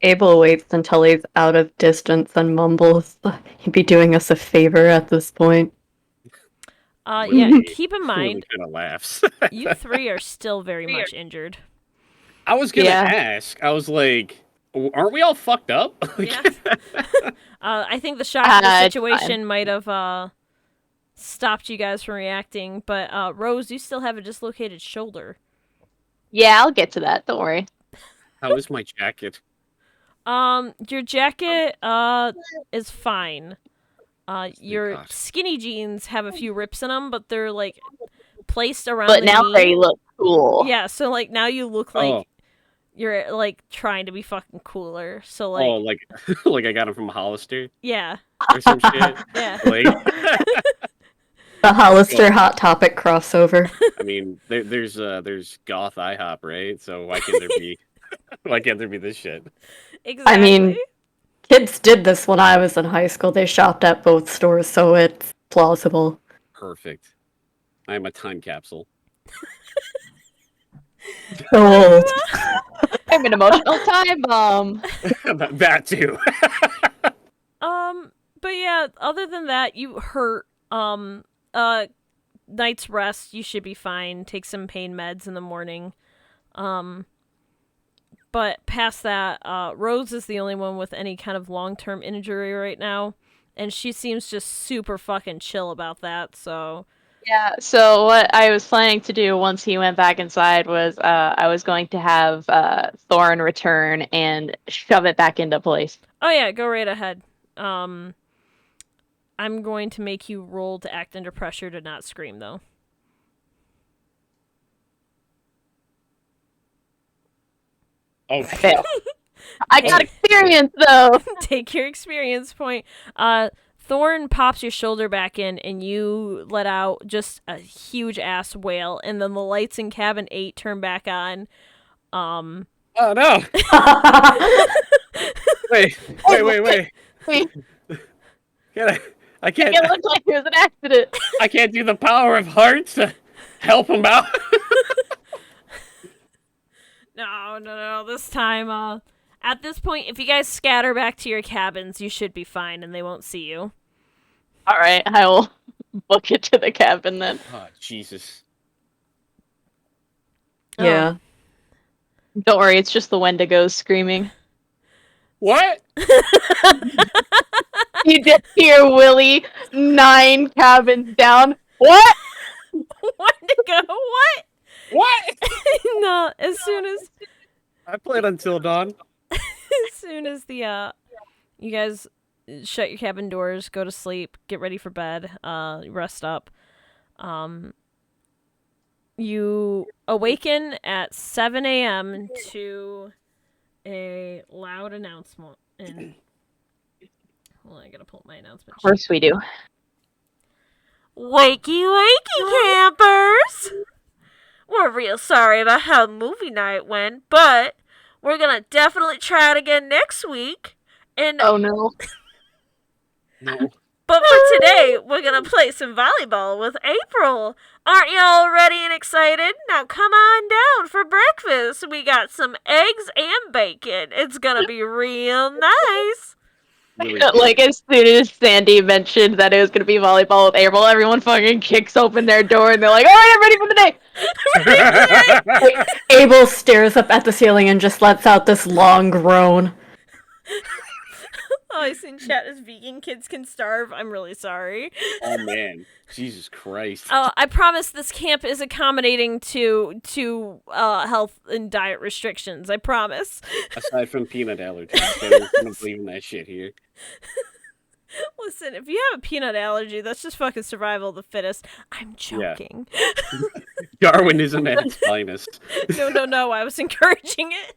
[SPEAKER 4] Abel waits until he's out of distance and mumbles, "He'd be doing us a favor at this point."
[SPEAKER 1] Yeah, keep in mind,
[SPEAKER 2] kind of laughs.
[SPEAKER 1] you three are still very much injured.
[SPEAKER 2] I was gonna
[SPEAKER 3] Yeah.
[SPEAKER 2] ask. I was like, aren't we all fucked up?
[SPEAKER 1] Yeah. I think the shock of the
[SPEAKER 3] It's
[SPEAKER 1] situation might have stopped you guys from reacting, but Rose, you still have a dislocated shoulder.
[SPEAKER 3] Yeah, I'll get to that. Don't worry.
[SPEAKER 2] How is my jacket?
[SPEAKER 1] Your jacket is fine. Your
[SPEAKER 2] God.
[SPEAKER 1] skinny jeans have a few rips in them, but they're like placed around
[SPEAKER 3] But
[SPEAKER 1] the
[SPEAKER 3] now
[SPEAKER 1] knee.
[SPEAKER 3] they look cool.
[SPEAKER 1] Yeah, so like now you look like
[SPEAKER 2] Oh.
[SPEAKER 1] you're like trying to be fucking cooler. So like
[SPEAKER 2] Oh, like like I got him from Hollister
[SPEAKER 1] yeah.
[SPEAKER 2] or some shit.
[SPEAKER 1] Yeah.
[SPEAKER 2] Like,
[SPEAKER 4] The Hollister Hot Topic crossover.
[SPEAKER 2] I mean, there's goth IHOP, right? So why can't there be this shit?
[SPEAKER 1] Exactly.
[SPEAKER 4] I mean, kids did this when I was in high school. They shopped at both stores, so it's plausible.
[SPEAKER 2] Perfect. I am a time capsule.
[SPEAKER 4] So old.
[SPEAKER 3] I'm an emotional time bomb.
[SPEAKER 2] That too.
[SPEAKER 1] But yeah, other than that, you hurt. Night's rest, you should be fine. Take some pain meds in the morning. But past that, Rose is the only one with any kind of long-term injury right now, and she seems just super fucking chill about that. So
[SPEAKER 3] Yeah, so what I was planning to do once he went back inside was I was going to have Thorn return and shove it back into place.
[SPEAKER 1] oh yeah, go right ahead. I'm going to make you roll to act under pressure to not scream, though.
[SPEAKER 2] Oh,
[SPEAKER 3] Fail. I got experience though.
[SPEAKER 1] Take your experience point. Thorn pops your shoulder back in, and you let out just a huge ass wail, and then the lights in cabin 8 turn back on.
[SPEAKER 2] oh no! Wait.
[SPEAKER 3] Wait,
[SPEAKER 2] I can't.
[SPEAKER 3] it looked like it was an accident.
[SPEAKER 2] I can't do the power of hearts to help him out.
[SPEAKER 1] No. This time, at this point, if you guys scatter back to your cabins, you should be fine, and they won't see you.
[SPEAKER 3] All right, I will book it to the cabin then.
[SPEAKER 2] Oh, Jesus.
[SPEAKER 4] Yeah.
[SPEAKER 3] Don't worry, it's just the Wendigos screaming.
[SPEAKER 2] What?
[SPEAKER 3] You just hear Willie 9 cabins down. What?
[SPEAKER 1] Wendigo, what?
[SPEAKER 2] What?
[SPEAKER 1] No, as soon as
[SPEAKER 2] I played until dawn.
[SPEAKER 1] the you guys shut your cabin doors, go to sleep, get ready for bed, rest up. You awaken at 7 a.m. to a loud announcement. And hold on, I gotta pull up my announcement.
[SPEAKER 3] Of course we do.
[SPEAKER 1] Wakey, wakey, campers! We're real sorry about how movie night went, but we're gonna definitely try it again next week. And
[SPEAKER 3] Oh no.
[SPEAKER 2] No.
[SPEAKER 1] but for today, we're gonna play some volleyball with April. Aren't y'all ready and excited? Now come on down for breakfast. We got some eggs and bacon. It's gonna be real nice.
[SPEAKER 2] Really
[SPEAKER 3] Like, as soon as Sandy mentioned that it was gonna be volleyball with April, everyone fucking kicks open their door and they're like, "Alright, I'm ready for the day!"
[SPEAKER 4] Abel stares up at the ceiling and just lets out this long groan.
[SPEAKER 1] Oh, I seen chat as vegan kids can starve. I'm really sorry.
[SPEAKER 2] Oh man, Jesus Christ!
[SPEAKER 1] I promise this camp is accommodating to health and diet restrictions. I promise.
[SPEAKER 2] Aside from peanut allergies, I don't believe in that shit here.
[SPEAKER 1] Listen, if you have a peanut allergy, that's just fucking survival of the fittest. I'm joking.
[SPEAKER 2] Darwinism at its finest.
[SPEAKER 1] No. I was encouraging it.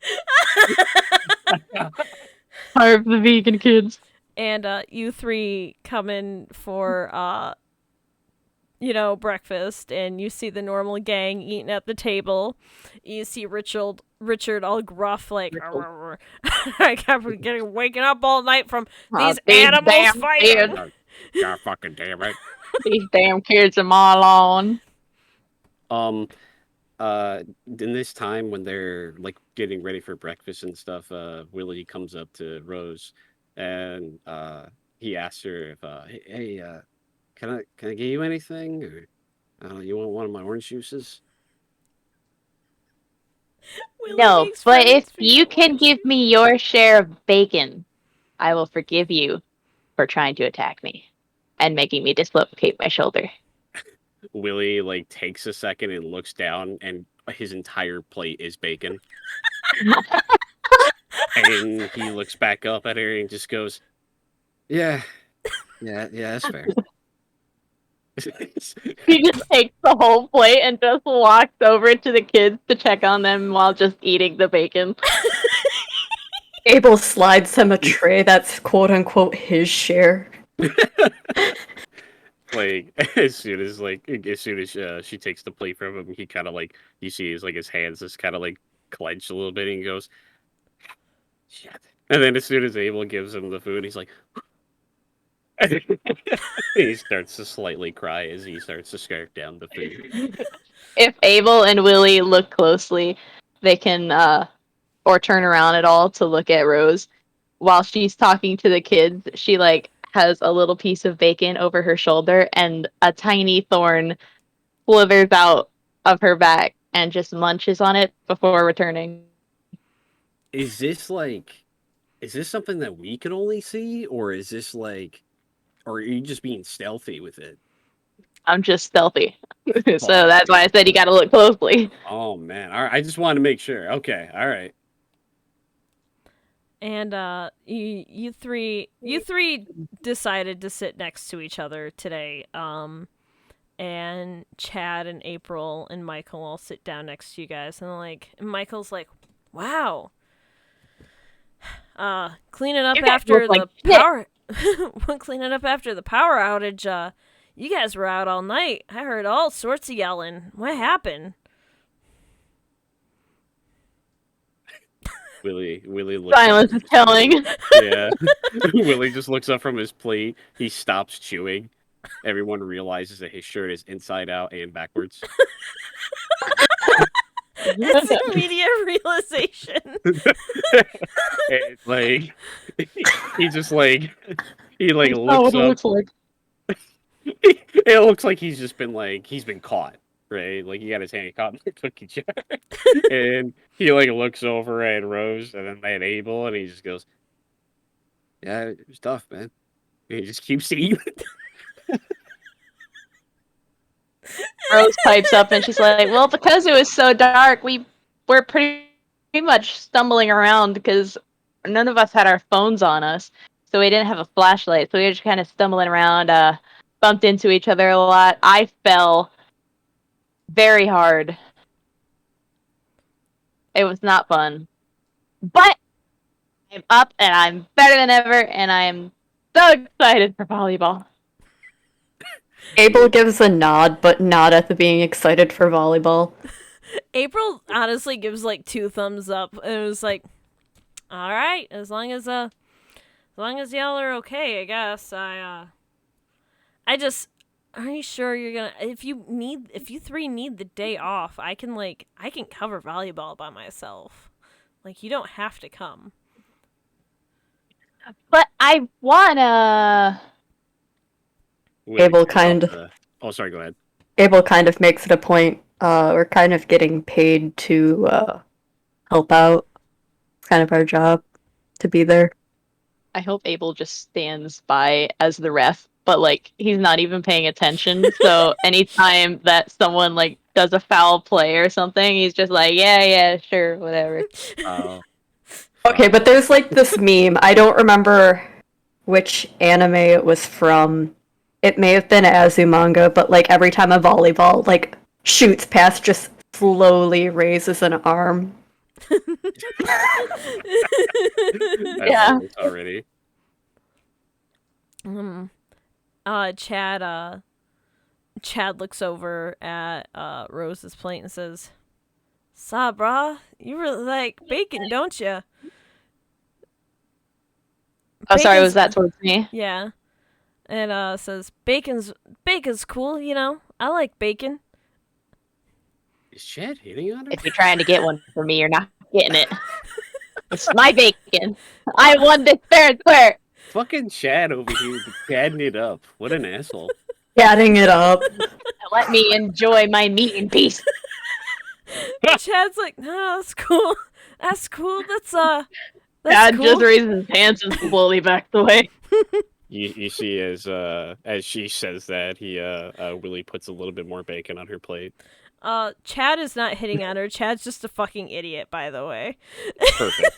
[SPEAKER 3] Starve the vegan kids.
[SPEAKER 1] And you three come in for breakfast, and you see the normal gang eating at the table. You see Richard all gruff, like, I kept getting waking up all night from these animals
[SPEAKER 3] damn
[SPEAKER 1] fighting.
[SPEAKER 3] kids.
[SPEAKER 2] God fucking damn it.
[SPEAKER 3] These damn kids are all on.
[SPEAKER 2] In this time when they're like getting ready for breakfast and stuff, Willie comes up to Rose and he asks her if hey, can I get you anything? Or you want one of my orange juices?
[SPEAKER 1] Willie
[SPEAKER 3] No,
[SPEAKER 1] makes
[SPEAKER 3] but if
[SPEAKER 1] friends for
[SPEAKER 3] you
[SPEAKER 1] your
[SPEAKER 3] can
[SPEAKER 1] orange
[SPEAKER 3] give
[SPEAKER 1] juice.
[SPEAKER 3] me your share of bacon, I will forgive you for trying to attack me and making me dislocate my shoulder.
[SPEAKER 2] Willie like takes a second and looks down and his entire plate is bacon. And he looks back up at her and just goes, Yeah, that's fair.
[SPEAKER 3] He just takes the whole plate and just walks over to the kids to check on them while just eating the bacon.
[SPEAKER 4] Abel slides him a tray that's quote unquote his share.
[SPEAKER 2] Like as soon as she takes the plate from him, he kind of like you see his hands just kind of like clench a little bit, and he goes, "Shit!" And then as soon as Abel gives him the food, he's like, he starts to slightly cry as he starts to scarf down the food.
[SPEAKER 3] If Abel and Willie look closely, they can or turn around at all to look at Rose. While she's talking to the kids, she like has a little piece of bacon over her shoulder and a tiny thorn slithers out of her back and just munches on it before returning.
[SPEAKER 2] Is this something that we can only see, or is this like, or are you just being stealthy with it?
[SPEAKER 3] I'm just stealthy. So that's why I said you gotta look closely.
[SPEAKER 2] Oh man, all right. I just wanted to make sure. Okay, all right.
[SPEAKER 1] And you three decided to sit next to each other today. And Chad and April and Michael all sit down next to you guys, and Michael's like, "Wow, cleaning up
[SPEAKER 3] You guys
[SPEAKER 1] after
[SPEAKER 3] look like
[SPEAKER 1] the
[SPEAKER 3] shit."
[SPEAKER 1] power, cleaning up after the power outage. You guys were out all night. I heard all sorts of yelling. What happened?"
[SPEAKER 2] Willie looks
[SPEAKER 3] Silence is telling.
[SPEAKER 2] Yeah. Willie just looks up from his plate. He stops chewing. Everyone realizes that his shirt is inside out and backwards.
[SPEAKER 1] It's immediate realization.
[SPEAKER 2] And like he just like he like
[SPEAKER 3] That's
[SPEAKER 2] looks
[SPEAKER 3] what it
[SPEAKER 2] up.
[SPEAKER 3] looks like.
[SPEAKER 2] It looks like he's been caught, right? Like he got his hand caught in the cookie jar. And he like looks over at Rose and then at Abel and he just goes, "Yeah, it was tough, man." And he just keeps eating.
[SPEAKER 3] Rose pipes up and she's like, "Well, because it was so dark, we were pretty much stumbling around because none of us had our phones on us, so we didn't have a flashlight. So we were just kind of stumbling around, bumped into each other a lot. I fell very hard. It was not fun, but I'm up and I'm better than ever, and I'm so excited for volleyball."
[SPEAKER 4] Abel gives a nod, but not at the being excited for volleyball.
[SPEAKER 1] April honestly gives like 2 thumbs up. And it was like, all right, as long as y'all are okay, I guess. I just, are you sure you're gonna? If you three need the day off, I can cover volleyball by myself. Like, you don't have to come.
[SPEAKER 3] But I wanna.
[SPEAKER 4] Abel kind of
[SPEAKER 2] Oh, sorry. Go ahead.
[SPEAKER 4] Abel kind of makes it a point. We're kind of getting paid to help out. It's kind of our job to be there.
[SPEAKER 3] I hope Abel just stands by as the ref, but like he's not even paying attention. So anytime that someone like does a foul play or something, he's just like, yeah, sure, whatever.
[SPEAKER 4] Okay, but there's like this meme. I don't remember which anime it was from. It may have been Azumanga, but like every time a volleyball like shoots past, just slowly raises an arm.
[SPEAKER 3] Yeah.
[SPEAKER 2] Already.
[SPEAKER 1] Chad Chad looks over at Rose's plate and says, "Saw, brah, you really like bacon, don't you?"
[SPEAKER 3] Oh, sorry, was that towards me?
[SPEAKER 1] Yeah. And says, bacon's cool, you know. I like bacon.
[SPEAKER 2] Is Chad hitting on her?
[SPEAKER 3] If you're trying to get one for me, you're not getting it. It's my bacon. I won this fair and square.
[SPEAKER 2] Fucking Chad over here, chatting it up. What an asshole.
[SPEAKER 4] Adding it up.
[SPEAKER 3] Let me enjoy my meat in peace.
[SPEAKER 1] Chad's like, no, that's cool. That's cool. That's
[SPEAKER 3] Dad
[SPEAKER 1] cool.
[SPEAKER 3] just raises his hands and slowly backs away.
[SPEAKER 2] You see, as she says that, he Willie puts a little bit more bacon on her plate.
[SPEAKER 1] Chad is not hitting on her. Chad's just a fucking idiot, by the way.
[SPEAKER 2] Perfect.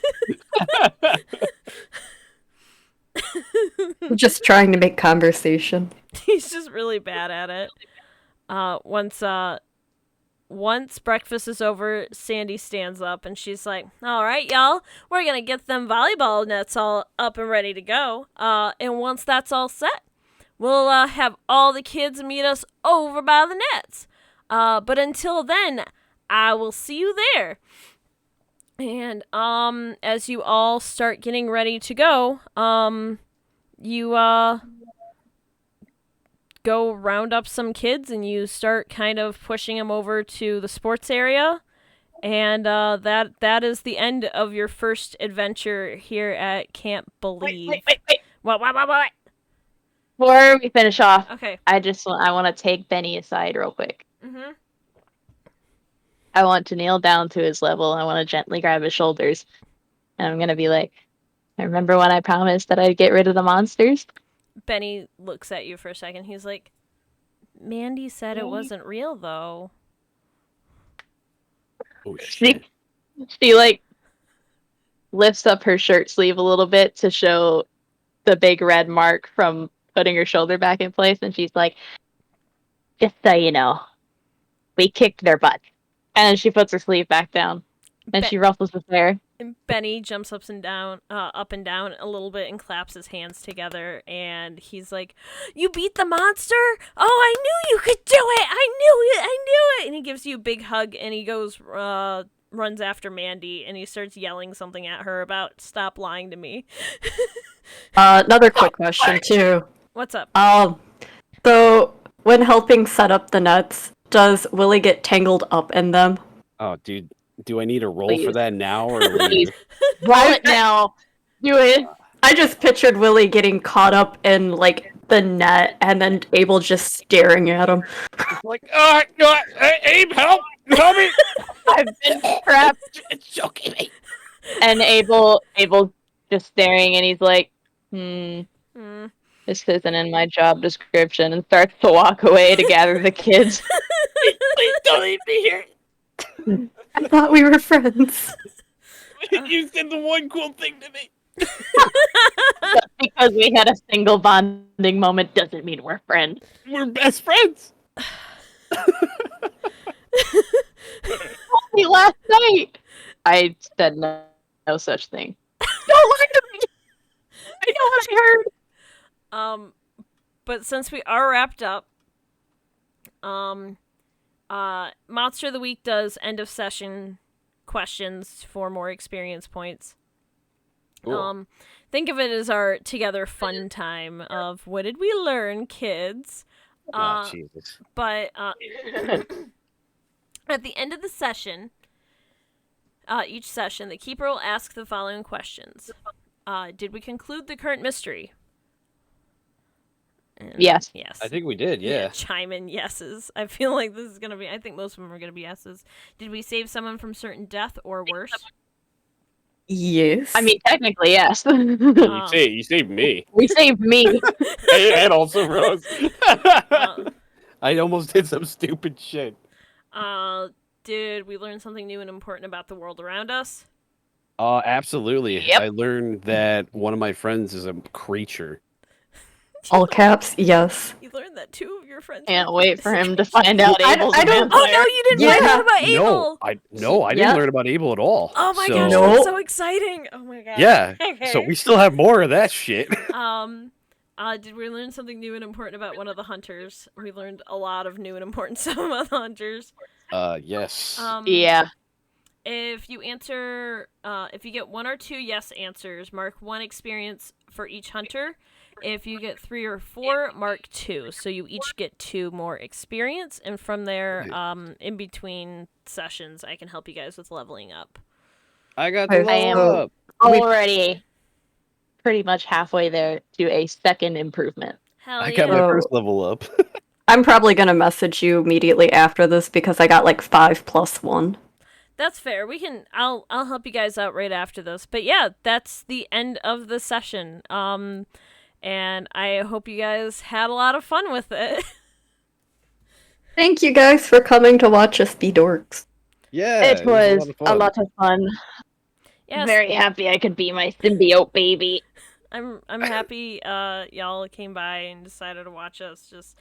[SPEAKER 4] Just trying to make conversation.
[SPEAKER 1] He's just really bad at it. Once breakfast is over, Sandy stands up and she's like, "All right, y'all, we're gonna get them volleyball nets all up and ready to go. And once that's all set, we'll have all the kids meet us over by the nets. But until then, I will see you there." And as you all start getting ready to go, you go round up some kids and you start kind of pushing them over to the sports area. And that is the end of your first adventure here at Camp Boo-lieve.
[SPEAKER 3] Wait.
[SPEAKER 1] What?
[SPEAKER 3] Before we finish off,
[SPEAKER 1] Okay.
[SPEAKER 3] I want to take Benny aside real quick.
[SPEAKER 1] Mm-hmm.
[SPEAKER 3] I want to kneel down to his level. I want to gently grab his shoulders. And I'm going to be like, I remember when I promised that I'd get rid of the monsters?
[SPEAKER 1] Benny looks at you for a second. He's like, "Mandy said it wasn't real, though."
[SPEAKER 2] Oh shit.
[SPEAKER 3] She like lifts up her shirt sleeve a little bit to show the big red mark from putting her shoulder back in place, and she's like, "Just so you know, we kicked their butts." And then she puts her sleeve back down, and she ruffles his hair.
[SPEAKER 1] And Benny jumps up and down a little bit and claps his hands together, and he's like, "You beat the monster? Oh, I knew you could do it! I knew it! And he gives you a big hug, and he goes, runs after Mandy, and he starts yelling something at her about "stop lying to me."
[SPEAKER 4] Another quick question too.
[SPEAKER 1] What's up?
[SPEAKER 4] So when helping set up the nets, does Willie get tangled up in them?
[SPEAKER 2] Oh, dude, do I need a roll
[SPEAKER 3] Please.
[SPEAKER 2] for that now or
[SPEAKER 3] Please. Roll it now. Do it.
[SPEAKER 4] I just pictured Willie getting caught up in like the net and then Abel just staring at him.
[SPEAKER 2] like, Abe, help me!
[SPEAKER 3] I've been trapped.
[SPEAKER 2] It's okay, mate.
[SPEAKER 3] And Abel just staring, and he's like, this isn't in my job description, and starts to walk away to gather the kids.
[SPEAKER 2] Please don't leave me here.
[SPEAKER 4] I thought we were friends.
[SPEAKER 2] You said the one cool thing to me.
[SPEAKER 3] Just because we had a single bonding moment doesn't mean we're friends.
[SPEAKER 2] We're best friends.
[SPEAKER 3] Only last night, I said no such thing. Don't lie to me. I know what I heard.
[SPEAKER 1] But since we are wrapped up, Monster of the Week does end of session questions for more experience points.
[SPEAKER 2] Cool.
[SPEAKER 1] Think of it as our together fun time of what did we learn, kids?
[SPEAKER 2] Oh, Jesus.
[SPEAKER 1] But at the end of the session, each session, the keeper will ask the following questions. Did we conclude the current mystery? And
[SPEAKER 3] Yes.
[SPEAKER 1] Yes.
[SPEAKER 2] I think we did, yeah.
[SPEAKER 1] Chime in yeses. I feel like this is going to be, I think most of them are going to be yeses. Did we save someone from certain death or worse?
[SPEAKER 4] Yes.
[SPEAKER 3] I mean, technically, yes.
[SPEAKER 2] You saved me.
[SPEAKER 3] We saved me.
[SPEAKER 2] And also Rose. I almost did some stupid shit.
[SPEAKER 1] Did we learn something new and important about the world around us?
[SPEAKER 2] Absolutely.
[SPEAKER 3] Yep.
[SPEAKER 2] I learned that one of my friends is a creature.
[SPEAKER 4] All caps, yes.
[SPEAKER 1] You learned that two of your friends.
[SPEAKER 3] Can't wait for him to find out
[SPEAKER 4] I
[SPEAKER 3] Abel's a
[SPEAKER 4] don't-
[SPEAKER 1] Oh
[SPEAKER 3] vampire.
[SPEAKER 1] no, you didn't
[SPEAKER 4] Yeah.
[SPEAKER 1] find out about Abel.
[SPEAKER 2] I didn't
[SPEAKER 4] Yeah.
[SPEAKER 2] learn about Abel at all.
[SPEAKER 1] Oh my
[SPEAKER 2] so,
[SPEAKER 1] gosh,
[SPEAKER 4] No.
[SPEAKER 1] that's so exciting. Oh my gosh.
[SPEAKER 2] Yeah.
[SPEAKER 1] Okay.
[SPEAKER 2] So we still have more of that shit.
[SPEAKER 1] Did we learn something new and important about one of the hunters? We learned a lot of new and important stuff about the hunters.
[SPEAKER 2] Yes.
[SPEAKER 3] Yeah.
[SPEAKER 1] If you get 1 or 2 yes answers, mark 1 experience for each hunter. If you get 3 or 4, mark 2. So you each get 2 more experience, and from there, in between sessions, I can help you guys with leveling up.
[SPEAKER 2] I got the
[SPEAKER 4] I
[SPEAKER 2] level
[SPEAKER 3] am-
[SPEAKER 2] up.
[SPEAKER 3] Already pretty much halfway there to a second improvement.
[SPEAKER 1] Hell
[SPEAKER 2] I
[SPEAKER 1] yeah!
[SPEAKER 2] got my
[SPEAKER 4] Oh.
[SPEAKER 2] first level up.
[SPEAKER 4] I'm probably gonna message you immediately after this because I got like 5+1.
[SPEAKER 1] That's fair. I'll help you guys out right after this. But yeah, that's the end of the session. And I hope you guys had a lot of fun with it.
[SPEAKER 4] Thank you guys for coming to watch us be dorks.
[SPEAKER 2] Yeah,
[SPEAKER 3] It was
[SPEAKER 2] of
[SPEAKER 3] a
[SPEAKER 2] fun.
[SPEAKER 3] lot of fun.
[SPEAKER 1] Yes,
[SPEAKER 3] Very happy I could be my symbiote baby.
[SPEAKER 1] I'm happy y'all came by and decided to watch us just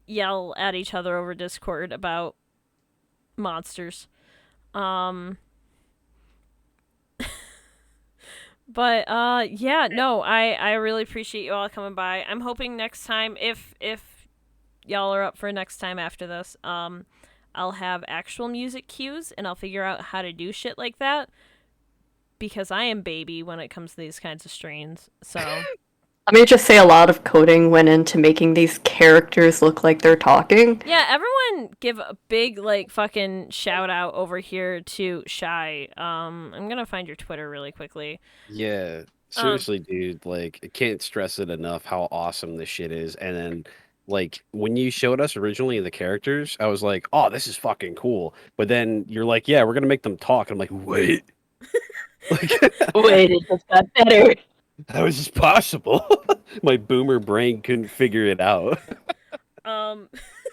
[SPEAKER 1] yell at each other over Discord about monsters. But yeah, no, I really appreciate you all coming by. I'm hoping next time, if y'all are up for next time after this, I'll have actual music cues and I'll figure out how to do shit like that, because I am baby when it comes to these kinds of strains. So
[SPEAKER 4] Let me just say a lot of coding went into making these characters look like they're talking.
[SPEAKER 1] yeah, everyone give a big like fucking shout out over here to Shy. I'm gonna find your Twitter really quickly.
[SPEAKER 2] Yeah, seriously, dude. Like, I can't stress it enough how awesome this shit is. And then, like, when you showed us originally the characters, I was like, "Oh, this is fucking cool." But then you're like, "Yeah, we're gonna make them talk." I'm like, "Wait, like,
[SPEAKER 3] Wait, it just got better.
[SPEAKER 2] how is this possible?" My boomer brain couldn't figure it out.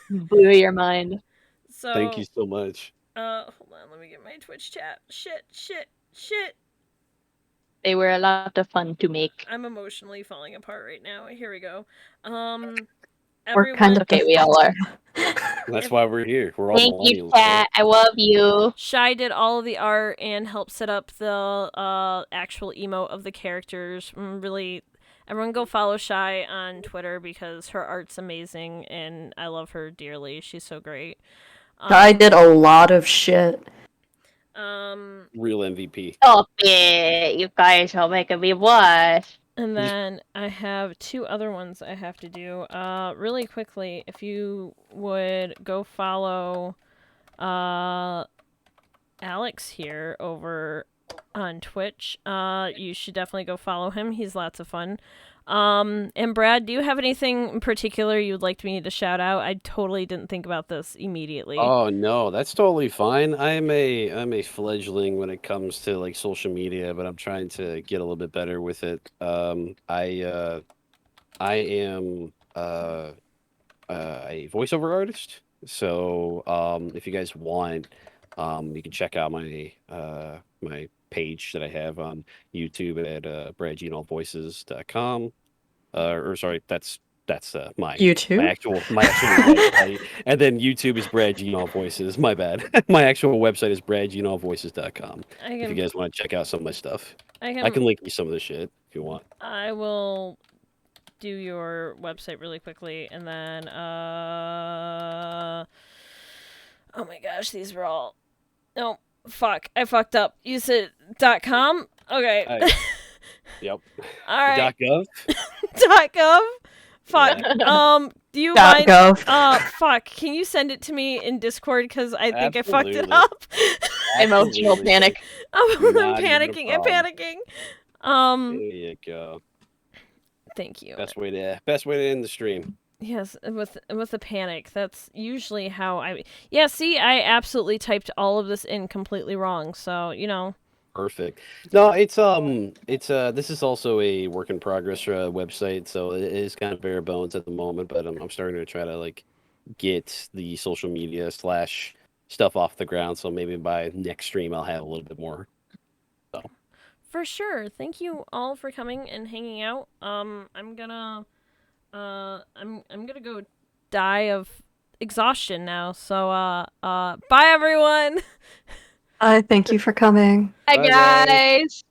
[SPEAKER 3] Blew your mind.
[SPEAKER 1] So
[SPEAKER 2] Thank you so much.
[SPEAKER 1] hold on, let me get my Twitch chat. Shit.
[SPEAKER 3] They were a lot of fun to make.
[SPEAKER 1] I'm emotionally falling apart right now. Here we go.
[SPEAKER 4] We're
[SPEAKER 1] Everyone,
[SPEAKER 4] kind of
[SPEAKER 3] Okay, we all are.
[SPEAKER 2] That's why we're here. We're all
[SPEAKER 3] Thank you,
[SPEAKER 2] millennials.
[SPEAKER 3] chat. I love you.
[SPEAKER 1] Shy did all of the art and helped set up the actual emote of the characters. Really, everyone go follow Shy on Twitter because her art's amazing and I love her dearly. She's so great.
[SPEAKER 4] I did a lot of shit.
[SPEAKER 2] Real MVP.
[SPEAKER 3] Stop it. You guys are making me blush.
[SPEAKER 1] And then I have 2 other ones I have to do. Really quickly, if you would go follow Alex here over on Twitch. You should definitely go follow him. He's lots of fun. And Brad, do you have anything in particular you would like me to shout out? I totally didn't think about this immediately.
[SPEAKER 2] Oh no, that's totally fine. I'm a fledgling when it comes to like social media, but I'm trying to get a little bit better with it. I am a voiceover artist, so if you guys want, you can check out my my page that I have on YouTube at bradgenallvoices.com. Or sorry, that's my
[SPEAKER 4] YouTube?
[SPEAKER 2] my actual website. And then YouTube is Brad Genall Voices. My bad. My actual website is bradgenallvoices.com. If you guys want to check out some of my stuff. I can link you some of the shit if you want.
[SPEAKER 1] I will do your website really quickly and then oh my gosh, these were all no fuck. I fucked up. You said .com? Okay.
[SPEAKER 2] Yep.
[SPEAKER 1] All right.
[SPEAKER 2] .gov?
[SPEAKER 1] .gov? Fuck. Do you
[SPEAKER 4] Dot
[SPEAKER 1] mind?
[SPEAKER 4] gov.
[SPEAKER 1] Fuck. Can you send it to me in Discord? Because I think I fucked it
[SPEAKER 2] Absolutely.
[SPEAKER 1] up.
[SPEAKER 3] Emotional panic.
[SPEAKER 1] I'm
[SPEAKER 2] Not even a
[SPEAKER 1] panicking. I'm
[SPEAKER 2] problem.
[SPEAKER 1] panicking.
[SPEAKER 2] There you go.
[SPEAKER 1] Thank you.
[SPEAKER 2] Best way to end the stream.
[SPEAKER 1] Yes, with the panic. That's usually how I. Yeah. See, I absolutely typed all of this in completely wrong. So
[SPEAKER 2] Perfect. No, it's this is also a work in progress website, so it is kind of bare bones at the moment, but I'm starting to try to like get the social media / stuff off the ground, so maybe by next stream I'll have a little bit more. So
[SPEAKER 1] for sure. Thank you all for coming and hanging out. I'm gonna go die of exhaustion now. So bye everyone.
[SPEAKER 4] Thank you for coming.
[SPEAKER 3] Hi,
[SPEAKER 2] Bye, guys.
[SPEAKER 3] guys.